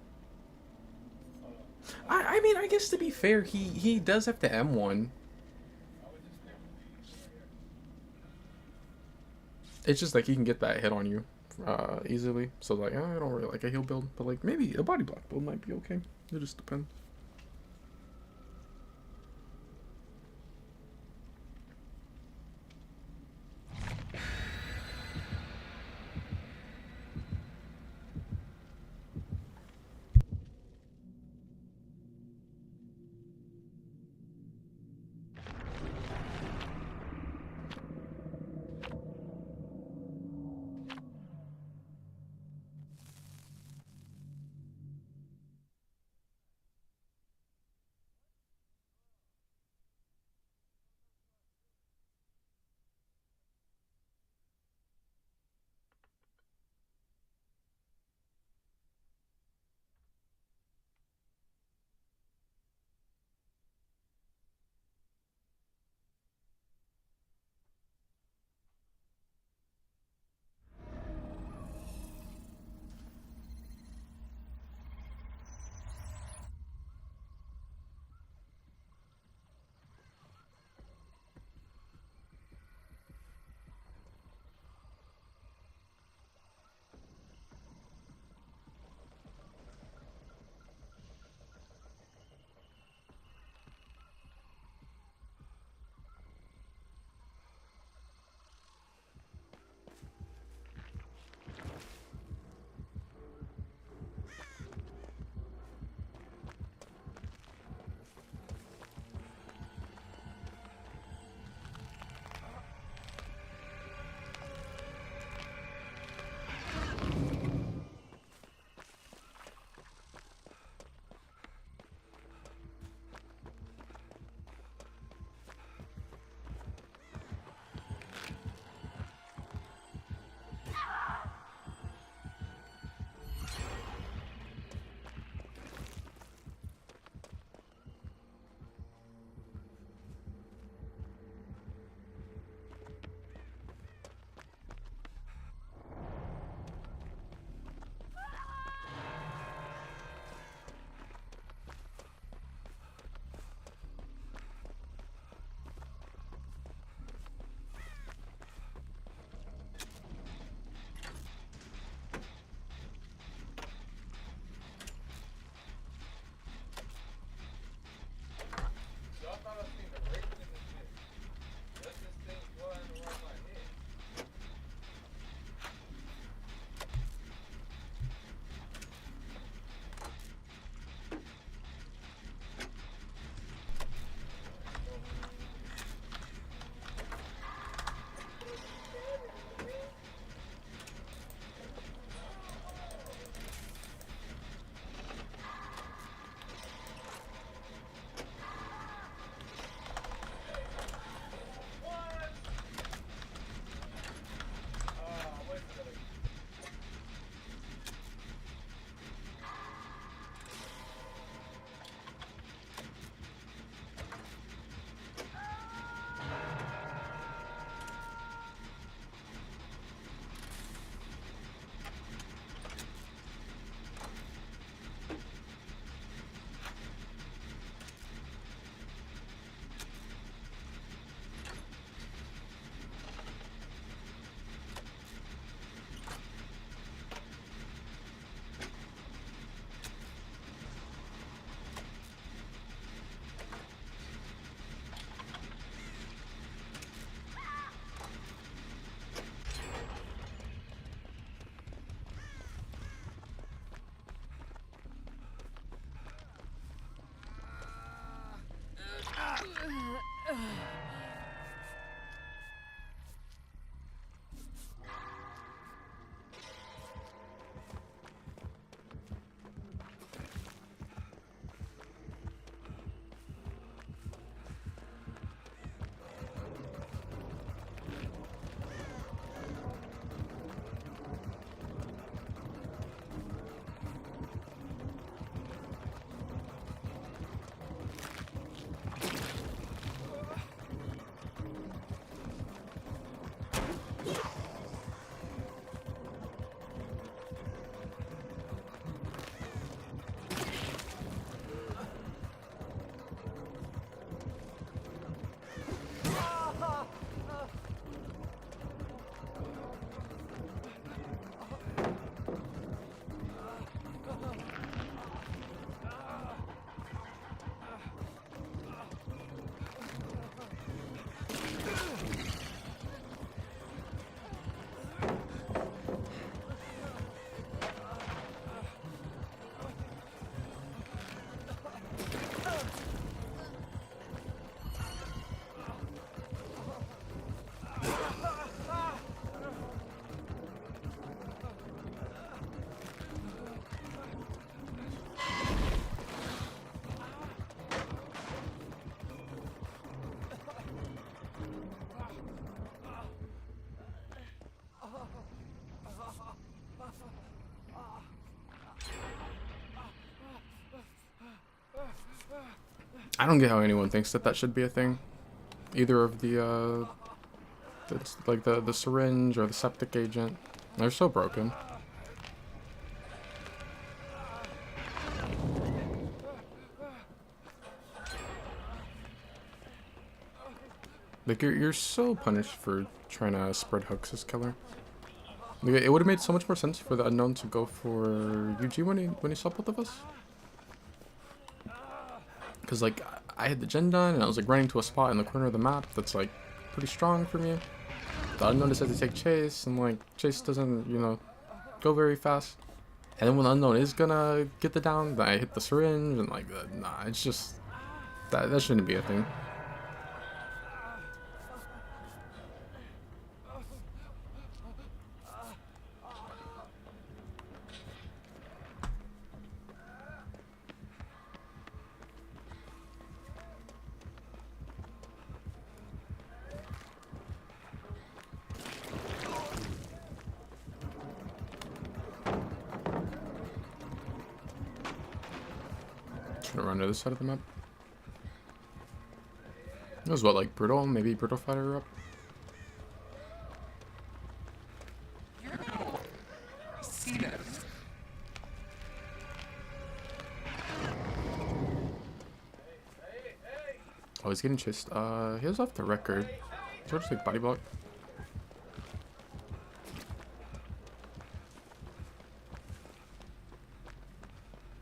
I mean, I guess to be fair, he does have to M1. It's just like he can get that hit on you easily. So like, I don't really like a heal build, but like maybe a body block build might be okay. It just depends. I don't get how anyone thinks that that should be a thing. Either of the, it's like the syringe or the septic agent. They're so broken. Like, you're so punished for trying to spread hooks as killer. Like, it would have made so much more sense for the unknown to go for UG when he saw both of us. Because, like, I had the gen done, and I was, like, running to a spot in the corner of the map that's, like, pretty strong for me. The unknown decided to take Chase, and, like, Chase doesn't, you know, go very fast. And then when the unknown is gonna get the down, then I hit the syringe, and, like, nah, it's just... That shouldn't be a thing. Trying to run to this side of the map. It was what, like Brutal? Maybe Brutal Fighter up? Oh, he's getting chased. He was off the record. Did you just like body block?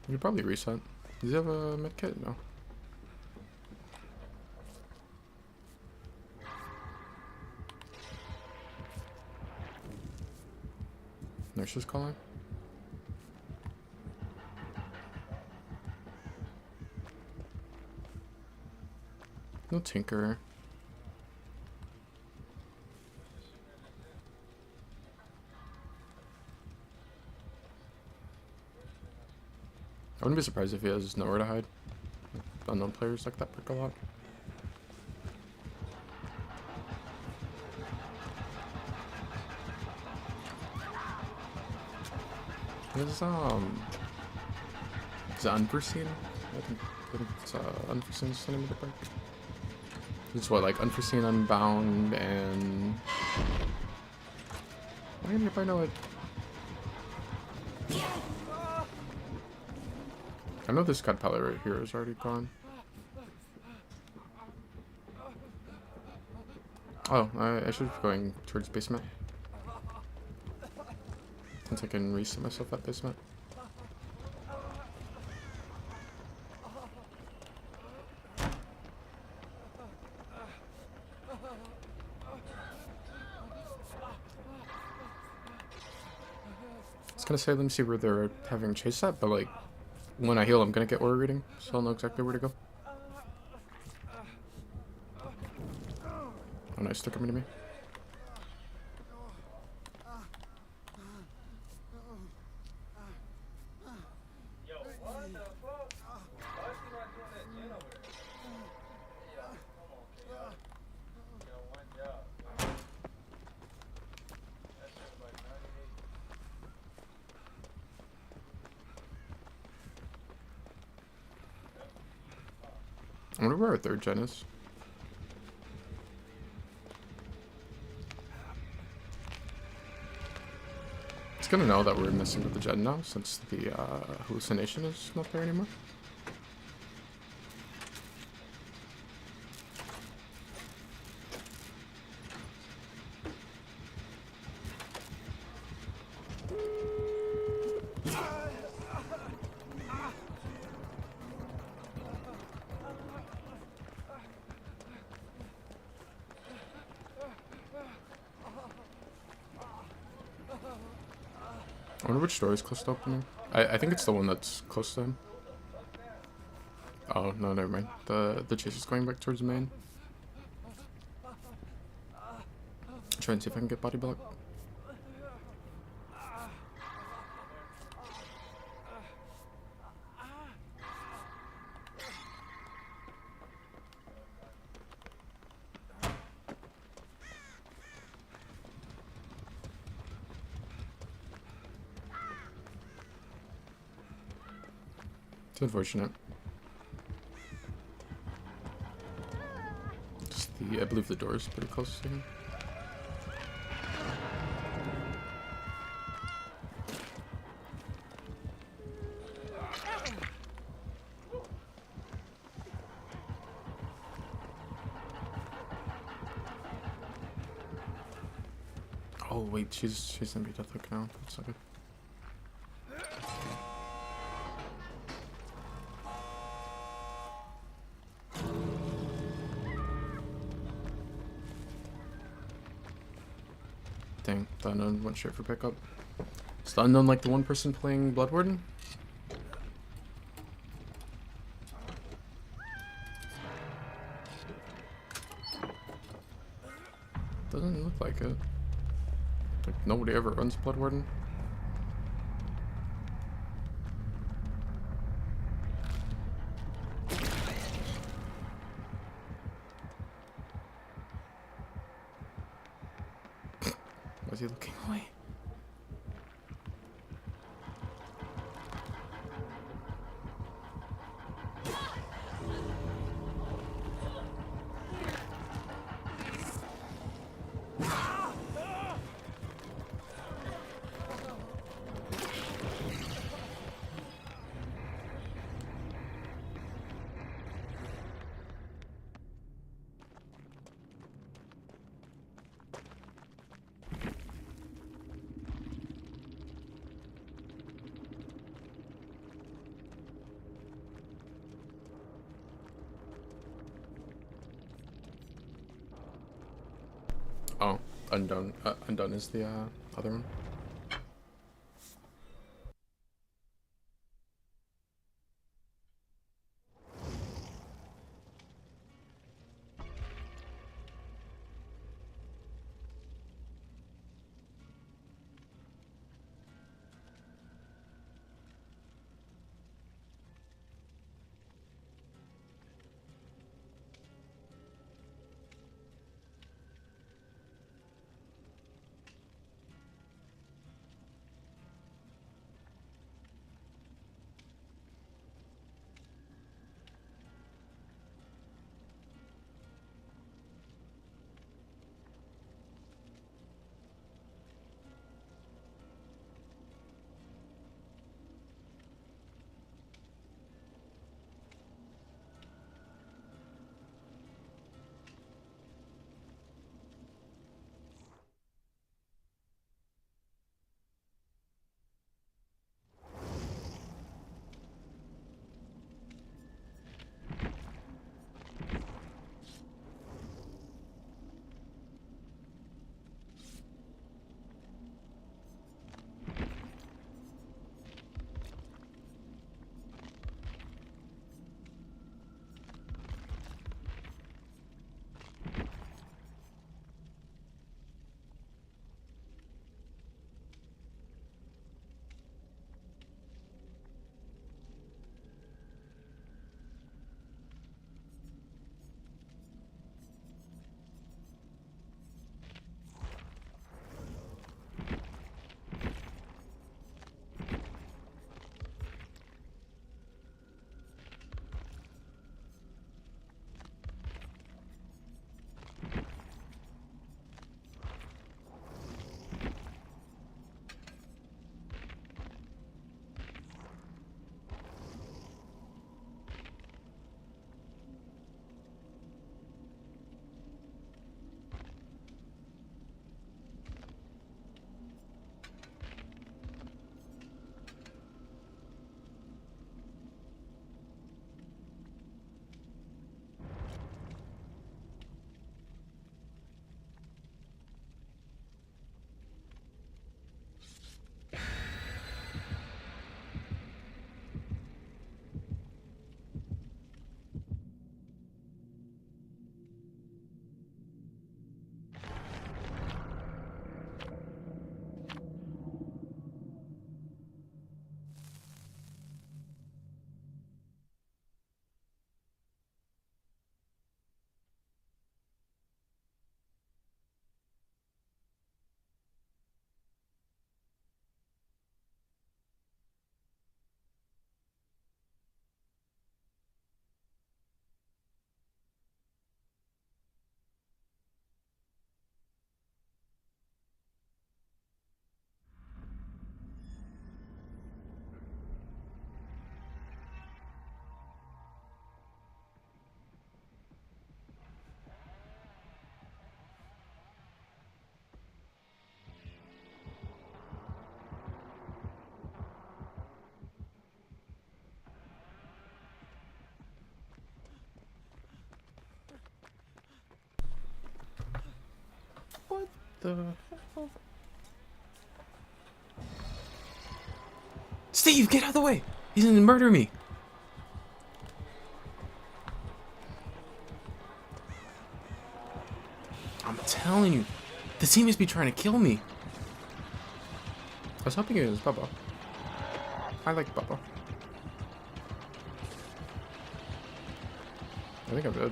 You could probably reset. Does he have a medkit? No. Nurse is calling. No Tinker. I wouldn't be surprised if he has nowhere to hide. Unknown players like that pick a lot. Is it Unforeseen? I think it's Unforeseen is the name of the break. It's what, like Unforeseen, Unbound, and why didn't I know it? I know this God Palette right here is already gone. Oh, I should be going towards basement. Since I can reset myself at basement. I was gonna say, let me see where they're having chase at, but like, when I heal, I'm gonna get aura reading, so I'll know exactly where to go. Oh nice, they're coming to me. I wonder where our third gen is. It's gonna know that we're messing with the gen now, since the hallucination is not there anymore. I wonder which door is close to opening. I think it's the one that's close to him. Oh, no, never mind. The chase is going back towards the main. Try and see if I can get body block. It's unfortunate. I believe the door is pretty close to him. Oh wait, she's gonna be Deathhook now. That's not good. Dang, the unknown went straight for pickup. Is the unknown like the one person playing Blood Warden? Doesn't look like it. Like nobody ever runs Blood Warden. Why is he looking away? Oh, Undone. Undone is the other one. the hell? Steve, get out of the way! He's gonna murder me! I'm telling you, the team must be trying to kill me. I was hoping it was Bubba. I like Bubba. I think I'm good.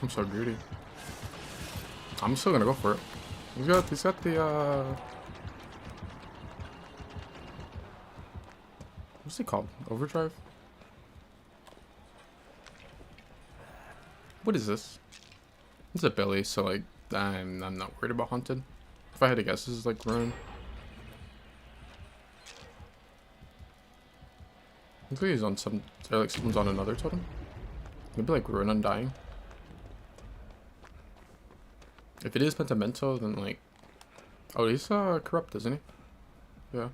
I'm so greedy. I'm still gonna go for it. He's got the what's it called? Overdrive? What is this? It's a Billy, so like I'm not worried about Haunted. If I had to guess, this is like Ruin. Looks like he's on some, or like someone's on another totem. Maybe like Ruin Undying. If it is Pentimento, then like, oh, he's corrupt, isn't he? Yeah.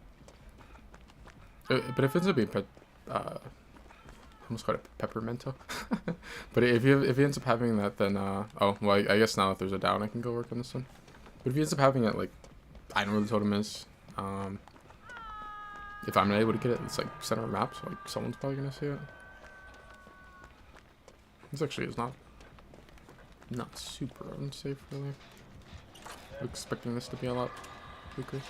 But if it's a being I almost called it Peppermento. But if he ends up having that, then oh well, I guess now that there's a down, I can go work on this one. But if he ends up having it, like, I don't know where the totem is. If I'm not able to get it, it's like center of map, so like someone's probably gonna see it. This actually is not super unsafe, really. I'm expecting this to be a lot weaker.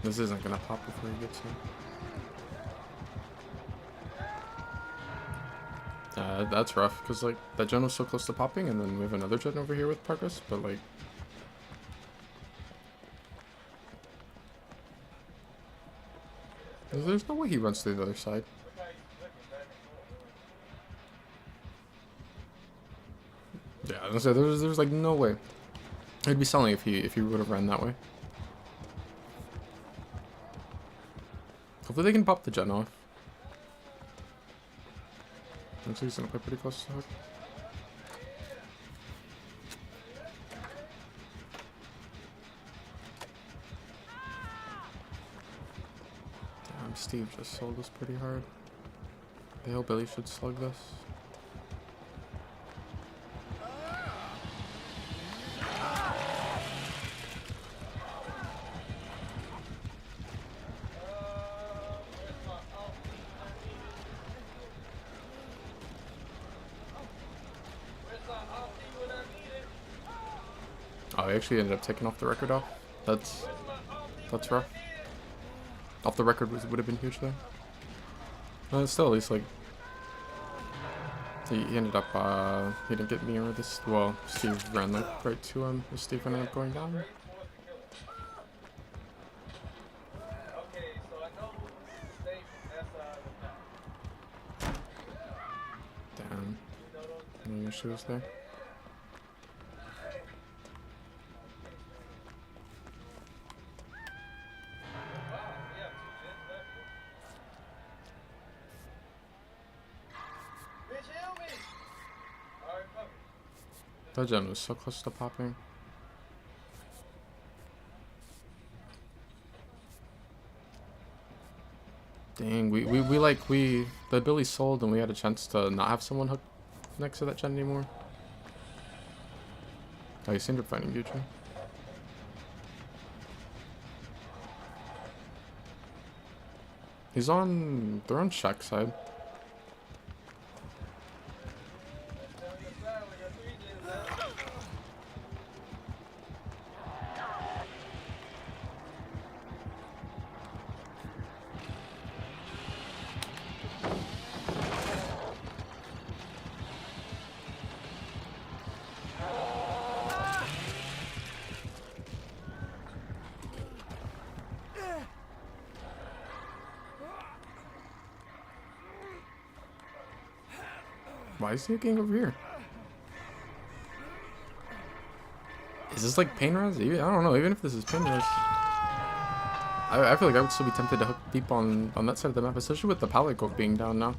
This isn't gonna pop before he gets here. That's rough, because like that gen was so close to popping, and then we have another gen over here with progress, but like there's no way he runs to the other side. Yeah, I was gonna say there's like no way. It'd be selling if he would have ran that way. Hopefully they can pop the gen off. Looks like he's gonna play pretty close to hook. Damn, Steve just sold us pretty hard. The hillbilly should slug this. Oh, I actually ended up taking off the record off. That's rough. Off the record would have been huge though. Still, at least like he ended up he didn't get me or this. Well, Steve ran like right to him. Steve ended up going down. she was there. That gen was so close to popping. Dang, the Billy sold and we had a chance to not have someone hooked next to that gen anymore. Oh, he seemed to be finding Gucci. They're on Shack side. Why is he getting over here? Is this like pain res? I don't know. Even if this is pain res, I feel like I would still be tempted to hook deep on that side of the map, especially with the pallet coke being down now.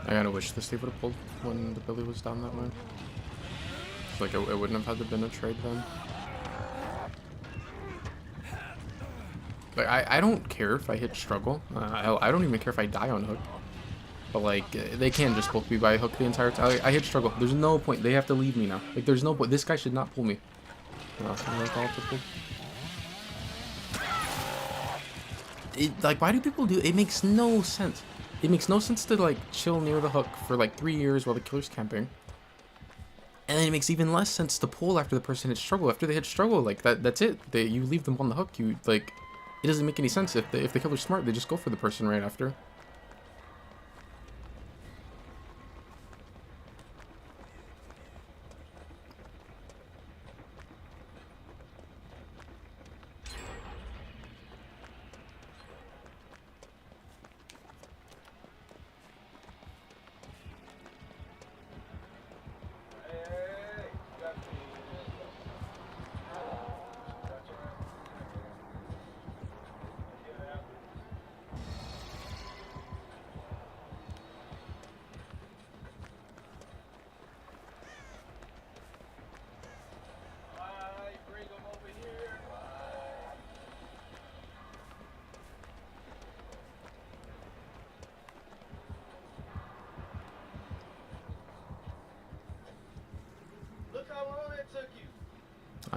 I kinda wish the Steve would have pulled when the Billy was down that way. Like it wouldn't have had to been a trade then. Like I don't care if I hit struggle. I don't even care if I die on hook. But like they can't just both be by hook the entire time. I hit struggle. There's no point. They have to leave me now. Like there's no point. This guy should not pull me. Like why do people do? It makes no sense. It makes no sense to like chill near the hook for like 3 years while the killer's camping. And then it makes even less sense to pull after the person hits struggle. After they hit struggle, like that's it. You leave them on the hook. You like it doesn't make any sense. If the killer's smart, they just go for the person right after.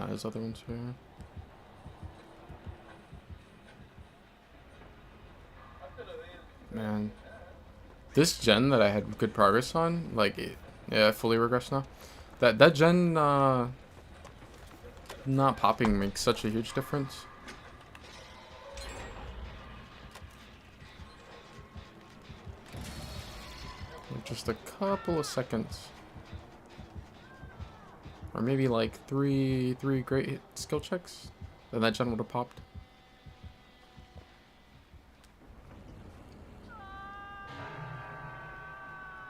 There's other ones here. Man, this gen that I had good progress on, like, yeah, fully regressed now. That gen, not popping makes such a huge difference. Just a couple of seconds. Or maybe like three great skill checks, then that gen would have popped.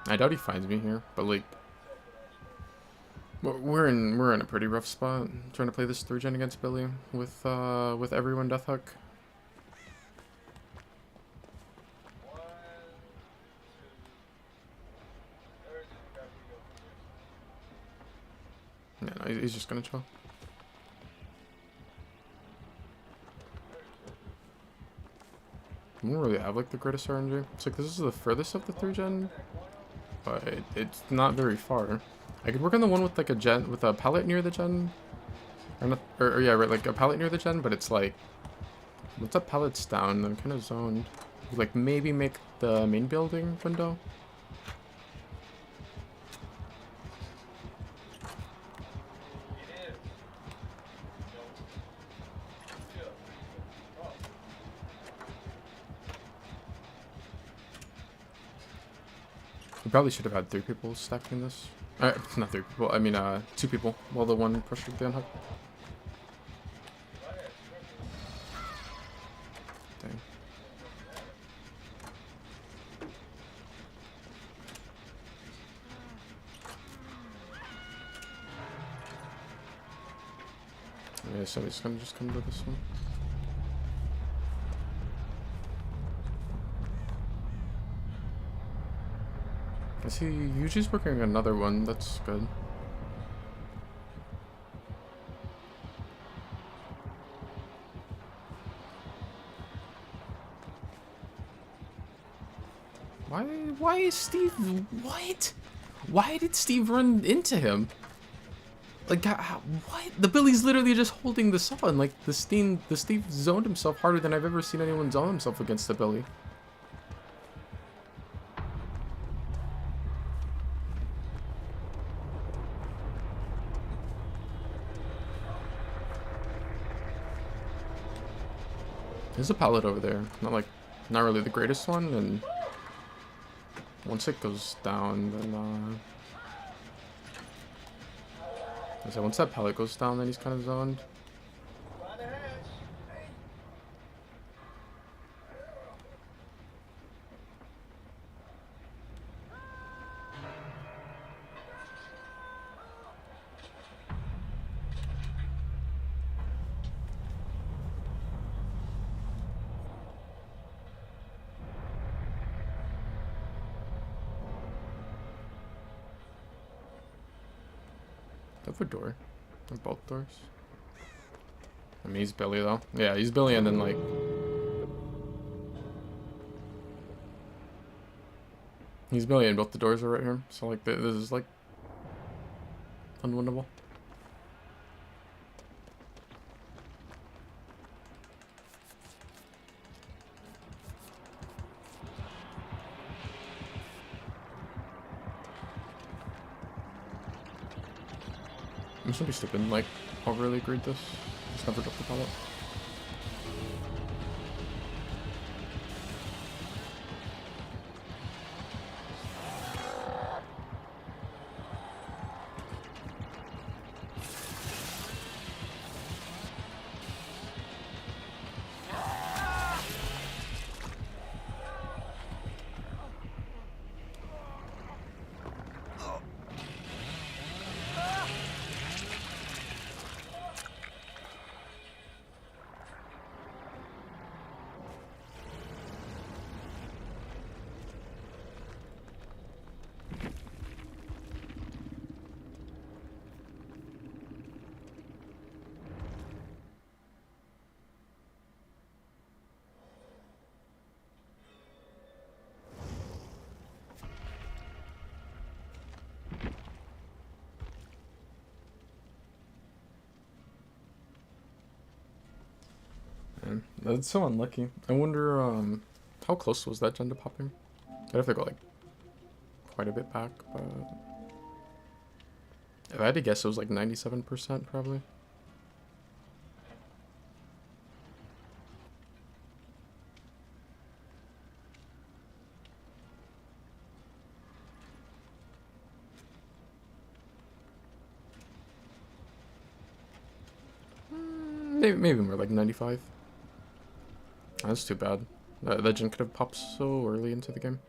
I doubt he finds me here, but like we're in a pretty rough spot trying to play this 3 gen against Billy with everyone death hook. Yeah, no, he's just gonna chill. I don't really have like the greatest RNG. It's like this is the furthest of the 3-gen, but it's not very far. I could work on the one with like a gen with a pallet near the gen, or not, or yeah, right, like a pallet near the gen. But it's like once that pallet's down, I'm kind of zoned. Like maybe make the main building window. We probably should have had 3 people stacking this. Not 3 people, I mean 2 people while the one pressured the unhook. Dang. Yeah, somebody's gonna just come to this one. I see Yuji's working on another one, that's good. Why is Steve, what? Why did Steve run into him? Like, what? The Billy's literally just holding the saw, and like, the Steve zoned himself harder than I've ever seen anyone zone himself against the Billy. There's a pallet over there. Not really the greatest one, and once it goes down, then so once that pallet goes down, then he's kind of zoned. Over door. Or both doors. I mean, he's Billy though. Yeah, he's Billy, and then like he's Billy, and both the doors are right here. So like this is like unwinnable. I'm just gonna be stupid and like overly agreed this. Just never drop the pallet. Man, that's so unlucky. I wonder how close was that gen to popping? I'd have to go like quite a bit back, but if I had to guess, it was like 97% probably. Maybe more like 95. That's too bad. That gen could have popped so early into the game.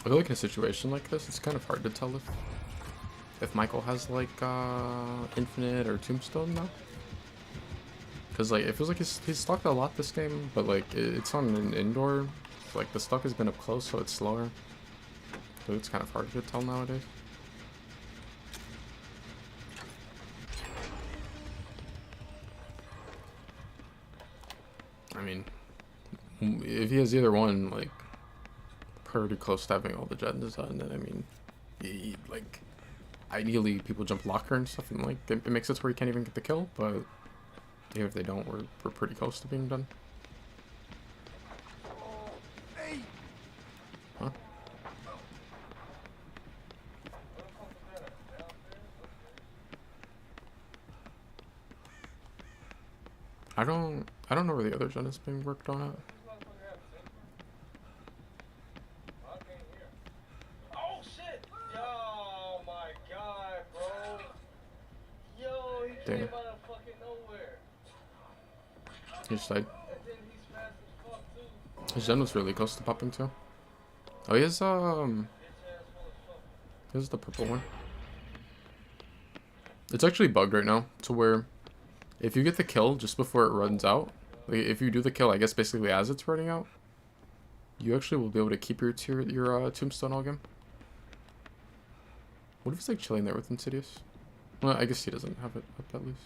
I feel like in a situation like this, it's kind of hard to tell if Michael has like Infinite or Tombstone now. Because like it feels like he's stuck a lot this game, but like it's on an indoor. Like the stuck has been up close, so it's slower. So it's kind of hard to tell nowadays. I mean, if he has either one, like pretty close to having all the gens done, then I mean, like ideally people jump locker and stuff, and like it makes it to where you can't even get the kill. But even if they don't, we're pretty close to being done. Huh? I don't know where the other gen is being worked on at. Oh shit! Yo, my god, bro. Yo, he Damn. came out of fucking nowhere. He just died. And then he's fast as fuck too. His gen was really close to popping too. Oh, he has here's the purple one. It's actually bugged right now to where if you get the kill just before it runs out, like if you do the kill, I guess basically as it's running out, you actually will be able to keep your Tombstone all game. What if he's like chilling there with Insidious? Well, I guess he doesn't have it up at least.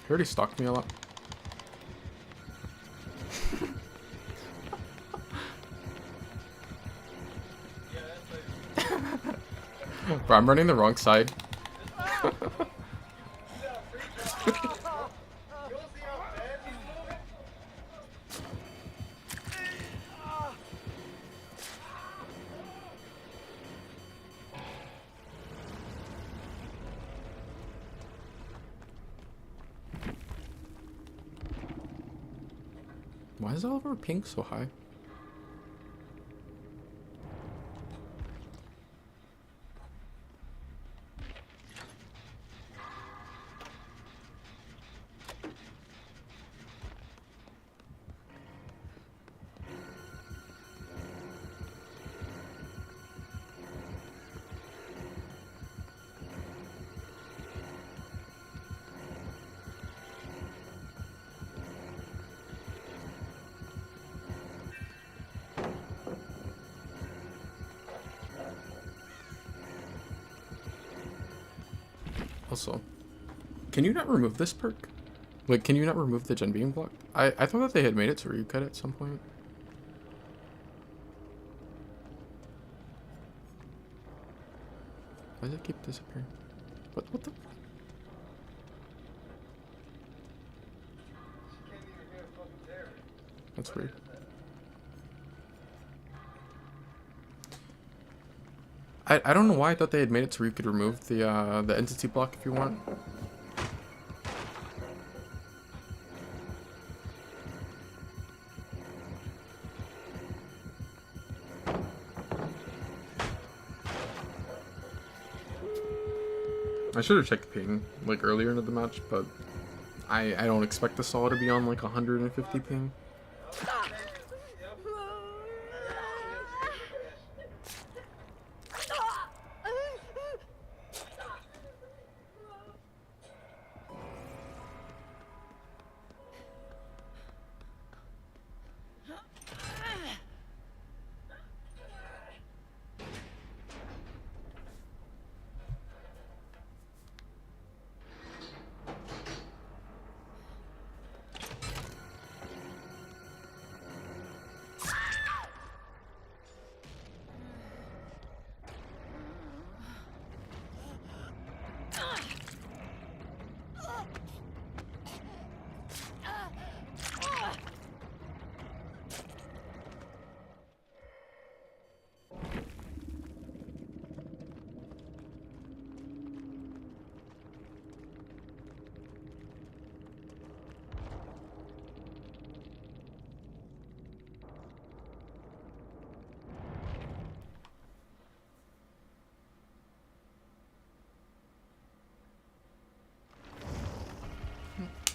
He already stalked me a lot. Bro, I'm running the wrong side. Why is all of our ping so high? Also, can you not remove this perk? Like, can you not remove the gen being blocked? I thought that they had made it so you could at some point. Why does it keep disappearing? What the? That's weird. I don't know why I thought they had made it so you could remove the entity block if you want. I should have checked ping like earlier into the match, but I don't expect the Saw to be on like 150 ping.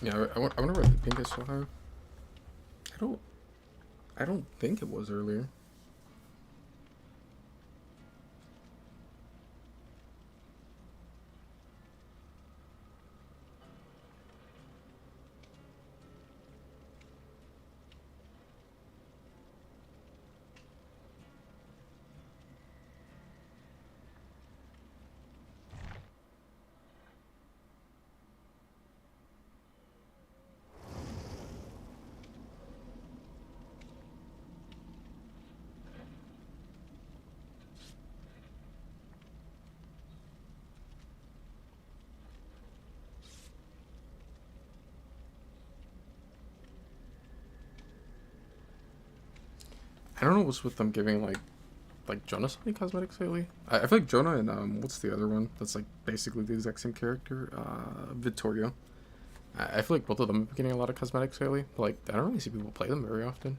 Yeah, I wonder why the pink is so high. I don't think it was earlier. I don't know what's with them giving like Jonah so many cosmetics lately. I feel like Jonah and what's the other one that's like basically the exact same character? Vittorio. I feel like both of them are getting a lot of cosmetics lately. But, like, I don't really see people play them very often.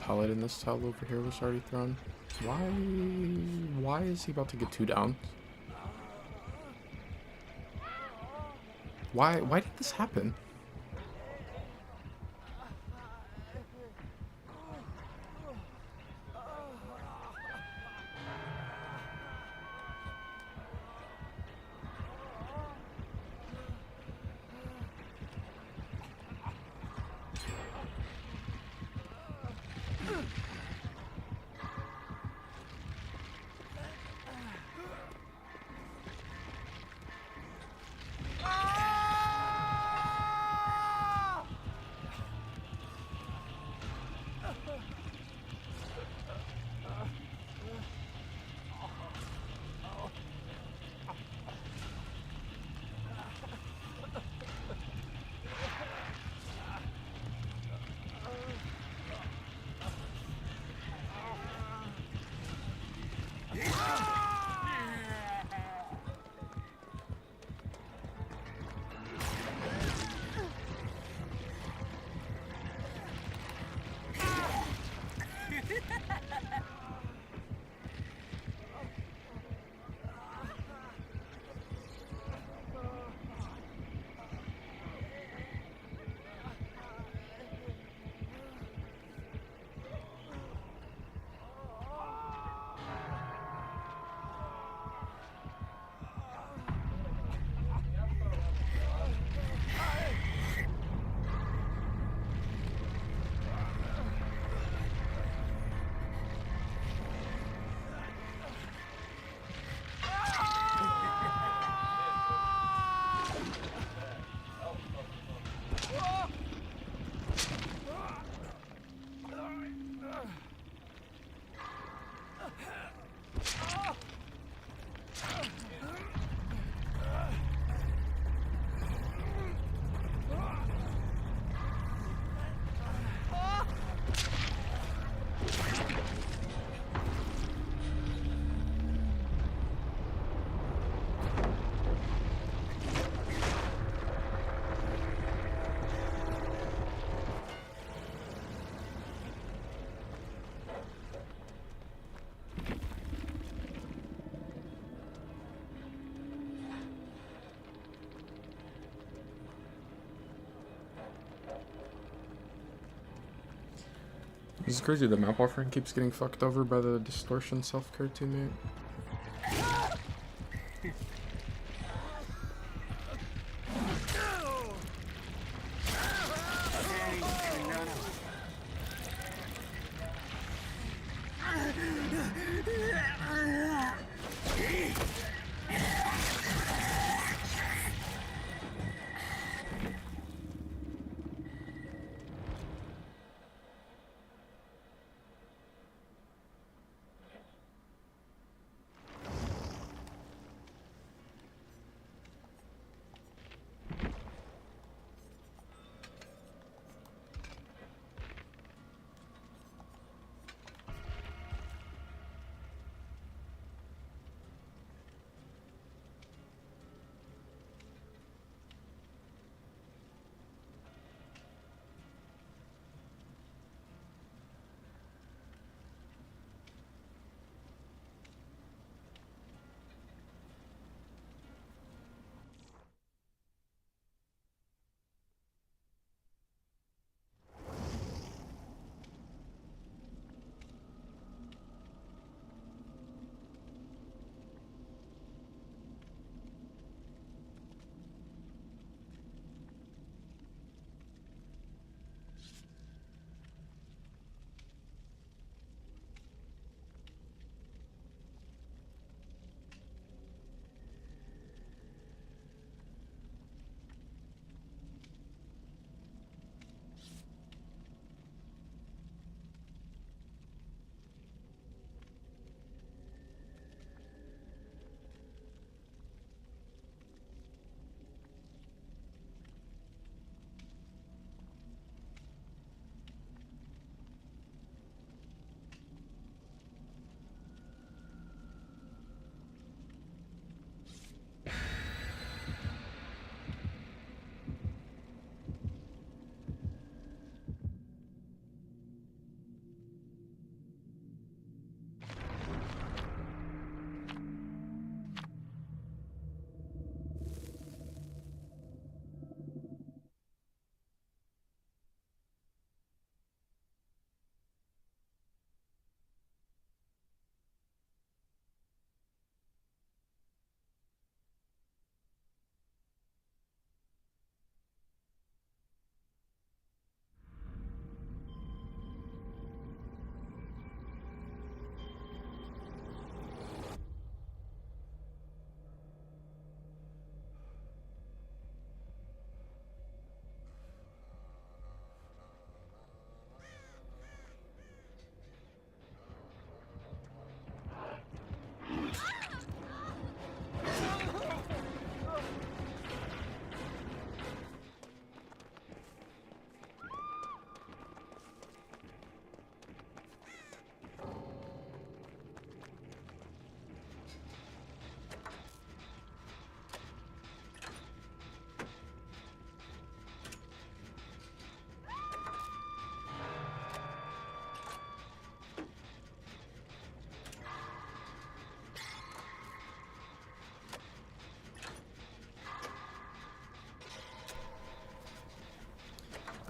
pallet in this tile over here was already thrown. Why is he about to get 2 down? Why did this happen? This is crazy, the map offering keeps getting fucked over by the distortion self-care teammate.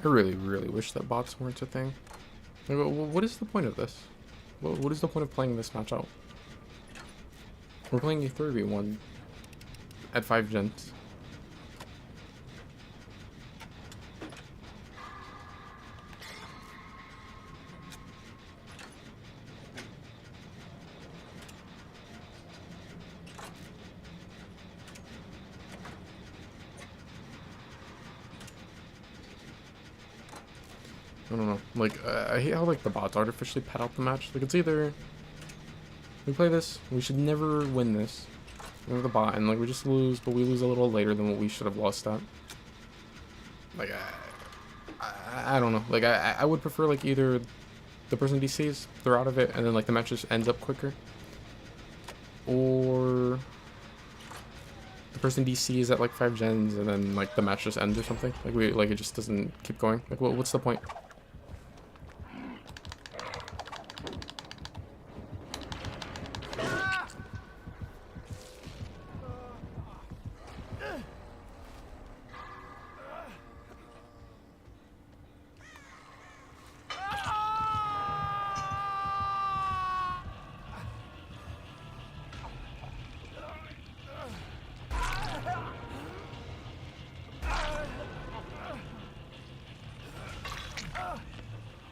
I really, really wish that bots weren't a thing. Like, what is the point of this? What is the point of playing this match out? We're playing a 3v1 at 5 gens. I don't know. Like, I hate how, like, the bots artificially pad out the match. Like, it's either we play this, we should never win this with the bot, and, like, we just lose, but we lose a little later than what we should have lost at. Like, I don't know. Like, I would prefer, like, either the person DCs, they're out of it, and then, like, the match just ends up quicker. Or the person DCs at, like, 5 gens, and then, like, the match just ends or something. Like, it just doesn't keep going. Like, what's the point?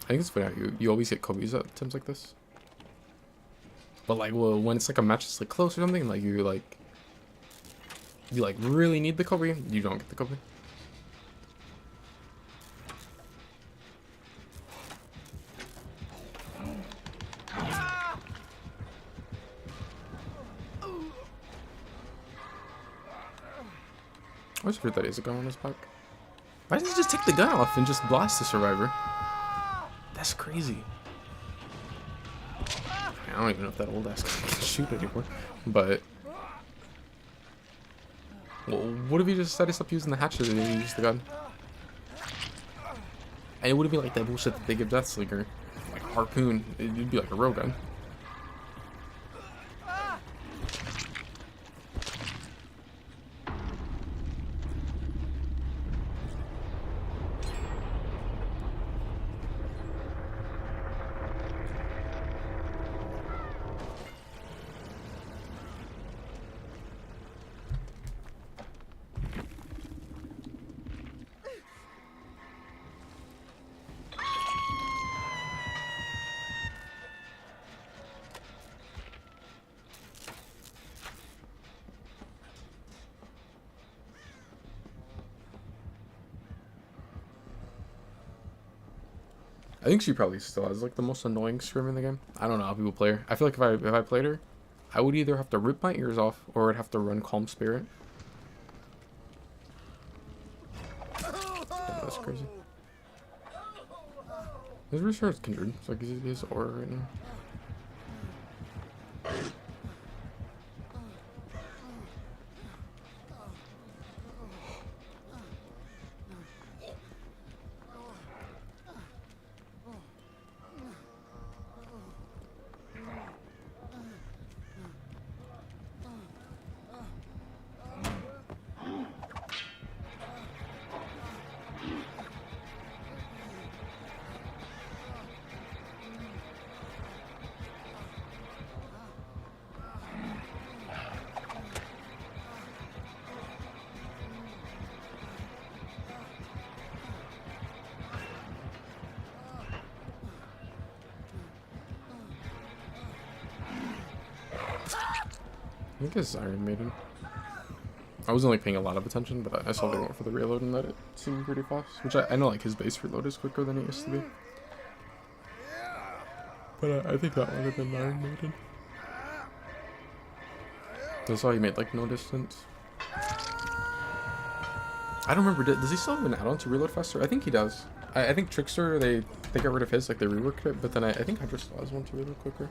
I think it's funny how you always get Kobe's at times like this. But like, well, when it's like a match that's like close or something, like you really need the Kobe, you don't get the Kobe. I always forget that is a gun on his back. Why doesn't he just take the gun off and just blast the survivor? That's crazy. I don't even know if that old ass can shoot anymore. But well, what if he just decided to stop using the hatchet and he used the gun? And it wouldn't be like that bullshit that they give Deathslinger, like harpoon. It'd be like a real gun. I think she probably still has like the most annoying scream in the game. I don't know how people play her. I feel like if I played her, I would either have to rip my ears off or I'd have to run Calm Spirit. Yeah, that's crazy. His research is Kindred. It's like his aura right now. I think it's Iron Maiden. I wasn't like paying a lot of attention, but I saw they went for the reload and that it seemed pretty fast. Which I know like his base reload is quicker than it used to be. But I think that might have been Iron Maiden. I saw he made like no distance. I don't remember, does he still have an add-on to reload faster? I think he does. I think Trickster, they got rid of his, like they reworked it, but then I think Hydra still has one to reload quicker.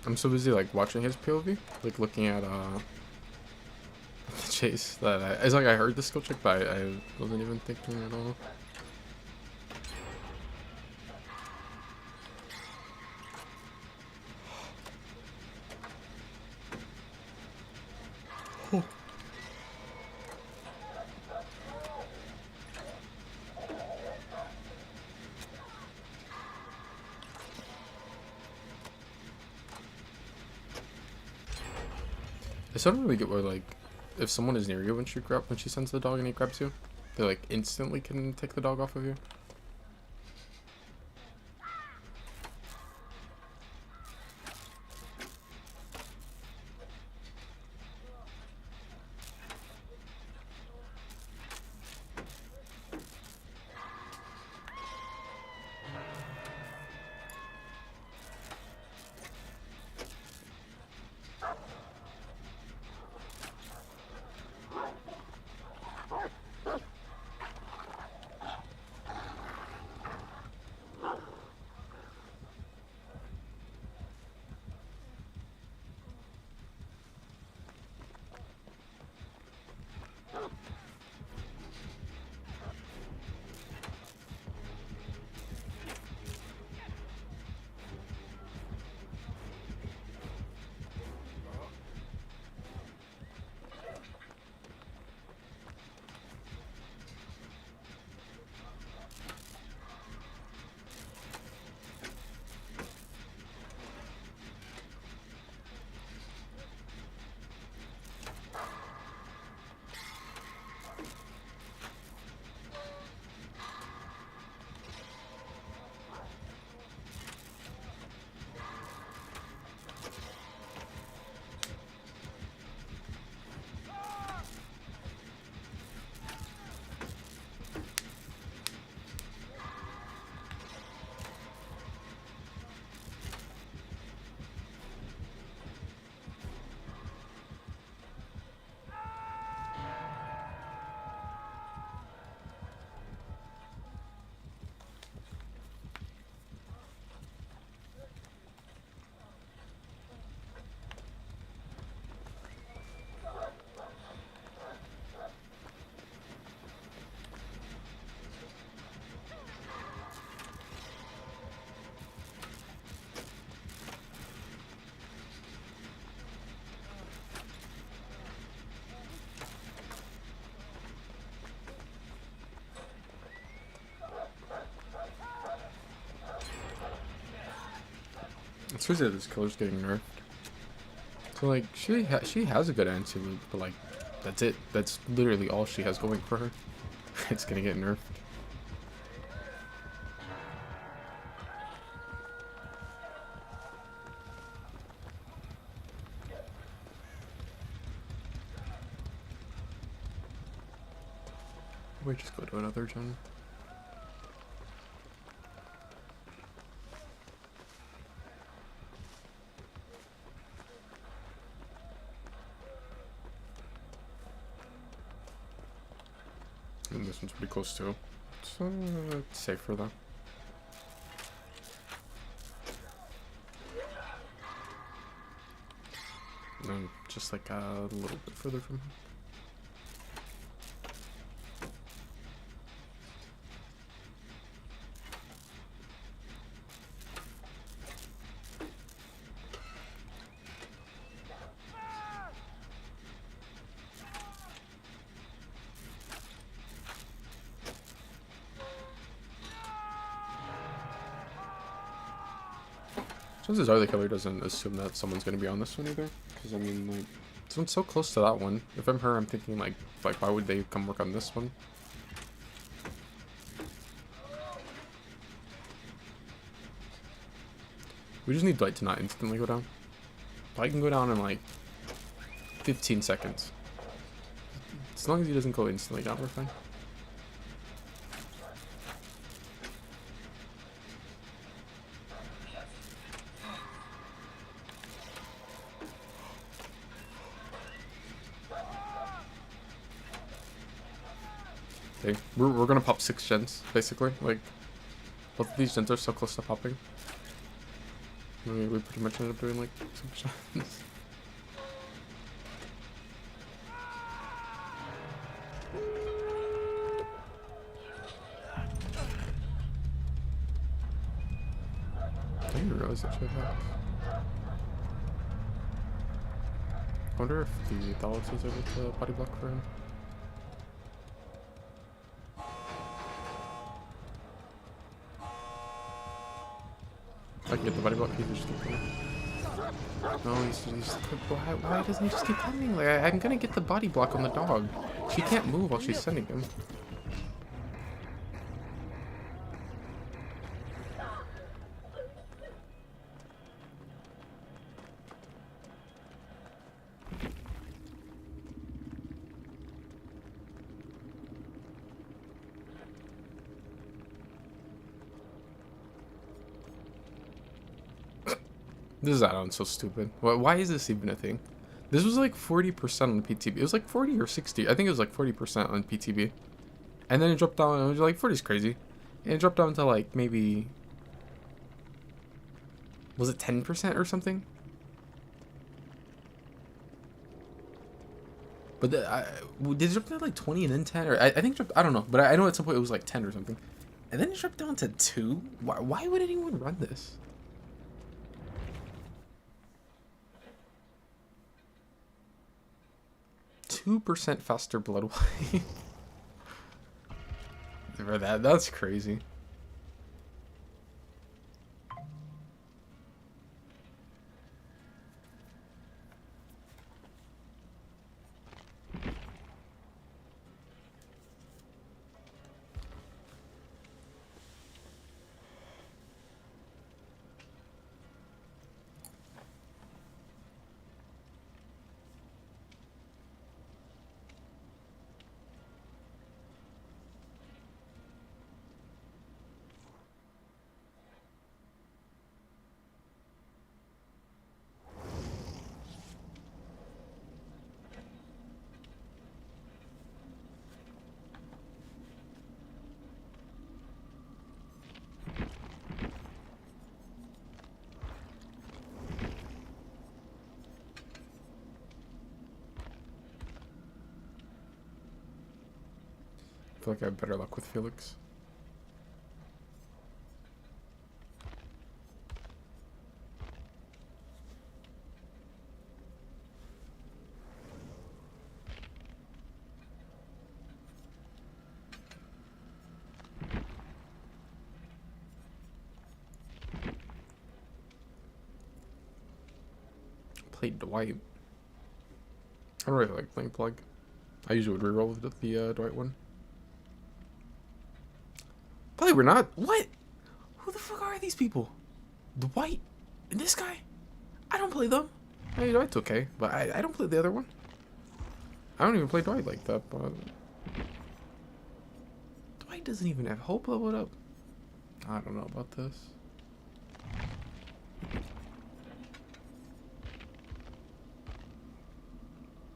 I'm so busy like watching his POV, like looking at the chase that it's like I heard the skill check, but I wasn't even thinking at all. I still don't really get where like if someone is near you when she sends the dog and he grabs you, they like instantly can take the dog off of you. It's crazy that this killer's getting nerfed. So like she has a good anti-loop, but like that's it. That's literally all she has going for her. It's gonna get nerfed. We just go to another gen. And this one's pretty close too. So it's safer though. And then just like a little bit further from him. Chances are the killer doesn't assume that someone's gonna be on this one either. Because I mean, like, this one's so close to that one. If I'm her, I'm thinking like why would they come work on this one? We just need Dwight to not instantly go down. Dwight can go down in like 15 seconds. As long as he doesn't go instantly down, we're fine. Okay, we're gonna pop 6 gens, basically. Like, both of these gens are so close to popping. We pretty much ended up doing like super shots. I didn't realize that shit happened. I wonder if the Daleks is able to body block for him. I can get the body block, he can just keep coming. No, why doesn't he just keep coming? Like, I'm gonna get the body block on the dog. She can't move while she's sending him. This add-on's so stupid. Why is this even a thing? This was like 40% on the PTB. It was like 40 or 60. I think it was like 40% on PTB. And then it dropped down, and it was like 40 is crazy. And it dropped down to like maybe... Was it 10% or something? But did it drop down to like 20 and then 10? Or I think it dropped, I don't know. But I know at some point it was like 10 or something. And then it dropped down to 2? Why would anyone run this? 2% faster blood wipe. That's crazy. I feel like I have better luck with Felix. Played Dwight. I don't really like playing Plug. I usually would reroll with the Dwight one. Probably we're not. What? Who the fuck are these people? Dwight and this guy? I don't play them. Hey, Dwight's okay, but I don't play the other one. I don't even play Dwight like that, but... Dwight doesn't even have hope leveled up. I don't know about this.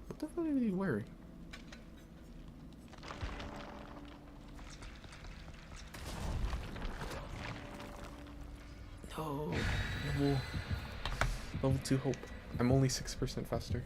What the fuck is he wearing? No. Level 2 hope. I'm only 6% faster.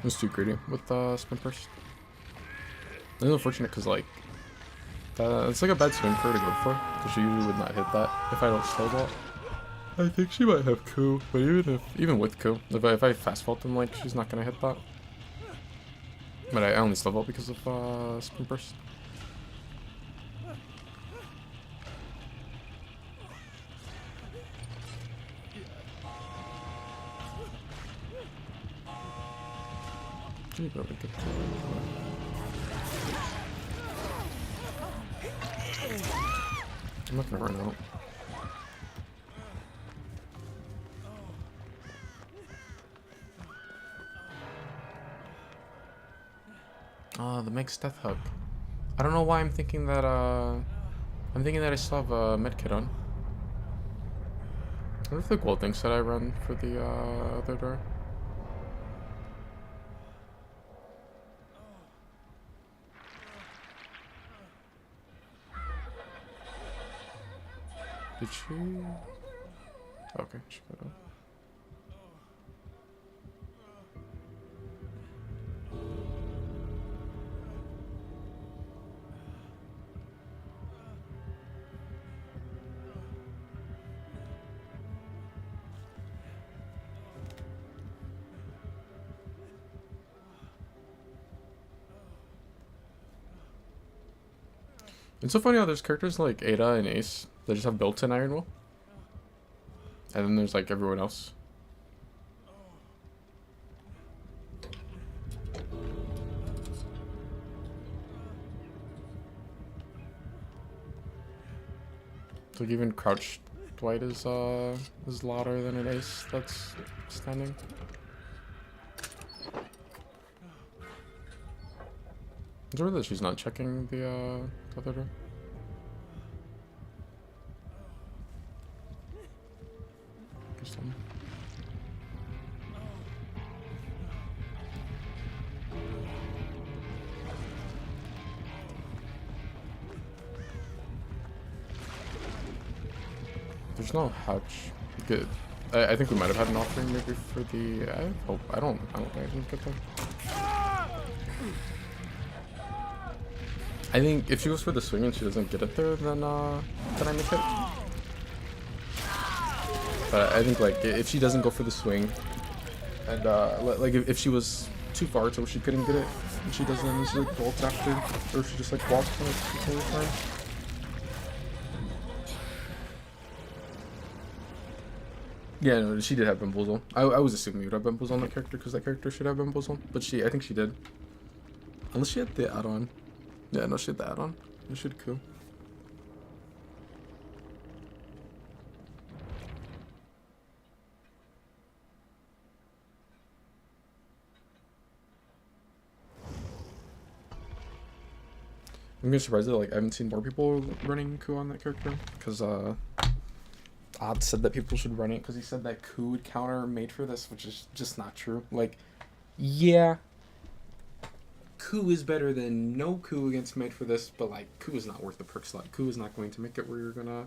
was too greedy with Spin Burst. It's unfortunate because, like, it's like a bad swing for her to go for, because she usually would not hit that if I don't slow ball. I think she might have coup, but even with coup, if I fast fault then, like, she's not gonna hit that. But I only slow vault because of Spin Burst. I'm not gonna run out. The Meg's Death Hug. I don't know why I'm thinking that I still have a medkit on. I wonder if the gold thinks that I run for the other door. Did she? Okay, she got up. It's so funny how there's characters like Ada and Ace that just have built-in Iron Will. And then there's like everyone else. So like even Crouch Dwight is louder than an Ace that's standing. It's weird that she's not checking the other door. There's no hatch. Good. I think we might have had an offering maybe for the. I hope. I don't think I can get there. I think if she goes for the swing and she doesn't get it there, then I make it. But I think like if she doesn't go for the swing, and like if she was too far to where she couldn't get it, and she doesn't, and she like bolts after, or she just like walks on it before the time. Yeah, no, she did have Bamboozle. I was assuming you'd have Bamboozle on that character because that character should have Bamboozle, but I think she did. Unless she had the add-on. Yeah, no, she had the add-on. It should cool. I'm gonna surprised that like I haven't seen more people running coup on that character because Odd said that people should run it because he said that coup would counter made for this, which is just not true. Like, yeah, coup is better than no coup against made for this, but like coup is not worth the perk slot. Coup is not going to make it where you're gonna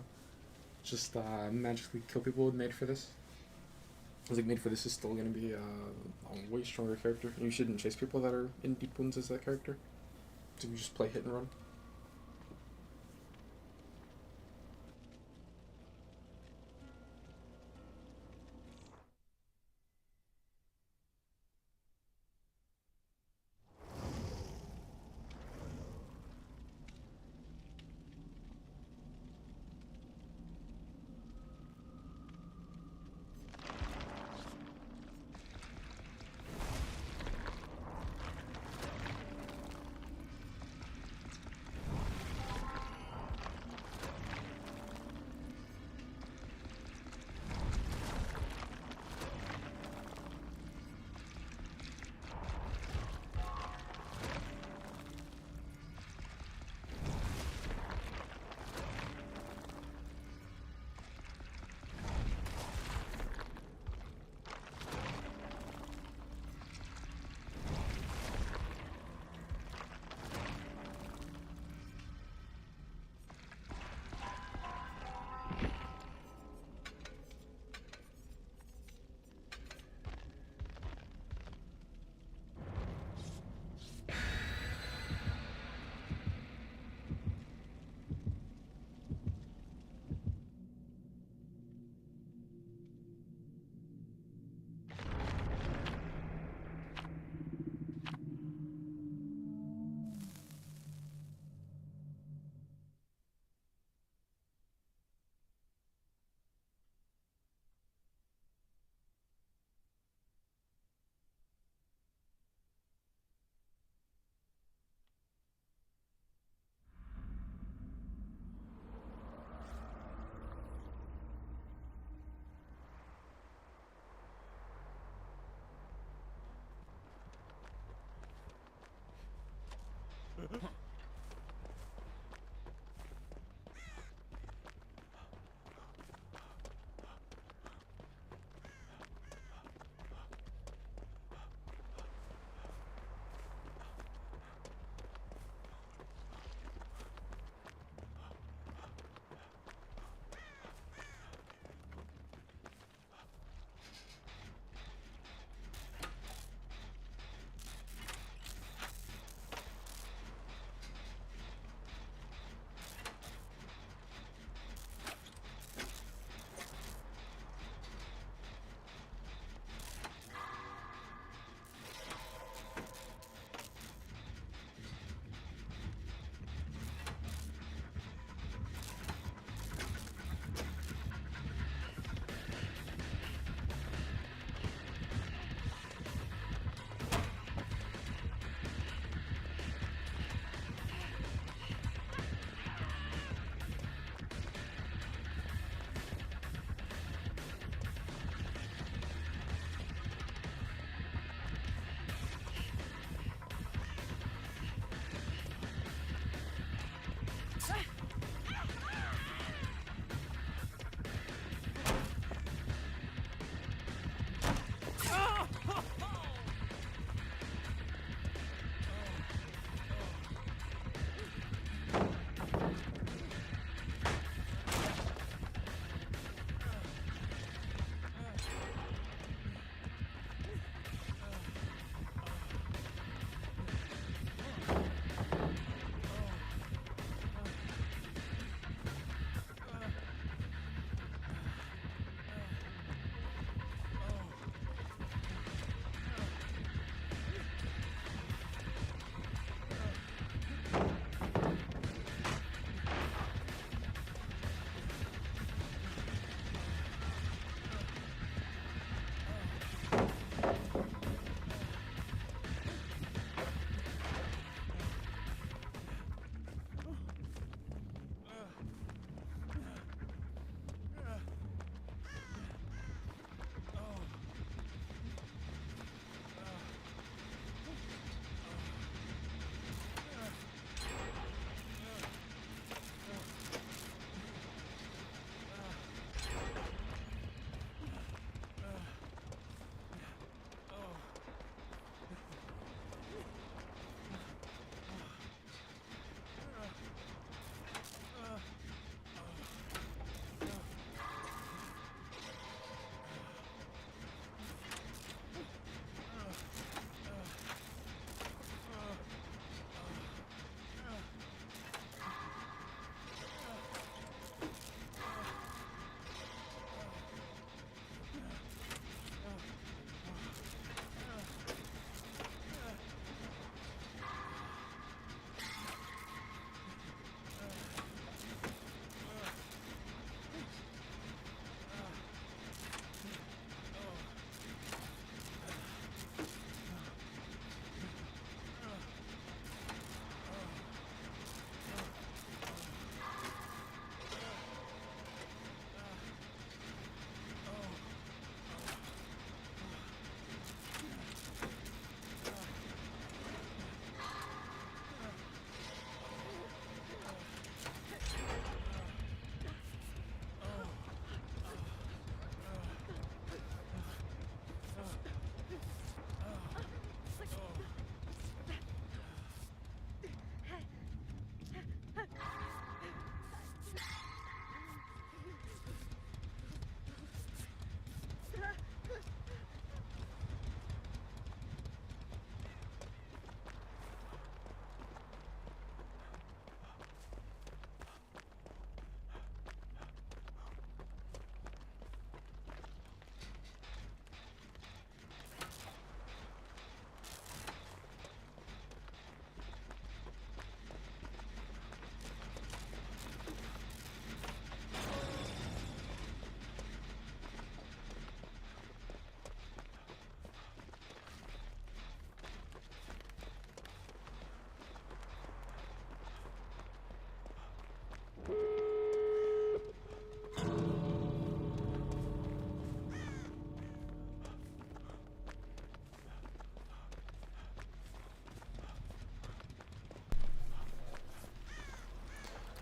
just magically kill people with made for this. I was like, made for this is still gonna be a way stronger character, and you shouldn't chase people that are in deep wounds as that character. So you just play hit and run.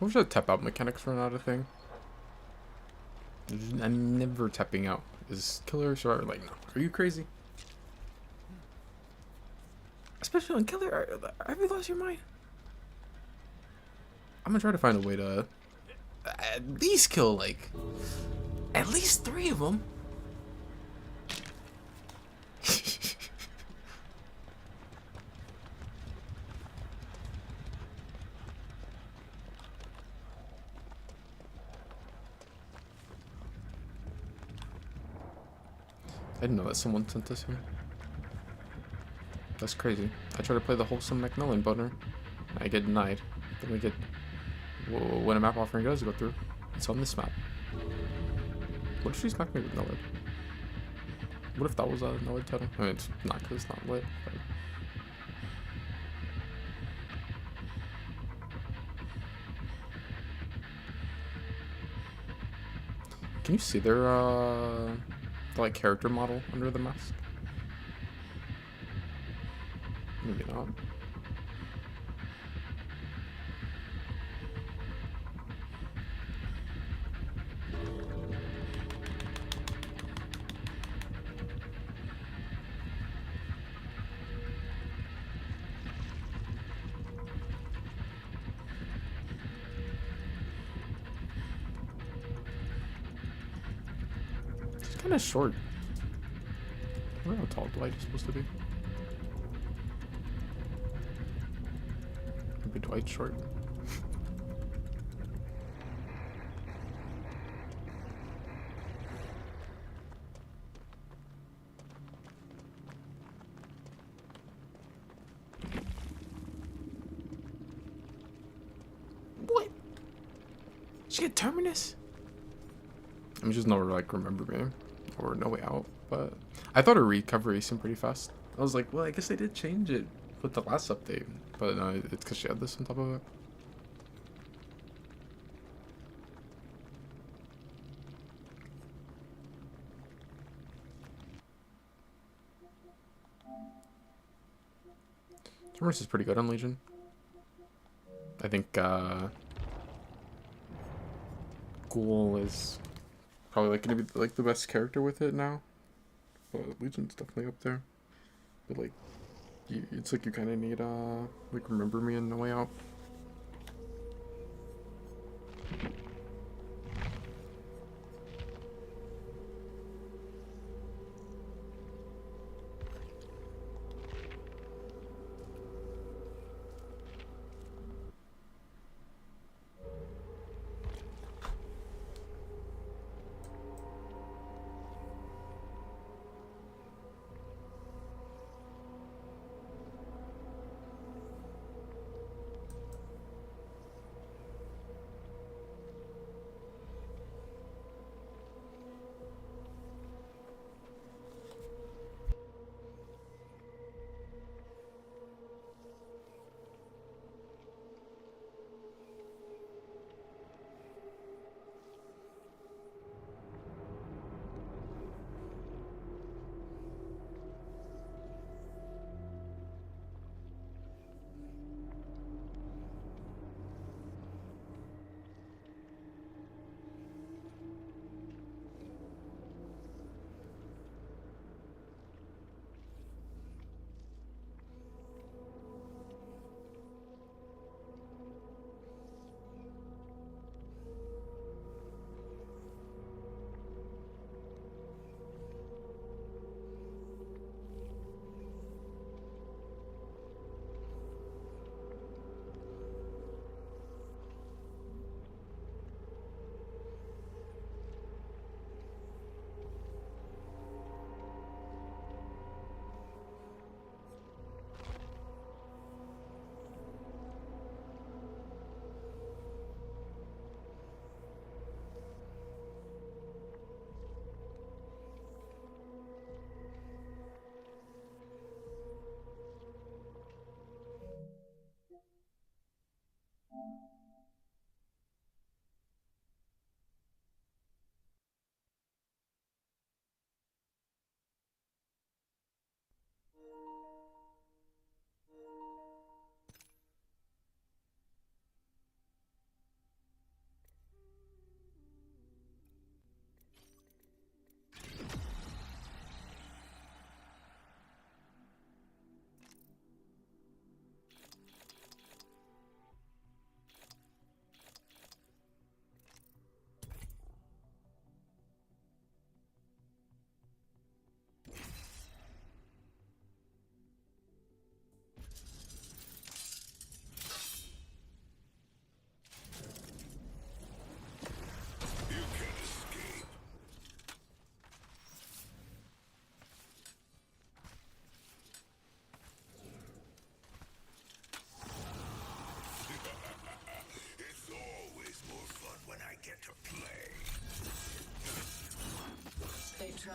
What was that tap out mechanics for not a thing? I'm never tapping out. Is Killer Survivor like, no? Are you crazy? Especially on Killer, have you lost your mind? I'm gonna try to find a way to at least kill like at least 3 of them. I didn't know that someone sent this here. That's crazy. I try to play the wholesome Macmillan banner. I get denied. Then we get when a map offering does go through. It's on this map. What if she smacked me with no lid? What if that was a no lid title? I mean, it's not because it's not lit. But... Can you see their like character model under the mask? Maybe not. It's kind of short. I don't know how tall Dwight is supposed to be. Maybe Dwight's short. What? She get Terminus? I mean, she's never like remember me or No Way Out, but I thought her recovery seemed pretty fast. I was like, well, I guess they did change it with the last update, but no, it's because she had this on top of it. Terminus is pretty good on Legion. I think Ghoul is probably like gonna be like the best character with it now. But Legion's definitely up there. But like, it's like you kind of need like Remember Me and No Way Out.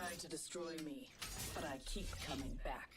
try to destroy me, but I keep coming back.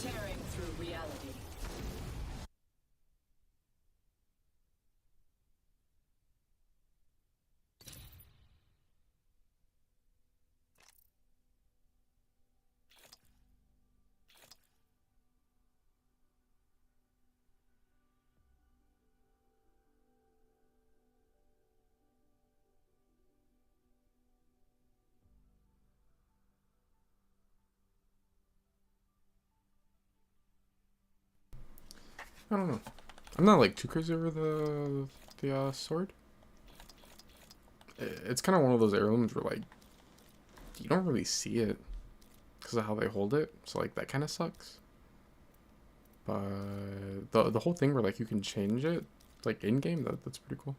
Tearing through reality. I don't know. I'm not like too crazy over the sword. It's kind of one of those heirlooms where like you don't really see it because of how they hold it. So like that kind of sucks. But the whole thing where like you can change it like in game, that's pretty cool.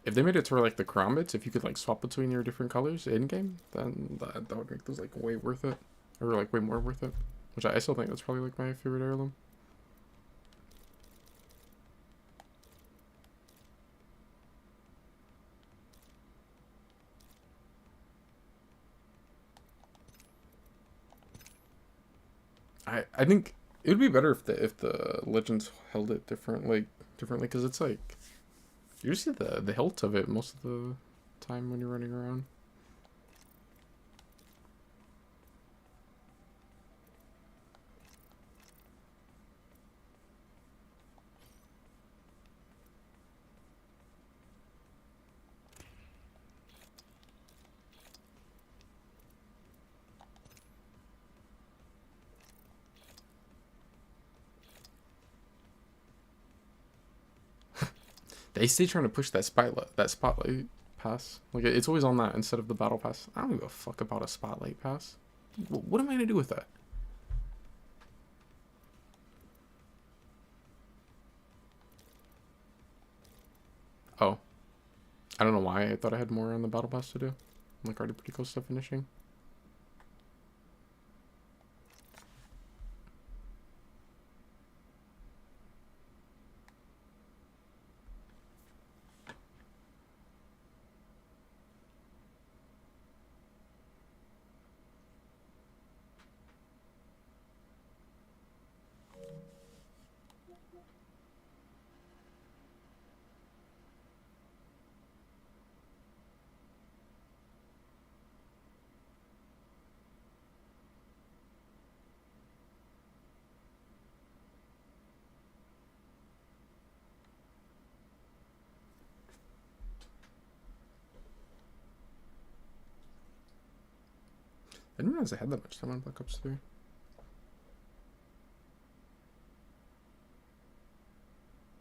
If they made it to where like the crown bits, if you could like swap between your different colors in game, then that would make those like way worth it, or like way more worth it. Which I still think that's probably like my favorite heirloom. I think it would be better if the legends held it differently because it's like you see the hilt of it most of the time when you're running around. They stay trying to push that spotlight pass. Like it's always on that instead of the battle pass. I don't give a fuck about a spotlight pass. What am I gonna do with that? Oh, I don't know why I thought I had more on the battle pass to do. I'm like already pretty close to finishing. I didn't realize I had that much time on Black Ops 3.